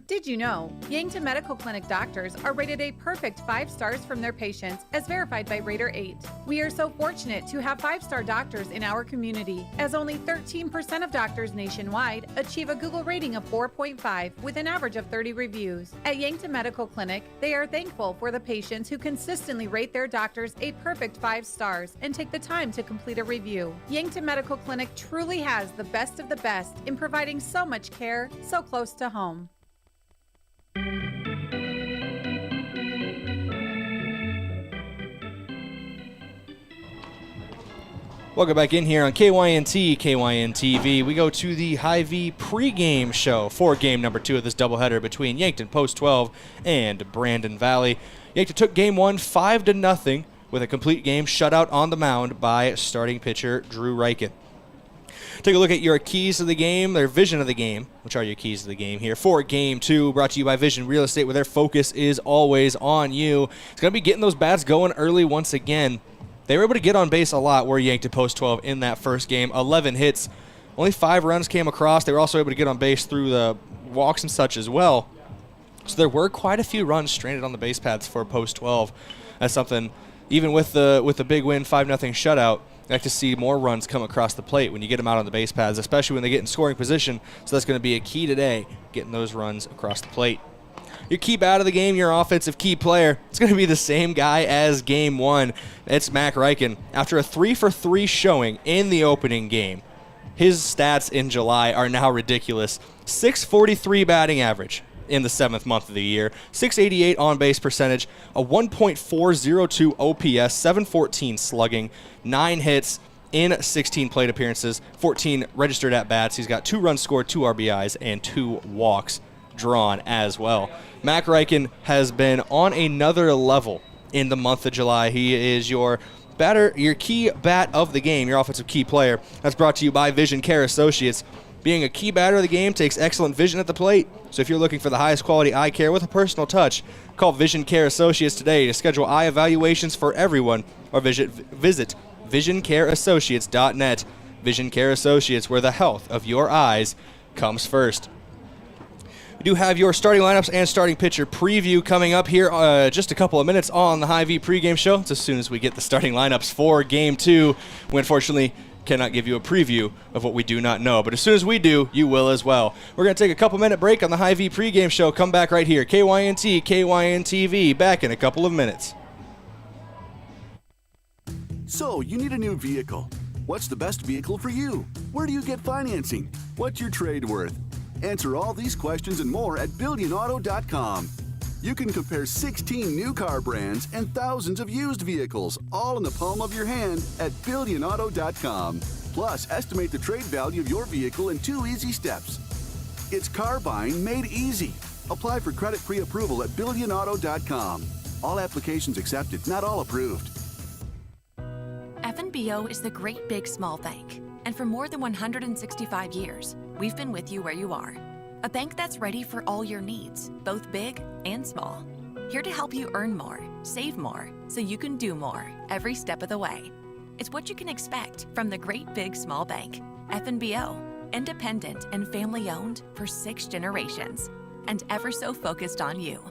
[SPEAKER 15] Did you know Yankton Medical Clinic doctors are rated a perfect 5 stars from their patients as verified by Rater 8? We are so fortunate to have 5-star doctors in our community, as only 13% of doctors nationwide achieve a Google rating of 4.5 with an average of 30 reviews. At Yankton Medical Clinic, they are thankful for the patients who consistently rate their doctors a perfect 5 stars and take the time to complete a review. Yankton Medical Clinic truly has the best of the best in providing so much care so close to home.
[SPEAKER 4] Welcome back in here on KYNT, KYNT-TV. We go to the Hy-Vee pregame show for game number 2 of this doubleheader between Yankton Post 12 and Brandon Valley. Yankton took game 1 5-0 with a complete game shutout on the mound by starting pitcher Drew Reichen. Take a look at your keys to the game, their vision of the game, which are your keys to the game here for Game 2, brought to you by Vision Real Estate, where their focus is always on you. It's going to be getting those bats going early once again. They were able to get on base a lot, were Yankton Post 12 in that first game. 11 hits, only 5 runs came across. They were also able to get on base through the walks and such as well. So there were quite a few runs stranded on the base paths for Post 12. That's something, even with the big win 5-0 shutout, I like to see more runs come across the plate when you get them out on the base paths, especially when they get in scoring position. So that's going to be a key today, getting those runs across the plate. Your key bat of the game, your offensive key player, it's going to be the same guy as Game 1. It's Mac Reichen. After a 3-for-3 showing in the opening game, his stats in July are now ridiculous. .643 batting average in the 7th month of the year, .688 on-base percentage, a 1.402 OPS, .714 slugging, 9 hits in 16 plate appearances, 14 registered at-bats. He's got 2 runs scored, 2 RBIs, and 2 walks drawn as well. Mac Reichen has been on another level in the month of July. He is your batter, your key bat of the game, your offensive key player. That's brought to you by Vision Care Associates. Being a key batter of the game takes excellent vision at the plate. So if you're looking for the highest quality eye care with a personal touch, call Vision Care Associates today to schedule eye evaluations for everyone, or visit visioncareassociates.net. Vision Care Associates, where the health of your eyes comes first. We do have your starting lineups and starting pitcher preview coming up here just a couple of minutes on the Hy-Vee pregame show. It's as soon as we get the starting lineups for Game 2. We unfortunately cannot give you a preview of what we do not know, but as soon as we do, you will as well. We're going to take a couple-minute break on the Hy-Vee pregame show. Come back right here. KYNT, KYNT-TV, back in a couple of minutes.
[SPEAKER 16] So, you need a new vehicle. What's the best vehicle for you? Where do you get financing? What's your trade worth? Answer all these questions and more at BillionAuto.com. You can compare 16 new car brands and thousands of used vehicles, all in the palm of your hand at BillionAuto.com. Plus, estimate the trade value of your vehicle in 2 easy steps. It's car buying made easy. Apply for credit pre-approval at BillionAuto.com. All applications accepted, not all approved.
[SPEAKER 18] FNBO is the great big small bank. And for more than 165 years, we've been with you where you are. A bank that's ready for all your needs, both big and small. Here to help you earn more, save more, so you can do more every step of the way. It's what you can expect from the great big small bank. FNBO, independent and family owned for 6 generations, and ever so focused on you.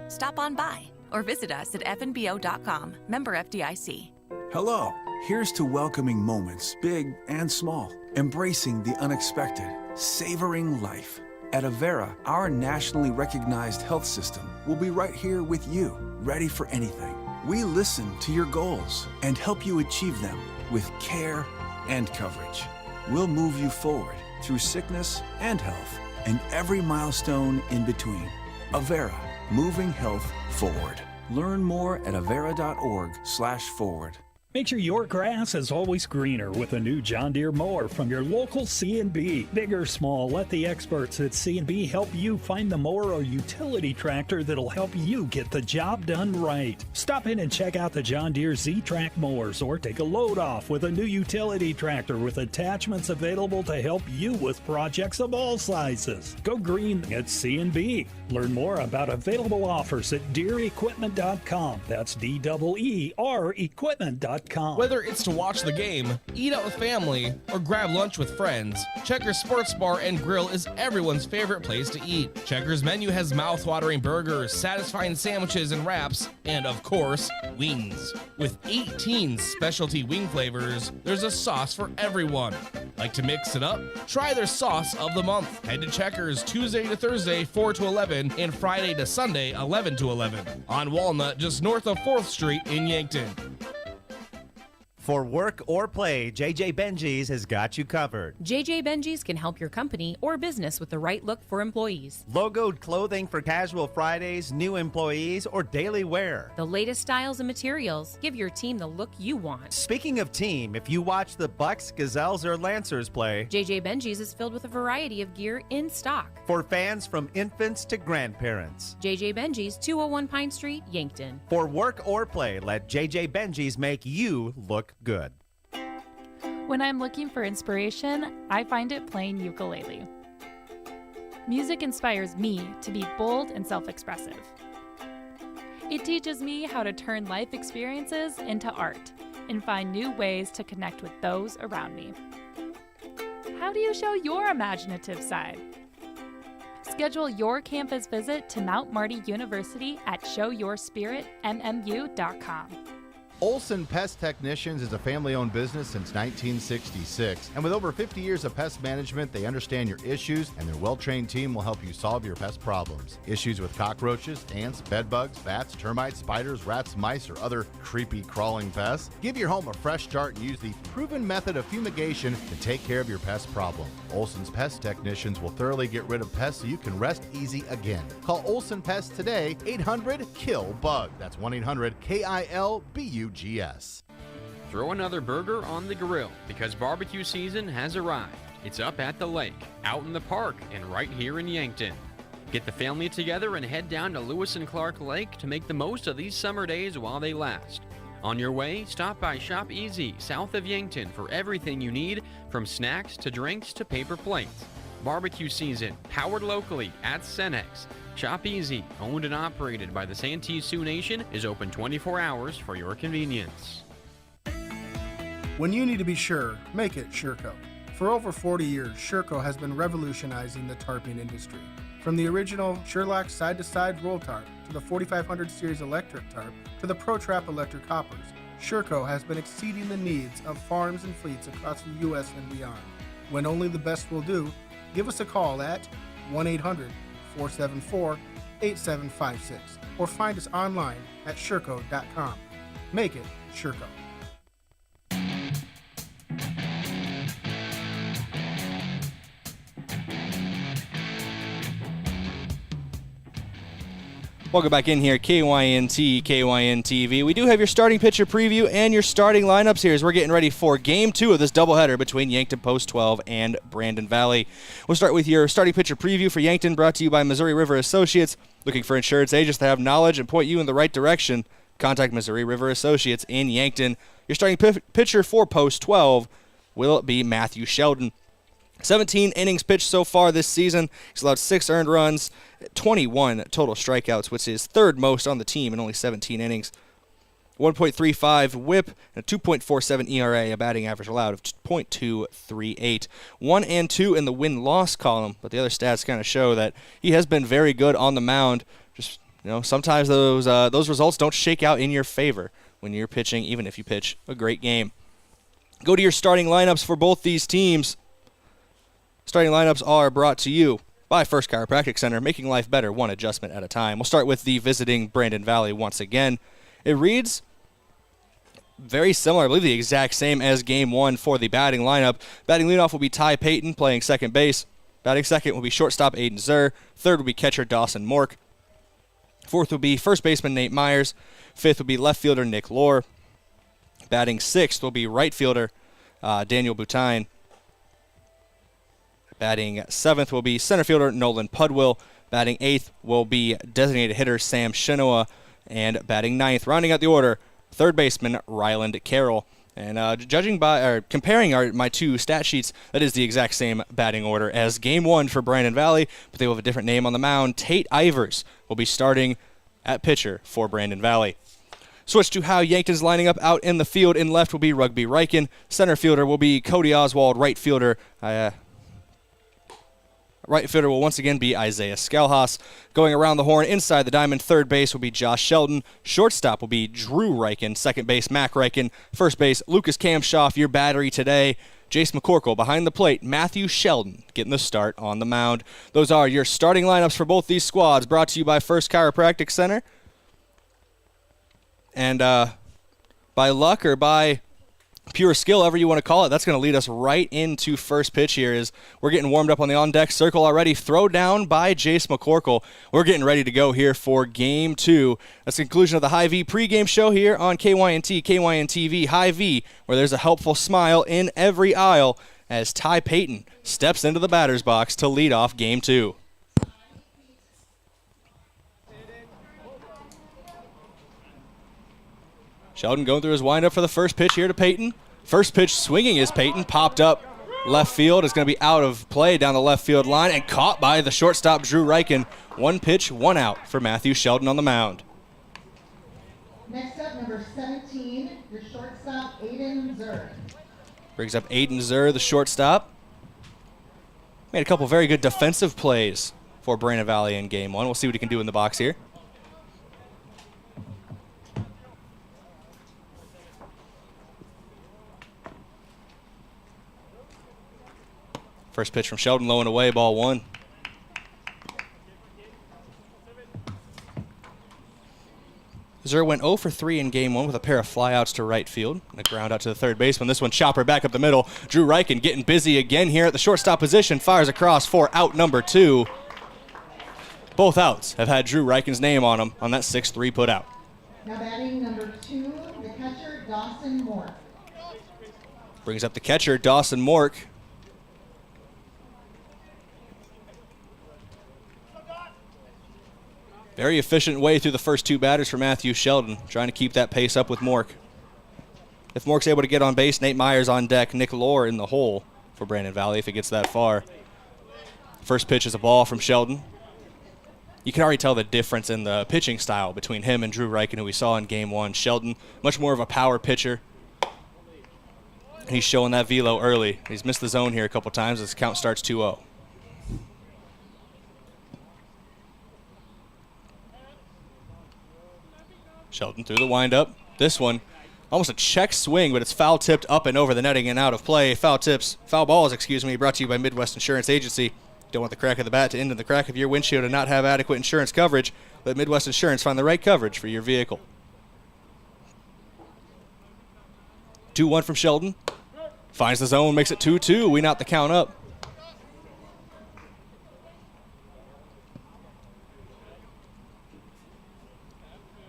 [SPEAKER 18] Stop on by or visit us at fnbo.com, member FDIC.
[SPEAKER 10] Hello. Here's to welcoming moments, big and small, embracing the unexpected, savoring life. At Avera, our nationally recognized health system will be right here with you, ready for anything. We listen to your goals and help you achieve them with care and coverage. We'll move you forward through sickness and health and every milestone in between. Avera, moving health forward. Learn more at avera.org/forward.
[SPEAKER 19] Make sure your grass is always greener with a new John Deere mower from your local C&B. Big or small, let the experts at C&B help you find the mower or utility tractor that'll help you get the job done right. Stop in and check out the John Deere Z-Track mowers or take a load off with a new utility tractor with attachments available to help you with projects of all sizes. Go green at C&B. Learn more about available offers at DeereEquipment.com. That's DEER Equipment.com.
[SPEAKER 6] Whether it's to watch the game, eat out with family, or grab lunch with friends, Checkers Sports Bar and Grill is everyone's favorite place to eat. Checkers menu has mouth-watering burgers, satisfying sandwiches and wraps, and of course, wings. With 18 specialty wing flavors, there's a sauce for everyone. Like to mix it up? Try their sauce of the month. Head to Checkers Tuesday to Thursday, 4 to 11, and Friday to Sunday, 11 to 11. On Walnut, just north of 4th Street in Yankton.
[SPEAKER 5] For work or play, JJ Benji's has got you covered.
[SPEAKER 20] JJ Benji's can help your company or business with the right look for employees.
[SPEAKER 5] Logoed clothing for casual Fridays, new employees, or daily wear.
[SPEAKER 20] The latest styles and materials. Give your team the look you want.
[SPEAKER 5] Speaking of team, if you watch the Bucks, Gazelles, or Lancers play,
[SPEAKER 20] JJ Benji's is filled with a variety of gear in stock.
[SPEAKER 5] For fans from infants to grandparents.
[SPEAKER 20] JJ Benji's, 201 Pine Street, Yankton.
[SPEAKER 5] For work or play, let JJ Benji's make you look good.
[SPEAKER 21] When I'm looking for inspiration, I find it playing ukulele. Music inspires me to be bold and self-expressive. It teaches me how to turn life experiences into art and find new ways to connect with those around me. How do you show your imaginative side? Schedule your campus visit to Mount Marty University at showyourspiritmmu.com.
[SPEAKER 22] Olson Pest Technicians is a family-owned business since 1966, and with over 50 years of pest management, they understand your issues, and their well-trained team will help you solve your pest problems. Issues with cockroaches, ants, bedbugs, bats, termites, spiders, rats, mice, or other creepy crawling pests? Give your home a fresh start and use the proven method of fumigation to take care of your pest problem. Olson's Pest Technicians will thoroughly get rid of pests so you can rest easy again. Call Olson Pest today, 800-KILL-BUG. That's 1-800-KILBUGS.
[SPEAKER 23] Throw another burger on the grill because barbecue season has arrived. It's up at the lake, out in the park, and right here in Yankton. Get the family together and head down to Lewis and Clark Lake to make the most of these summer days while they last. On your way, stop by Shop Easy, south of Yankton, for everything you need, from snacks to drinks to paper plates. Barbecue season, powered locally at Cenex. Shop Easy, owned and operated by the Santee Sioux Nation, is open 24 hours for your convenience.
[SPEAKER 24] When you need to be sure, make it Sherco. For over 40 years, Sherco has been revolutionizing the tarping industry. From the original Sherlock side-to-side roll tarp to the 4500 series electric tarp to the ProTrap electric hoppers, Sherco has been exceeding the needs of farms and fleets across the U.S. and beyond. When only the best will do, give us a call at 1-800-474-8756 or find us online at Sherco.com. Make it Sherco.
[SPEAKER 4] Welcome back in here, KYNT, KYN-TV. We do have your starting pitcher preview and your starting lineups here as we're getting ready for Game 2 of this doubleheader between Yankton Post 12 and Brandon Valley. We'll start with your starting pitcher preview for Yankton, brought to you by Missouri River Associates. Looking for insurance agents that have knowledge and point you in the right direction? Contact Missouri River Associates in Yankton. Your starting pitcher for Post 12 will be Matthew Sheldon. 17 innings pitched so far this season. He's allowed 6 earned runs, 21 total strikeouts, which is third most on the team in only 17 innings. 1.35 whip, and a 2.47 ERA, a batting average allowed of 0.238. 1 and 2 in the win-loss column, but the other stats kind of show that he has been very good on the mound. Just, sometimes those results don't shake out in your favor when you're pitching, even if you pitch a great game. Go to your starting lineups for both these teams. Starting lineups are brought to you by First Chiropractic Center, making life better one adjustment at a time. We'll start with the visiting Brandon Valley once again. It reads very similar, I believe the exact same as Game 1 for the batting lineup. Batting leadoff will be Ty Payton playing second base. Batting second will be shortstop Aiden Zur. Third will be catcher Dawson Mork. Fourth will be first baseman Nate Myers. Fifth will be left fielder Nick Lohr. Batting 6th will be right fielder Daniel Butine. Batting 7th will be center fielder Nolan Pudwill. Batting 8th will be designated hitter Sam Shinoa. And batting 9th, rounding out the order, third baseman Ryland Carroll. And comparing my two stat sheets, that is the exact same batting order as Game 1 for Brandon Valley, but they will have a different name on the mound. Tate Ivers will be starting at pitcher for Brandon Valley. Switch to how Yankton's lining up out in the field. In left will be Rugby Riken. Center fielder will be Cody Oswald. Right fielder will once again be Isaiah Skelhaus. Going around the horn inside the diamond, third base will be Josh Sheldon. Shortstop will be Drew Riken. Second base, Mac Riken. First base, Lucas Kamshoff. Your battery today, Jace McCorkle. Behind the plate, Matthew Sheldon getting the start on the mound. Those are your starting lineups for both these squads, brought to you by First Chiropractic Center. And by luck or by pure skill, however you want to call it, that's going to lead us right into first pitch here as we're getting warmed up on the on-deck circle already. Throw down by Jace McCorkle. We're getting ready to go here for Game 2. That's the conclusion of the High V pregame show here on KYNT, KYNT-TV High V, where there's a helpful smile in every aisle as Ty Payton steps into the batter's box to lead off Game 2. Sheldon going through his windup for the first pitch here to Payton. First pitch swinging is Payton. Popped up left field. Is going to be out of play down the left field line and caught by the shortstop Drew Riken. One pitch, one out for Matthew Sheldon on the mound.
[SPEAKER 2] Next up, number 17, your shortstop, Aiden Zur.
[SPEAKER 4] Brings up Aiden Zur, the shortstop. Made a couple very good defensive plays for Brandon Valley in Game 1. We'll see what he can do in the box here. First pitch from Sheldon, low and away, ball 1. Zur went 0 for 3 in Game 1 with a pair of flyouts to right field and a ground out to the third baseman. This one chopper back up the middle. Drew Riken getting busy again here at the shortstop position. Fires across for out number 2. Both outs have had Drew Riken's name on them on that 6-3 put out.
[SPEAKER 2] Now batting number 2, the catcher, Dawson Moore.
[SPEAKER 4] Brings up the catcher, Dawson Mork. Very efficient way through the first 2 batters for Matthew Sheldon, trying to keep that pace up with Mork. If Mork's able to get on base, Nate Myers on deck, Nick Lohr in the hole for Brandon Valley if it gets that far. First pitch is a ball from Sheldon. You can already tell the difference in the pitching style between him and Drew Riken, who we saw in Game 1. Sheldon, much more of a power pitcher. He's showing that velo early. He's missed the zone here a couple times as the count starts 2-0. Sheldon through the windup. This one, almost a check swing, but it's foul tipped up and over the netting and out of play. Foul balls, brought to you by Midwest Insurance Agency. Don't want the crack of the bat to end in the crack of your windshield and not have adequate insurance coverage. Let Midwest Insurance find the right coverage for your vehicle. 2-1 from Sheldon. Finds the zone, makes it 2-2. We knot the count up.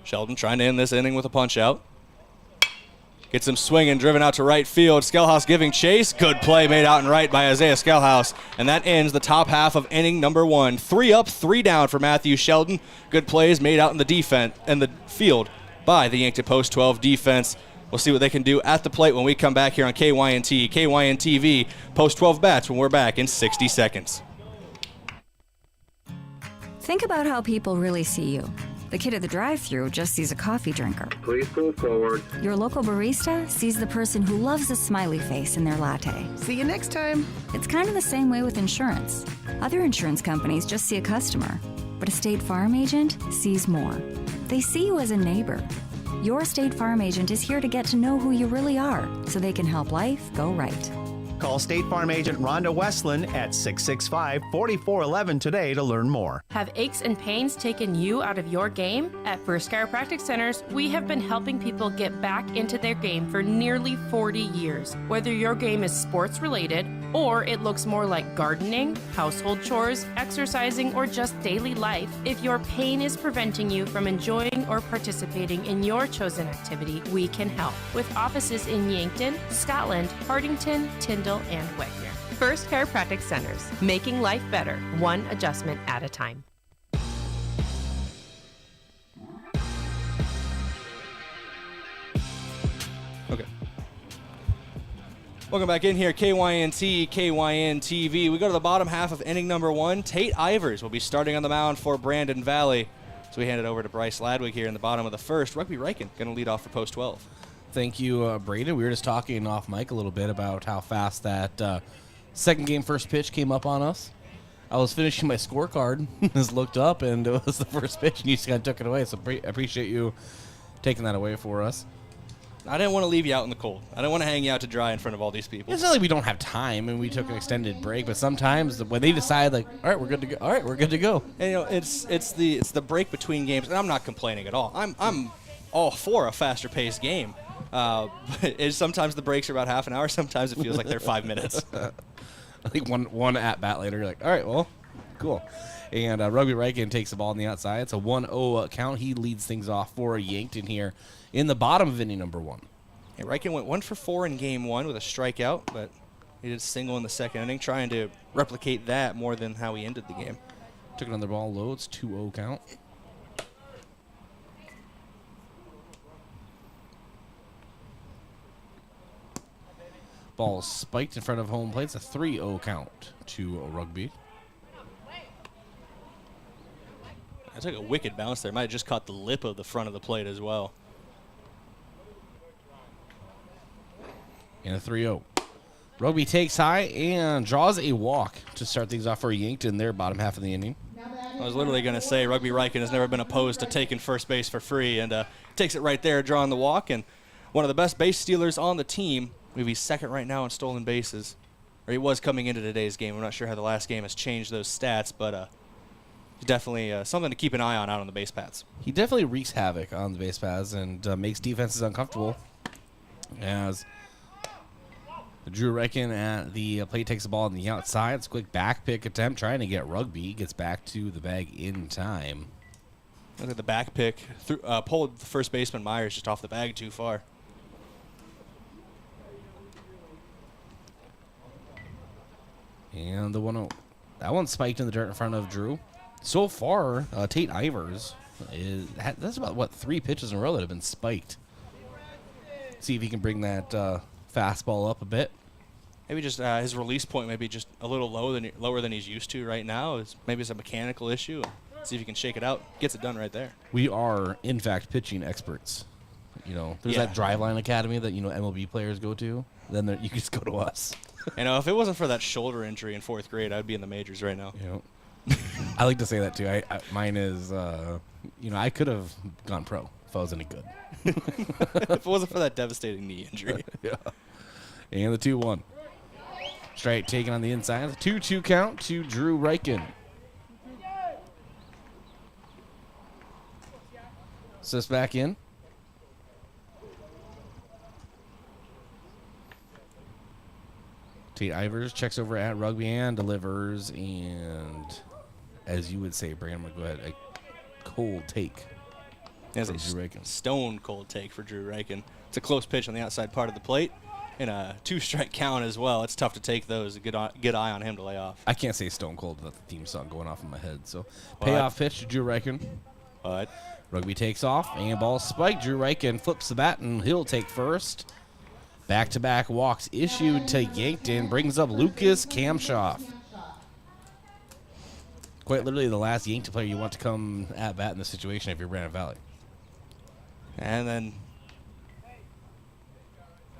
[SPEAKER 4] Sheldon trying to end this inning with a punch out. Gets him swinging, driven out to right field. Skelhaus giving chase. Good play made out and right by Isaiah Skelhaus. And that ends the top half of inning number 1. 3 up, 3 down for Matthew Sheldon. Good plays made out in the defense and the field by the Yankton Post 12 defense. We'll see what they can do at the plate when we come back here on KYNT, KYNT-TV, Post 12 bats when we're back in 60 seconds.
[SPEAKER 3] Think about how people really see you. The kid at the drive-thru just sees a coffee drinker.
[SPEAKER 9] Please pull forward.
[SPEAKER 3] Your local barista sees the person who loves a smiley face in their latte.
[SPEAKER 14] See you next time.
[SPEAKER 3] It's kind of the same way with insurance. Other insurance companies just see a customer, but a State Farm agent sees more. They see you as a neighbor. Your State Farm agent is here to get to know who you really are so they can help life go right.
[SPEAKER 5] Call State Farm agent Rhonda Westland at 665-4411 today to learn more.
[SPEAKER 20] Have aches and pains taken you out of your game? At First Chiropractic Centers, we have been helping people get back into their game for nearly 40 years. Whether your game is sports related or it looks more like gardening, household chores, exercising, or just daily life, if your pain is preventing you from enjoying or participating in your chosen activity, we can help. With offices in Yankton, Scotland, Hardington, Tyndall, and Wagner. First Chiropractic Centers, making life better, one adjustment at a time.
[SPEAKER 4] Okay. Welcome back in here, KYNT, KYN-TV. We go to the bottom half of inning number 1. Tate Ivers will be starting on the mound for Brandon Valley. So we hand it over to Bryce Ladwig here in the bottom of the first. Rugby Riken going to lead off for post 12.
[SPEAKER 6] Thank you, Brayden. We were just talking off mic a little bit about how fast that second game first pitch came up on us. I was finishing my scorecard, just looked up, and it was the first pitch, and you just kind of took it away. So I appreciate you taking that away for us.
[SPEAKER 4] I didn't want to leave you out in the cold. I didn't want to hang you out to dry in front of all these people.
[SPEAKER 6] It's not like we don't have time, and we took an extended break. But sometimes when they decide, like, all right, we're good to go. All right, we're good to go.
[SPEAKER 4] And you know, it's the break between games, and I'm not complaining at all. I'm all for a faster paced game. But sometimes the breaks are about half an hour. Sometimes it feels like they're 5 minutes.
[SPEAKER 6] I think one at bat later, you're like, all right, well, cool. And Rugby Riken takes the ball on the outside. It's a 1-0 count. He leads things off for Yankton here in the bottom of inning number 1.
[SPEAKER 4] Yeah, Riken went 1 for 4 in game 1 with a strikeout, but he did a single in the second inning, trying to replicate that more than how he ended the game.
[SPEAKER 6] Took another ball low. It's 2-0 count. Ball spiked in front of home plate. It's a 3-0 count to Rugby.
[SPEAKER 4] I took a wicked bounce there. Might have just caught the lip of the front of the plate as well.
[SPEAKER 6] And a 3-0. Rugby takes high and draws a walk to start things off for Yankton there, bottom half of the inning.
[SPEAKER 4] I was literally going to say Rugby Riken has never been opposed to taking first base for free, and takes it right there, drawing the walk. And one of the best base stealers on the team. He's second right now in stolen bases. Or he was coming into today's game. I'm not sure how the last game has changed those stats, but definitely something to keep an eye on out on the base paths.
[SPEAKER 6] He definitely wreaks havoc on the base paths and makes defenses uncomfortable. As Drew Riken at the plate takes the ball on the outside. It's a quick back pick attempt trying to get Rugby. Gets back to the bag in time.
[SPEAKER 4] Look at the back pick. Pulled the first baseman Myers just off the bag too far.
[SPEAKER 6] And the 1-0. That one spiked in the dirt in front of Drew. So far, Tate Ivers that's about, 3 pitches in a row that have been spiked. See if he can bring that fastball up a bit.
[SPEAKER 4] Maybe just his release point maybe just a little lower than he's used to right now. Maybe it's a mechanical issue. See if he can shake it out. Gets it done right there.
[SPEAKER 6] We are, in fact, pitching experts. You know, there's that Driveline Academy that, MLB players go to. Then you can just go to us.
[SPEAKER 4] If it wasn't for that shoulder injury in 4th grade, I'd be in the majors right now.
[SPEAKER 6] I like to say that, too. Mine is, I could have gone pro if I was any good.
[SPEAKER 4] If it wasn't for that devastating knee injury.
[SPEAKER 6] Yeah. And the 2-1. Straight taken on the inside. 2-2 count to Drew Riken. Sis back in. Tate Ivers checks over at Rugby and delivers. And as you would say, Brayden, I'm going to go ahead. A cold take.
[SPEAKER 4] It's a stone cold take for Drew Riken. It's a close pitch on the outside part of the plate. And a 2-strike count as well. It's tough to take those. Good eye on him to lay off.
[SPEAKER 6] I can't say stone cold without the theme song going off in my head. So payoff pitch to Drew Riken.
[SPEAKER 4] What?
[SPEAKER 6] Rugby takes off and ball spiked. Drew Riken flips the bat and he'll take first. Back-to-back walks issued to Yankton. Brings up Lucas Kamshoff. Quite literally the last Yankton player you want to come at bat in this situation if you're Brandon Valley.
[SPEAKER 4] And then,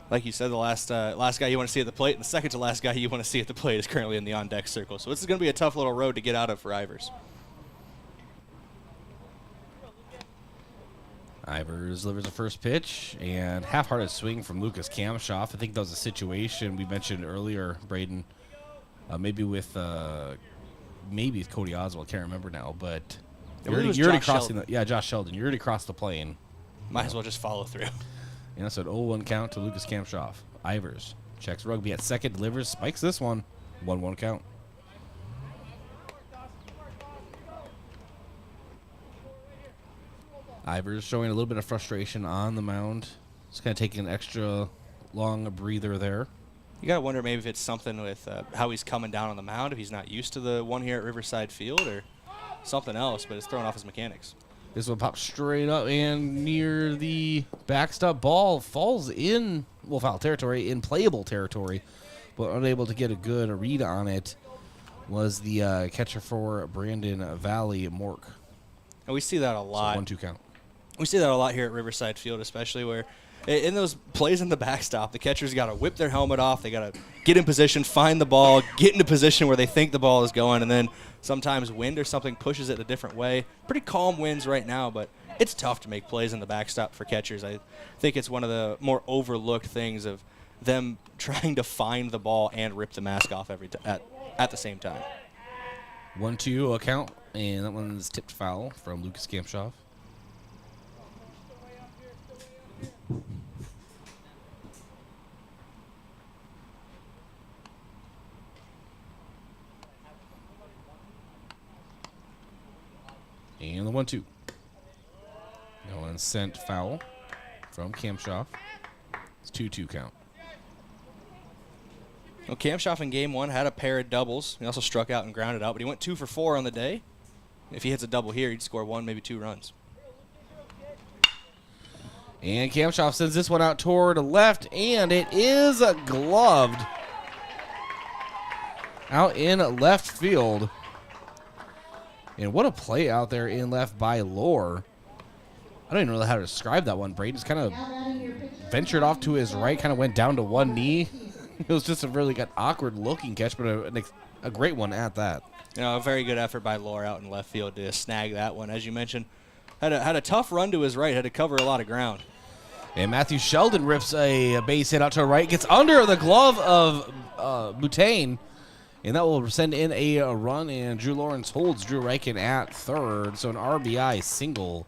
[SPEAKER 4] like you said, the last guy you want to see at the plate and the second to last guy you want to see at the plate is currently in the on-deck circle. So this is going to be a tough little road to get out of for Ivers.
[SPEAKER 6] Ivers delivers the first pitch, and half-hearted swing from Lucas Kamshoff. I think that was a situation we mentioned earlier, Brayden, maybe with Cody Oswald. Can't remember now, but you're already crossing Josh Sheldon. You already crossed the plane.
[SPEAKER 4] Might as well just follow through.
[SPEAKER 6] Yeah, so an 0-1 count to Lucas Kamshoff. Ivers checks Rugby at second, delivers, spikes this one. 1-1 count. Ivers showing a little bit of frustration on the mound. Just kind of taking an extra long breather there.
[SPEAKER 4] You got to wonder maybe if it's something with how he's coming down on the mound, if he's not used to the one here at Riverside Field, or something else, but it's throwing off his mechanics.
[SPEAKER 6] This one pops straight up and near the backstop. Ball falls in, well, foul territory, in playable territory, but unable to get a good read on it was the catcher for Brandon Valley, Mork.
[SPEAKER 4] And we see that a lot.
[SPEAKER 6] So 1-2 count.
[SPEAKER 4] We see that a lot here at Riverside Field, especially where in those plays in the backstop, the catcher's got to whip their helmet off. They got to get in position, find the ball, get into position where they think the ball is going, and then sometimes wind or something pushes it a different way. Pretty calm winds right now, but it's tough to make plays in the backstop for catchers. I think it's one of the more overlooked things of them trying to find the ball and rip the mask off at the same time.
[SPEAKER 6] 1-2 count, and that one's tipped foul from Lucas Kamshoff. And the 1-2. No one sent foul from Kamshoff. It's 2-2 count.
[SPEAKER 4] Well, Kamshoff in game one had a pair of doubles. He also struck out and grounded out, but he went 2 for 4 on the day. If he hits a double here, he'd score 1, maybe 2 runs.
[SPEAKER 6] And Kamshoff sends this one out toward left, and it is gloved out in left field. And what a play out there in left by Lore. I don't even know how to describe that one. Brayden just kind of ventured off to his right, kind of went down to one knee. It was just a really good, awkward-looking catch, but a great one at that.
[SPEAKER 4] You know, a very good effort by Lore out in left field to snag that one. As you mentioned, had a tough run to his right, had to cover a lot of ground.
[SPEAKER 6] And Matthew Sheldon rips a base hit out to the right, gets under the glove of Butane, and that will send in a run, and Drew Lawrence holds Drew Reichen at third, so an RBI single.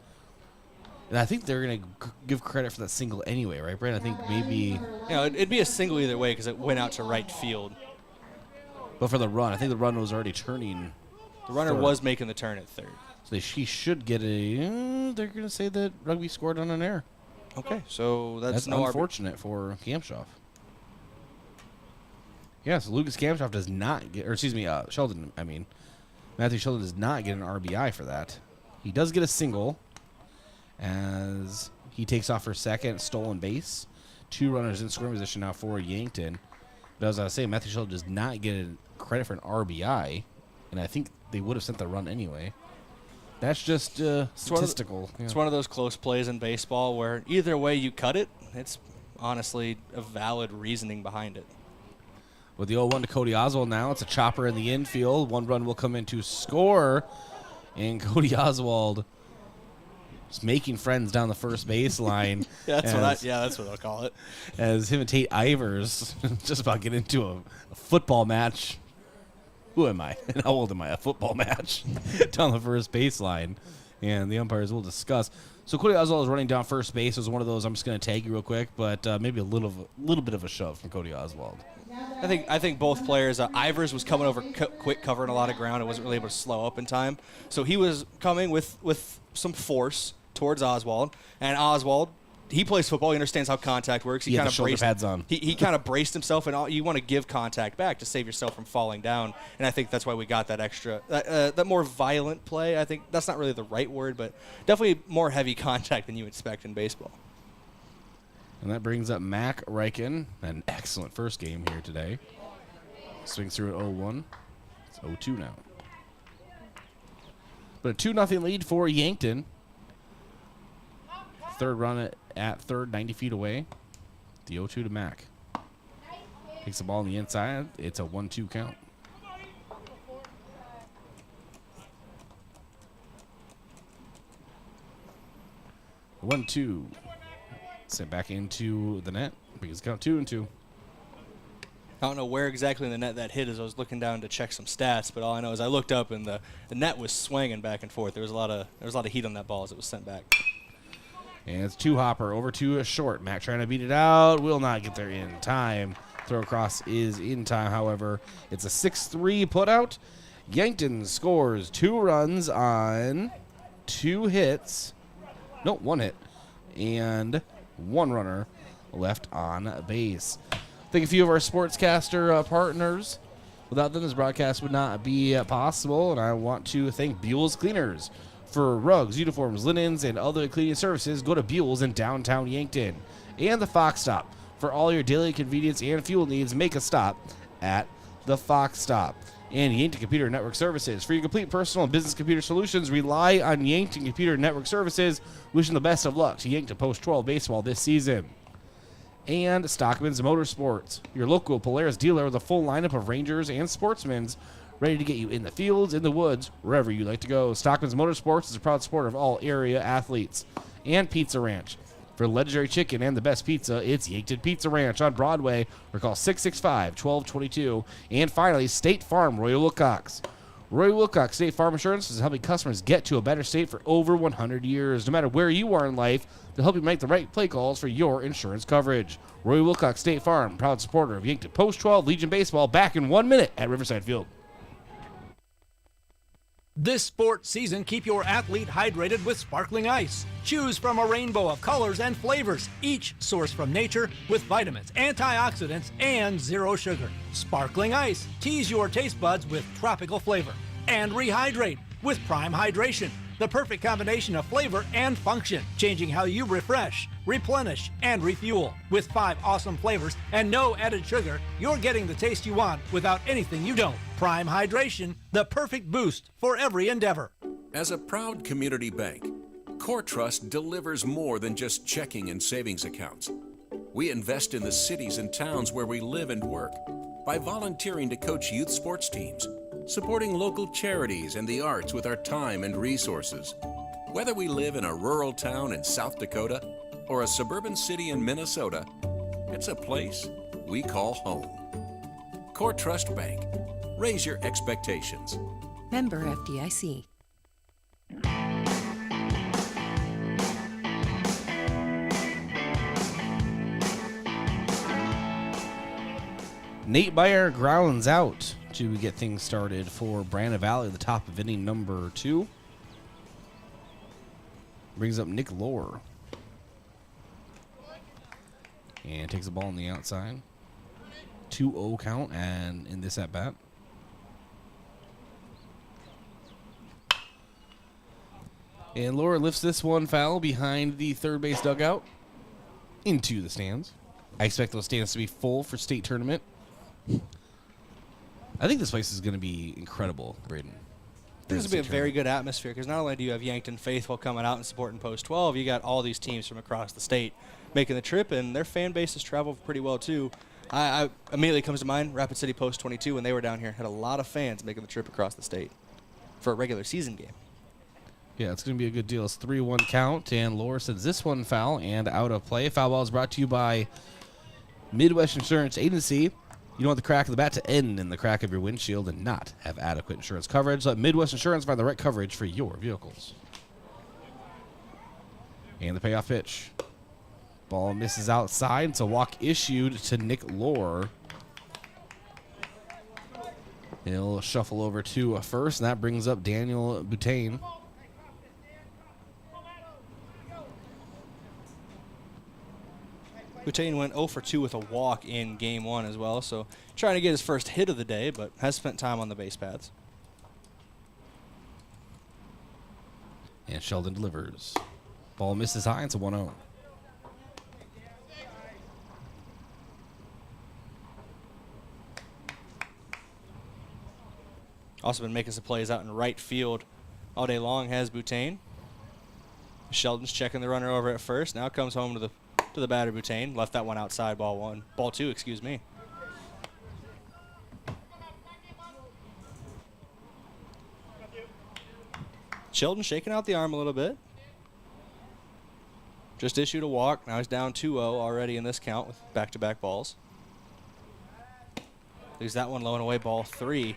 [SPEAKER 6] And I think they're going to give credit for that single anyway, right, Brandon? I think maybe...
[SPEAKER 4] You know, it'd be a single either way because it went out to right field.
[SPEAKER 6] But for the run, I think the run was already turning.
[SPEAKER 4] The runner was making the turn at third.
[SPEAKER 6] So he should get a... they're going to say that Rugby scored on an error.
[SPEAKER 4] Okay, so that's
[SPEAKER 6] no unfortunate for Kamshoff. Yeah, so Lucas Kamshoff does not get, or excuse me, Sheldon, I mean, Matthew Sheldon does not get an RBI for that. He does get a single as he takes off for second, stolen base. 2 runners in scoring position now for Yankton. But as I was saying, Matthew Sheldon does not get credit for an RBI, and I think they would have sent the run anyway. That's just statistical.
[SPEAKER 4] It's one of those close plays in baseball where either way you cut it, it's honestly a valid reasoning behind it.
[SPEAKER 6] With the 0-1 to Cody Oswald now, it's a chopper in the infield. 1 run will come in to score, and Cody Oswald is making friends down the first baseline.
[SPEAKER 4] That's what I'll call it.
[SPEAKER 6] As him and Tate Ivers just about get into a football match. Who am I? And how old am I? A football match down the first baseline. And the umpires will discuss. So Cody Oswald is running down first base. It was one of those, I'm just going to tag you real quick, but maybe a little bit of a shove from Cody Oswald.
[SPEAKER 4] I think both players, Ivers was coming over quick, covering a lot of ground and wasn't really able to slow up in time. So he was coming with some force towards Oswald. And Oswald, he plays football. He understands how contact works.
[SPEAKER 6] He kind of shoulder pads on.
[SPEAKER 4] He kind of braced himself, and you want to give contact back to save yourself from falling down. And I think that's why we got that extra, that more violent play. I think that's not really the right word, but definitely more heavy contact than you expect in baseball.
[SPEAKER 6] And that brings up Mac Reichen. An excellent first game here today. Swings through at 0-1. It's 0-2 now. But a 2-0 lead for Yankton. Third run at third, 90 feet away. The 0-2 to Mac. Takes the ball on the inside. It's a 1-2 count. 1-2. Sent back into the net. Brings count 2-2.
[SPEAKER 4] I don't know where exactly in the net that hit as I was looking down to check some stats, but all I know is I looked up and the net was swinging back and forth. There was a lot of heat on that ball as it was sent back.
[SPEAKER 6] And it's two-hopper over to a short. Mac trying to beat it out. Will not get there in time. Throw across is in time, however. It's a 6-3 putout. Yankton scores 2 runs on 2 hits. No, 1 hit. And 1 runner left on base. Thank a few of our sportscaster partners. Without them, this broadcast would not be possible. And I want to thank Buell's Cleaners. For rugs, uniforms, linens, and other cleaning services, go to Buell's in downtown Yankton. And the Fox Stop. For all your daily convenience and fuel needs, make a stop at the Fox Stop. And Yankton Computer Network Services. For your complete personal and business computer solutions, rely on Yankton Computer Network Services. Wishing the best of luck to Yankton Post-12 baseball this season. And Stockman's Motorsports, your local Polaris dealer with a full lineup of Rangers and Sportsmans, ready to get you in the fields, in the woods, wherever you like to go. Stockman's Motorsports is a proud supporter of all area athletes. And Pizza Ranch. For legendary chicken and the best pizza, it's Yankton Pizza Ranch on Broadway, or call 665-1222. And finally, State Farm, Roy Wilcox. Roy Wilcox State Farm Insurance is helping customers get to a better state for over 100 years. No matter where you are in life, they'll help you make the right play calls for your insurance coverage. Roy Wilcox State Farm, proud supporter of Yankton Post-12 Legion Baseball, back in 1 minute at Riverside Field.
[SPEAKER 7] This sports season, keep your athlete hydrated with sparkling ice. Choose from a rainbow of colors and flavors, each sourced from nature with vitamins, antioxidants, and 0 sugar. Sparkling ice. Tease your taste buds with tropical flavor. And rehydrate with Prime Hydration. The perfect combination of flavor and function, changing how you refresh, replenish, and refuel. With 5 awesome flavors and no added sugar, you're getting the taste you want without anything you don't. Prime Hydration, the perfect boost for every endeavor.
[SPEAKER 9] As a proud community bank, Core Trust delivers more than just checking and savings accounts. We invest in the cities and towns where we live and work by volunteering to coach youth sports teams, supporting local charities and the arts with our time and resources. Whether we live in a rural town in South Dakota or a suburban city in Minnesota, it's a place we call home. Core Trust Bank. Raise your expectations.
[SPEAKER 12] Member FDIC.
[SPEAKER 6] Nate Beyer grounds out to get things started for Brandon Valley at the top of inning number 2. Brings up Nick Lohr. And takes the ball on the outside. 2-0 count and in this at bat. And Lohr lifts this one foul behind the third base dugout into the stands. I expect those stands to be full for state tournament. I think this place is going to be incredible, Brayden.
[SPEAKER 4] This will be a very good atmosphere because not only do you have Yankton faithful coming out and supporting Post-12, you got all these teams from across the state making the trip, and their fan bases travel pretty well too. I immediately comes to mind Rapid City Post-22 when they were down here. Had a lot of fans making the trip across the state for a regular season game.
[SPEAKER 6] Yeah, it's going to be a good deal. It's 3-1 count, and Lohr sends this one foul and out of play. Foul ball is brought to you by Midwest Insurance Agency. You don't want the crack of the bat to end in the crack of your windshield and not have adequate insurance coverage. Let Midwest Insurance find the right coverage for your vehicles. And the payoff pitch. Ball misses outside. It's a walk issued to Nick Lohr. He'll shuffle over to first, and that brings up Daniel Butane.
[SPEAKER 4] Butane went 0 for 2 with a walk in Game 1 as well, so trying to get his first hit of the day, but has spent time on the base paths.
[SPEAKER 6] And Sheldon delivers. Ball misses high. It's a 1-0.
[SPEAKER 4] Also been making some plays out in right field all day long has Butane. Sheldon's checking the runner over at first. Now comes home to the batter, Butane. Left that one outside, ball 2, excuse me. Sheldon shaking out the arm a little bit. just issued a walk. Now he's down 2-0 already in this count with back-to-back balls. Leaves that one low and away, ball 3.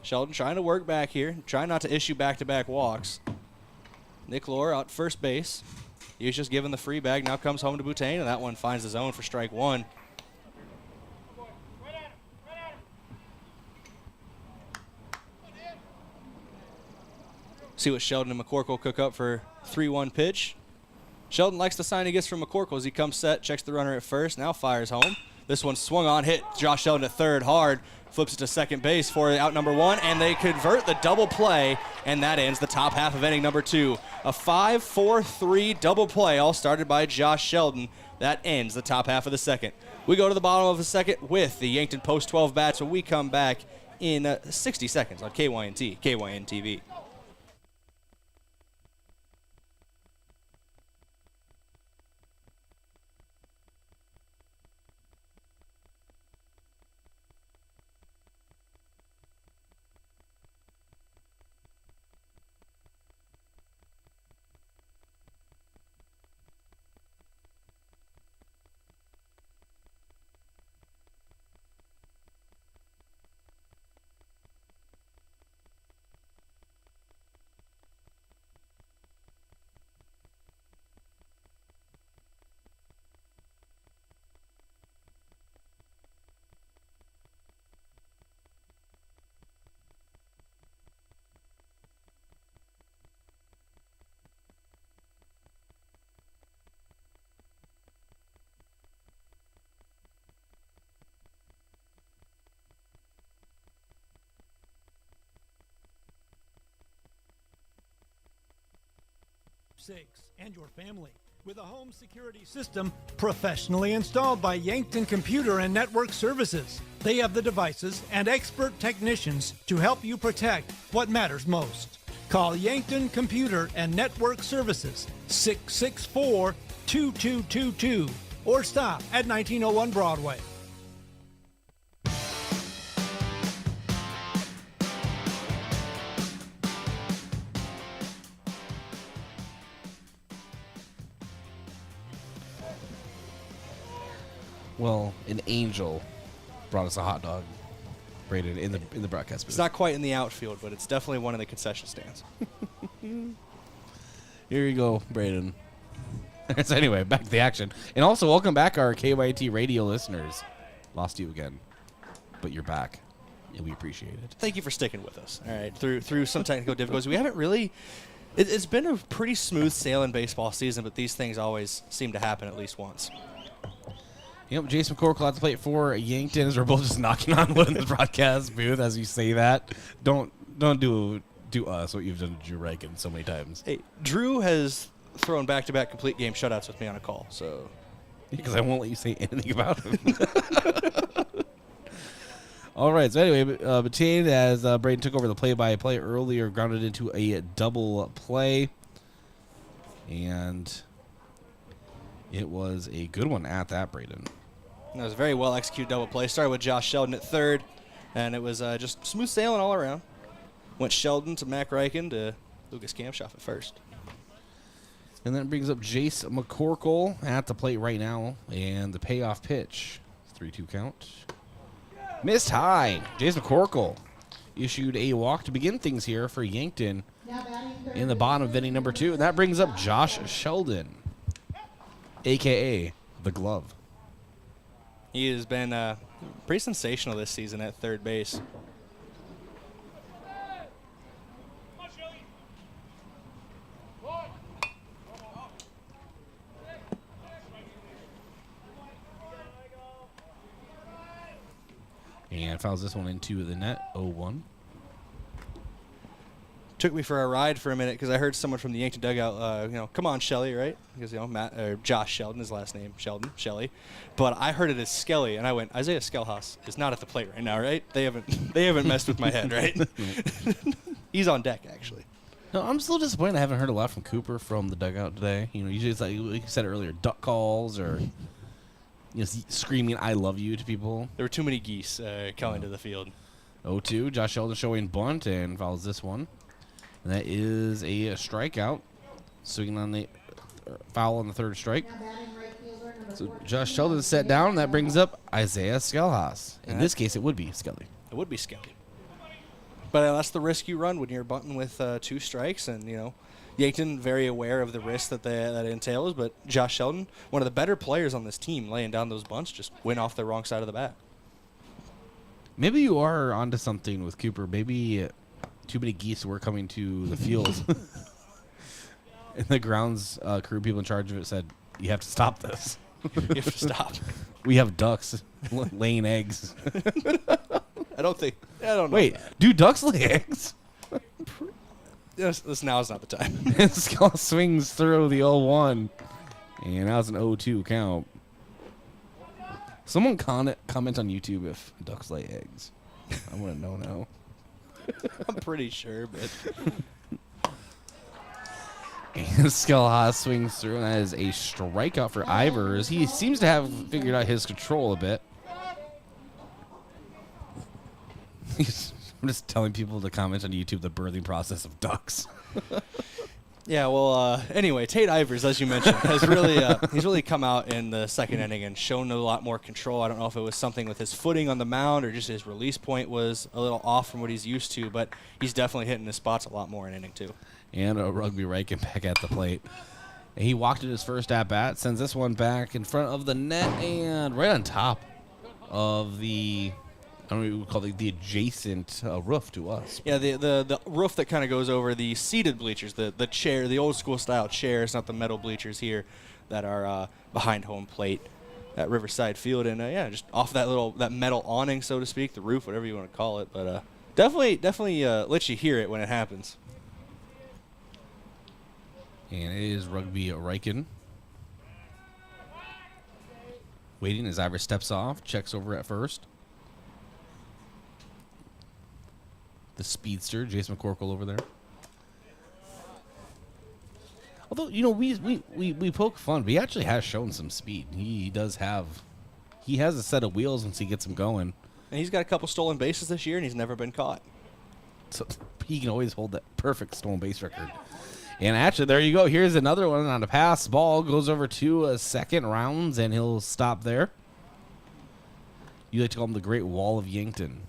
[SPEAKER 4] Sheldon trying to work back here, trying not to issue back-to-back walks. Nick Lohr out first base. He was just given the free bag, now comes home to Butane, and that one finds the zone for strike 1. See what Sheldon and McCorkle cook up for 3-1 pitch. Sheldon likes the sign he gets from McCorkle as he comes set, checks the runner at first, now fires home. This one swung on, hit Josh Sheldon at third hard, flips it to second base for out number 1, and they convert the double play, and that ends the top half of inning number 2. A 5-4-3 double play, all started by Josh Sheldon. That ends the top half of the second. We go to the bottom of the second with the Yankton Post 12 bats when we come back in 60 seconds on KYNT, KYN-TV.
[SPEAKER 7] And your family with a home security system professionally installed by Yankton Computer and Network Services. They have the devices and expert technicians to help you protect what matters most. Call Yankton Computer and Network Services 664-2222 or stop at 1901 Broadway.
[SPEAKER 6] Well, an angel brought us a hot dog, Brayden, in the broadcast booth.
[SPEAKER 4] It's not quite in the outfield, but it's definitely one in the concession stands.
[SPEAKER 6] Here you go, Brayden. So anyway, back to the action. And also, welcome back our KYT radio listeners. Lost you again, but you're back, and we appreciate it.
[SPEAKER 4] Thank you for sticking with us. All right, through some technical difficulties. We haven't really... It's been a pretty smooth sailing baseball season, but these things always seem to happen at least once.
[SPEAKER 6] Yep, Jason McCorkle at the plate for Yankton as we're both just knocking on wood in the broadcast booth as you say that. Don't do us what you've done to Drew Reichen so many times.
[SPEAKER 4] Hey, Drew has thrown back-to-back complete game shutouts with me on a call, so...
[SPEAKER 6] Because I won't let you say anything about him. All right, so anyway, Butane, as Brayden took over the play-by-play earlier, grounded into a double play. And it was a good one at that, Brayden.
[SPEAKER 4] That was a very well-executed double play. Started with Josh Sheldon at third, and it was just smooth sailing all around. Went Sheldon to Mac Reichen to Lucas Kamshoff at first.
[SPEAKER 6] And then it brings up Jace McCorkle at the plate right now, and the payoff pitch. 3-2 count. Missed high. Jace McCorkle issued a walk to begin things here for Yankton in the bottom of inning number 2. And that brings up Josh Sheldon, a.k.a. the Glove.
[SPEAKER 4] He has been pretty sensational this season at third base.
[SPEAKER 6] And fouls this one into the net, 0-1.
[SPEAKER 4] Took me for a ride for a minute because I heard someone from the Yankton dugout, come on, Shelly, right? Because, Matt, or Josh Sheldon, his last name, Sheldon, Shelly. But I heard it as Skelly, and I went, Isaiah Skelhaus is not at the plate right now, right? They haven't messed with my head, right? He's on deck, actually.
[SPEAKER 6] No, I'm still disappointed I haven't heard a lot from Cooper from the dugout today. Usually it's like you said earlier, duck calls or screaming "I love you" to people.
[SPEAKER 4] There were too many geese coming to the field.
[SPEAKER 6] 0-2. Josh Sheldon showing bunt and fouls this one. And that is a strikeout. Swinging on the foul on the third strike. So Josh Sheldon set down. That brings up Isaiah Skelhaas. In this case, it would be Skelly.
[SPEAKER 4] It would be Skelly. But that's the risk you run when you're bunting with 2 strikes. And, Yankton very aware of the risk that entails. But Josh Sheldon, one of the better players on this team, laying down those bunts, just went off the wrong side of the bat.
[SPEAKER 6] Maybe you are onto something with Cooper. Maybe too many geese were coming to the field. And the grounds crew people in charge of it said, you have to stop this.
[SPEAKER 4] You have to stop.
[SPEAKER 6] We have ducks laying eggs.
[SPEAKER 4] I don't know.
[SPEAKER 6] Wait, do ducks lay eggs?
[SPEAKER 4] This now is not the time.
[SPEAKER 6] And Skull swings through the 0-1. And now it's an 0-2 count. Someone comment on YouTube if ducks lay eggs. I want to know now.
[SPEAKER 4] I'm pretty sure, but...
[SPEAKER 6] And Skelhaas swings through, and that is a strikeout for Ivers. He seems to have figured out his control a bit. I'm just telling people to comment on YouTube the birthing process of ducks.
[SPEAKER 4] Yeah, well, anyway, Tate Ivers, as you mentioned, has really he's really come out in the second inning and shown a lot more control. I don't know if it was something with his footing on the mound or just his release point was a little off from what he's used to, but he's definitely hitting his spots a lot more in inning 2.
[SPEAKER 6] And a Rugby Riken back at the plate. And he walked at his first at-bat, sends this one back in front of the net and right on top of the... I don't know what we would call the adjacent roof to us.
[SPEAKER 4] Yeah, the roof that kind of goes over the seated bleachers, the chair, the old school style chairs, not the metal bleachers here that are behind home plate at Riverside Field. And yeah, just off that metal awning, so to speak, the roof, whatever you want to call it. But definitely lets you hear it when it happens.
[SPEAKER 6] And it is Rugby Riken. Waiting as Ivers steps off, checks over at first. The speedster, Jason McCorkle over there. Although, we poke fun, but he actually has shown some speed. He has a set of wheels once he gets them going.
[SPEAKER 4] And he's got a couple stolen bases this year, and he's never been caught.
[SPEAKER 6] So he can always hold that perfect stolen base record. And actually, there you go. Here's another one on a pass. Ball goes over to second rounds, and he'll stop there. You like to call him the Great Wall of Yankton.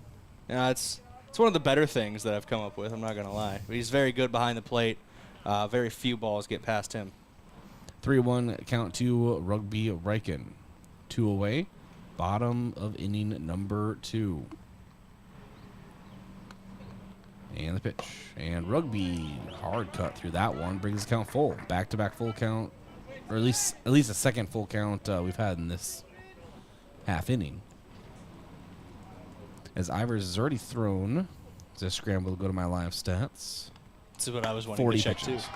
[SPEAKER 4] Yeah, it's one of the better things that I've come up with, I'm not going to lie. But he's very good behind the plate. Very few balls get past him.
[SPEAKER 6] 3-1 count to Rugby Riken. 2 away. Bottom of inning number 2. And the pitch. And Rugby, hard cut through that one. Brings the count full. Back-to-back full count. Or at least a second full count we've had in this half inning. As Ivers has already thrown. Just scramble to go to my live stats.
[SPEAKER 4] This is what I was wanting to check
[SPEAKER 6] pitches.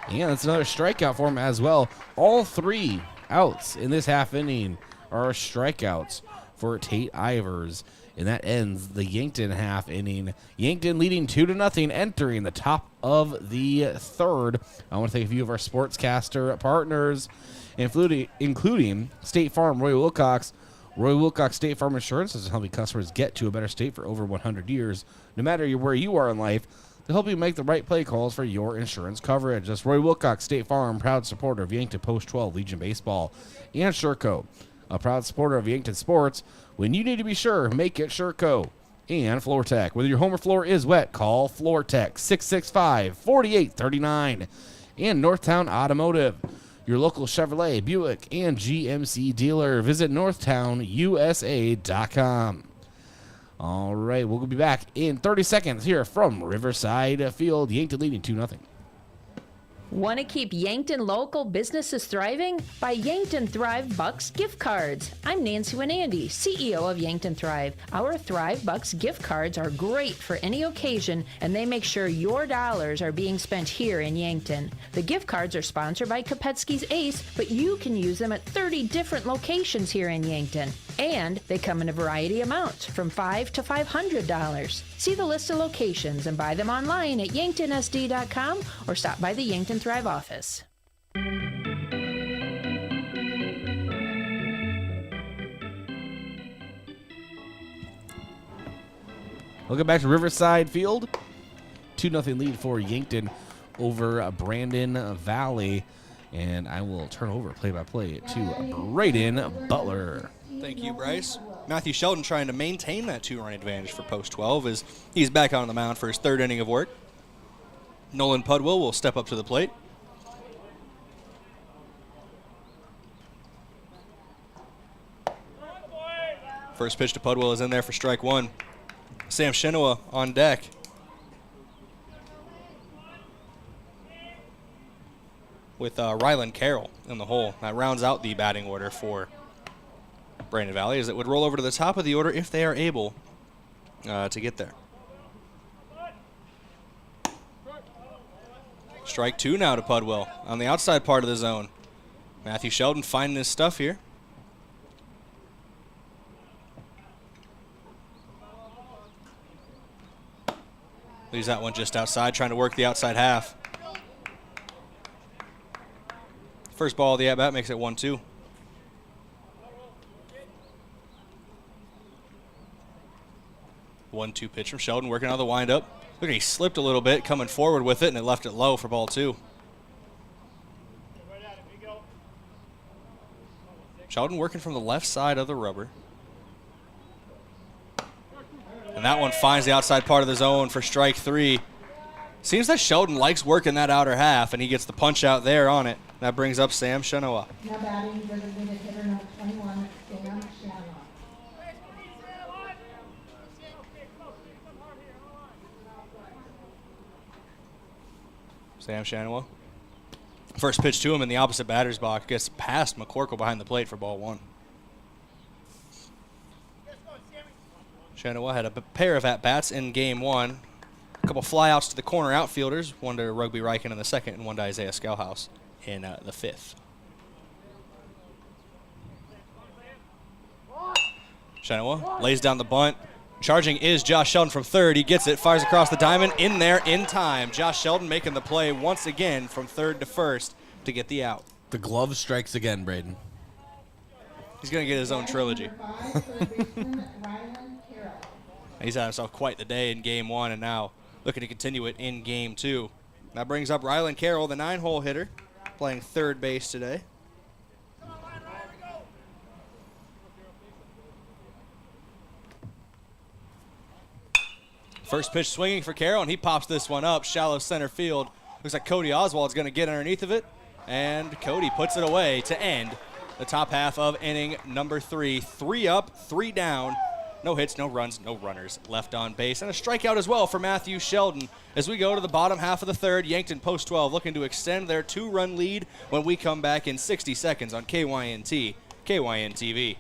[SPEAKER 6] And that's another strikeout for him as well. All 3 outs in this half inning are strikeouts for Tate Ivers. And that ends the Yankton half inning. Yankton leading 2-0, entering the top of the third. I want to thank a few of our sportscaster partners, including State Farm, Roy Wilcox. Roy Wilcox State Farm Insurance is helping customers get to a better state for over 100 years. No matter where you are in life, to help you make the right play calls for your insurance coverage. That's Roy Wilcox State Farm, proud supporter of Yankton Post 12 Legion Baseball. And Sherco, a proud supporter of Yankton Sports. When you need to be sure, make it Sherco. And Floor Tech. Whether your home or floor is wet, call Floor Tech 665-4839. And Northtown Automotive, your local Chevrolet, Buick, and GMC dealer. Visit northtownusa.com. All right, we'll be back in 30 seconds here from Riverside Field. Yankton leading 2-0.
[SPEAKER 1] Want to keep Yankton local businesses thriving? Buy Yankton Thrive Bucks gift cards. I'm Nancy Winandy, CEO of Yankton Thrive. Our Thrive Bucks gift cards are great for any occasion, and they make sure your dollars are being spent here in Yankton. The gift cards are sponsored by Kopetsky's Ace, but you can use them at 30 different locations here in Yankton. And they come in a variety of amounts, from $5 to $500. See the list of locations and buy them online at yanktonsd.com or stop by the Yankton Thrive office.
[SPEAKER 6] Welcome back to Riverside Field. 2-0 lead for Yankton over Brandon Valley. And I will turn over play-by-play to Brayden Butler.
[SPEAKER 4] Thank you, Bryce. Matthew Sheldon trying to maintain that 2-run advantage for post 12 as he's back on the mound for his third inning of work. Nolan Pudwill will step up to the plate. First pitch to Pudwill is in there for strike one. Sam Shinoa on deck. With Rylan Carroll in the hole. That rounds out the batting order for Brandon Valley, as it would roll over to the top of the order if they are able to get there. Strike two now to Pudwill on the outside part of the zone. Matthew Sheldon finding his stuff here. Leaves that one just outside, trying to work the outside half. First ball of the at-bat makes it 1-2. One-two pitch from Sheldon, working on the windup. Look, he slipped a little bit, coming forward with it, and it left it low for ball two. Sheldon working from the left side of the rubber. And that one finds the outside part of the zone for strike three. Seems that Sheldon likes working that outer half, and he gets the punch out there on it. That brings up Sam Shinoa.
[SPEAKER 2] Now batting designated hitter number 21, Sam Shinoa.
[SPEAKER 4] Sam Shinoa. First pitch to him in the opposite batter's box. Gets past McCorkle behind the plate for ball one. Shinoa had a pair of at-bats in game one. A couple flyouts to the corner outfielders. One to Rugby Reichen in the second and one to Isaiah Scowhouse in the fifth. Shinoa lays down the bunt. Charging is Josh Sheldon from third. He gets it, fires across the diamond, in there in time. Josh Sheldon making the play once again from third to first to get the out.
[SPEAKER 6] The glove strikes again, Brayden.
[SPEAKER 4] He's going to get his own trilogy. He's had himself quite the day in game one, and now looking to continue it in game two. That brings up Rylan Carroll, the 9-hole hitter, playing third base today. First pitch swinging for Carroll, and he pops this one up, shallow center field. Looks like Cody Oswald's going to get underneath of it, and Cody puts it away to end the top half of inning number 3. 3 up, 3 down. No hits, no runs, no runners left on base. And a strikeout as well for Matthew Sheldon. As we go to the bottom half of the third, Yankton post 12 looking to extend their 2-run lead when we come back in 60 seconds on KYNT, KYN-TV.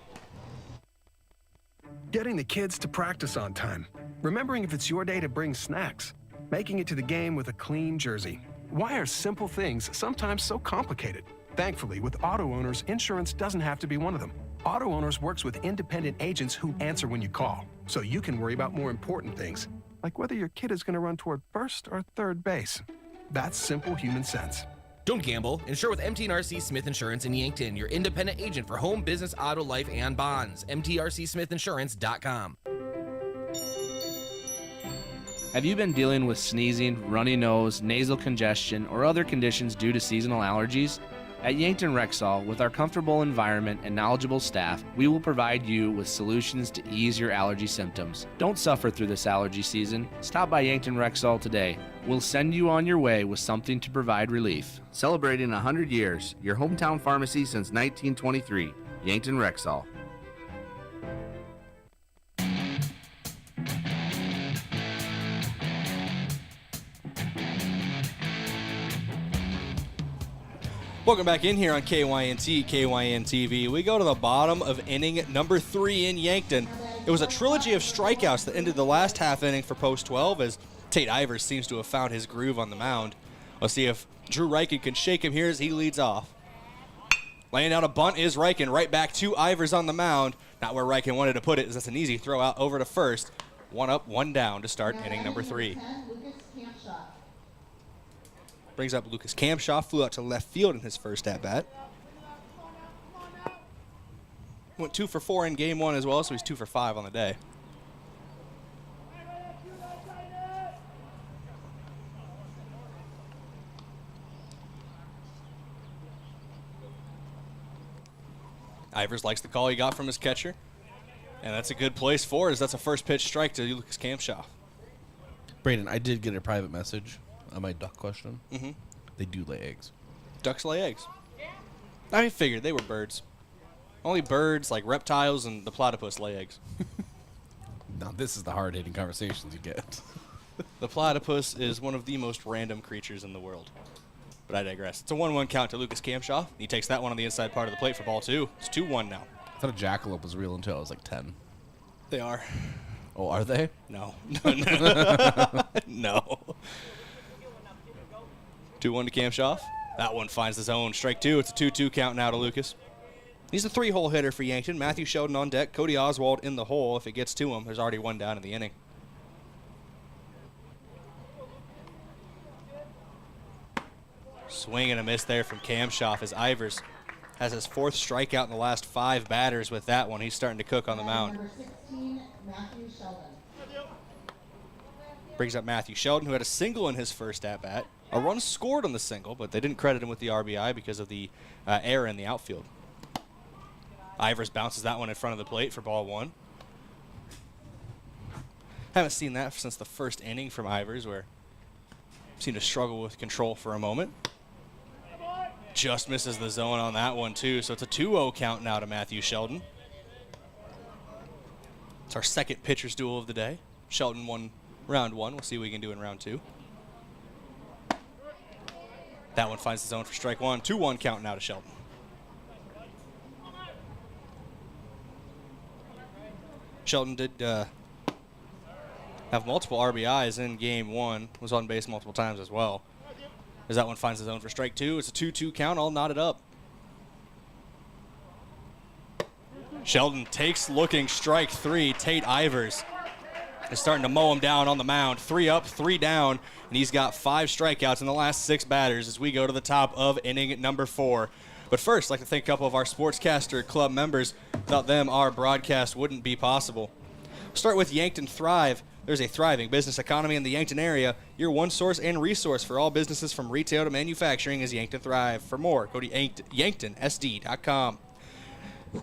[SPEAKER 11] Getting the kids to practice on time. Remembering if it's your day to bring snacks. Making it to the game with a clean jersey. Why are simple things sometimes so complicated? Thankfully, with auto owners, insurance doesn't have to be one of them. Auto Owners works with independent agents who answer when you call, so you can worry about more important things, like whether your kid is going to run toward first or third base. That's simple human sense.
[SPEAKER 6] Don't gamble. Insure with MT&RC Smith Insurance in Yankton, your independent agent for home, business, auto, life, and bonds. MTRCSmithInsurance.com.
[SPEAKER 13] Have you been dealing with sneezing, runny nose, nasal congestion, or other conditions due to seasonal allergies? At Yankton Rexall, with our comfortable environment and knowledgeable staff, we will provide you with solutions to ease your allergy symptoms. Don't suffer through this allergy season. Stop by Yankton Rexall today. We'll send you on your way with something to provide relief. Celebrating 100 years, your hometown pharmacy since 1923. Yankton Rexall.
[SPEAKER 4] Welcome back in here on KYNT, KYN-TV. We go to the bottom of inning number 3 in Yankton. It was a trilogy of strikeouts that ended the last half inning for post 12 as Tate Ivers seems to have found his groove on the mound. Let's see if Drew Reichen can shake him here as he leads off. Laying down a bunt is Reichen, right back to Ivers on the mound. Not where Reichen wanted to put it, as that's an easy throw out over to first. 1 up, 1 down to start inning number 3. Brings up Lucas Kamshaw, flew out to left field in his first at-bat. Went 2 for 4 in game 1 as well, so he's 2 for 5 on the day. Ivers likes the call he got from his catcher. And that's a good place for it, as that's a first pitch strike to Lucas Kamshaw.
[SPEAKER 6] Brayden, I did get a private message on my duck question.
[SPEAKER 4] Mm-hmm.
[SPEAKER 6] They do lay eggs.
[SPEAKER 4] Ducks lay eggs. I figured they were birds. Only birds, like reptiles and the platypus, lay eggs.
[SPEAKER 6] Now, this is the hard-hitting conversations you get.
[SPEAKER 4] The platypus is one of the most random creatures in the world. But I digress. It's a 1-1 count to Lucas Kamshaw. He takes that one on the inside part of the plate for ball 2. It's 2-1 now.
[SPEAKER 6] I thought a jackalope was real until I was like 10.
[SPEAKER 4] They are.
[SPEAKER 6] Oh, are they?
[SPEAKER 4] No. No. 2-1 to Kamshaw. That one finds the zone. Strike 2. It's a 2-2 count now to Lucas. He's a 3-hole hitter for Yankton. Matthew Sheldon on deck. Cody Oswald in the hole. If it gets to him, there's already one down in the inning. Swing and a miss there from Kamshaw as Ivers has his 4th strikeout in the last 5 batters with that one. He's starting to cook on the mound.
[SPEAKER 2] Number 16, Matthew Sheldon.
[SPEAKER 4] Brings up Matthew Sheldon, who had a single in his first at-bat. A run scored on the single, but they didn't credit him with the RBI because of the error in the outfield. Ivers bounces that one in front of the plate for ball 1. Haven't seen that since the first inning from Ivers, where he seemed to struggle with control for a moment. Just misses the zone on that one, too, so it's a 2-0 count now to Matthew Sheldon. It's our second pitcher's duel of the day. Sheldon won round 1. We'll see what we can do in round 2. That one finds the zone for strike 1. 2-1 count now to Sheldon. Sheldon did have multiple RBIs in game 1. Was on base multiple times as well. As that one finds the zone for strike 2. It's a 2-2 count, all knotted up. Sheldon takes looking strike 3. Tate Ivers is starting to mow him down on the mound. 3 up, 3 down, and he's got 5 strikeouts in the last 6 batters as we go to the top of inning number 4. But first, I'd like to thank a couple of our Sportscaster Club members. Without them, our broadcast wouldn't be possible. We'll start with Yankton Thrive. There's a thriving business economy in the Yankton area. Your one source and resource for all businesses from retail to manufacturing is Yankton Thrive. For more, go to yanktonsd.com.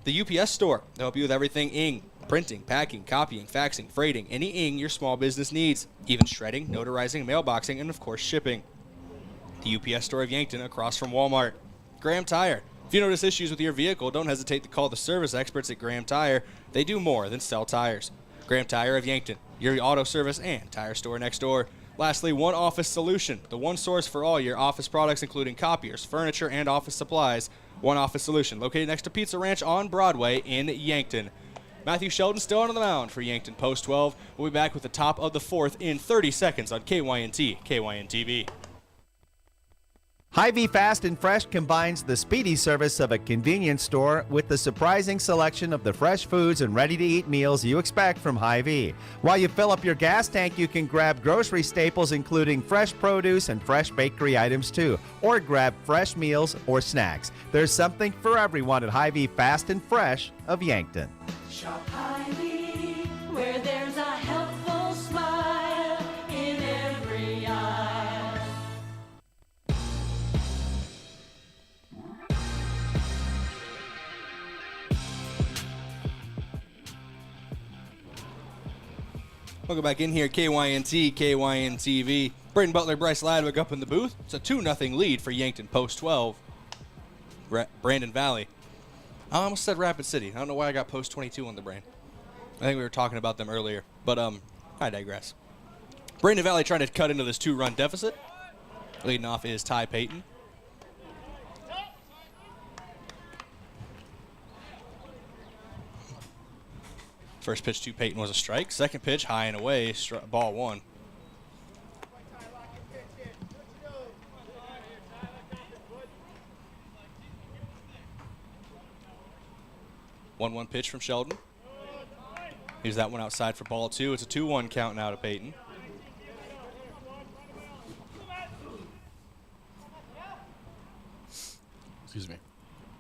[SPEAKER 4] The UPS store. They'll help you with everything ing, printing, packing, copying, faxing, freighting, any ing your small business needs, even shredding, notarizing, mailboxing, and of course shipping. The UPS store of Yankton across from Walmart. Graham Tire. If you notice issues with your vehicle, don't hesitate to call the service experts at Graham Tire. They do more than sell tires. Graham Tire of Yankton, your auto service and tire store next door. Lastly, One Office Solution, the one source for all your office products, including copiers, furniture, and office supplies. One Office Solution, located next to Pizza Ranch on Broadway in Yankton. Matthew Sheldon still on the mound for Yankton Post 12. We'll be back with the top of the 4th in 30 seconds on KYNT, KYNT-TV.
[SPEAKER 5] Hy-Vee Fast and Fresh combines the speedy service of a convenience store with the surprising selection of the fresh foods and ready-to-eat meals you expect from Hy-Vee. While you fill up your gas tank, you can grab grocery staples including fresh produce and fresh bakery items too, or grab fresh meals or snacks. There's something for everyone at Hy-Vee Fast and Fresh of Yankton.
[SPEAKER 8] Shop Hy-Vee, where there's a helpful smile in every eye.
[SPEAKER 4] Welcome back in here, KYNT, KYNT-TV. Brayden, Butler, Bryce, Ladwig up in the booth. It's a 2-0 lead for Yankton Post 12. Brandon Valley. I almost said Rapid City. I don't know why I got Post 22 on the brain. I think we were talking about them earlier, but I digress. Brandon Valley trying to cut into this 2-run deficit. Leading off is Ty Payton. First pitch to Payton was a strike. Second pitch, high and away, ball 1. One pitch from Sheldon. Here's that one outside for ball 2. It's a 2-1 count now to Payton.
[SPEAKER 6] Excuse me.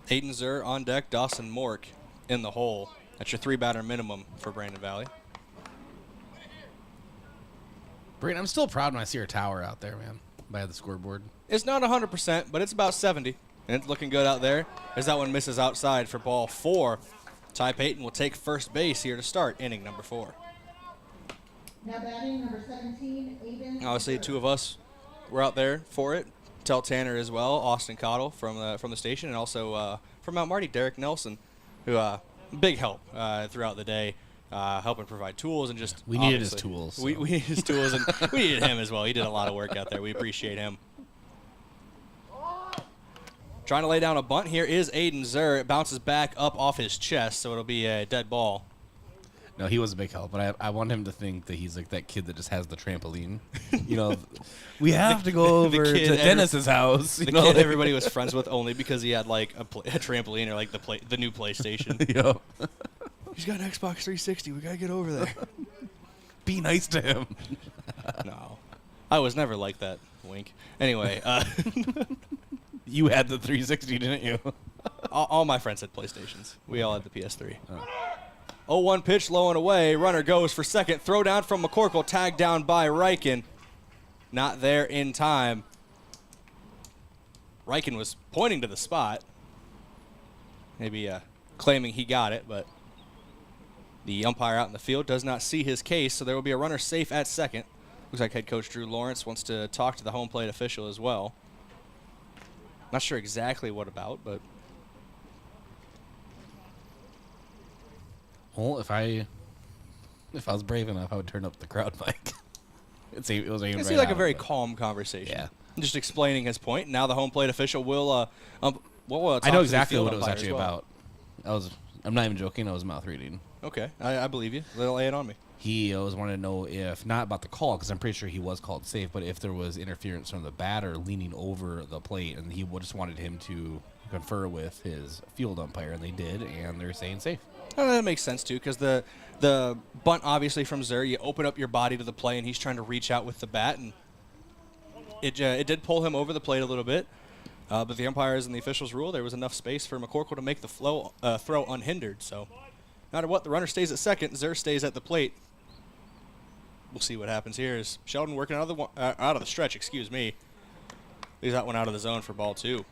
[SPEAKER 4] Hayden Zur on deck, Dawson Mork in the hole. That's your 3-batter minimum for Brandon Valley.
[SPEAKER 6] Brayden, I'm still proud when I see our tower out there, man, by the scoreboard.
[SPEAKER 4] It's not 100%, but it's about 70. And it's looking good out there as that one misses outside for ball 4. Ty Payton will take first base here to start inning number 4.
[SPEAKER 2] Now batting number 17, Aiden.
[SPEAKER 4] Obviously, 2 of us were out there for it. Tell Tanner as well, Austin Cottle from the station, and also from Mount Marty, Derek Nelson, who big help throughout the day, helping provide tools and just
[SPEAKER 14] we needed his tools.
[SPEAKER 4] We needed his tools, and we needed him as well. He did a lot of work out there. We appreciate him. Trying to lay down a bunt here is Aiden Zur. It bounces back up off his chest, so it'll be a dead ball.
[SPEAKER 14] No, he was a big help, but I want him to think that he's like that kid that just has the trampoline. You know, we have to go over to Dennis's house.
[SPEAKER 4] The kid everybody was friends with only because he had like a trampoline or like the new PlayStation.
[SPEAKER 14] Yep.
[SPEAKER 4] He's got an Xbox 360. We gotta get over there.
[SPEAKER 14] Be nice to him.
[SPEAKER 4] No, I was never like that. Wink. Anyway,
[SPEAKER 14] you had the 360, didn't you?
[SPEAKER 4] all my friends had PlayStations. We all had the PS3. 0-1 pitch, low and away. Runner goes for second. Throw down from McCorkle. Tagged down by Reichen. Not there in time. Reichen was pointing to the spot. Maybe claiming he got it, but the umpire out in the field does not see his case, so there will be a runner safe at second. Looks like head coach Drew Lawrence wants to talk to the home plate official as well. Not sure exactly what about, but...
[SPEAKER 14] Well, if I was brave enough, I would turn up the crowd mic. It was aimed
[SPEAKER 4] It
[SPEAKER 14] right
[SPEAKER 4] seemed like a
[SPEAKER 14] at
[SPEAKER 4] very
[SPEAKER 14] him,
[SPEAKER 4] calm conversation.
[SPEAKER 14] Yeah.
[SPEAKER 4] Just explaining his point. Now the home plate official will talk
[SPEAKER 14] I know
[SPEAKER 4] to
[SPEAKER 14] exactly
[SPEAKER 4] the field
[SPEAKER 14] what it was
[SPEAKER 4] umpire
[SPEAKER 14] actually
[SPEAKER 4] as well.
[SPEAKER 14] about. I'm not even joking. I was mouth reading.
[SPEAKER 4] Okay, I believe you. Lay it on me.
[SPEAKER 14] He always wanted to know if, not about the call, because I'm pretty sure he was called safe, but if there was interference from the batter leaning over the plate, and he just wanted him to confer with his field umpire, and they did, and they're saying safe.
[SPEAKER 4] That makes sense, too, because the bunt, obviously, from Zur, you open up your body to the play, and he's trying to reach out with the bat, and it did pull him over the plate a little bit, but the umpires and the officials rule there was enough space for McCorkle to make the throw unhindered. So no matter what, the runner stays at second, Zur stays at the plate. We'll see what happens here. Is Sheldon working out of the stretch, excuse me. Leaves that one out of the zone for ball 2.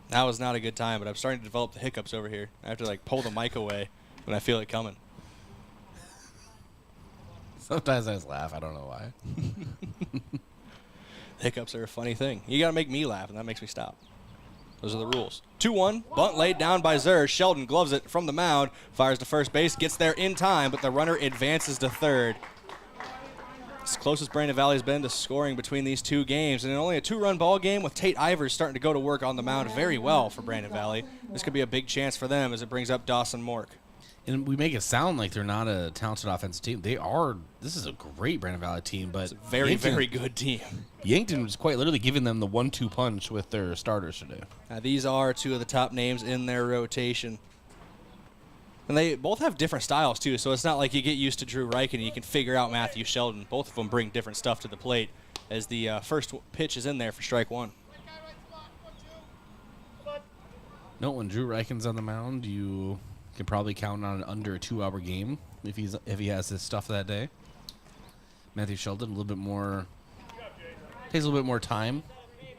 [SPEAKER 4] That was not a good time, but I'm starting to develop the hiccups over here. I have to like pull the mic away when I feel it coming.
[SPEAKER 14] Sometimes I just laugh. I don't know why.
[SPEAKER 4] Hiccups are a funny thing. You got to make me laugh, and that makes me stop. Those are the rules. 2-1, bunt laid down by Zur. Sheldon gloves it from the mound, fires to first base, gets there in time, but the runner advances to third. It's the closest Brandon Valley has been to scoring between these two games, and in only a 2-run ball game with Tate Ivers starting to go to work on the mound very well for Brandon Valley. This could be a big chance for them as it brings up Dawson Mork.
[SPEAKER 14] And we make it sound like they're not a talented offensive team. They are. This is a great Brandon Valley team, but
[SPEAKER 4] it's a very, very good team.
[SPEAKER 14] Yankton was quite literally giving them the 1-2 punch with their starters today.
[SPEAKER 4] These are two of the top names in their rotation. And they both have different styles, too, so it's not like you get used to Drew Reichen and you can figure out Matthew Sheldon. Both of them bring different stuff to the plate as the first pitch is in there for strike 1.
[SPEAKER 14] No, when Drew Reichen's on the mound, you can probably count on an under a 2-hour game if he has his stuff that day. Matthew Sheldon, a little bit more, takes a little bit more time.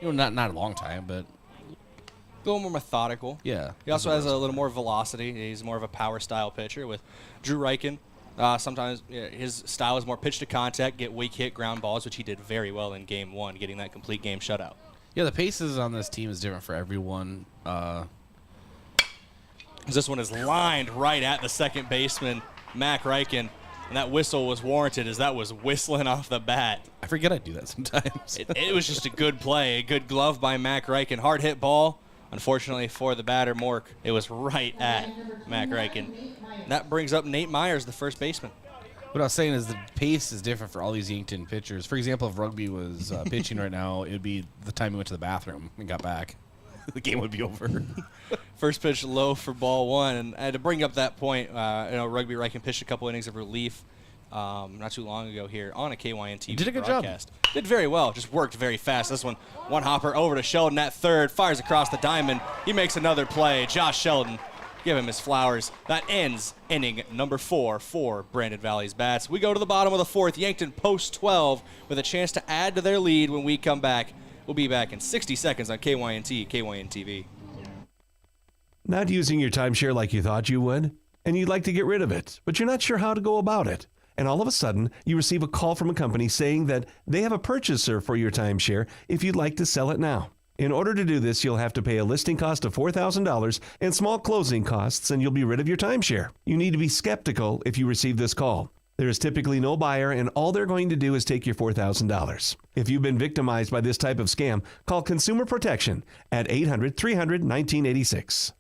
[SPEAKER 14] You know, not a long time, but
[SPEAKER 4] a little more methodical.
[SPEAKER 14] Yeah.
[SPEAKER 4] He also has a little more velocity. He's more of a power style pitcher. With Drew Reichen, sometimes his style is more pitch to contact, get weak hit ground balls, which he did very well in game 1, getting that complete game shutout.
[SPEAKER 14] Yeah, the paces on this team is different for everyone.
[SPEAKER 4] This one is lined right at the second baseman, Mac Reichen, and that whistle was warranted as that was whistling off the bat.
[SPEAKER 14] I forget I do that sometimes.
[SPEAKER 4] It was just a good play, a good glove by Mac Reichen. Hard hit ball. Unfortunately for the batter, Mork, it was right at Mac Reichen. That brings up Nate Myers, the first baseman.
[SPEAKER 14] What I was saying is the pace is different for all these Yankton pitchers. For example, if Rugby was pitching right now, it would be the time he went to the bathroom and got back. The game would be over.
[SPEAKER 4] First pitch low for ball 1, and I had to bring up that point. Rugby Reichen pitched a couple innings of relief not too long ago here on a KYNT
[SPEAKER 14] did a good
[SPEAKER 4] broadcast.
[SPEAKER 14] job.
[SPEAKER 4] Did very well. Just worked very fast. This one hopper over to Sheldon at third, fires across the diamond. He makes another play. Josh Sheldon Give him his flowers. That ends inning number 4 for Brandon Valley's Bats. We go to the bottom of the 4th. Yankton post 12 with a chance to add to their lead when we come back. We'll be back in 60 seconds on KYNT, KYNT-TV.
[SPEAKER 15] Not using your timeshare like you thought you would? And you'd like to get rid of it, but you're not sure how to go about it. And all of a sudden, you receive a call from a company saying that they have a purchaser for your timeshare if you'd like to sell it now. In order to do this, you'll have to pay a listing cost of $4,000 and small closing costs, and you'll be rid of your timeshare. You need to be skeptical if you receive this call. There is typically no buyer, and all they're going to do is take your $4,000. If you've been victimized by this type of scam, call Consumer Protection at 800-300-1986.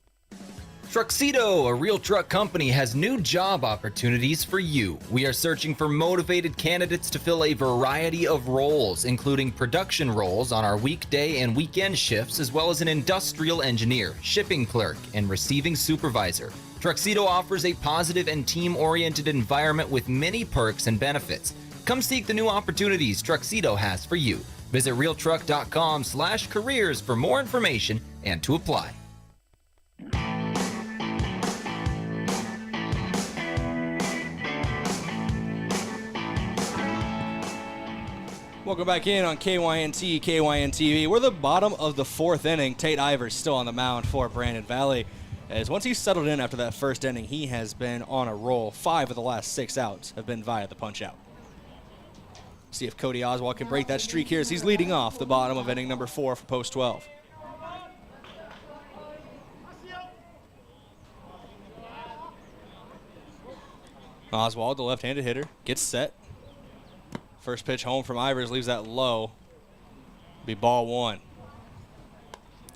[SPEAKER 16] Truxedo, a real truck company, has new job opportunities for you. We are searching for motivated candidates to fill a variety of roles, including production roles on our weekday and weekend shifts, as well as an industrial engineer, shipping clerk, and receiving supervisor. Truxedo offers a positive and team-oriented environment with many perks and benefits. Come seek the new opportunities Truxedo has for you. Visit realtruck.com/careers for more information and to apply.
[SPEAKER 4] Welcome back in on KYNT, KYNT-TV. We're the bottom of the 4th inning. Tate Ivers still on the mound for Brandon Valley. As once he's settled in after that first inning, he has been on a roll. 5 of the last 6 outs have been via the punch-out. See if Cody Oswald can break that streak here as he's leading off the bottom of inning number 4 for post 12. Oswald, the left-handed hitter, gets set. First pitch home from Ivers leaves that low. Be ball 1.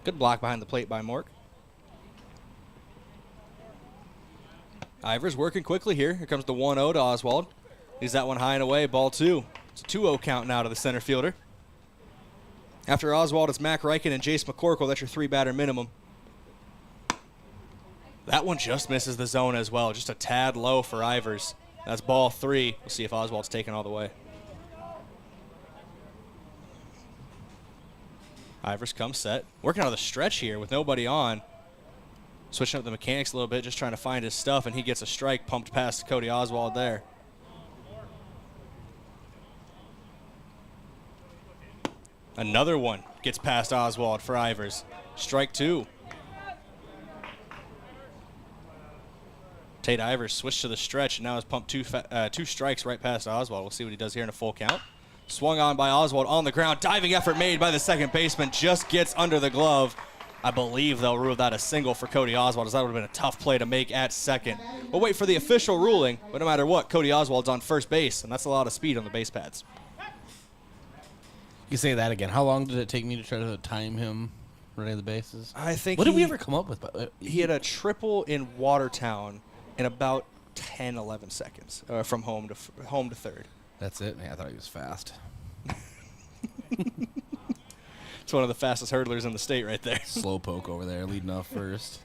[SPEAKER 4] Good block behind the plate by Mork. Ivers working quickly here. Here comes the 1-0 to Oswald. Leaves that one high and away. Ball 2. It's a 2-0 count now to the center fielder. After Oswald, it's Mac Reichen and Jace McCorkle. That's your 3-batter minimum. That one just misses the zone as well. Just a tad low for Ivers. That's ball 3. We'll see if Oswald's taken all the way. Ivers comes set. Working out of the stretch here with nobody on. Switching up the mechanics a little bit, just trying to find his stuff, and he gets a strike pumped past Cody Oswald there. Another one gets past Oswald for Ivers. Strike 2. Tate Ivers switched to the stretch and now has pumped two strikes right past Oswald. We'll see what he does here in a full count. Swung on by Oswald on the ground. Diving effort made by the second baseman. Just gets under the glove. I believe they'll rule that a single for Cody Oswald, as that would have been a tough play to make at second. We'll wait for the official ruling, but no matter what, Cody Oswald's on first base, and that's a lot of speed on the base pads.
[SPEAKER 14] You say that again. How long did it take me to try to time him running the bases?
[SPEAKER 4] I think
[SPEAKER 14] What did we ever come up with?
[SPEAKER 4] He had a triple in Watertown in about 10, 11 seconds from home to third.
[SPEAKER 14] That's it? Yeah, I thought he was fast.
[SPEAKER 4] It's one of the fastest hurdlers in the state right there.
[SPEAKER 14] Slow poke over there, leading off first.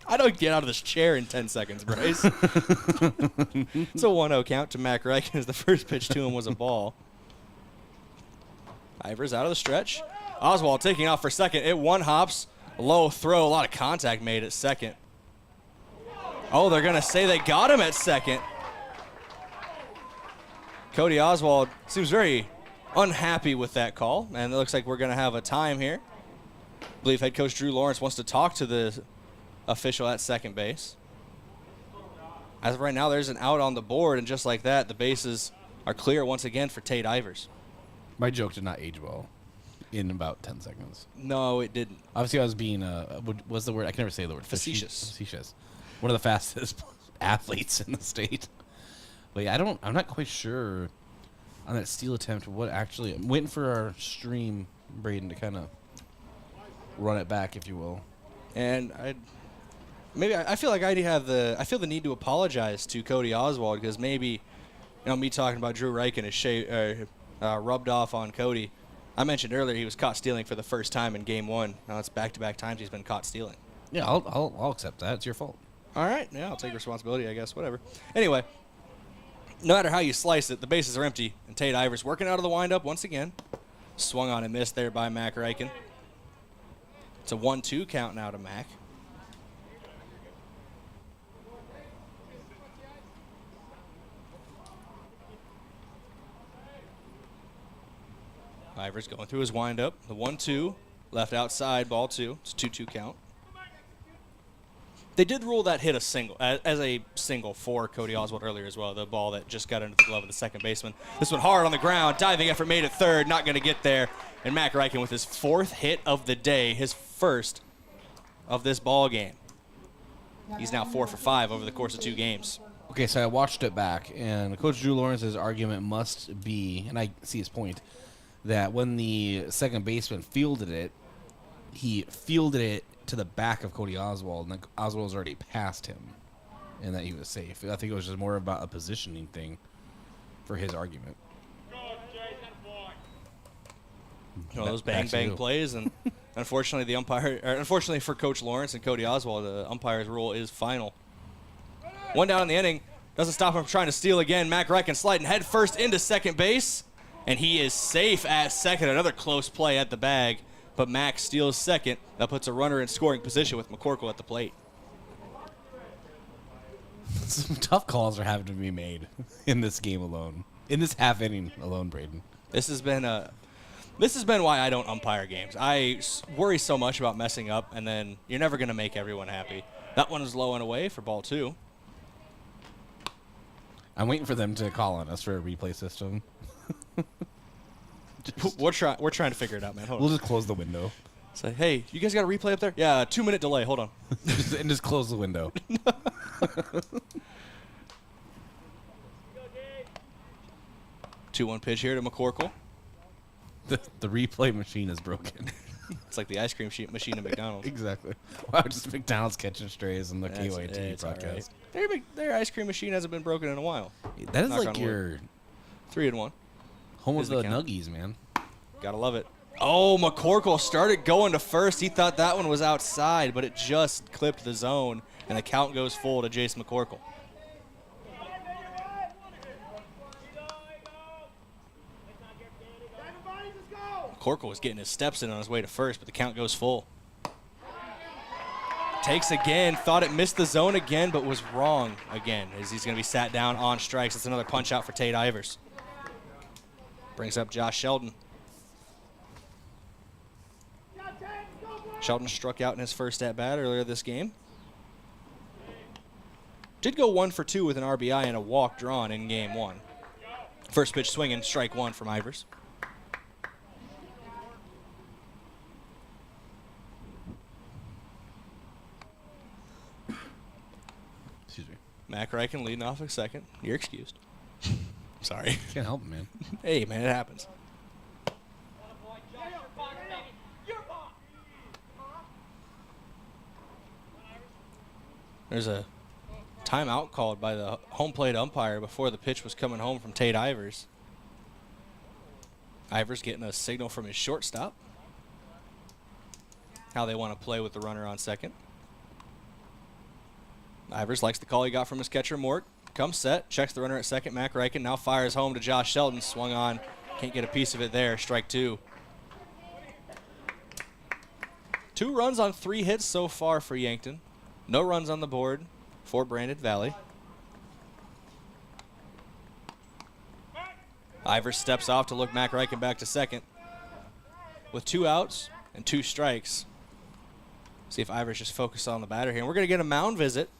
[SPEAKER 4] I don't get out of this chair in 10 seconds, Bryce. It's a 1-0 count to Mac Reichen as the first pitch to him was a ball. Ivers out of the stretch. Oswald taking off for second. It one hops. Low throw. A lot of contact made at second. Oh, they're going to say they got him at second. Cody Oswald seems very unhappy with that call, and it looks like we're going to have a time here. I believe head coach Drew Lawrence wants to talk to the official at second base. As of right now, there's an out on the board, and just like that, the bases are clear once again for Tate Ivers.
[SPEAKER 14] My joke did not age well in about 10 seconds.
[SPEAKER 4] No, it didn't.
[SPEAKER 14] Obviously, I was being, what's the word? I can never say the word.
[SPEAKER 4] Facetious.
[SPEAKER 14] Facetious. One of the fastest athletes in the state. But yeah, I'm not quite sure on that steal attempt what actually. I'm waiting for our stream, Brayden, to kind of run it back, if you will.
[SPEAKER 4] And I feel like I feel the need to apologize to Cody Oswald, because maybe, me talking about Drew Reichen is rubbed off on Cody. I mentioned earlier he was caught stealing for the first time in Game 1. Now it's back-to-back times he's been caught stealing.
[SPEAKER 14] Yeah, I'll accept that. It's your fault.
[SPEAKER 4] All right, yeah, I'll take responsibility, I guess. Whatever. Anyway, no matter how you slice it, the bases are empty, and Tate Ivers working out of the windup once again. Swung on and missed there by Mac Reichen. It's a 1-2 count now to Mac. Ivers going through his windup. The 1-2, left outside, ball 2. It's 2-2 count. They did rule that hit a single, as a single for Cody Oswald earlier as well, the ball that just got into the glove of the second baseman. This one hard on the ground, diving effort made at third, not going to get there. And Mac Reichen with his 4th hit of the day, his first of this ball game. He's now 4 for 5 over the course of 2 games.
[SPEAKER 14] Okay, so I watched it back, and Coach Drew Lawrence's argument must be, and I see his point, that when the second baseman fielded it, he fielded it to the back of Cody Oswald, and Oswald was already past him, and that he was safe. I think it was just more about a positioning thing for his argument.
[SPEAKER 4] Those bang plays, and unfortunately unfortunately for Coach Lawrence and Cody Oswald, the umpire's rule is final. 1 down in the inning, doesn't stop him from trying to steal again. Mac Reichen sliding head first into second base, and he is safe at second. Another close play at the bag. But Mac steals second. That puts a runner in scoring position with McCorkle at the plate.
[SPEAKER 14] Some tough calls are having to be made in this game alone. In this half inning alone, Brayden.
[SPEAKER 4] This has been why I don't umpire games. I worry so much about messing up, and then you're never going to make everyone happy. That one is low and away for ball 2.
[SPEAKER 14] I'm waiting for them to call on us for a replay system.
[SPEAKER 4] We're trying to figure it out, man. Hold
[SPEAKER 14] We'll
[SPEAKER 4] on.
[SPEAKER 14] just close the window.
[SPEAKER 4] Say, hey, you guys got a replay up there? Yeah, 2-minute delay. Hold on.
[SPEAKER 14] and just close the window.
[SPEAKER 4] 2-1 pitch here to McCorkle.
[SPEAKER 14] The replay machine is broken.
[SPEAKER 4] It's like the ice cream machine at McDonald's.
[SPEAKER 14] Exactly. Wow, just McDonald's catching strays in the KYNT broadcast.
[SPEAKER 4] Right. Their ice cream machine hasn't been broken in a while.
[SPEAKER 14] That is like your
[SPEAKER 4] 3-1.
[SPEAKER 14] Home of the Nuggies, man.
[SPEAKER 4] Gotta love it. Oh, McCorkle started going to first. He thought that one was outside, but it just clipped the zone, and the count goes full to Jason McCorkle. McCorkle was getting his steps in on his way to first, but the count goes full. Takes again, thought it missed the zone again, but was wrong again, as he's going to be sat down on strikes. That's another punch out for Tate Ivers. Brings up Josh Sheldon. Sheldon struck out in his first at-bat earlier this game. Did go 1 for 2 with an RBI and a walk drawn in game 1. First pitch swinging, strike 1 from Ivers.
[SPEAKER 14] Excuse me.
[SPEAKER 4] Mac Reichen leading off at second. You're excused. Sorry.
[SPEAKER 14] Can't help it, man.
[SPEAKER 4] Hey, man, it happens. There's a timeout called by the home plate umpire before the pitch was coming home from Tate Ivers. Ivers getting a signal from his shortstop. How they want to play with the runner on second. Ivers likes the call he got from his catcher, Mort. Comes set, checks the runner at second. Mac Reichen now fires home to Josh Sheldon. Swung on. Can't get a piece of it there. Strike 2. 2 runs on 3 hits so far for Yankton. No runs on the board for Brandon Valley. Ivers steps off to look Mac Reichen back to second. With 2 outs and 2 strikes. See if Ivers just focuses on the batter here. And we're going to get a mound visit.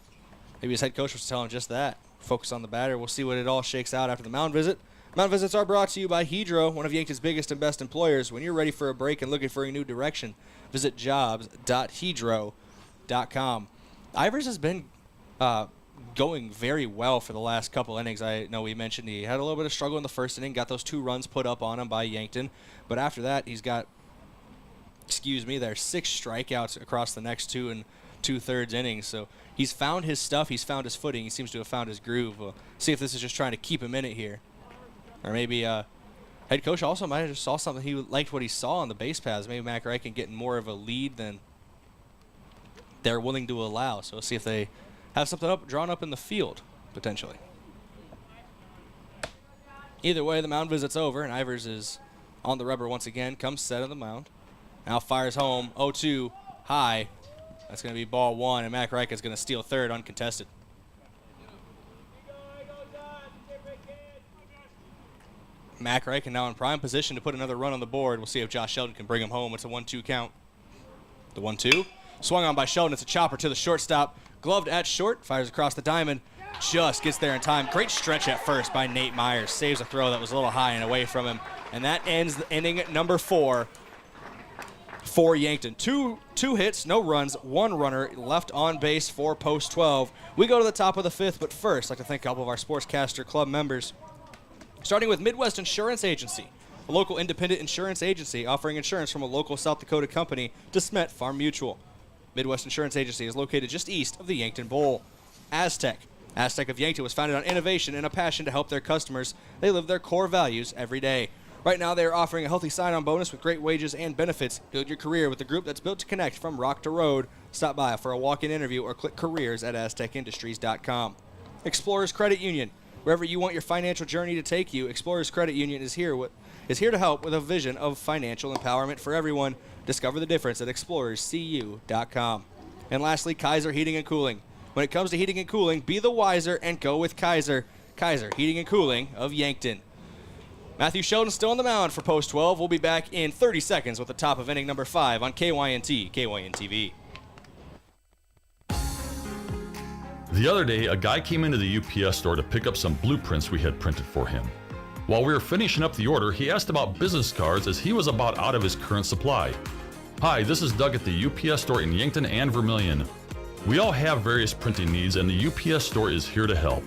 [SPEAKER 4] Maybe his head coach was telling him just that. Focus on the batter. We'll see what it all shakes out after the mound visit. Mound visits are brought to you by Hedro, one of Yankton's biggest and best employers. When you're ready for a break and looking for a new direction, visit jobs.hedro.com. Ivers has been going very well for the last couple innings. I know we mentioned he had a little bit of struggle in the first inning, got those 2 runs put up on him by Yankton. But after that, he's got, 6 strikeouts across the next 2 2/3 innings. So he's found his stuff. He's found his footing. He seems to have found his groove. We'll see if this is just trying to keep him in it here. Or maybe head coach also might have just saw something. He liked what he saw on the base paths. Maybe Mac Reichen getting more of a lead than they're willing to allow. So we'll see if they have something drawn up in the field, potentially. Either way, the mound visit's over, and Ivers is on the rubber once again. Comes set on the mound. Now fires home, 0-2, high. That's going to be ball 1, and Mac Reichen's going to steal third uncontested. Mac Reichen now in prime position to put another run on the board. We'll see if Josh Sheldon can bring him home. It's a 1-2 count. The 1-2. Swung on by Sheldon. It's a chopper to the shortstop. Gloved at short. Fires across the diamond. Just gets there in time. Great stretch at first by Nate Myers. Saves a throw that was a little high and away from him. And that ends the inning number 4 for Yankton. Two hits, no runs, 1 runner left on base for post 12. We go to the top of the 5th, but first, I'd like to thank a couple of our Sportscaster Club members. Starting with Midwest Insurance Agency, a local independent insurance agency offering insurance from a local South Dakota company, DeSmet Farm Mutual. Midwest Insurance Agency is located just east of the Yankton Bowl. Aztec of Yankton was founded on innovation and a passion to help their customers. They live their core values every day. Right now, they are offering a healthy sign-on bonus with great wages and benefits. Build your career with the group that's built to connect from rock to road. Stop by for a walk-in interview or click careers at aztecindustries.com. Explorers Credit Union. Wherever you want your financial journey to take you, Explorers Credit Union is here to help with a vision of financial empowerment for everyone. Discover the difference at explorerscu.com. And lastly, Kaiser Heating and Cooling. When it comes to heating and cooling, be the wiser and go with Kaiser. Kaiser Heating and Cooling of Yankton. Matthew Sheldon still on the mound for post 12. We'll be back in 30 seconds with the top of inning number 5 on KYNT, KYNT-TV.
[SPEAKER 10] The other day, a guy came into the UPS store to pick up some blueprints we had printed for him. While we were finishing up the order, he asked about business cards as he was about out of his current supply. Hi, this is Doug at the UPS store in Yankton and Vermilion. We all have various printing needs and the UPS store is here to help.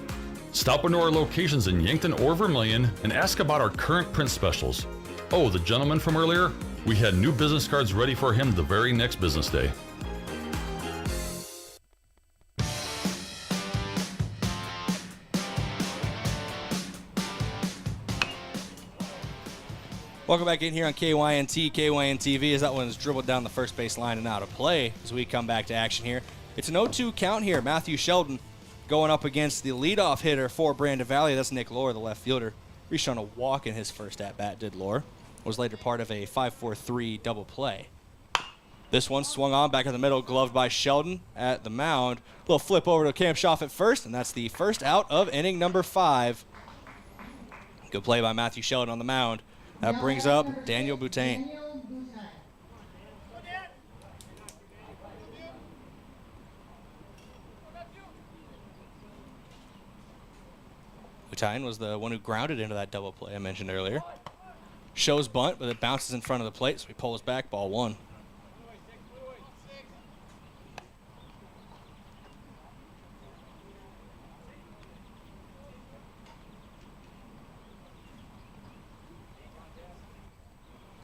[SPEAKER 10] Stop into our locations in Yankton or Vermilion and ask about our current print specials. Oh, the gentleman from earlier? We had new business cards ready for him the very next business day.
[SPEAKER 4] Welcome back in here on KYNT, KYNT-TV as that one's dribbled down the first base line and out of play as we come back to action here. It's an 0-2 count here. Matthew Sheldon going up against the leadoff hitter for Brandon Valley. That's Nick Lohr, the left fielder. Reached on a walk in his first at-bat, did Lohr. Was later part of a 5-4-3 double play. This one swung on back in the middle, gloved by Sheldon at the mound. Little flip over to Kampshoff at first, and that's the first out of inning number 5. Good play by Matthew Sheldon on the mound. That brings up Daniel Boutain. Boutain was the one who grounded into that double play I mentioned earlier. Shows bunt, but it bounces in front of the plate, so he pulls back, ball 1.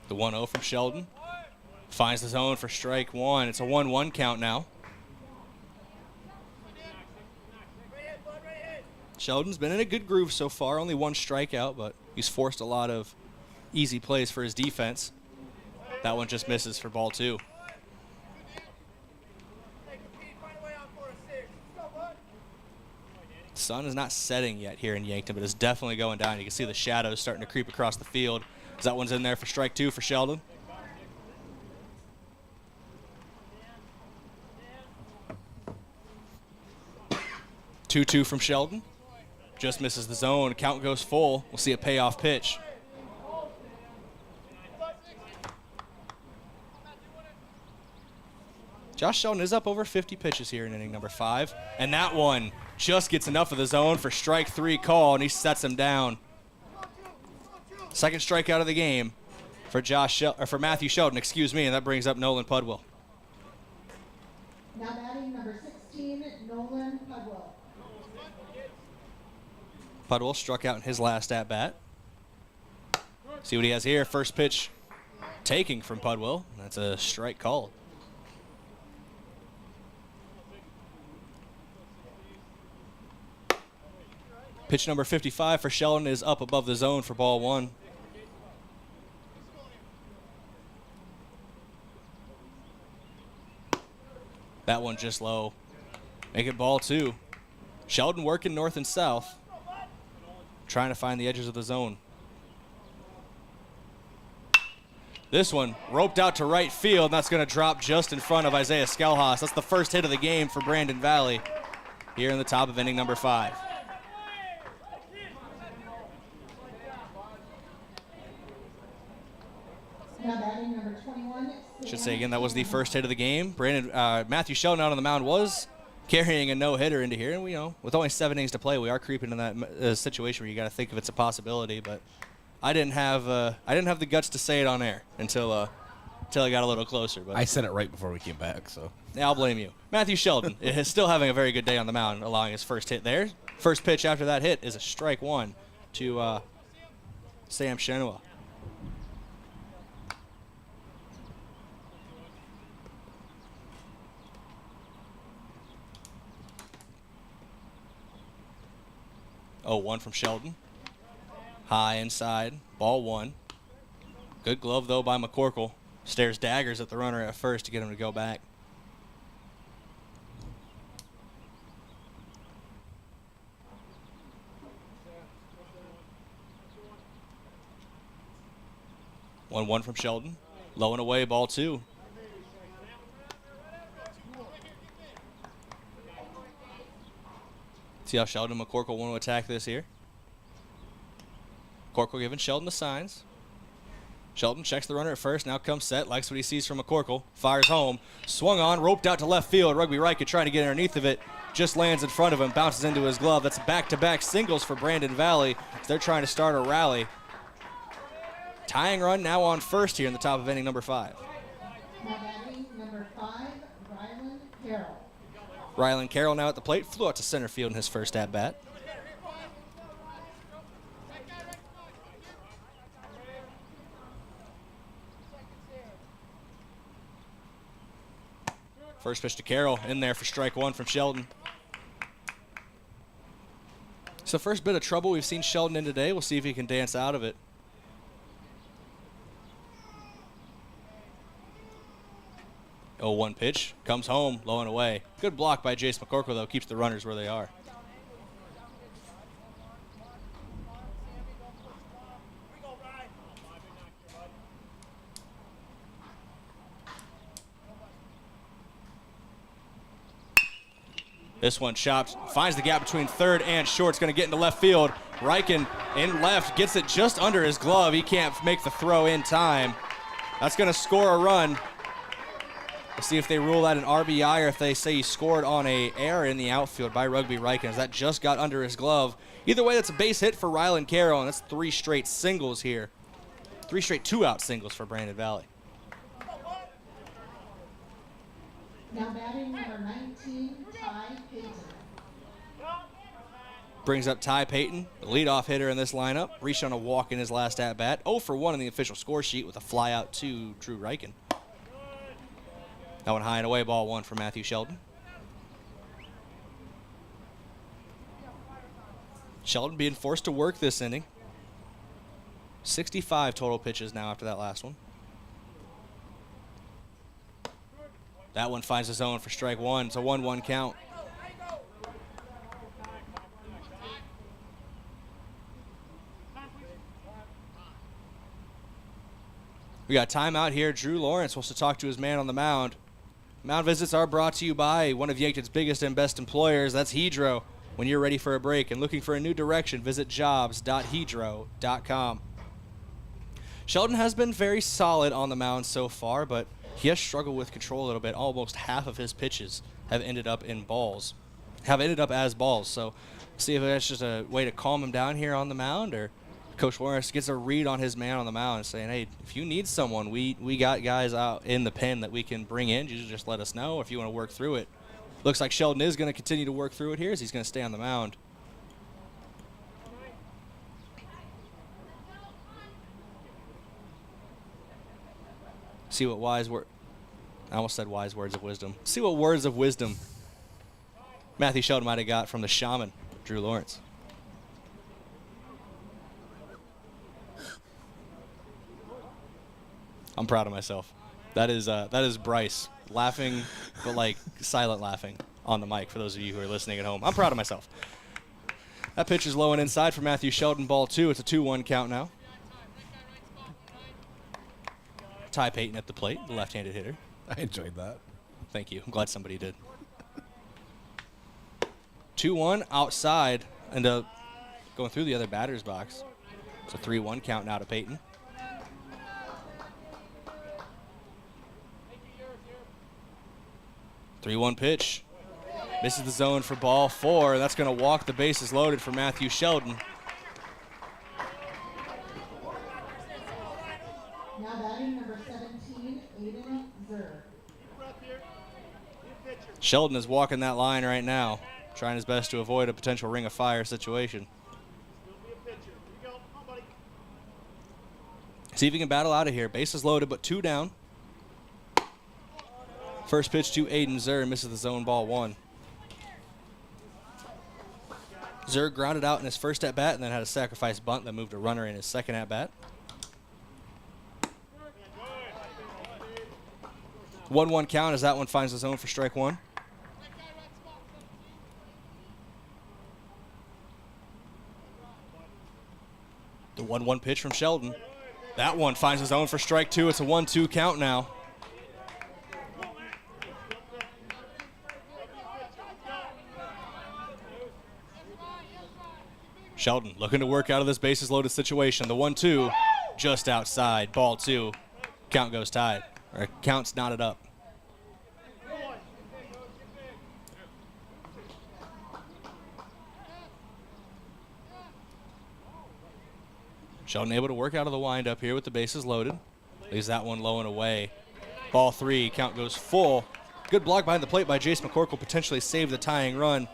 [SPEAKER 4] The 1-0 from Sheldon. Finds the zone for strike 1. It's a 1-1 count now. Sheldon's been in a good groove so far. Only 1 strikeout, but he's forced a lot of easy plays for his defense. That one just misses for ball 2. The sun is not setting yet here in Yankton, but it's definitely going down. You can see the shadows starting to creep across the field. That one's in there for strike 2 for Sheldon. Two from Sheldon. Just misses the zone. Count goes full. We'll see a payoff pitch. Josh Sheldon is up over 50 pitches here in inning number 5. And that one just gets enough of the zone for strike 3 call, and he sets him down. Second strikeout of the game for Matthew Sheldon, and that brings up Nolan Pudwell.
[SPEAKER 2] Now batting number 16, Nolan Pudwell.
[SPEAKER 4] Pudwell struck out in his last at-bat. See what he has here. First pitch taking from Pudwell. That's a strike called. Pitch number 55 for Sheldon is up above the zone for ball 1. That one just low. Make it ball 2. Sheldon working north and south, trying to find the edges of the zone. This one roped out to right field, and that's going to drop just in front of Isaiah Skelhaus. That's the first hit of the game for Brandon Valley here in the top of inning number 5. Should say again, that was the first hit of the game. Matthew Sheldon out on the mound was carrying a no-hitter into here. And we know, with only 7 innings to play, we are creeping in that situation where you got to think if it's a possibility. But I didn't have the guts to say it on air until I got a little closer. But
[SPEAKER 14] I said it right before we came back, so.
[SPEAKER 4] Yeah, I'll blame you. Matthew Sheldon is still having a very good day on the mound, allowing his first hit there. First pitch after that hit is a strike one to Sam Chenua. Oh, 1 from Sheldon. High inside, ball 1. Good glove, though, by McCorkle. Stares daggers at the runner at first to get him to go back. 1-1 from Sheldon. Low and away, ball 2. See how Sheldon and McCorkle want to attack this here. McCorkle giving Sheldon the signs. Sheldon checks the runner at first, now comes set, likes what he sees from McCorkle, fires home, swung on, roped out to left field. Rugby Reichert trying to get underneath of it, just lands in front of him, bounces into his glove. That's back-to-back singles for Brandon Valley as they're trying to start a rally. Tying run now on first here in the top of inning number 5.
[SPEAKER 2] Now batting number 5, Rylan Carroll.
[SPEAKER 4] Rylan Carroll now at the plate, flew out to center field in his first at-bat. First pitch to Carroll, in there for strike 1 from Sheldon. So first bit of trouble we've seen Sheldon in today. We'll see if he can dance out of it. Oh, 1 pitch, comes home, low and away. Good block by Jace McCorkle, though, keeps the runners where they are. This one chopped, finds the gap between third and short. It's going to get into left field. Reichen in left, gets it just under his glove. He can't make the throw in time. That's going to score a run. We'll see if they rule that an RBI or if they say he scored on an error in the outfield by Rugby Reichen, as that just got under his glove. Either way, that's a base hit for Rylan Carroll, and that's 3 straight singles here. 3 straight 2-out singles for Brandon Valley.
[SPEAKER 2] Now batting number 19, Ty Payton.
[SPEAKER 4] Brings up Ty Payton, the leadoff hitter in this lineup. Reached on a walk in his last at-bat. 0 for 1 in the official score sheet with a flyout to Drew Reichen. That one high and away, ball 1 for Matthew Sheldon. Sheldon being forced to work this inning. 65 total pitches now after that last one. That one finds the zone for strike 1. It's a 1-1 count. We got timeout here. Drew Lawrence wants to talk to his man on the mound. Mound visits are brought to you by one of Yankton's biggest and best employers. That's Hedro. When you're ready for a break and looking for a new direction, visit jobs.hedro.com. Sheldon has been very solid on the mound so far, but he has struggled with control a little bit. Almost half of his pitches have ended up as balls. So see if that's just a way to calm him down here on the mound, or Coach Lawrence gets a read on his man on the mound and saying, hey, if you need someone, we got guys out in the pen that we can bring in. You just let us know if you want to work through it. Looks like Sheldon is going to continue to work through it here as he's going to stay on the mound. See what I almost said wise words of wisdom. See what words of wisdom Matthew Sheldon might have got from the shaman, Drew Lawrence. I'm proud of myself. That is Bryce laughing, but like silent laughing on the mic for those of you who are listening at home. I'm proud of myself. That pitch is low and inside for Matthew Sheldon, ball 2. It's a 2-1 count now. Ty Payton at the plate, the left-handed hitter.
[SPEAKER 14] I enjoyed that.
[SPEAKER 4] Thank you. I'm glad somebody did. 2-1 outside and going through the other batter's box. It's a 3-1 count now to Payton. 3-1 pitch. Misses the zone for ball 4. That's going to walk the bases loaded for Matthew Sheldon.
[SPEAKER 2] Now batting number 17, Aiden Zer.
[SPEAKER 4] Sheldon is walking that line right now, trying his best to avoid a potential ring of fire situation. See if he can battle out of here. Bases loaded, but 2 down. First pitch to Aiden Zer, misses the zone, ball 1. Zer grounded out in his first at-bat and then had a sacrifice bunt that moved a runner in his second at-bat. 1-1 count as that one finds the zone for strike 1. The 1-1 pitch from Sheldon. That one finds the zone for strike 2. It's a 1-2 count now. Sheldon looking to work out of this bases loaded situation. The 1-2 just outside. Ball 2. Count goes tied. Or count's knotted up. Sheldon able to work out of the windup here with the bases loaded. Leaves that one low and away. Ball 3. Count goes full. Good block behind the plate by Jace McCorkle. Potentially save the tying run.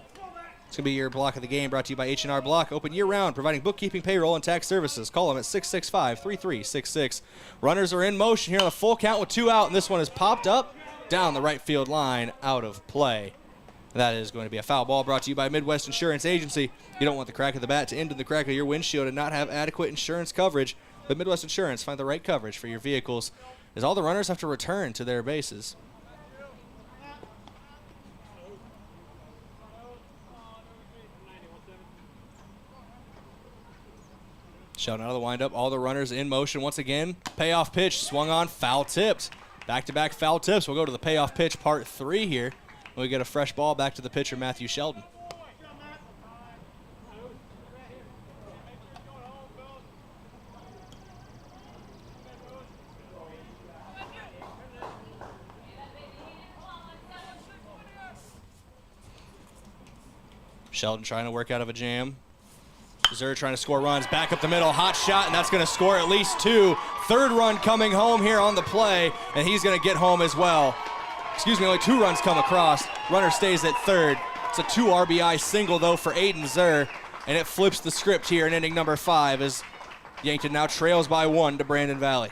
[SPEAKER 4] It's going to be your block of the game, brought to you by H&R Block. Open year-round, providing bookkeeping, payroll, and tax services. Call them at 665-3366. Runners are in motion here on a full count with 2 out, and this one is popped up down the right field line, out of play. That is going to be a foul ball, brought to you by Midwest Insurance Agency. You don't want the crack of the bat to end in the crack of your windshield and not have adequate insurance coverage. But Midwest Insurance, find the right coverage for your vehicles, as all the runners have to return to their bases. Sheldon out of the windup, all the runners in motion once again. Payoff pitch, swung on, foul tipped. Back-to-back foul tips. We'll go to the payoff pitch part 3 here. When we get a fresh ball back to the pitcher, Matthew Sheldon. Sheldon trying to work out of a jam. Zer trying to score runs, back up the middle, hot shot, and that's going to score at least 2. Third run coming home here on the play, and he's going to get home as well. Excuse me, only 2 runs come across. Runner stays at third. It's a 2 RBI single, though, for Aiden Zer, and it flips the script here in inning number 5 as Yankton now trails by 1 to Brandon Valley.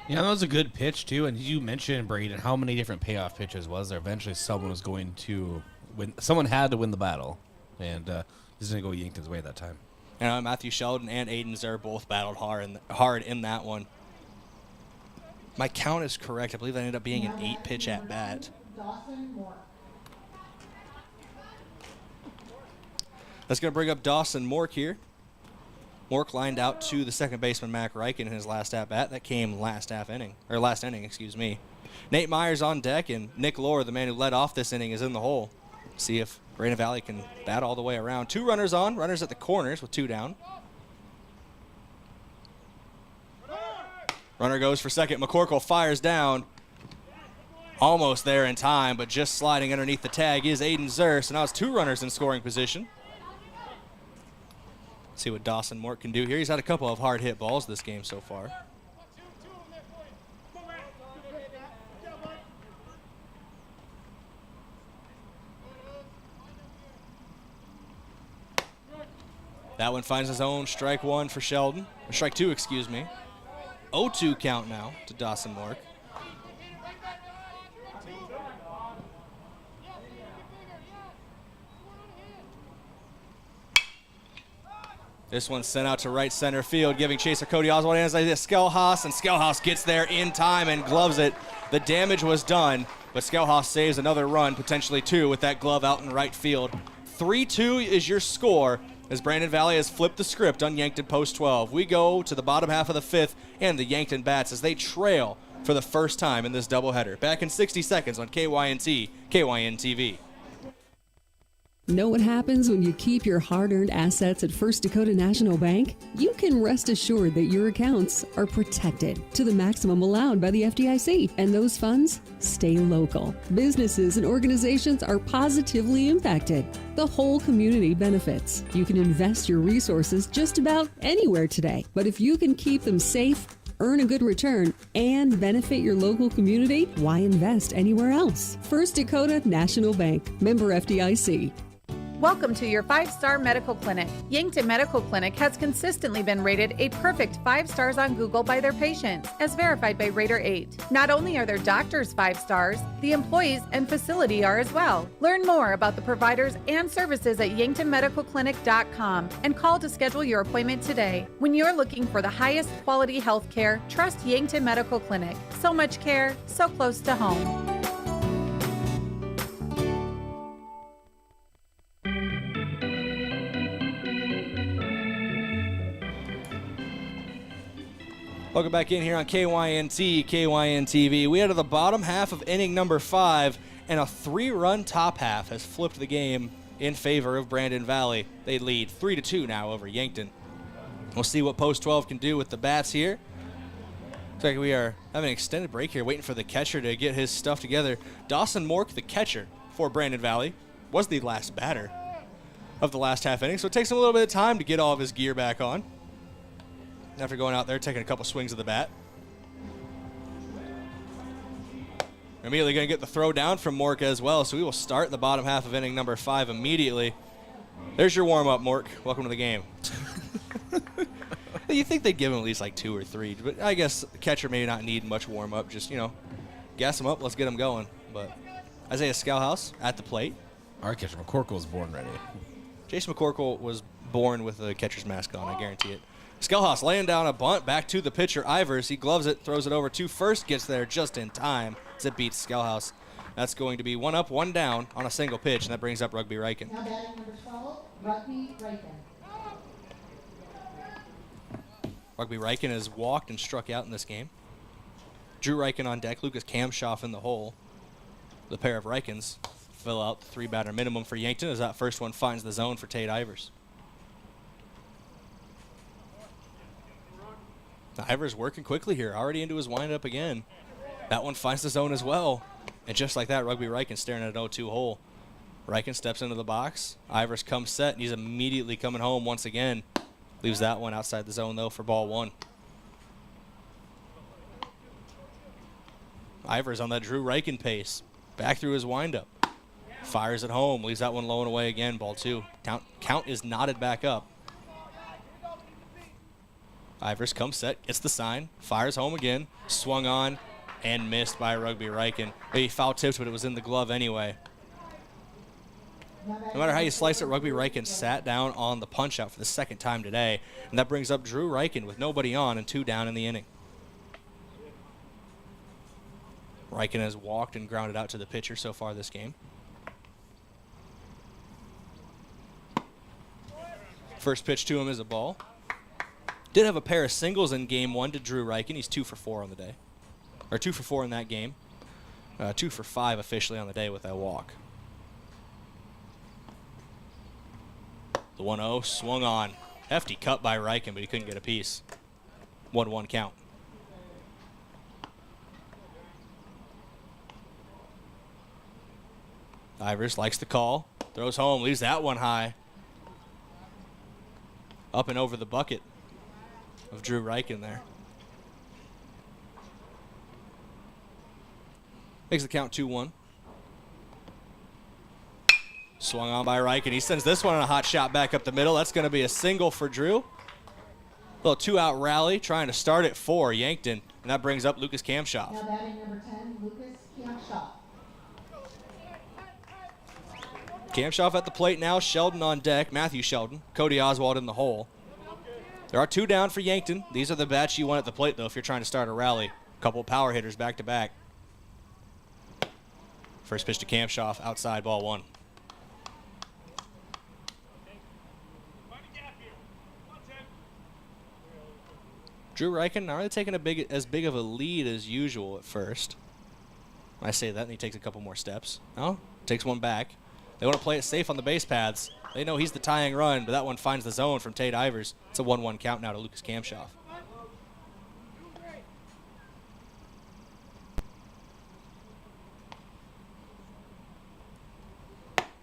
[SPEAKER 14] Yeah, that was a good pitch, too, and you mentioned, Brayden, how many different payoff pitches was there? Eventually someone was going to win. Someone had to win the battle, and this is going to go Yankton's way that time.
[SPEAKER 4] Matthew Sheldon and Aiden Zer both battled hard in that one. My count is correct. I believe that ended up being an 8-pitch at bat. That's going to bring up Dawson Mork here. Mork lined out to the second baseman, Mac Reichen, in his last at-bat. That came last inning, excuse me. Nate Myers on deck, and Nick Lohr, the man who led off this inning, is in the hole. See if Brandon Valley can bat all the way around. 2 runners on, runners at the corners with 2 down. Runner goes for second. McCorkle fires down. Almost there in time, but just sliding underneath the tag is Aiden Zer. So now it's 2 runners in scoring position. Let's see what Dawson Mork can do here. He's had a couple of hard hit balls this game so far. That one finds his own strike 1 for Sheldon. Or strike 2, excuse me. 0-2 count now to Dawson Mork. This one's sent out to right center field, giving chaser Cody Oswald and Isaiah Skelhaus, and Skelhaus gets there in time and gloves it. The damage was done, but Skelhaus saves another run, potentially 2, with that glove out in right field. 3-2 is your score, as Brandon Valley has flipped the script on Yankton Post 12. We go to the bottom half of the 5th, and the Yankton Bats as they trail for the first time in this doubleheader. Back in 60 seconds on KYNT, KYN TV.
[SPEAKER 17] Know what happens when you keep your hard-earned assets at First Dakota National Bank? You can rest assured that your accounts are protected to the maximum allowed by the FDIC, and those funds stay local. Businesses and organizations are positively impacted. The whole community benefits. You can invest your resources just about anywhere today, but if you can keep them safe, earn a good return, and benefit your local community, why invest anywhere else? First Dakota National Bank, member FDIC.
[SPEAKER 18] Welcome to your 5-star medical clinic. Yankton Medical Clinic has consistently been rated a perfect 5 stars on Google by their patients, as verified by Rater 8. Not only are their doctors 5 stars, the employees and facility are as well. Learn more about the providers and services at yanktonmedicalclinic.com and call to schedule your appointment today. When you're looking for the highest quality health care, trust Yankton Medical Clinic. So much care, so close to home.
[SPEAKER 4] Welcome back in here on KYNT, KYN-TV. We are to the bottom half of inning number 5, and a 3-run top half has flipped the game in favor of Brandon Valley. They lead 3-2 now over Yankton. We'll see what Post 12 can do with the bats here. Looks like we are having an extended break here, waiting for the catcher to get his stuff together. Dawson Mork, the catcher for Brandon Valley, was the last batter of the last half inning, so it takes him a little bit of time to get all of his gear back on after going out there, taking a couple swings of the bat. Immediately going to get the throw down from Mork as well, so we will start the bottom half of inning number 5 immediately. There's your warm-up, Mork. Welcome to the game. You think they'd give him at least like 2 or 3, but I guess the catcher may not need much warm-up. Just, gas him up, let's get him going. But Isaiah Scalhouse at the plate.
[SPEAKER 14] Our catcher, McCorkle, was born ready.
[SPEAKER 4] Jason McCorkle was born with a catcher's mask on, I guarantee it. Scalhouse laying down a bunt back to the pitcher, Ivers. He gloves it, throws it over to first, gets there just in time as it beats Scalhouse. That's going to be 1 up, 1 down on a single pitch, and that brings up Rugby Riken.
[SPEAKER 2] Now batting number 12, Rugby Riken.
[SPEAKER 4] Rugby Riken has walked and struck out in this game. Drew Riken on deck, Lucas Kamshoff in the hole. The pair of Rikens fill out the 3-batter minimum for Yankton as that first one finds the zone for Tate Ivers. Ivers working quickly here, already into his windup again. That one finds the zone as well. And just like that, Rugby Riken staring at an 0-2 hole. Riken steps into the box. Ivers comes set, and he's immediately coming home once again. Leaves that one outside the zone, though, for ball 1. Ivers on that Drew Riken pace. Back through his windup. Fires it home. Leaves that one low and away again, ball 2. Count is knotted back up. Ivers comes set, gets the sign, fires home again, swung on, and missed by Rugby Riken. He foul tipped, but it was in the glove anyway. No matter how you slice it, Rugby Riken sat down on the punch-out for the second time today, and that brings up Drew Riken with nobody on and 2 down in the inning. Riken has walked and grounded out to the pitcher so far this game. First pitch to him is a ball. Did have a pair of singles in game 1 to Drew Riken. He's 2 for 4 on the day. Or 2 for 4 in that game. 2 for 5 officially on the day with that walk. The 1-0 swung on. Hefty cut by Riken, but he couldn't get a piece. 1-1 count. Ivers likes the call. Throws home, leaves that one high. Up and over the bucket of Drew Riken there. Makes the count 2-1. Swung on by Riken. He sends this one on a hot shot back up the middle. That's going to be a single for Drew. Little 2-out rally trying to start it for Yankton. And that brings up Lucas Kamshoff.
[SPEAKER 2] Now batting number 10, Lucas Kamshoff.
[SPEAKER 4] Kamshoff at the plate now. Sheldon on deck. Matthew Sheldon. Cody Oswald in the hole. There are 2 down for Yankton. These are the bats you want at the plate, though, if you're trying to start a rally. A couple of power hitters back to back. First pitch to Kamshoff, outside, ball 1. Drew Riken not really taking as big of a lead as usual at first. I say that, and he takes a couple more steps. No, takes one back. They want to play it safe on the base paths. They know he's the tying run, but that one finds the zone from Tate Ivers. It's a 1-1 count now to Lucas Kamshoff.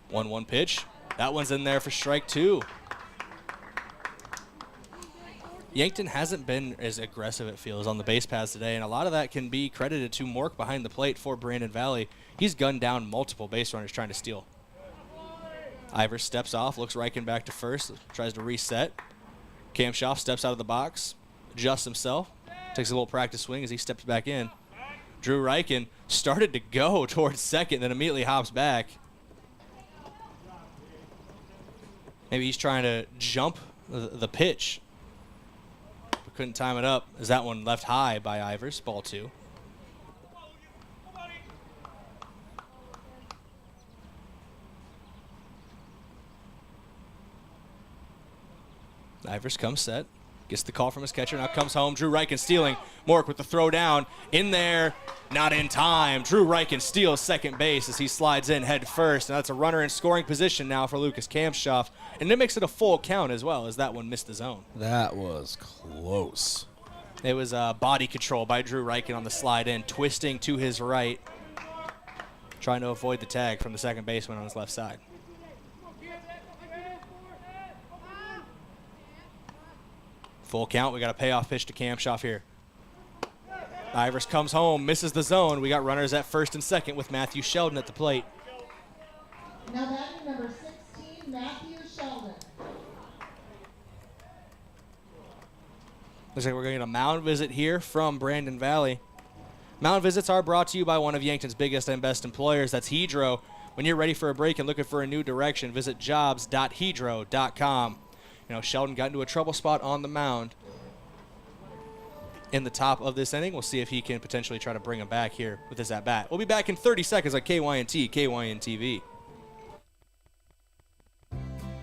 [SPEAKER 4] One pitch. That one's in there for strike 2. Yankton hasn't been as aggressive, it feels, on the base paths today, and a lot of that can be credited to Mork behind the plate for Brandon Valley. He's gunned down multiple base runners trying to steal. Ivers steps off, looks Reichen back to first, tries to reset. Kamshoff steps out of the box, adjusts himself, takes a little practice swing as he steps back in. Drew Reichen started to go towards second, then immediately hops back. Maybe he's trying to jump the pitch. But couldn't time it up as that one left high by Ivers, ball 2. Ivers comes set, gets the call from his catcher, now comes home. Drew Reichen stealing. Mork with the throw down. In there, not in time. Drew Reichen steals second base as he slides in head first. And that's a runner in scoring position now for Lucas Kamshoff. And it makes it a full count as well as that one missed the zone.
[SPEAKER 14] That was close.
[SPEAKER 4] It was body control by Drew Reichen on the slide in, twisting to his right, trying to avoid the tag from the second baseman on his left side. Full count. We got a payoff pitch to Kamshoff here. Ivers comes home, misses the zone. We got runners at first and second with Matthew Sheldon at the plate.
[SPEAKER 2] Now batting number 16, Matthew Sheldon.
[SPEAKER 4] Looks like we're going to get a mound visit here from Brandon Valley. Mound visits are brought to you by one of Yankton's biggest and best employers. That's Hedro. When you're ready for a break and looking for a new direction, visit jobs.hedro.com. You know, Sheldon got into a trouble spot on the mound in the top of this inning. We'll see if he can potentially try to bring him back here with his at-bat. We'll be back in 30 seconds on KYNT, KYNT-TV.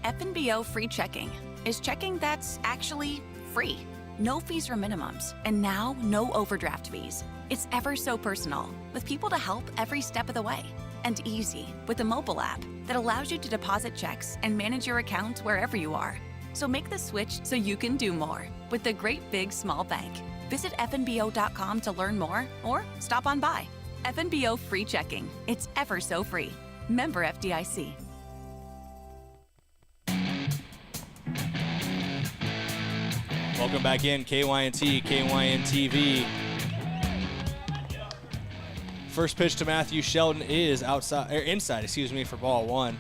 [SPEAKER 19] FNBO free checking is checking that's actually free. No fees or minimums, and now no overdraft fees. It's ever so personal, with people to help every step of the way. And easy, with a mobile app that allows you to deposit checks and manage your account wherever you are. So make the switch so you can do more with the great big small bank. Visit fnbo.com to learn more or stop on by. FNBO free checking. It's ever so free. Member FDIC.
[SPEAKER 4] Welcome back in, KYNT, KYNT-TV. First pitch to Matthew Sheldon is inside for ball 1.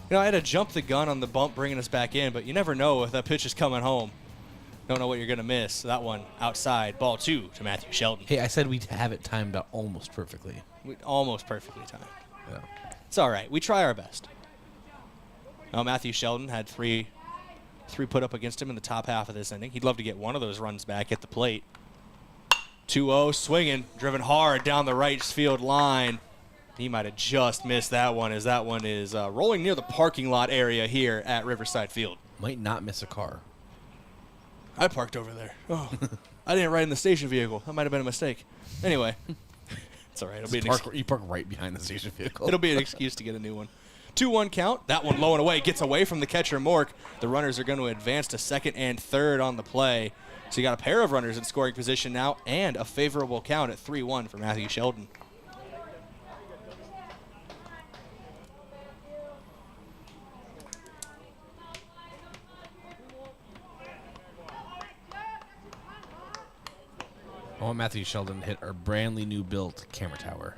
[SPEAKER 4] You know, I had to jump the gun on the bump bringing us back in, but you never know if that pitch is coming home. Don't know what you're going to miss. So that one outside, ball 2 to Matthew Sheldon.
[SPEAKER 14] Hey, I said we'd have it timed out almost perfectly.
[SPEAKER 4] Almost perfectly timed.
[SPEAKER 14] Yeah.
[SPEAKER 4] It's all right. We try our best. Now, Matthew Sheldon had three put up against him in the top half of this inning. He'd love to get one of those runs back at the plate. 2-0, swinging, driven hard down the right field line. He might have just missed that one, as that one is rolling near the parking lot area here at Riverside Field.
[SPEAKER 14] Might not miss a car.
[SPEAKER 4] I parked over there. Oh, I didn't ride in the station vehicle. That might have been a mistake. Anyway, it's all right.
[SPEAKER 14] You park right behind the station vehicle.
[SPEAKER 4] It'll be an excuse to get a new one. 2-1 count. That one low and away. Gets away from the catcher, Mork. The runners are going to advance to second and third on the play. So you got a pair of runners in scoring position now and a favorable count at 3-1 for Matthew Sheldon.
[SPEAKER 14] I want Matthew Sheldon to hit our brandly new built camera tower.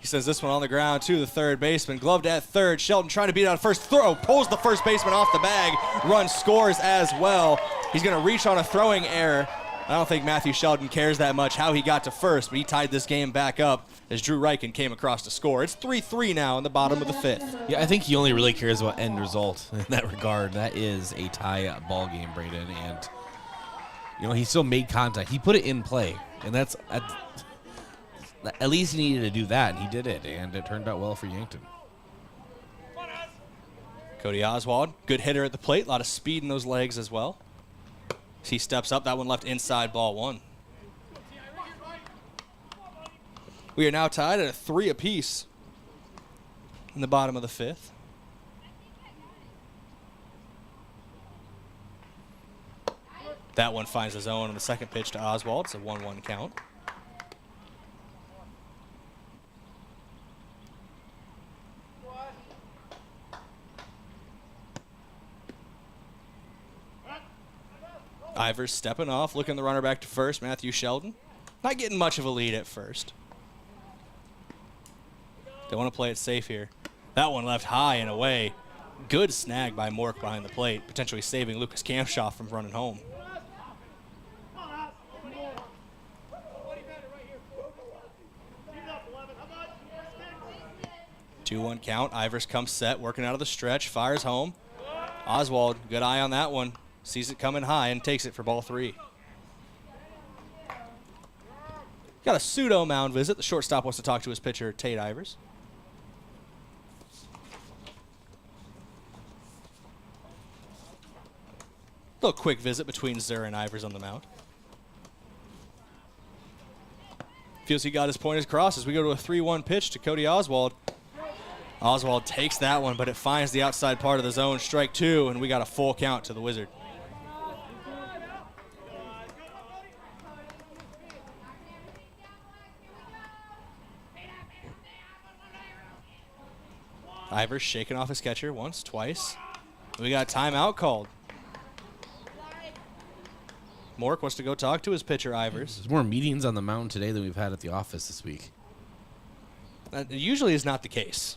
[SPEAKER 4] He sends this one on the ground to the third baseman. Gloved at third. Sheldon trying to beat out first. Throw. Pulls the first baseman off the bag. Run scores as well. He's going to reach on a throwing error. I don't think Matthew Sheldon cares that much how he got to first, but he tied this game back up as Drew Reichen came across to score. It's 3-3 now in the bottom of the fifth.
[SPEAKER 14] Yeah, I think he only really cares about end result in that regard. That is a tie ball game, Brayden, and you know he still made contact. He put it in play, and that's at least he needed to do that, and he did it, and it turned out well for Yankton.
[SPEAKER 4] Cody Oswald, good hitter at the plate, a lot of speed in those legs as well. He steps up, that one left inside, ball 1. We are now tied at a 3 apiece. in the bottom of the 5th. That one finds the zone on the second pitch to Oswald. It's a 1-1 count. Ivers stepping off, looking the runner back to first, Matthew Sheldon. Not getting much of a lead at first. They want to play it safe here. That one left high and away. Good snag by Mork behind the plate, potentially saving Lucas Kamshoff from running home. Two 2-1 count. Ivers comes set, working out of the stretch, fires home. Oswald, good eye on that one. Sees it coming high and takes it for ball 3. Got a pseudo mound visit. The shortstop wants to talk to his pitcher, Tate Ivers. Little quick visit between Zur and Ivers on the mound. Feels he got his point across as we go to a 3-1 pitch to Cody Oswald. Oswald takes that one, but it finds the outside part of the zone. Strike 2, and we got a full count to the Wizard. Ivers shaking off his catcher once, twice. We got a timeout called. Mork wants to go talk to his pitcher, Ivers.
[SPEAKER 14] There's more meetings on the mound today than we've had at the office this week.
[SPEAKER 4] That usually is not the case.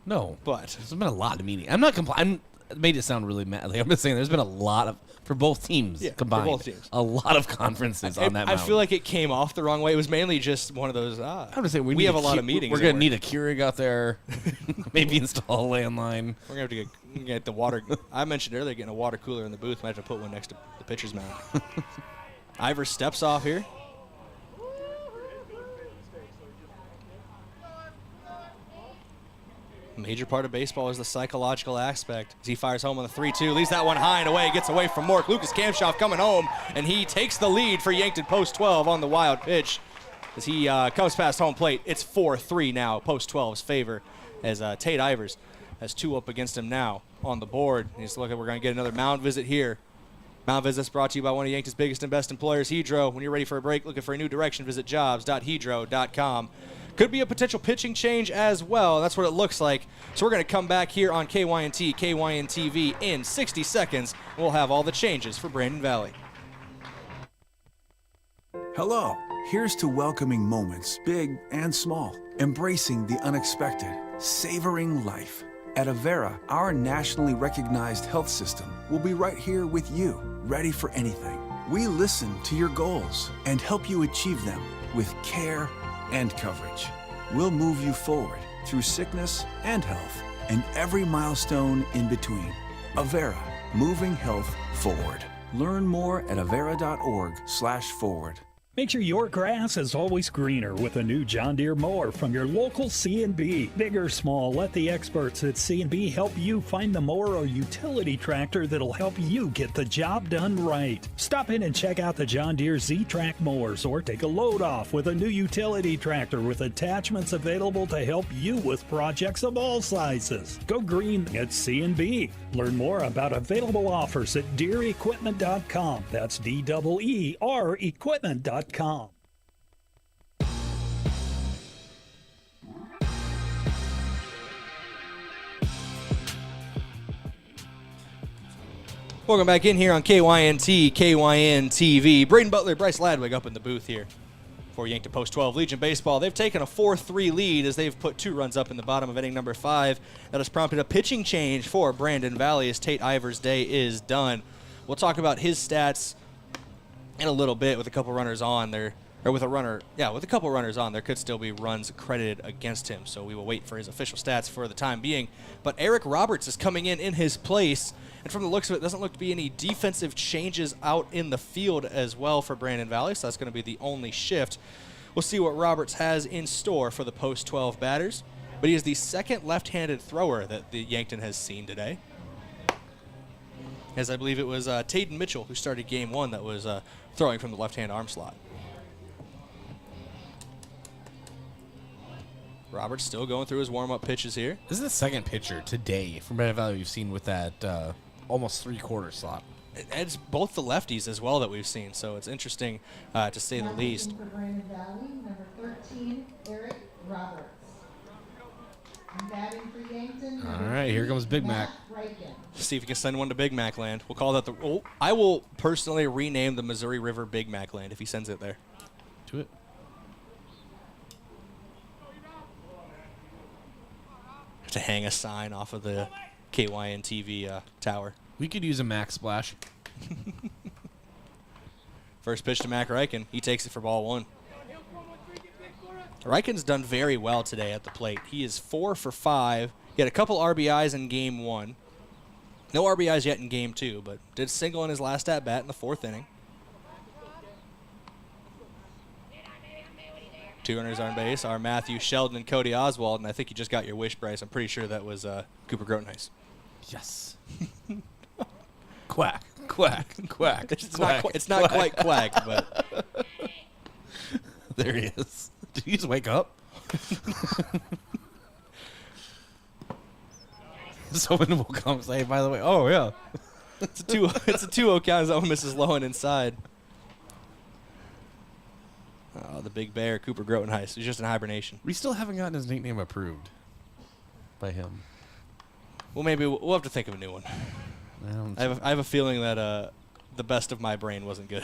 [SPEAKER 14] No,
[SPEAKER 4] but
[SPEAKER 14] there's been a lot of meetings. I'm not complaining. Made it sound really mad. Like, I'm just saying there's been a lot of, for both teams combined,
[SPEAKER 4] for both teams.
[SPEAKER 14] a lot of conferences on that mound.
[SPEAKER 4] I feel like it came off the wrong way. It was mainly just one of those,
[SPEAKER 14] I'm just saying
[SPEAKER 4] we have a lot of meetings.
[SPEAKER 14] We're going to need a Keurig out there, maybe install a landline.
[SPEAKER 4] We're going to have to get the water. I mentioned earlier getting a water cooler in the booth. Might have to put one next to the pitcher's mound. Ivers steps off here. Major part of baseball is the psychological aspect. As he fires home on the 3-2, leaves that one high and away, gets away from Mork. Lucas Kamshoff coming home, and he takes the lead for Yankton post 12 on the wild pitch. As he comes past home plate, it's 4-3 now, post 12's favor, as Tate Ivers has 2 up against him now on the board. He's looking, we're going to get another mound visit here. Mound visits brought to you by one of Yankton's biggest and best employers, Hedro. When you're ready for a break, looking for a new direction, visit jobs.hedro.com. Could be a potential pitching change as well. That's what it looks like. So we're going to come back here on KYNT, KYNT-TV in 60 seconds. We'll have all the changes for Brandon Valley.
[SPEAKER 21] Hello. Here's to welcoming moments, big and small, embracing the unexpected, savoring life. At Avera, our nationally recognized health system will be right here with you, ready for anything. We listen to your goals and help you achieve them with care and coverage. We'll move you forward through sickness and health and every milestone in between. Avera, moving health forward. Learn more at avera.org/forward.
[SPEAKER 22] Make sure your grass is always greener with a new John Deere mower from your local C&B. Big or small, let the experts at C&B help you find the mower or utility tractor that'll help you get the job done right. Stop in and check out the John Deere Z-Track mowers or take a load off with a new utility tractor with attachments available to help you with projects of all sizes. Go green at C&B. Learn more about available offers at DeereEquipment.com. That's DEER equipment.com.
[SPEAKER 4] Welcome back in here on KYNT, KYN-TV. Brayden Butler, Bryce Ladwig up in the booth here for Yankton Post 12 Legion Baseball. They've taken a 4-3 lead as they've put 2 runs up in the bottom of inning number 5. That has prompted a pitching change for Brandon Valley as Tate Ivers' day is done. We'll talk about his stats in a little bit with a couple runners on there. Or with a couple runners on, there could still be runs credited against him. So we will wait for his official stats for the time being. But Eric Roberts is coming in his place. And from the looks of it, doesn't look to be any defensive changes out in the field as well for Brandon Valley. So that's going to be the only shift. We'll see what Roberts has in store for the post-12 batters. But he is the second left-handed thrower that the Yankton has seen today. As I believe it was Tayden Mitchell who started game 1 that was throwing from the left-hand arm slot. Roberts still going through his warm-up pitches here.
[SPEAKER 14] This is the second pitcher today from Brayden Valley we've seen with that almost three-quarter slot.
[SPEAKER 4] It's both the lefties as well that we've seen, so it's interesting to say the least.
[SPEAKER 2] For Brayden Valley, number 13, Eric Roberts. And batting for Yankton.
[SPEAKER 14] All right, here comes Big Mac.
[SPEAKER 4] See if we can send one to Big Mac Land. We'll call that the. Oh, I will personally rename the Missouri River Big Mac Land if he sends it there.
[SPEAKER 14] Do it.
[SPEAKER 4] To hang a sign off of the KYNT TV tower.
[SPEAKER 14] We could use a Mac Splash.
[SPEAKER 4] First pitch to Mac Reichen. He takes it for ball 1. Reichen's done very well today at the plate. He is 4 for 5. He had a couple RBIs in game 1. No RBIs yet in game 2, but did single in his last at-bat in the 4th inning. 2 runners on base are Matthew Sheldon and Cody Oswald, and I think you just got your wish, Bryce. I'm pretty sure that was Cooper Grotenhuis.
[SPEAKER 14] Yes. Quack, quack, quack.
[SPEAKER 4] It's not quite quack, but
[SPEAKER 14] there he is. Did he just wake up? Someone will come say, by the way, oh yeah,
[SPEAKER 4] it's a 2-0 count as that one misses low and inside. Oh, the big bear, Cooper Grotenhuis. He's just in hibernation.
[SPEAKER 14] We still haven't gotten his nickname approved by him.
[SPEAKER 4] Well, maybe we'll have to think of a new one. I have a feeling that the best of my brain wasn't good.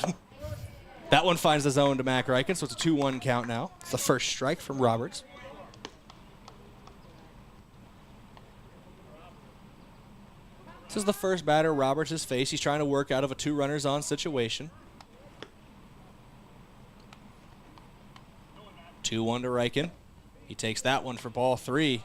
[SPEAKER 4] That one finds the zone to Mac Reichen, so it's a 2-1 count now. It's the first strike from Roberts. This is the first batter Roberts has faced. He's trying to work out of a 2 runners on situation. 2-1 to Reichen. He takes that one for ball 3.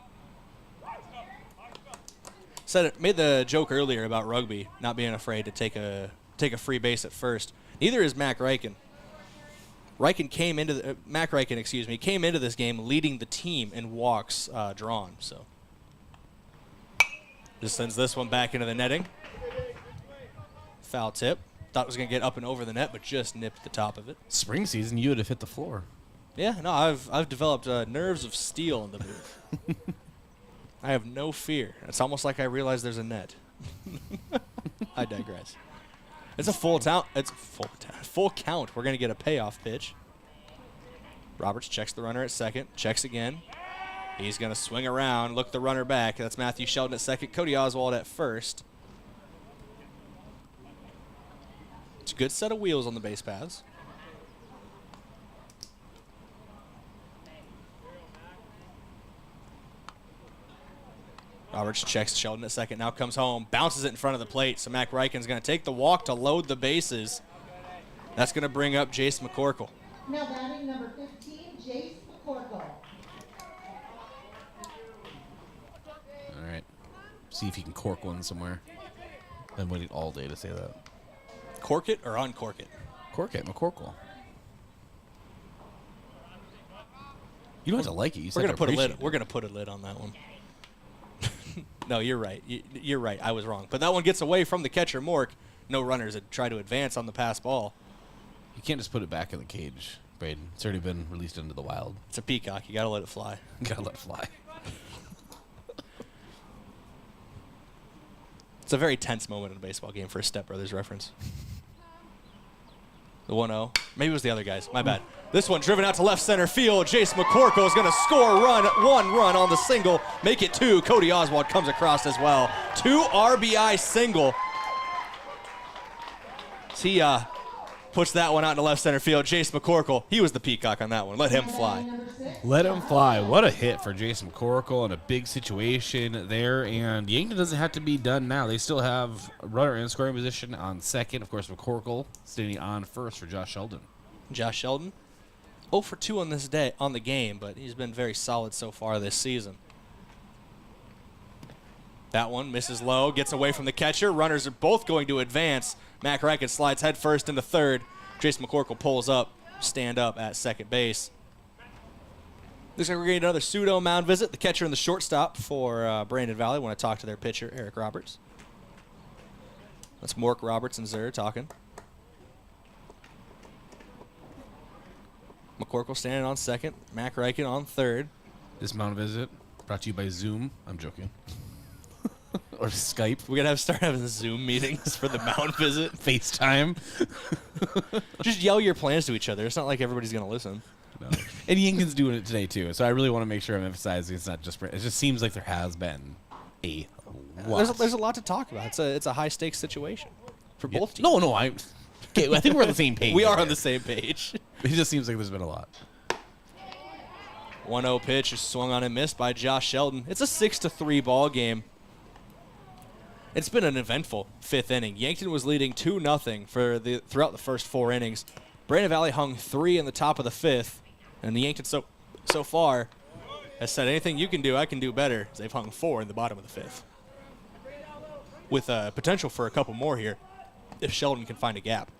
[SPEAKER 4] Made the joke earlier about rugby not being afraid to take a free base at first. Neither is Mac Reichen. Mac Reichen came into this game leading the team in walks drawn. So just sends this one back into the netting. Foul tip. Thought it was going to get up and over the net, but just nipped the top of it.
[SPEAKER 14] Spring season, you would have hit the floor.
[SPEAKER 4] Yeah, no, I've developed nerves of steel in the booth. I have no fear. It's almost like I realize there's a net. I digress. It's a full count. It's full count. We're going to get a payoff pitch. Roberts checks the runner at second. Checks again. He's going to swing around, look the runner back. That's Matthew Sheldon at second. Cody Oswald at first. It's a good set of wheels on the base paths. Roberts checks Sheldon at second, now comes home, bounces it in front of the plate, so Mac Reichen's going to take the walk to load the bases. That's going to bring up Jace McCorkle.
[SPEAKER 2] Now batting number 15, Jace McCorkle.
[SPEAKER 14] All right. See if he can cork one somewhere. Been waiting all day to say that.
[SPEAKER 4] Cork it or uncork it?
[SPEAKER 14] Cork it, McCorkle. You don't have to like it. You
[SPEAKER 4] We're
[SPEAKER 14] going to
[SPEAKER 4] put a lid. We're going to put a lid on that one. No, you're right. You're right. I was wrong. But that one gets away from the catcher, Mork. No runners that try to advance on the pass ball.
[SPEAKER 14] You can't just put it back in the cage, Brayden. It's already been released into the wild.
[SPEAKER 4] It's a peacock. You got to let it fly.
[SPEAKER 14] You got to let it fly.
[SPEAKER 4] It's a very tense moment in a baseball game for a Step Brothers reference. The 1-0. Maybe it was the other guys. My bad. This one driven out to left center field. Jace McCorkle is going to score one run on the single. Make it 2. Cody Oswald comes across as well. 2 RBI single. He puts that one out into left center field. Jace McCorkle, he was the peacock on that one. Let him fly.
[SPEAKER 14] Let him fly. What a hit for Jason McCorkle in a big situation there. And Yankton doesn't have to be done now. They still have a runner in scoring position on second. Of course, McCorkle standing on first for Josh Sheldon.
[SPEAKER 4] Josh Sheldon, 0 for 2 on this day on the game, but he's been very solid so far this season. That one misses low, gets away from the catcher. Runners are both going to advance. Mac Reichen slides head first into third. Jason McCorkle pulls up, stand up at second base. Looks like we're getting another pseudo mound visit. The catcher and the shortstop for Brayden Valley want to talk to their pitcher, Eric Roberts. That's Mork, Roberts, and Zur talking. McCorkle standing on second. Mac Reichen on third.
[SPEAKER 14] This mound visit brought to you by Zoom. I'm joking. Or Skype.
[SPEAKER 4] We're going to start having Zoom meetings for the mound visit.
[SPEAKER 14] FaceTime.
[SPEAKER 4] Just yell your plans to each other. It's not like everybody's going to listen.
[SPEAKER 14] No. And Yankton's doing it today, too. So I really want to make sure I'm emphasizing it's not just... It just seems like there has been a lot.
[SPEAKER 4] There's a lot to talk about. It's a high-stakes situation for both teams.
[SPEAKER 14] No, I think we're on the same page.
[SPEAKER 4] We are on the same page.
[SPEAKER 14] It just seems like there's been a lot.
[SPEAKER 4] 1-0 pitch is swung on and missed by Josh Sheldon. It's a 6-3 ball game. It's been an eventful fifth inning. Yankton was leading 2-0 throughout the first 4 innings. Brandon Valley hung 3 in the top of the 5th, and the Yankton so far has said anything you can do, I can do better. They've hung 4 in the bottom of the 5th, with potential for a couple more here if Sheldon can find a gap.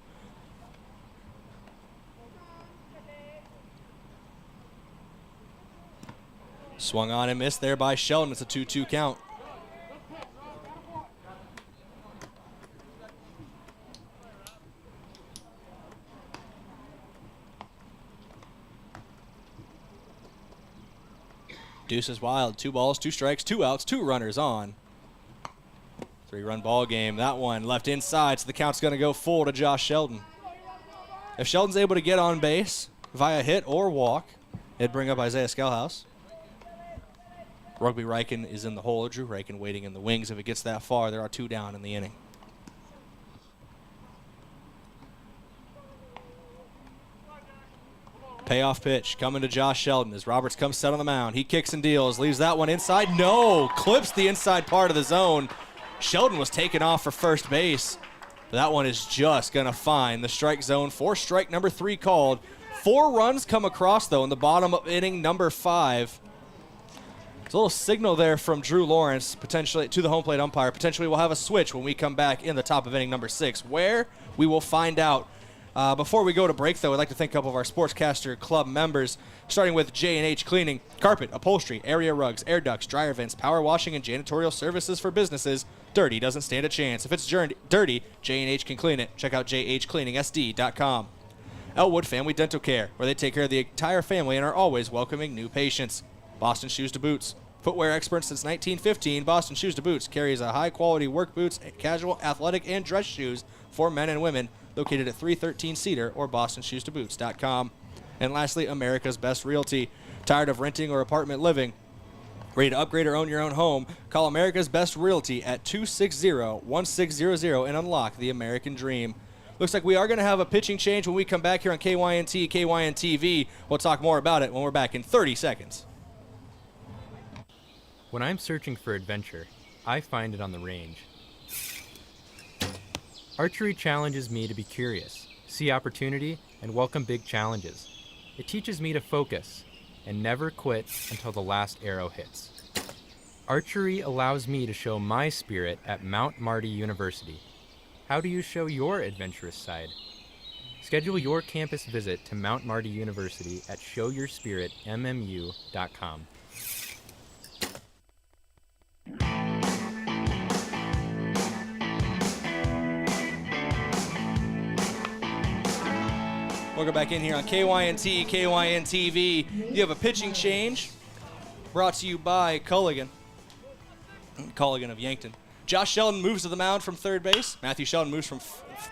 [SPEAKER 4] Swung on and missed there by Sheldon. It's a 2-2 count. Deuce is wild. 2 balls, 2 strikes, 2 outs, 2 runners on. 3-run ball game. That one left inside, so the count's going to go full to Josh Sheldon. If Sheldon's able to get on base via hit or walk, it'd bring up Isaiah Skelhaus. Rugby Reichen is in the hole. Drew Reichen waiting in the wings. If it gets that far, there are 2 down in the inning. Payoff pitch coming to Josh Sheldon as Roberts comes set on the mound. He kicks and deals, leaves that one inside. No, clips the inside part of the zone. Sheldon was taken off for first base. That one is just going to find the strike zone for strike number 3 called. 4 runs come across, though, in the bottom of inning number 5. There's a little signal there from Drew Lawrence, potentially to the home plate umpire. Potentially we'll have a switch when we come back in the top of inning number 6. Where? We will find out. Before we go to break, though, I'd like to thank a couple of our Sportscaster Club members, starting with J&H Cleaning, carpet, upholstery, area rugs, air ducts, dryer vents, power washing, and janitorial services for businesses. Dirty doesn't stand a chance. If it's dirty, J&H can clean it. Check out jhcleaningsd.com. Elwood Family Dental Care, where they take care of the entire family and are always welcoming new patients. Boston Shoes to Boots. Footwear expert since 1915, Boston Shoes to Boots carries a high-quality work boots, casual, athletic, and dress shoes for men and women, located at 313 Cedar or bostonshoestoboots.com. And lastly, America's Best Realty. Tired of renting or apartment living? Ready to upgrade or own your own home? Call America's Best Realty at 260-1600 and unlock the American dream. Looks like we are going to have a pitching change when we come back here on KYNT, KYNT-TV. We'll talk more about it when we're back in 30 seconds.
[SPEAKER 3] When I'm searching for adventure, I find it on the range. Archery challenges me to be curious, see opportunity, and welcome big challenges. It teaches me to focus and never quit until the last arrow hits. Archery allows me to show my spirit at Mount Marty University. How do you show your adventurous side? Schedule your campus visit to Mount Marty University at showyourspiritmmu.com.
[SPEAKER 4] Welcome back in here on KYNT, KYN-TV. You have a pitching change brought to you by Culligan of Yankton. Josh Sheldon moves to the mound from third base. Matthew Sheldon moves from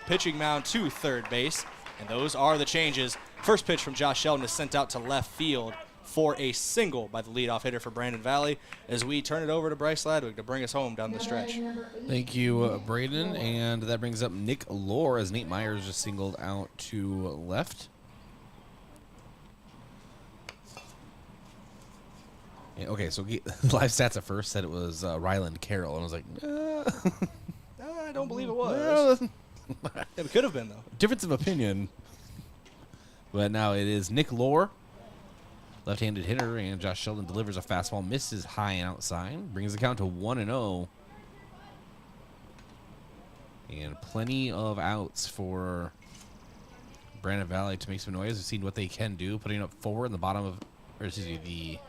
[SPEAKER 4] pitching mound to third base. And those are the changes. First pitch from Josh Sheldon is sent out to left field for a single by the leadoff hitter for Brandon Valley as we turn it over to Bryce Ladwig to bring us home down the stretch.
[SPEAKER 14] Thank you, Brayden. And that brings up Nick Lohr as Nate Myers just singled out to left. Yeah, okay, so live stats at first said it was Ryland Carroll, and I was like,
[SPEAKER 4] I don't believe it was. It could have been, though.
[SPEAKER 14] Difference of opinion. But now it is Nick Lohr, left-handed hitter, and Josh Sheldon delivers a fastball, misses high and outside, brings the count to 1-0. And plenty of outs for Brandon Valley to make some noise. We've seen what they can do, putting up 4 in the bottom of, or excuse me,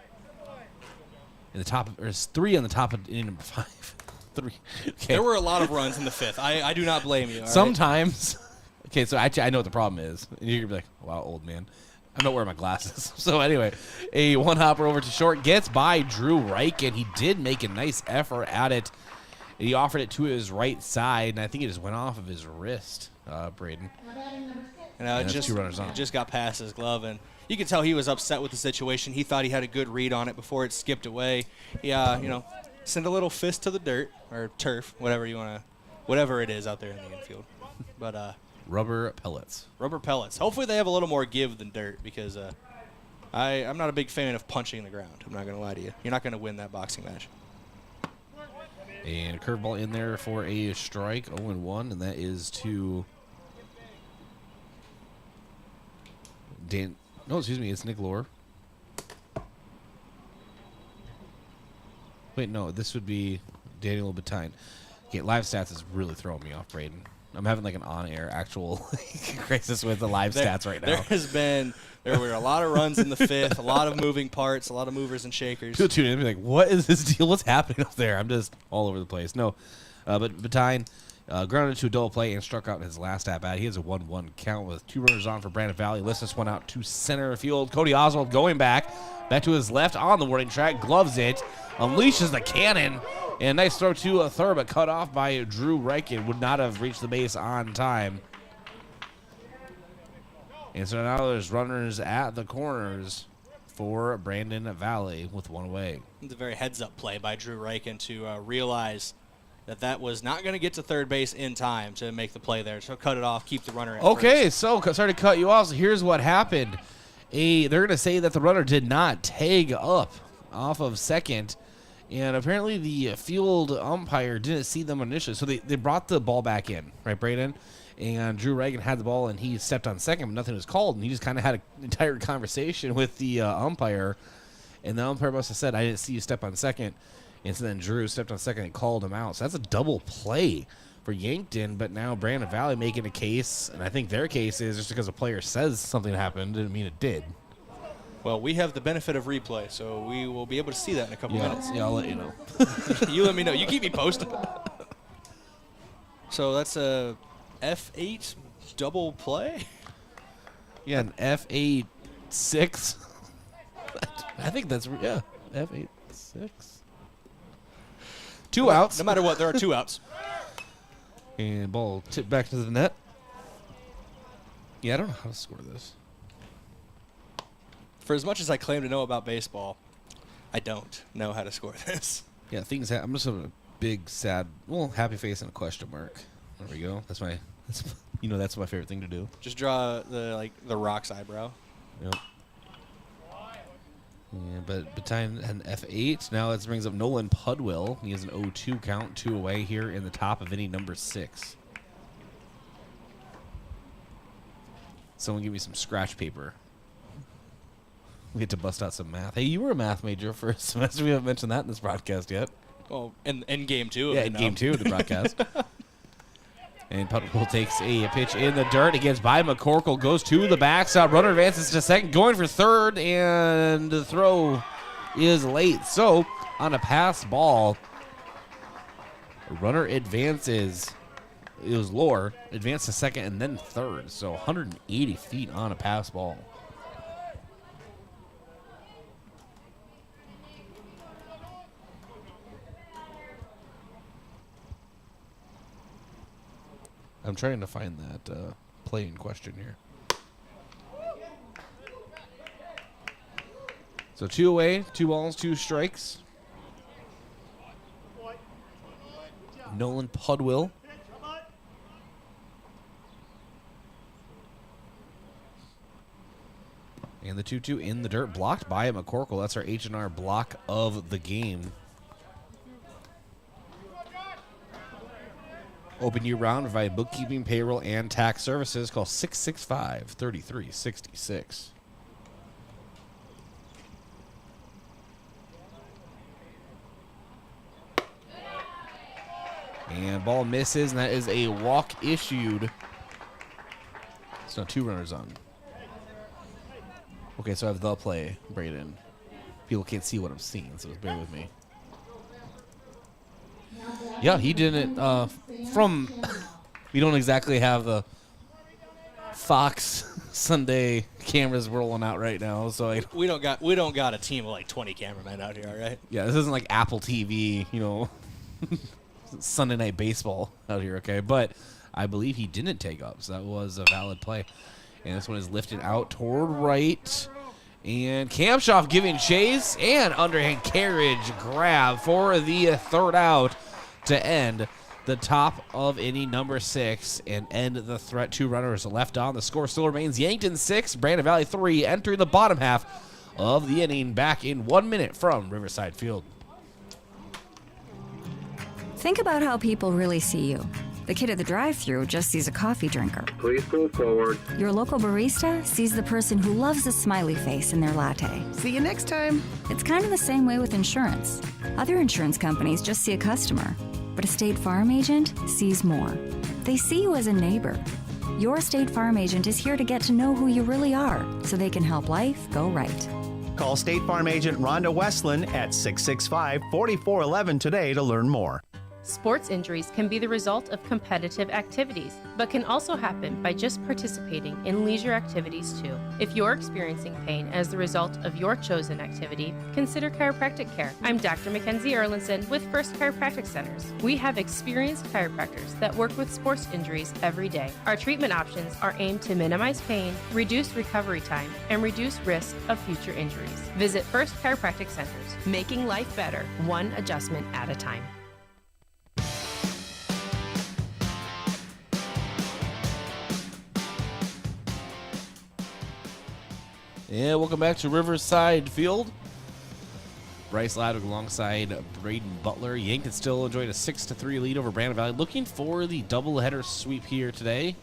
[SPEAKER 14] in the top, or 3 on the top of inning number 5. 3. Okay.
[SPEAKER 4] There were a lot of runs in the 5th. I do not blame you.
[SPEAKER 14] Sometimes. Right? Okay, so actually I know what the problem is. And you're going to be like, wow, old man. I'm not wearing my glasses. So anyway, a one-hopper over to short gets by Drew Reich, and he did make a nice effort at it. He offered it to his right side, and I think it just went off of his wrist, Brayden.
[SPEAKER 4] And
[SPEAKER 14] two runners on.
[SPEAKER 4] it just got past his glove, and you could tell he was upset with the situation. He thought he had a good read on it before it skipped away. Yeah, send a little fist to the dirt or turf, whatever it is out there in the infield. But
[SPEAKER 14] rubber pellets.
[SPEAKER 4] Rubber pellets. Hopefully they have a little more give than dirt, because I'm not a big fan of punching the ground. I'm not going to lie to you. You're not going to win that boxing match.
[SPEAKER 14] And a curveball in there for a strike, 0-1, and that is to it's Nick Lohr. Wait, no, this would be Daniel Betine. Okay, live stats is really throwing me off, Brayden. I'm having like an on-air actual crisis with the live stats right now.
[SPEAKER 4] There were a lot of runs in the fifth, a lot of moving parts, a lot of movers and shakers.
[SPEAKER 14] People tune in and be like, what is this deal? What's happening up there? I'm just all over the place. No, but Betine grounded to a double play and struck out in his last at-bat. He has a 1-1 count with 2 runners on for Brandon Valley. Lifts this one out to center field. Cody Oswald going back to his left on the warning track, gloves it, unleashes the cannon, and nice throw to a third, but cut off by Drew Reich. It would not have reached the base on time. And so now there's runners at the corners for Brandon Valley with one away.
[SPEAKER 4] It's a very heads-up play by Drew Reichen to realize that was not going to get to third base in time to make the play there. So cut it off, keep the runner at first.
[SPEAKER 14] So sorry to cut you off. So here's what happened. They're going to say that the runner did not tag up off of second, and apparently the field umpire didn't see them initially. So they brought the ball back in, right, Brayden? And Drew Reagan had the ball, and he stepped on second, but nothing was called. And he just kind of had an entire conversation with the umpire. And the umpire must have said, I didn't see you step on second. And so then Drew stepped on second and called him out. So that's a double play for Yankton. But now Brandon Valley making a case, and I think their case is just because a player says something happened didn't mean it did.
[SPEAKER 4] Well, we have the benefit of replay, so we will be able to see that in a couple minutes.
[SPEAKER 14] Yeah, I'll let you know.
[SPEAKER 4] You let me know. You keep me posted. So that's a F8 double play?
[SPEAKER 14] Yeah, an F8 6. I think that's, yeah, F8 6. 2 outs.
[SPEAKER 4] No matter what, there are 2 outs.
[SPEAKER 14] And ball tipped back to the net. Yeah, I don't know how to score this.
[SPEAKER 4] For as much as I claim to know about baseball, I don't know how to score this.
[SPEAKER 14] Yeah, I'm just having a big, sad, happy face and a question mark. There we go. That's my favorite thing to do.
[SPEAKER 4] Just draw the Rock's eyebrow.
[SPEAKER 14] Yep. Yeah, but Betine an F8. Now this brings up Nolan Pudwill. He has an 0-2 count, 2 away here in the top of inning number 6. Someone give me some scratch paper. We get to bust out some math. Hey, you were a math major for a semester. We haven't mentioned that in this broadcast yet.
[SPEAKER 4] Oh, and game 2.
[SPEAKER 14] Yeah, in game 2 of the broadcast. And Pudwill takes a pitch in the dirt. It gets by McCorkle, goes to the backstop. Runner advances to second, going for third, and the throw is late. So, on a pass ball, runner advances. It was Lohr, advanced to second and then third. So, 180 feet on a pass ball. I'm trying to find that play in question here. So 2 away, 2 balls, 2 strikes. Nolan Pudwill. And the 2-2 in the dirt, blocked by McCorkle. That's our H&R block of the game. Open year-round, provide bookkeeping, payroll, and tax services. Call 665-3366. And ball misses, and that is a walk issued. So 2 runners on. Okay, so I have the play, Brayden. People can't see what I'm seeing, so bear with me. Yeah, he didn't. We don't exactly have the Fox Sunday cameras rolling out right now, so
[SPEAKER 4] we don't got a team of like 20 cameramen out here, all right?
[SPEAKER 14] yeah, this isn't like Apple TV, Sunday Night Baseball out here, okay? But I believe he didn't take up, so that was a valid play. And this one is lifted out toward right. And Kamshoff giving chase and underhand carriage grab for the third out to end the top of inning number 6 and end the threat. 2 runners left on. The score still remains Yankton 6, Brandon Valley 3, entering the bottom half of the inning back in 1 minute from Riverside Field.
[SPEAKER 9] Think about how people really see you. The kid at the drive-thru just sees a coffee drinker.
[SPEAKER 20] Please go forward.
[SPEAKER 9] Your local barista sees the person who loves a smiley face in their latte.
[SPEAKER 23] See you next time.
[SPEAKER 9] It's kind of the same way with insurance. Other insurance companies just see a customer, but a State Farm agent sees more. They see you as a neighbor. Your State Farm agent is here to get to know who you really are, so they can help life go right.
[SPEAKER 5] Call State Farm agent Rhonda Westland at 665-4411 today to learn more.
[SPEAKER 24] Sports injuries can be the result of competitive activities, but can also happen by just participating in leisure activities too. If you're experiencing pain as the result of your chosen activity, consider chiropractic care. I'm Dr. Mackenzie Erlinson with First Chiropractic Centers. We have experienced chiropractors that work with sports injuries every day. Our treatment options are aimed to minimize pain, reduce recovery time, and reduce risk of future injuries. Visit First Chiropractic Centers, making life better, one adjustment at a time.
[SPEAKER 14] Yeah, welcome back to Riverside Field. Bryce Ladwig alongside Brayden Butler. Yankton still enjoying a 6-3 lead over Brandon Valley. Looking for the doubleheader sweep here today.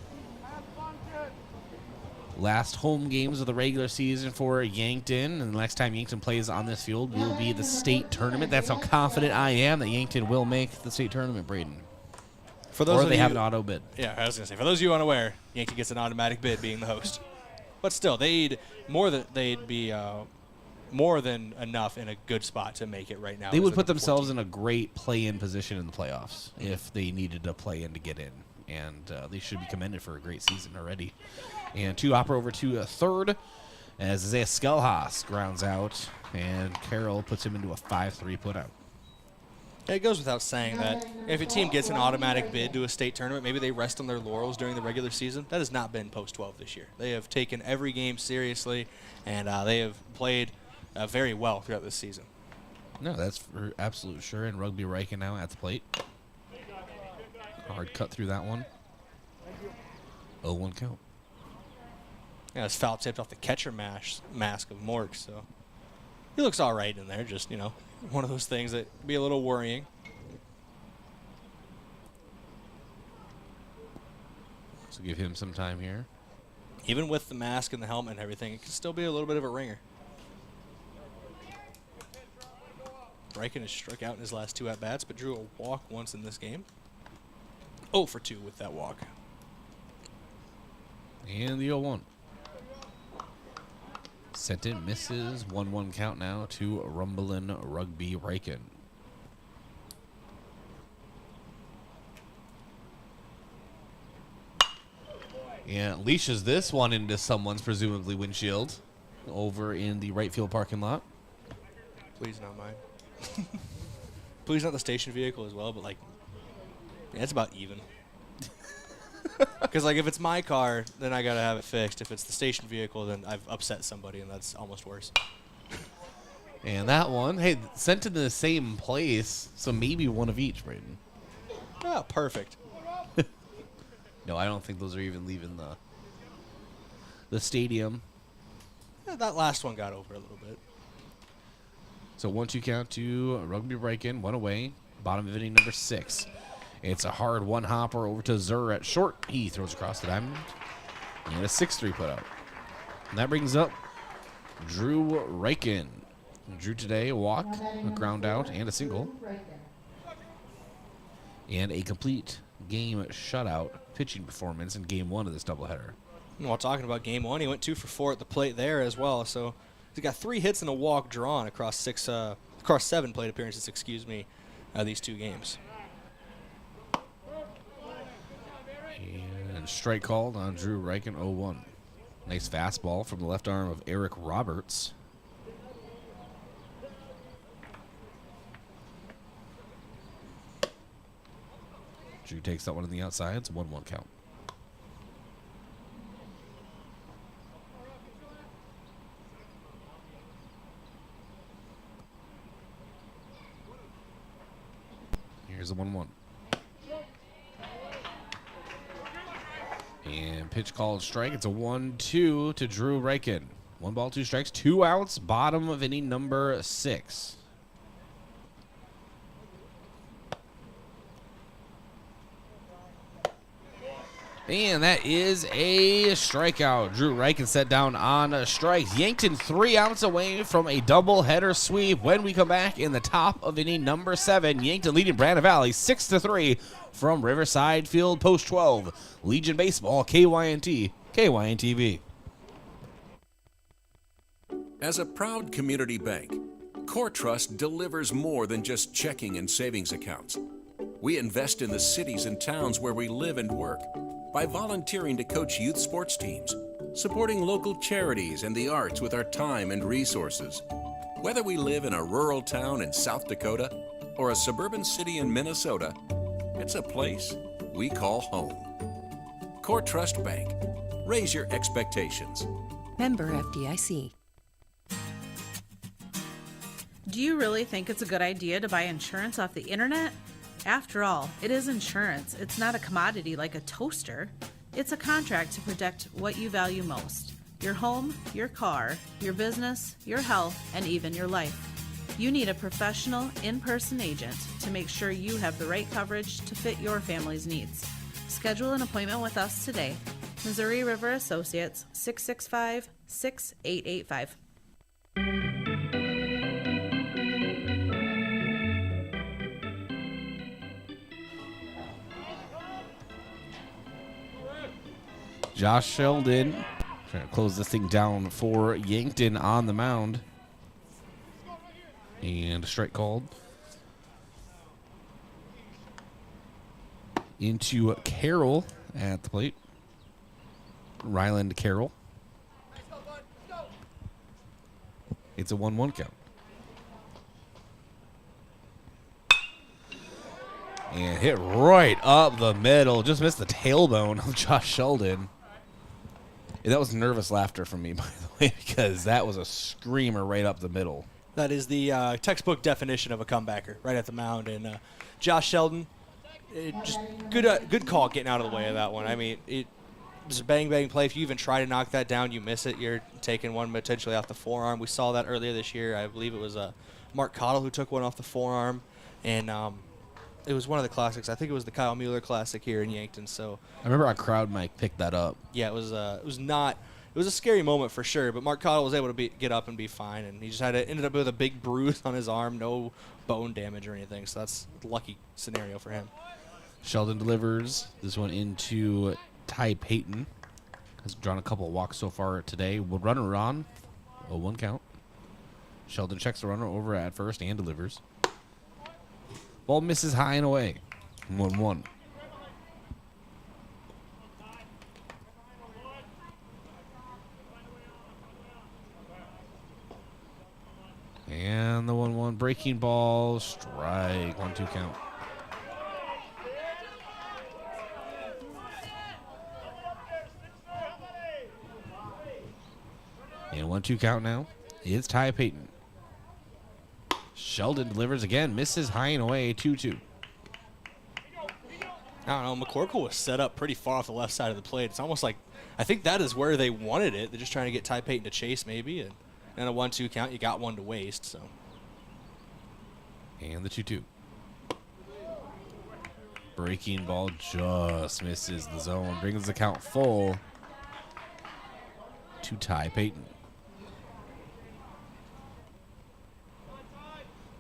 [SPEAKER 14] Last home games of the regular season for Yankton. And the next time Yankton plays on this field will be the state tournament. That's how confident I am that Yankton will make the state tournament, Brayden.
[SPEAKER 4] For those
[SPEAKER 14] or
[SPEAKER 4] of
[SPEAKER 14] they
[SPEAKER 4] you,
[SPEAKER 14] have an auto bid.
[SPEAKER 4] Yeah, I was going to say, for those of you unaware, Yankton gets an automatic bid being the host. But still, they'd be more than enough in a good spot to make it right now.
[SPEAKER 14] They would put themselves in a great play-in position in the playoffs if they needed to play in to get in. And they should be commended for a great season already. And 2 hopper over to a third as Isaiah Skelhaas grounds out. And Carroll puts him into a 5-3 putout.
[SPEAKER 4] It goes without saying that if a team gets an automatic bid to a state tournament, maybe they rest on their laurels during the regular season. That has not been post-12 this year. They have taken every game seriously, and they have played very well throughout this season.
[SPEAKER 14] No, that's for absolute sure. And Rugby Riken now at the plate. Hard cut through that one. 0-1 count.
[SPEAKER 4] Yeah, it's foul tipped off the catcher mask of Mork, so he looks all right in there. Just, one of those things that can be a little worrying.
[SPEAKER 14] So give him some time here.
[SPEAKER 4] Even with the mask and the helmet and everything, it can still be a little bit of a ringer. Riken has struck out in his last 2 at-bats, but drew a walk once in this game. 0 for 2 with that walk.
[SPEAKER 14] And the 0-1. Sent in, misses. 1-1 count now to Rumblin' Rugby Riken. And leashes this one into someone's presumably windshield over in the right field parking lot.
[SPEAKER 4] Please not mine. Please not the station vehicle as well, but yeah, it's about even. Because if it's my car, then I gotta have it fixed. If it's the station vehicle, then I've upset somebody, and that's almost worse.
[SPEAKER 14] And that one, hey, sent to the same place, so maybe one of each, Brayden.
[SPEAKER 4] Oh, perfect.
[SPEAKER 14] No, I don't think those are even leaving the stadium.
[SPEAKER 4] Yeah, that last one got over a little bit.
[SPEAKER 14] So 1-2 count to Rugby Riken, 1 away, bottom of inning number 6. It's a hard 1-hopper over to Zur at short. He throws across the diamond. And a 6-3 putout. And that brings up Drew Riken. Drew today a walk, a ground out, and a single. And a complete game shutout pitching performance in game 1 of this doubleheader.
[SPEAKER 4] While talking about game 1, he went 2 for 4 at the plate there as well. So he's got 3 hits and a walk drawn across 7 plate appearances, these 2 games.
[SPEAKER 14] And strike called on Drew Riken, 0-1. Nice fastball from the left arm of Eric Roberts. Drew takes that one on the outside. It's a 1-1 count. Here's a 1-1. And pitch called strike. It's a 1-2 to Drew Reichen. 1 ball, 2 strikes, 2 outs. Bottom of inning number 6. And that is a strikeout. Drew Reichen set down on strikes. Yankton 3 outs away from a double-header sweep. When we come back in the top of inning number 7, Yankton leading Brandon Valley 6-3 from Riverside Field, Post 12. Legion Baseball, KYNT, KYNTV.
[SPEAKER 7] As a proud community bank, Core Trust delivers more than just checking and savings accounts. We invest in the cities and towns where we live and work by volunteering to coach youth sports teams, supporting local charities and the arts with our time and resources. Whether we live in a rural town in South Dakota or a suburban city in Minnesota, it's a place we call home. Core Trust Bank. Raise your expectations.
[SPEAKER 12] Member FDIC.
[SPEAKER 20] Do you really think it's a good idea to buy insurance off the internet? After all, it is insurance. It's not a commodity like a toaster. It's a contract to protect what you value most: your home, your car, your business, your health, and even your life. You need a professional, in-person agent to make sure you have the right coverage to fit your family's needs. Schedule an appointment with us today. Missouri River Associates, 665-6885.
[SPEAKER 14] Josh Sheldon trying to close this thing down for Yankton on the mound. And a strike called. Into Carroll at the plate. Ryland Carroll. It's a 1-1 count. And hit right up the middle. Just missed the tailbone of Josh Sheldon. Yeah, that was nervous laughter from me, by the way, because that was a screamer right up the middle.
[SPEAKER 4] That is the textbook definition of a comebacker, right at the mound. And Josh Sheldon, just good call getting out of the way of that one. I mean, it was a bang play. If you even try to knock that down, you miss it. You're taking one potentially off the forearm. We saw that earlier this year. I believe it was Mark Cottle who took one off the forearm, and it was one of the classics. I think it was the Kyle Mueller Classic here in Yankton. So
[SPEAKER 14] I remember our crowd mic picked that up.
[SPEAKER 4] Yeah, it was a scary moment for sure. But Mark Cottle was able to get up and be fine, and he just ended up with a big bruise on his arm, no bone damage or anything. So that's a lucky scenario for him.
[SPEAKER 14] Sheldon delivers this one into Ty Payton. Has drawn a couple of walks so far today. Would runner on a 1 count. Sheldon checks the runner over at first and delivers. Ball misses high and away. 1-1. And the 1-1 breaking ball, strike, 1-2 count. And 1-2 count now. It's Ty Payton. Sheldon delivers again, misses high and away, 2-2.
[SPEAKER 4] I don't know, McCorkle was set up pretty far off the left side of the plate. It's almost like, I think that is where they wanted it. They're just trying to get Ty Payton to chase maybe, and a 1-2 count, you got one to waste. So.
[SPEAKER 14] And the 2-2. Breaking ball just misses the zone, brings the count full to Ty Payton.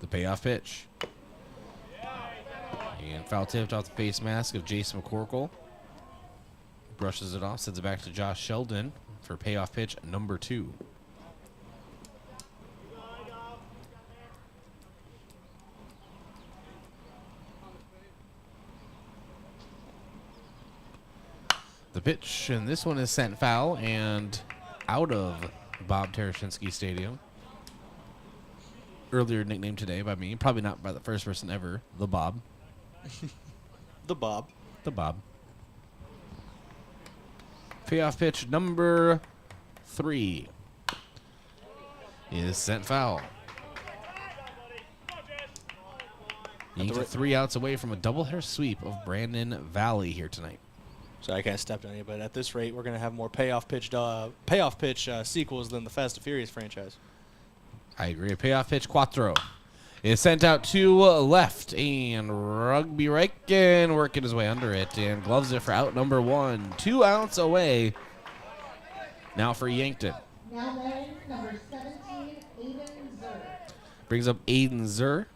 [SPEAKER 14] The payoff pitch. And foul tipped off the face mask of Jason McCorkle. Brushes it off, sends it back to Josh Sheldon for payoff pitch number 2. The pitch, and this one is sent foul, and out of Bob Tereshinski Stadium. Earlier nicknamed today by me, probably not by the first person ever, the Bob.
[SPEAKER 4] The Bob.
[SPEAKER 14] The Bob. Payoff pitch number 3 is sent foul. Yanks are 3 outs away from a doubleheader sweep of Brandon Valley here tonight.
[SPEAKER 4] Sorry, I kind of stepped on you, but at this rate, we're going to have more payoff pitch sequels than the Fast and Furious franchise.
[SPEAKER 14] I agree. A payoff pitch, Quattro, is sent out to left, and Rugby Reichen working his way under it, and gloves it for out number 1. 2 outs away now for Yankton.
[SPEAKER 2] Now batting number 17, Aiden Zer.
[SPEAKER 14] Brings up Aiden Zer.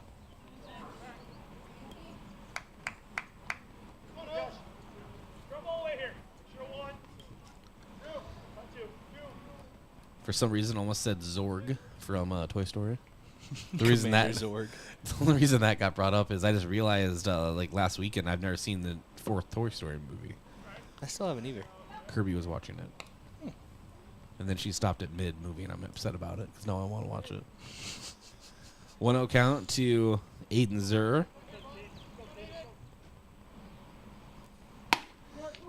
[SPEAKER 14] For some reason, almost said Zorg from Toy Story. The reason
[SPEAKER 4] Zorg.
[SPEAKER 14] The only reason that got brought up is I just realized, like last weekend, I've never seen the 4th Toy Story movie.
[SPEAKER 4] I still haven't either.
[SPEAKER 14] Kirby was watching it, and then she stopped at mid movie, and I'm upset about it because now I want to watch it. 1-0 count to Aiden Zer.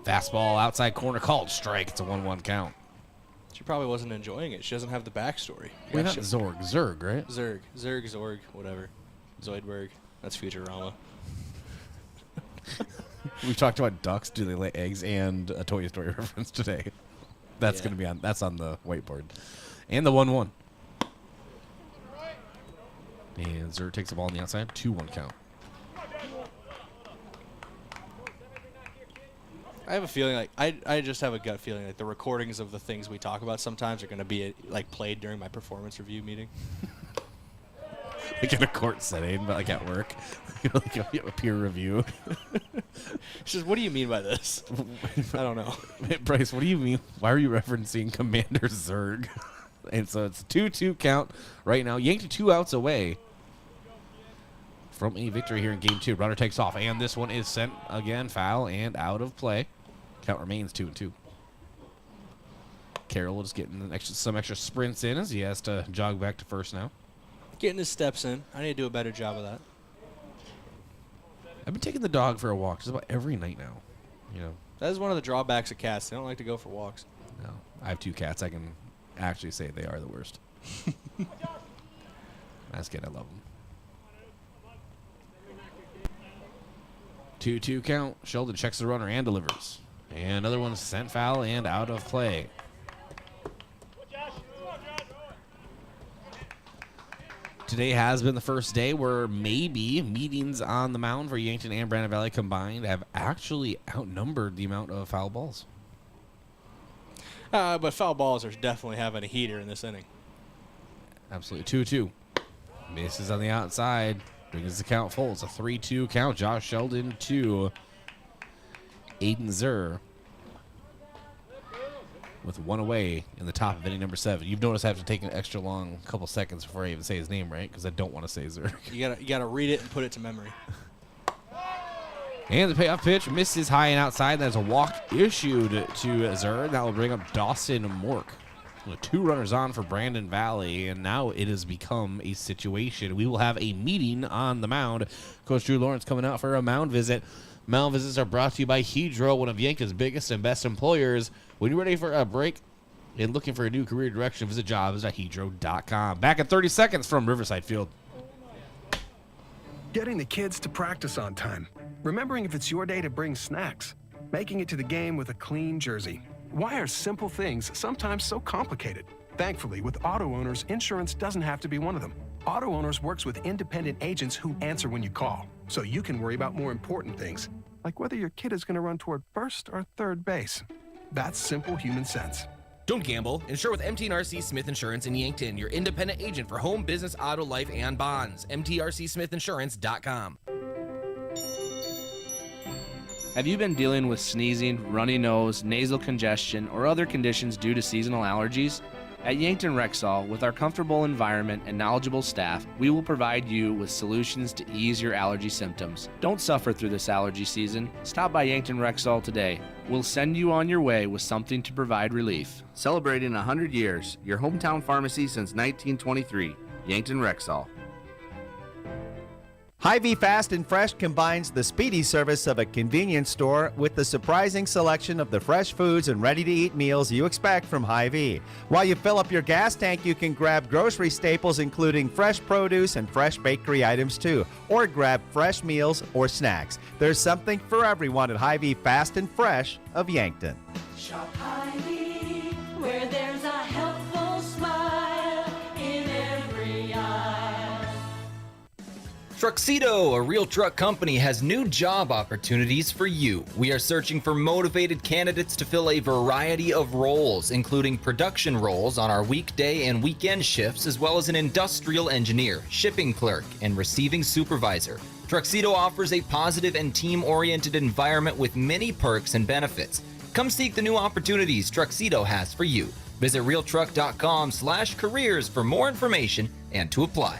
[SPEAKER 14] Fastball outside corner called strike. It's a 1-1 count.
[SPEAKER 4] She probably wasn't enjoying it. She doesn't have the backstory.
[SPEAKER 14] Wait, not Zorg. Zerg, right?
[SPEAKER 4] Zerg, Zorg, whatever. Zoidberg. That's Futurama.
[SPEAKER 14] We talked about ducks. Do they lay eggs? And a Toy Story reference today. That's going to be on. That's on the whiteboard. And the 1-1. And Zer takes the ball on the outside. 2-1 count.
[SPEAKER 4] I have a feeling like I just have a gut feeling like the recordings of the things we talk about sometimes are going to be like played during my performance review meeting.
[SPEAKER 14] Like in a court setting, but like at work. Like a peer review.
[SPEAKER 4] She says, what do you mean by this? I don't know.
[SPEAKER 14] Bryce, what do you mean? Why are you referencing Commander Zerg? And so it's a 2-2 count right now. Yanked 2 outs away from a victory here in Game 2. Runner takes off, and this one is sent again, foul and out of play. Count remains 2-2. Carroll is getting some extra sprints in as he has to jog back to first now.
[SPEAKER 4] Getting his steps in. I need to do a better job of that.
[SPEAKER 14] I've been taking the dog for a walk just about every night now. You know,
[SPEAKER 4] that is one of the drawbacks of cats. They don't like to go for walks.
[SPEAKER 14] No, I have 2 cats. I can actually say they are the worst. That's good. I love them. 2-2 count. Sheldon checks the runner and delivers. And another one sent foul and out of play. Today has been the first day where maybe meetings on the mound for Yankton and Brandon Valley combined have actually outnumbered the amount of foul balls.
[SPEAKER 4] But foul balls are definitely having a heater in this inning.
[SPEAKER 14] Absolutely. 2-2. Misses on the outside. Brings the count full. It's a 3-2 count. Josh Sheldon to Aiden Zer with 1 away in the top of inning number 7. You've noticed I have to take an extra long couple seconds before I even say his name, right? Because I don't want to say Zer.
[SPEAKER 4] You gotta read it and put it to memory.
[SPEAKER 14] And the payoff pitch misses high and outside. That's a walk issued to Zer. That will bring up Dawson Mork. 2 runners on for Brandon Valley, and now it has become a situation. We will have a meeting on the mound. Coach Drew Lawrence coming out for a mound visit. Mound visits are brought to you by Hedro, one of Yankton's biggest and best employers. When you're ready for a break and looking for a new career direction, visit jobs.hedro.com. Back in 30 seconds from Riverside Field.
[SPEAKER 1] Getting the kids to practice on time. Remembering if it's your day to bring snacks. Making it to the game with a clean jersey. Why are simple things sometimes so complicated? Thankfully, with Auto Owners, insurance doesn't have to be one of them. Auto Owners works with independent agents who answer when you call, so you can worry about more important things, like whether your kid is going to run toward first or third base. That's simple human sense.
[SPEAKER 11] Don't gamble. Insure with MTRC Smith Insurance in Yankton, your independent agent for home, business, auto, life, and bonds. MTRCSmithInsurance.com.
[SPEAKER 13] Have you been dealing with sneezing, runny nose, nasal congestion, or other conditions due to seasonal allergies? At Yankton Rexall, with our comfortable environment and knowledgeable staff, we will provide you with solutions to ease your allergy symptoms. Don't suffer through this allergy season. Stop by Yankton Rexall today. We'll send you on your way with something to provide relief. Celebrating 100 years, your hometown pharmacy since 1923. Yankton Rexall.
[SPEAKER 5] Hy-Vee Fast and Fresh combines the speedy service of a convenience store with the surprising selection of the fresh foods and ready-to-eat meals you expect from Hy-Vee. While you fill up your gas tank, you can grab grocery staples including fresh produce and fresh bakery items too, or grab fresh meals or snacks. There's something for everyone at Hy-Vee Fast and Fresh of Yankton.
[SPEAKER 6] Shop Hy-Vee, where there's a helpful smile in every eye.
[SPEAKER 16] Truxedo, a real truck company, has new job opportunities for you. We are searching for motivated candidates to fill a variety of roles, including production roles on our weekday and weekend shifts, as well as an industrial engineer, shipping clerk, and receiving supervisor. Truxedo offers a positive and team-oriented environment with many perks and benefits. Come seek the new opportunities Truxedo has for you. Visit realtruck.com/careers for more information and to apply.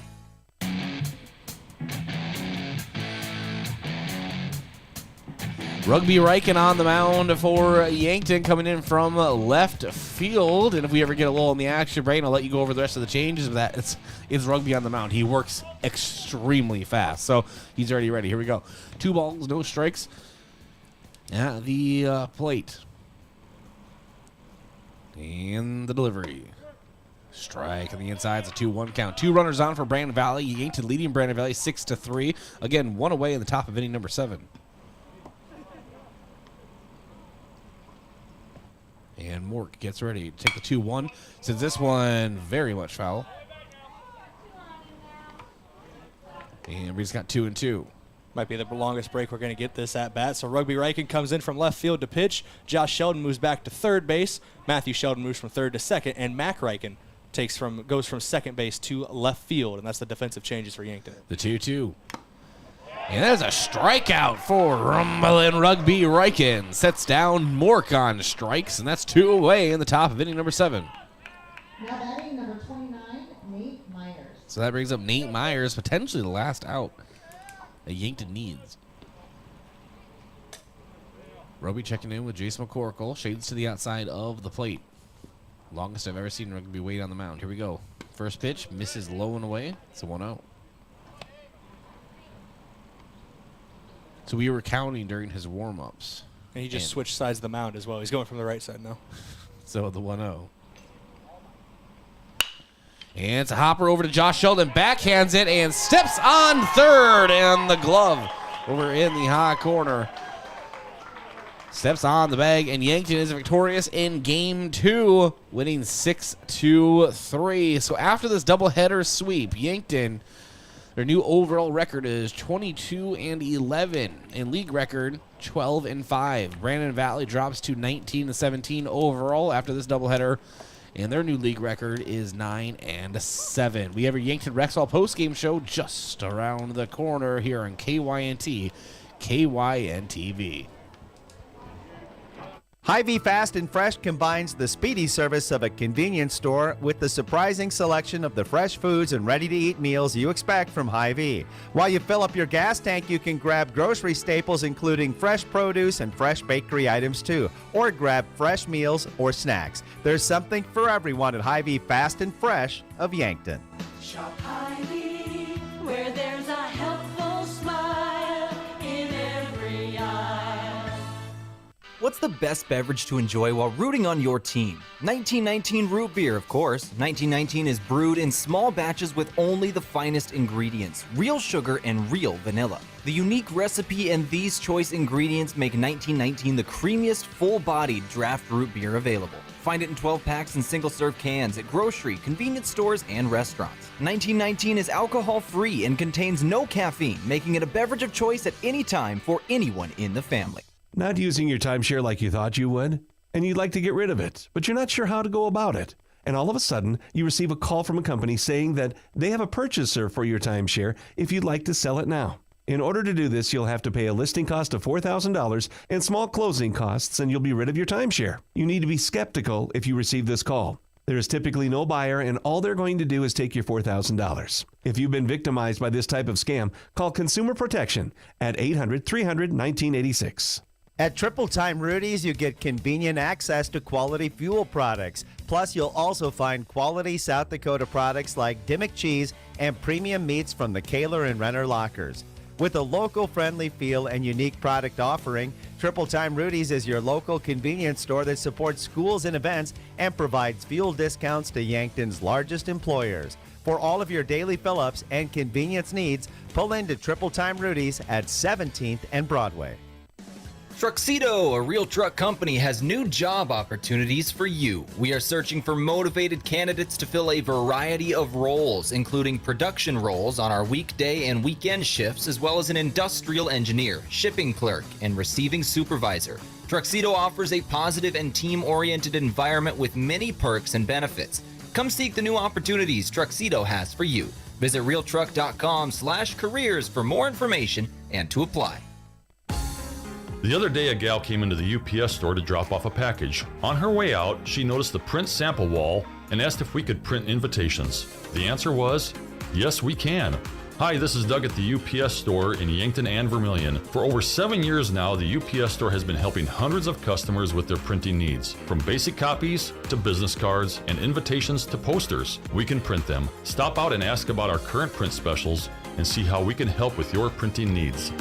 [SPEAKER 14] Rugby Riken on the mound for Yankton, coming in from left field. And if we ever get a lull in the action, Brayden, I'll let you go over the rest of the changes. But that it's Rugby on the mound. He works extremely fast, so he's already ready. Here we go. 2 balls, no strikes at the plate. And the delivery. Strike on the inside. It's a 2-1 count. 2 runners on for Brandon Valley. Yankton leading Brandon Valley 6-3. Again, 1 away in the top of inning number 7. And Mork gets ready to take the 2-1. Since this one very much foul. And Bree's got 2-2.
[SPEAKER 4] Might be the longest break we're going to get this at bat. So Rugby Riken comes in from left field to pitch. Josh Sheldon moves back to third base. Matthew Sheldon moves from third to second. And Mac Riken goes from second base to left field. And that's the defensive changes for Yankton.
[SPEAKER 14] The 2-2. And there's a strikeout for Rumblin' Rugby Riken. Sets down Mork on strikes, and that's 2 away in the top of inning number 7.
[SPEAKER 2] Now batting number 29, Nate Myers.
[SPEAKER 14] So that brings up Nate Myers, potentially the last out that Yankton needs. Rugby checking in with Jason McCorkle. Shades to the outside of the plate. Longest I've ever seen Rugby wait on the mound. Here we go. First pitch, misses low and away. It's a 1-0. So we were counting during his warm-ups.
[SPEAKER 4] And he just switched sides of the mound as well. He's going from the right side now.
[SPEAKER 14] So the 1-0. And it's a hopper over to Josh Sheldon. Backhands it and steps on third. And the glove over in the high corner. Steps on the bag. And Yankton is victorious in Game 2, winning 6-3. So after this doubleheader sweep, Yankton, their new overall record is 22-11, and league record 12-5. Brandon Valley drops to 19-17 overall after this doubleheader, and their new league record is 9-7. We have a Yankton Rexall postgame show just around the corner here on KYNT, KYNTV.
[SPEAKER 5] Hy-Vee Fast and Fresh combines the speedy service of a convenience store with the surprising selection of the fresh foods and ready-to-eat meals you expect from Hy-Vee. While you fill up your gas tank, you can grab grocery staples including fresh produce and fresh bakery items too, or grab fresh meals or snacks. There's something for everyone at Hy-Vee Fast and Fresh of Yankton.
[SPEAKER 6] Shop Hy-Vee, where there's a helpful smile in every eye.
[SPEAKER 16] What's the best beverage to enjoy while rooting on your team? 1919 root beer, of course. 1919 is brewed in small batches with only the finest ingredients, real sugar and real vanilla. The unique recipe and these choice ingredients make 1919 the creamiest, full-bodied draft root beer available. Find it in 12 packs and single-serve cans at grocery, convenience stores, and restaurants. 1919 is alcohol-free and contains no caffeine, making it a beverage of choice at any time for anyone in the family.
[SPEAKER 8] Not using your timeshare like you thought you would? And you'd like to get rid of it, but you're not sure how to go about it. And all of a sudden, you receive a call from a company saying that they have a purchaser for your timeshare if you'd like to sell it now. In order to do this, you'll have to pay a listing cost of $4,000 and small closing costs, and you'll be rid of your timeshare. You need to be skeptical if you receive this call. There is typically no buyer, and all they're going to do is take your $4,000. If you've been victimized by this type of scam, call Consumer Protection at 800-300-1986.
[SPEAKER 5] At Triple Time Rudy's, you get convenient access to quality fuel products. Plus, you'll also find quality South Dakota products like Dimmock cheese and premium meats from the Kaler and Renner lockers. With a local-friendly feel and unique product offering, Triple Time Rudy's is your local convenience store that supports schools and events and provides fuel discounts to Yankton's largest employers. For all of your daily fill-ups and convenience needs, pull into Triple Time Rudy's at 17th and Broadway.
[SPEAKER 16] Truxedo, a real truck company, has new job opportunities for you. We are searching for motivated candidates to fill a variety of roles, including production roles on our weekday and weekend shifts, as well as an industrial engineer, shipping clerk, and receiving supervisor. Truxedo offers a positive and team-oriented environment with many perks and benefits. Come seek the new opportunities Truxedo has for you. Visit realtruck.com/careers for more information and to apply.
[SPEAKER 10] The other day, a gal came into the UPS store to drop off a package. On her way out, she noticed the print sample wall and asked if we could print invitations. The answer was, yes, we can. Hi, this is Doug at the UPS store in Yankton and Vermilion. For over 7 years now, the UPS store has been helping hundreds of customers with their printing needs. From basic copies to business cards and invitations to posters, we can print them. Stop out and ask about our current print specials and see how we can help with your printing needs.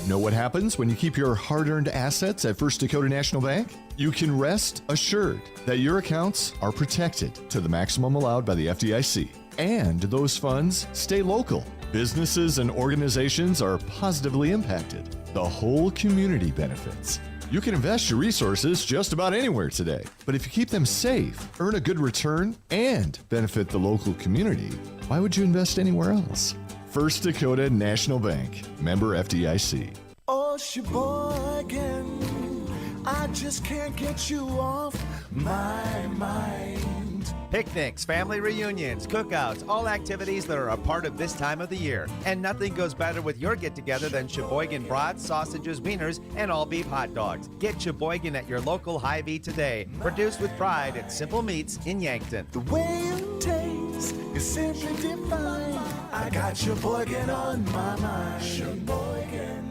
[SPEAKER 15] Know what happens when you keep your hard-earned assets at First Dakota National Bank? You can rest assured that your accounts are protected to the maximum allowed by the FDIC. And those funds stay local. Businesses and organizations are positively impacted. The whole community benefits. You can invest your resources just about anywhere today. But if you keep them safe, earn a good return, and benefit the local community, why would you invest anywhere else? First Dakota National Bank, member FDIC.
[SPEAKER 17] Oh, Sheboygan, I just can't get you off my mind.
[SPEAKER 5] Picnics, family reunions, cookouts, all activities that are a part of this time of the year. And nothing goes better with your get-together than Sheboygan brats, sausages, wieners, and all-beef hot dogs. Get Sheboygan at your local Hy-Vee today. Produced with pride at Simple Meats in Yankton.
[SPEAKER 17] The way it tastes is simply divine. I got Sheboygan on my mind. Sheboygan.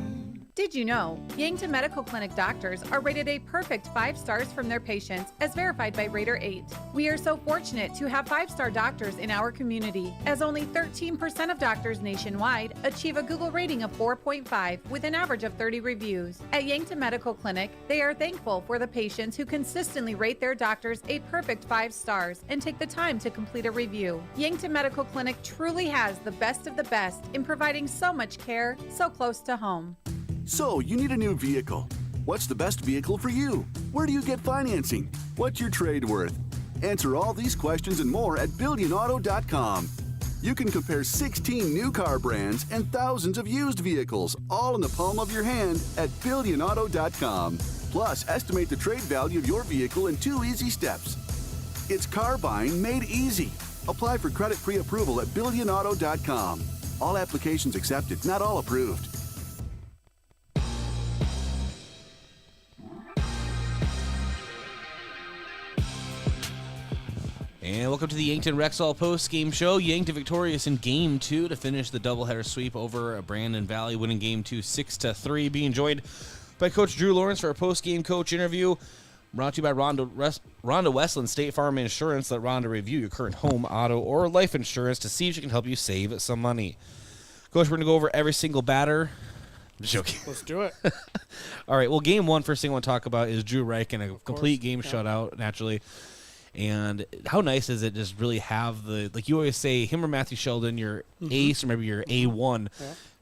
[SPEAKER 18] Did you know Yankton Medical Clinic doctors are rated a perfect 5 stars from their patients as verified by Rater 8? We are so fortunate to have 5-star doctors in our community, as only 13% of doctors nationwide achieve a Google rating of 4.5 with an average of 30 reviews. At Yankton Medical Clinic, they are thankful for the patients who consistently rate their doctors a perfect 5 stars and take the time to complete a review. Yankton Medical Clinic truly has the best of the best in providing so much care so close to home.
[SPEAKER 23] So, you need a new vehicle. What's the best vehicle for you? Where do you get financing? What's your trade worth? Answer all these questions and more at BillionAuto.com. You can compare 16 new car brands and thousands of used vehicles, all in the palm of your hand at BillionAuto.com. Plus, estimate the trade value of your vehicle in 2 easy steps. It's car buying made easy. Apply for credit pre-approval at BillionAuto.com. All applications accepted, not all approved.
[SPEAKER 14] And welcome to the Yankton Rexall post-game show. Yankton victorious in Game 2 to finish the doubleheader sweep over Brandon Valley, winning Game 2 6-3. Being joined by Coach Drew Lawrence for a post-game coach interview. Brought to you by Rhonda Westland State Farm Insurance. Let Rhonda review your current home, auto, or life insurance to see if she can help you save some money. Coach, we're going to go over every single batter. I'm just joking.
[SPEAKER 25] Let's do it.
[SPEAKER 14] All right, well, Game 1, first thing I want to talk about is Drew Reich and a complete game shutout, naturally. And how nice is it just really have the, like you always say, him or Matthew Sheldon, your ace or maybe your A1,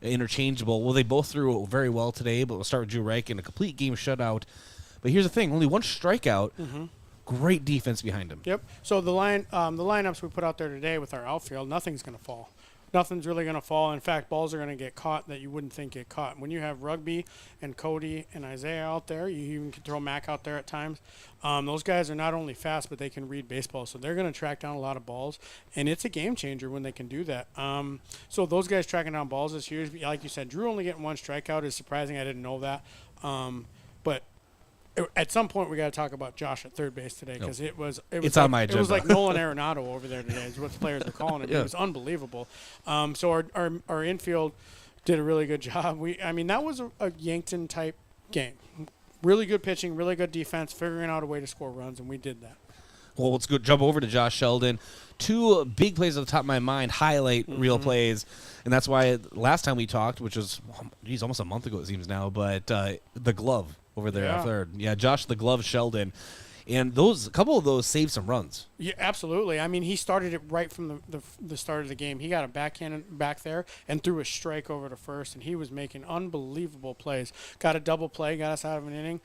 [SPEAKER 14] interchangeable. Well, they both threw very well today, but we'll start with Drew Reich in a complete game shutout. But here's the thing, only one strikeout, great defense behind him.
[SPEAKER 25] Yep. So the lineups we put out there today with our outfield, nothing's going to fall. Nothing's really going to fall. In fact, balls are going to get caught that you wouldn't think get caught. When you have Rugby and Cody and Isaiah out there, you even can throw Mac out there at times. Those guys are not only fast, but they can read baseball. So they're going to track down a lot of balls, and it's a game changer when they can do that. So those guys tracking down balls is huge. Like you said, Drew only getting one strikeout is surprising. I didn't know that. But at some point we got to talk about Josh at third base today because it was
[SPEAKER 14] It's
[SPEAKER 25] like,
[SPEAKER 14] on my
[SPEAKER 25] It was
[SPEAKER 14] agenda.
[SPEAKER 25] like Nolan Arenado over there today is what the players were calling him.
[SPEAKER 14] Yeah.
[SPEAKER 25] It was unbelievable. So our infield did a really good job. That was a Yankton type game. Really good pitching, really good defense, figuring out a way to score runs, and we did that.
[SPEAKER 14] Well, let's go jump over to Josh Sheldon. 2 big plays at the top of my mind, highlight real plays, and that's why last time we talked, which was almost a month ago it seems now, but the glove over there at third. Yeah, Josh the Glove Sheldon. And a couple of those saved some runs.
[SPEAKER 25] Yeah, absolutely. He started it right from the start of the game. He got a backhand back there and threw a strike over to first, and he was making unbelievable plays. Got a double play, got us out of an inning.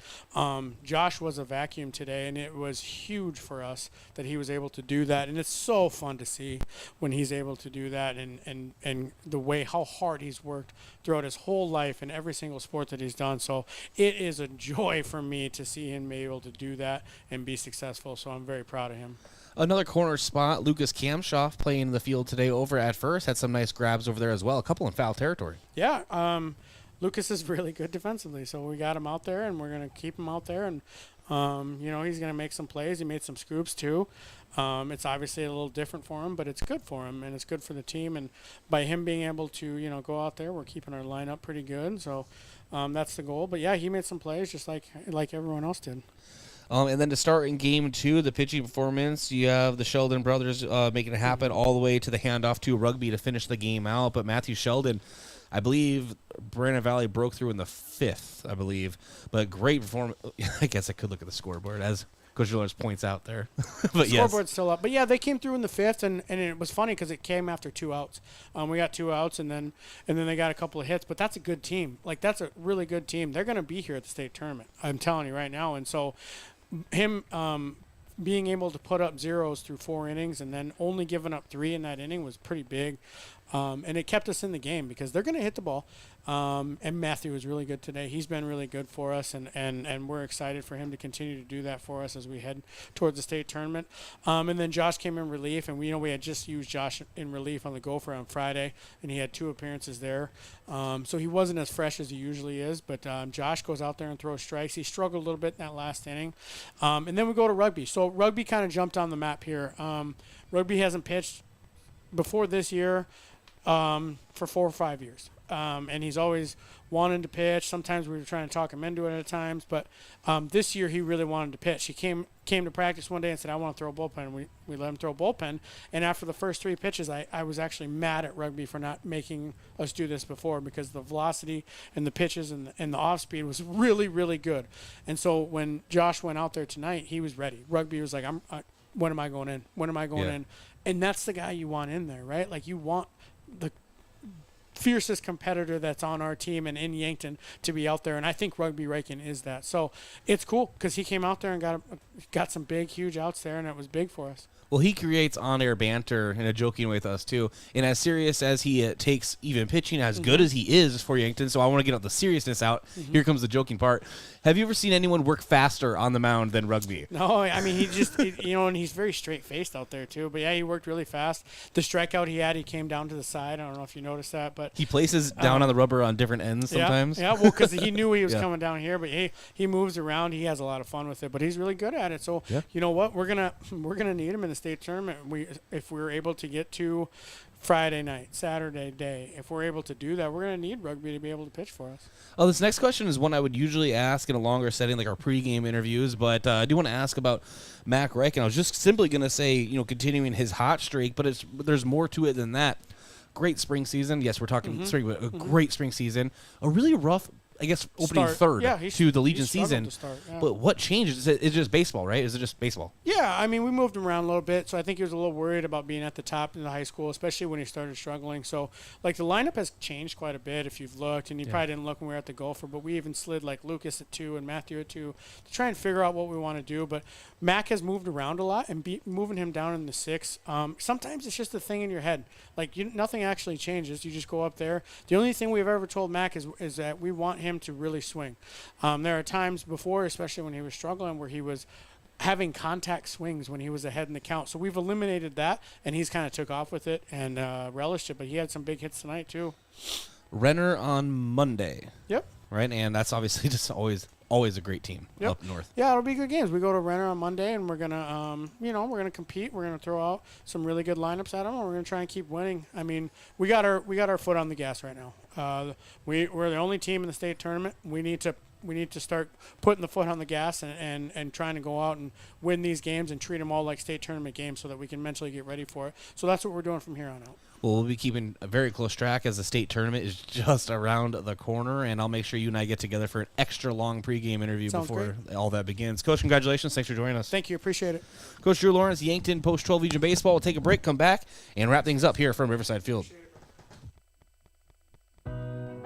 [SPEAKER 25] Josh was a vacuum today, and it was huge for us that he was able to do that. And it's so fun to see when he's able to do that and the way how hard he's worked throughout his whole life in every single sport that he's done. So it is a joy for me to see him be able to do that and be successful. So I'm very proud of him.
[SPEAKER 14] Another corner spot, Lucas Kamshoff playing in the field today over at first. Had some nice grabs over there as well. A couple in foul territory.
[SPEAKER 25] Yeah, Lucas is really good defensively, so we got him out there, and we're going to keep him out there. And, he's going to make some plays. He made some scoops, too. It's obviously a little different for him, but it's good for him, and it's good for the team. And by him being able to, go out there, we're keeping our lineup pretty good. So that's the goal. But, yeah, he made some plays just like everyone else did.
[SPEAKER 14] And then to start in game 2, the pitching performance, you have the Sheldon brothers making it happen all the way to the handoff to Rugby to finish the game out. But Matthew Sheldon, I believe Brandon Valley broke through in the 5th, I believe. But great performance. I guess I could look at the scoreboard as Coach Gillers points out there. But
[SPEAKER 25] the scoreboard's still up. But, yeah, they came through in the 5th, and it was funny because it came after 2 outs. We got 2 outs, and then they got a couple of hits. But that's a good team. That's a really good team. They're going to be here at the state tournament, I'm telling you right now. And so him being able to put up zeros through 4 innings and then only giving up 3 in that inning was pretty big. And it kept us in the game because they're going to hit the ball. And Matthew was really good today. He's been really good for us, and we're excited for him to continue to do that for us as we head towards the state tournament. And then Josh came in relief, and we had just used Josh in relief on the Gopher on Friday, and he had 2 appearances there. So he wasn't as fresh as he usually is, but Josh goes out there and throws strikes. He struggled a little bit in that last inning. And then we go to Rugby. So Rugby kind of jumped on the map here. Rugby hasn't pitched before this year for 4 or 5 years. And he's always wanted to pitch. Sometimes we were trying to talk him into it at times, but this year he really wanted to pitch. He came to practice one day and said, I want to throw a bullpen. And we let him throw a bullpen. And after the first 3 pitches, I was actually mad at Rugby for not making us do this before because the velocity and the pitches and the off speed was really, really good. And so when Josh went out there tonight, he was ready. Rugby was like, when am I going in? When am I going in? And that's the guy you want in there, right? Like you want the fiercest competitor that's on our team and in Yankton to be out there, and I think Rugby Reagan is that. So it's cool because he came out there and got some big, huge outs there, and it was big for us.
[SPEAKER 14] Well, he creates on-air banter in a joking way with us, too. And as serious as he takes even pitching, as good as he is for Yankton, so I want to get all the seriousness out. Here comes the joking part. Have you ever seen anyone work faster on the mound than Rugby?
[SPEAKER 25] No, he just, and he's very straight-faced out there, too. But, yeah, he worked really fast. The strikeout he came down to the side. I don't know if you noticed that. But
[SPEAKER 14] he places down on the rubber on different ends sometimes.
[SPEAKER 25] Yeah, well, because he knew he was coming down here. But he moves around. He has a lot of fun with it. But he's really good at it. So, you know what? We're gonna need him in the state tournament. If we're able to get to Friday night, Saturday day, if we're able to do that, we're going to need Rugby to be able to pitch for us.
[SPEAKER 14] Oh, this next question is one I would usually ask in a longer setting, like our pregame interviews, but I do want to ask about Mac Reich, and I was just simply going to say, continuing his hot streak, but there's more to it than that. Great spring season. Yes, we're talking spring, but a great spring season. A really rough, I guess, opening third to the Legion season. But what changes? It's just baseball, right? Is it just baseball?
[SPEAKER 25] Yeah, we moved him around a little bit, so I think he was a little worried about being at the top in the high school, especially when he started struggling. So, the lineup has changed quite a bit if you've looked, and you probably didn't look when we were at the Gopher, but we even slid Lucas at 2 and Matthew at 2 to try and figure out what we want to do. But Mac has moved around a lot, and moving him down in the 6, sometimes it's just a thing in your head. Nothing actually changes. You just go up there. The only thing we've ever told Mac is that we want him to really swing. There are times before, especially when he was struggling, where he was having contact swings when he was ahead in the count. So we've eliminated that, and he's kind of took off with it and relished it. But he had some big hits tonight, too.
[SPEAKER 14] Renner on Monday.
[SPEAKER 25] Yep.
[SPEAKER 14] Right, and that's obviously just always always a great team
[SPEAKER 25] Yep.
[SPEAKER 14] up north.
[SPEAKER 25] Yeah, it'll be good games. We go to Renner on Monday, and we're gonna, we're gonna compete. We're gonna throw out some really good lineups at them, and we're gonna try and keep winning. I mean, we got our foot on the gas right now. We're the only team in the state tournament. We need to start putting the foot on the gas and trying to go out and win these games and treat them all like state tournament games so that we can mentally get ready for it. So that's what we're doing from here on out.
[SPEAKER 14] Well, we'll be keeping a very close track as the state tournament is just around the corner, and I'll make sure you and I get together for an extra long pregame interview
[SPEAKER 25] Sounds
[SPEAKER 14] before all that begins. Coach, congratulations. Thanks for joining us.
[SPEAKER 25] Thank you. Appreciate it.
[SPEAKER 14] Coach Drew Lawrence, Yankton Post-12 Legion Baseball. We'll take a break, come back, and wrap things up here from Riverside Field.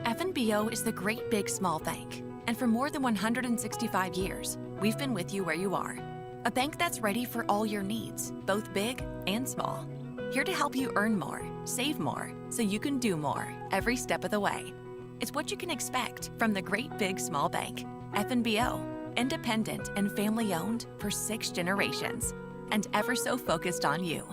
[SPEAKER 3] FNBO is the great big small bank. And for more than 165 years, we've been with you where you are. A bank that's ready for all your needs, both big and small. Here to help you earn more, save more, so you can do more every step of the way. It's what you can expect from the great big small bank. FNBO, independent and family owned for 6 generations, and ever so focused on you.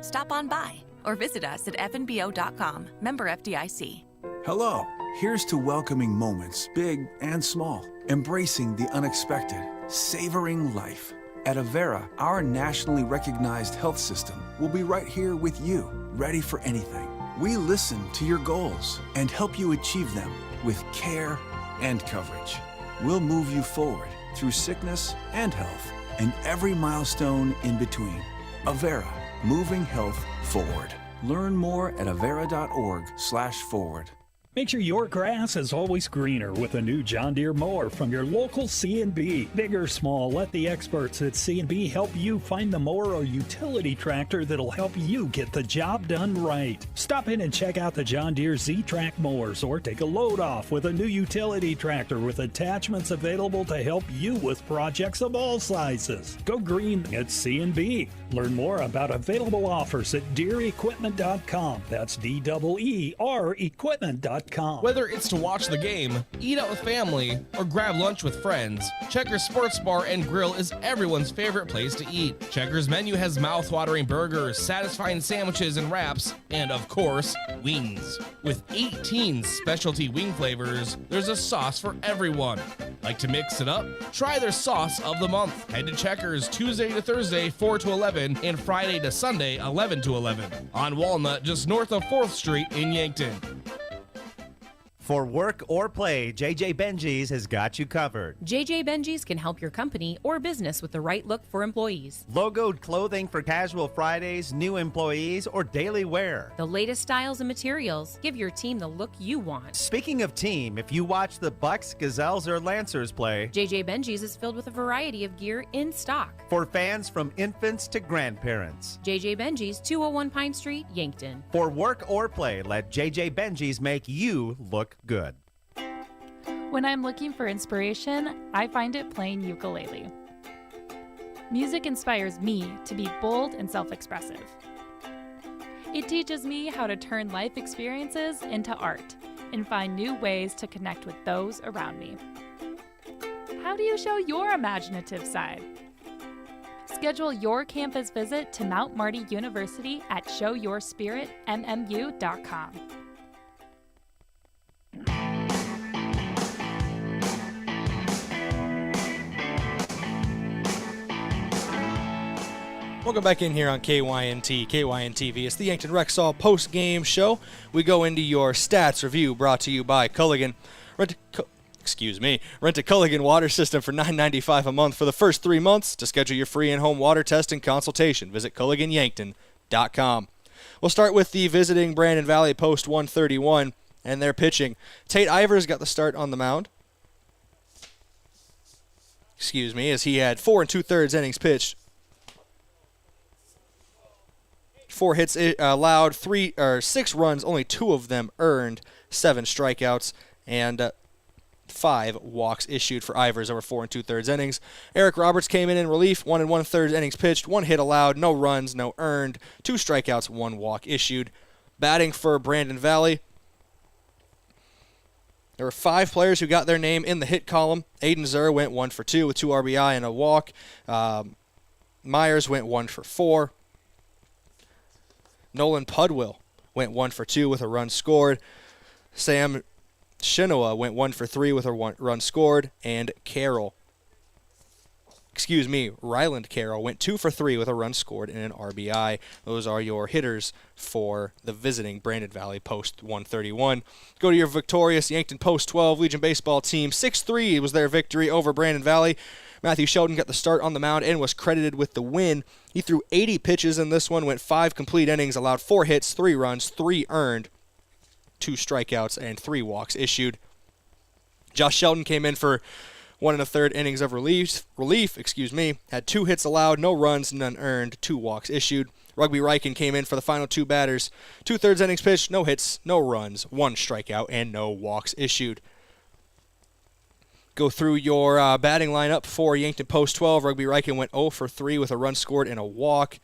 [SPEAKER 3] Stop on by or visit us at fnbo.com, member FDIC.
[SPEAKER 17] Hello, here's to welcoming moments, big and small, embracing the unexpected, savoring life. At Avera, our nationally recognized health system will be right here with you, ready for anything. We listen to your goals and help you achieve them with care and coverage. We'll move you forward through sickness and health and every milestone in between. Avera, moving health forward. Learn more at avera.org/forward.
[SPEAKER 9] Make sure your grass is always greener with a new John Deere mower from your local C&B. Big or small, let the experts at C&B help you find the mower or utility tractor that'll help you get the job done right. Stop in and check out the John Deere Z-Track mowers or take a load off with a new utility tractor with attachments available to help you with projects of all sizes. Go green at C&B. Learn more about available offers at DeereEquipment.com. That's DEER Equipment.com.
[SPEAKER 11] Whether it's to watch the game, eat out with family, or grab lunch with friends, Checkers Sports Bar and Grill is everyone's favorite place to eat. Checkers' menu has mouth-watering burgers, satisfying sandwiches and wraps, and of course, wings. With 18 specialty wing flavors, there's a sauce for everyone. Like to mix it up? Try their sauce of the month. Head to Checkers Tuesday to Thursday, 4 to 11, and Friday to Sunday, 11 to 11. On Walnut, just north of 4th Street in Yankton.
[SPEAKER 5] For work or play, JJ Benji's has got you covered.
[SPEAKER 12] JJ Benji's can help your company or business with the right look for employees.
[SPEAKER 5] Logoed clothing for casual Fridays, new employees, or daily wear.
[SPEAKER 12] The latest styles and materials give your team the look you want.
[SPEAKER 5] Speaking of team, if you watch the Bucks, Gazelles, or Lancers play,
[SPEAKER 12] JJ Benji's is filled with a variety of gear in stock.
[SPEAKER 5] For fans from infants to grandparents.
[SPEAKER 12] JJ Benji's, 201 Pine Street, Yankton.
[SPEAKER 5] For work or play, let JJ Benji's make you look good.
[SPEAKER 19] When I'm looking for inspiration, I find it playing ukulele. Music inspires me to be bold and self-expressive. It teaches me how to turn life experiences into art and find new ways to connect with those around me. How do you show your imaginative side? Schedule your campus visit to Mount Marty University at showyourspiritmmu.com.
[SPEAKER 4] Welcome back in here on KYNT, KYNTV. It's the Yankton Rexall post-game show. We go into your stats review brought to you by Culligan. Rent a Culligan water system for $9.95 a month for the first 3 months. To schedule your free in-home water test and consultation, visit CulliganYankton.com. We'll start with the visiting Brandon Valley post 131 and their pitching. Tate Ivers got the start on the mound. As he had 4 2/3 innings pitched. 4 hits allowed, 6 runs, only 2 of them earned, 7 strikeouts, and 5 walks issued for Ivers over 4 2/3 innings. Eric Roberts came in relief, 1 1/3 innings pitched, 1 hit allowed, no runs, no earned, 2 strikeouts, 1 walk issued. Batting for Brandon Valley, there were 5 players who got their name in the hit column. Aiden Zur went 1 for 2 with 2 RBI and a walk. Myers went 1 for 4. Nolan Pudwill went 1 for 2 with a run scored. Sam Shinoa went 1 for 3 with a run scored, and Ryland Carroll went 2 for 3 with a run scored and an RBI. Those are your hitters for the visiting Brandon Valley Post 131. Go to your victorious Yankton Post 12 Legion Baseball team. 6-3 was their victory over Brandon Valley. Matthew Sheldon got the start on the mound and was credited with the win. He threw 80 pitches in this one, went 5 complete innings, allowed 4 hits, 3 runs, 3 earned, 2 strikeouts, and 3 walks issued. Josh Sheldon came in for 1 1/3 innings of relief, had 2 hits allowed, no runs, none earned, 2 walks issued. Rugby Riken came in for the final 2 batters, 2/3 innings pitched, no hits, no runs, 1 strikeout, and no walks issued. Go through your batting lineup for Yankton Post 12. Rugby Riken went 0 for 3 with a run scored and a walk.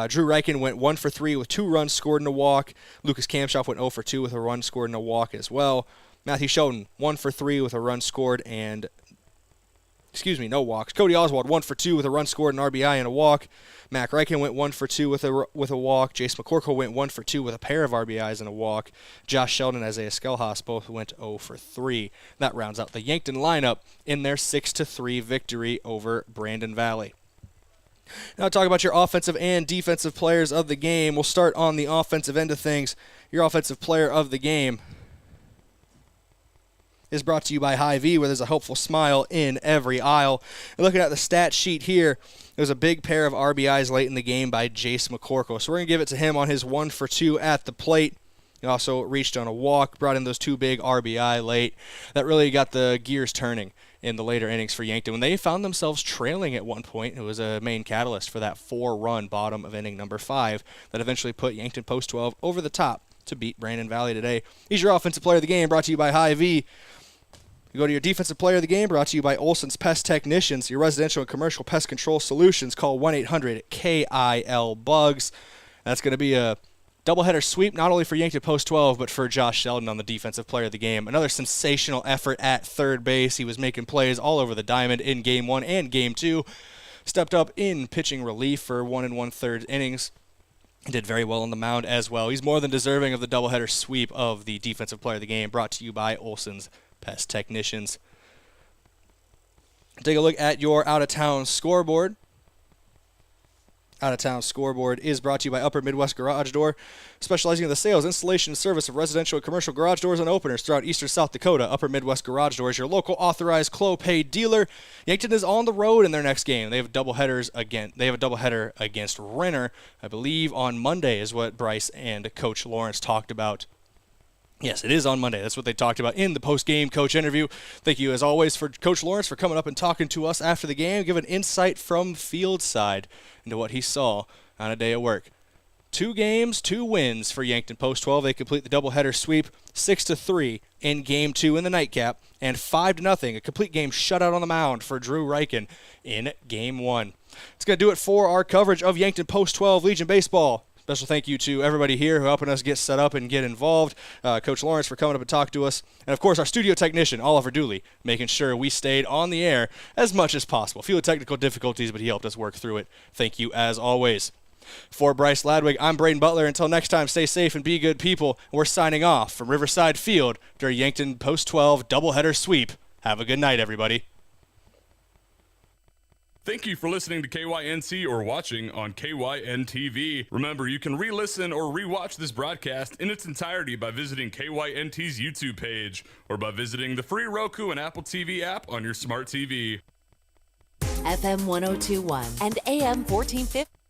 [SPEAKER 4] Drew Riken went 1 for 3 with 2 runs scored and a walk. Lucas Kamshoff went 0 for 2 with a run scored and a walk as well. Matthew Sheldon 1 for 3 with a run scored and no walks. Cody Oswald 1 for 2 with a run scored, an RBI, and a walk. Mac Riken went 1 for 2 with a walk. Jace McCorkle went 1 for 2 with a pair of RBIs and a walk. Josh Sheldon and Isaiah Skelhaas both went 0 for 3. That rounds out the Yankton lineup in their 6-3 victory over Brandon Valley. Now talk about your offensive and defensive players of the game. We'll start on the offensive end of things. Your offensive player of the game is brought to you by Hy-Vee, where there's a helpful smile in every aisle. And looking at the stat sheet here, there was a big pair of RBIs late in the game by Jace McCorkle. So we're going to give it to him on his 1 for 2 at the plate. He also reached on a walk, brought in those 2 big RBI late. That really got the gears turning in the later innings for Yankton. When they found themselves trailing at one point, it was a main catalyst for that 4-run bottom of inning number 5 that eventually put Yankton Post 12 over the top to beat Brandon Valley today. He's your offensive player of the game, brought to you by Hy-Vee. You go to your defensive player of the game, brought to you by Olson's Pest Technicians, your residential and commercial pest control solutions. Call 1-800-KIL-BUGS. That's going to be a doubleheader sweep, not only for Yankton Post 12, but for Josh Sheldon on the defensive player of the game. Another sensational effort at third base. He was making plays all over the diamond in Game 1 and Game 2. Stepped up in pitching relief for 1 1/3 innings. Did very well on the mound as well. He's more than deserving of the doubleheader sweep of the defensive player of the game, brought to you by Olson's Pest Technicians. Take a look at your out-of-town scoreboard. Out-of-town scoreboard is brought to you by Upper Midwest Garage Door, specializing in the sales, installation, and service of residential and commercial garage doors and openers throughout eastern South Dakota. Upper Midwest Garage Door is your local authorized Clopay dealer. Yankton is on the road in their next game. They have a doubleheader against Renner, I believe on Monday is what Bryce and Coach Lawrence talked about. Yes, it is on Monday. That's what they talked about in the post-game coach interview. Thank you, as always, for Coach Lawrence for coming up and talking to us after the game, giving insight from field side into what he saw on a day of work. 2 games, 2 wins for Yankton Post 12. They complete the doubleheader sweep, 6-3 in Game 2 in the nightcap, and 5-0, a complete game shutout on the mound for Drew Riken in Game 1. It's going to do it for our coverage of Yankton Post 12 Legion Baseball. Special thank you to everybody here who helping us get set up and get involved. Coach Lawrence for coming up and talking to us. And, of course, our studio technician, Oliver Dooley, making sure we stayed on the air as much as possible. A few technical difficulties, but he helped us work through it. Thank you, as always. For Bryce Ladwig, I'm Brayden Butler. Until next time, stay safe and be good people. We're signing off from Riverside Field during Yankton Post 12 doubleheader sweep. Have a good night, everybody.
[SPEAKER 7] Thank you for listening to KYNT or watching on KYN-TV. Remember, you can re-listen or re-watch this broadcast in its entirety by visiting KYNT's YouTube page or by visiting the free Roku and Apple TV app on your smart TV.
[SPEAKER 20] FM 1021 and AM 1450.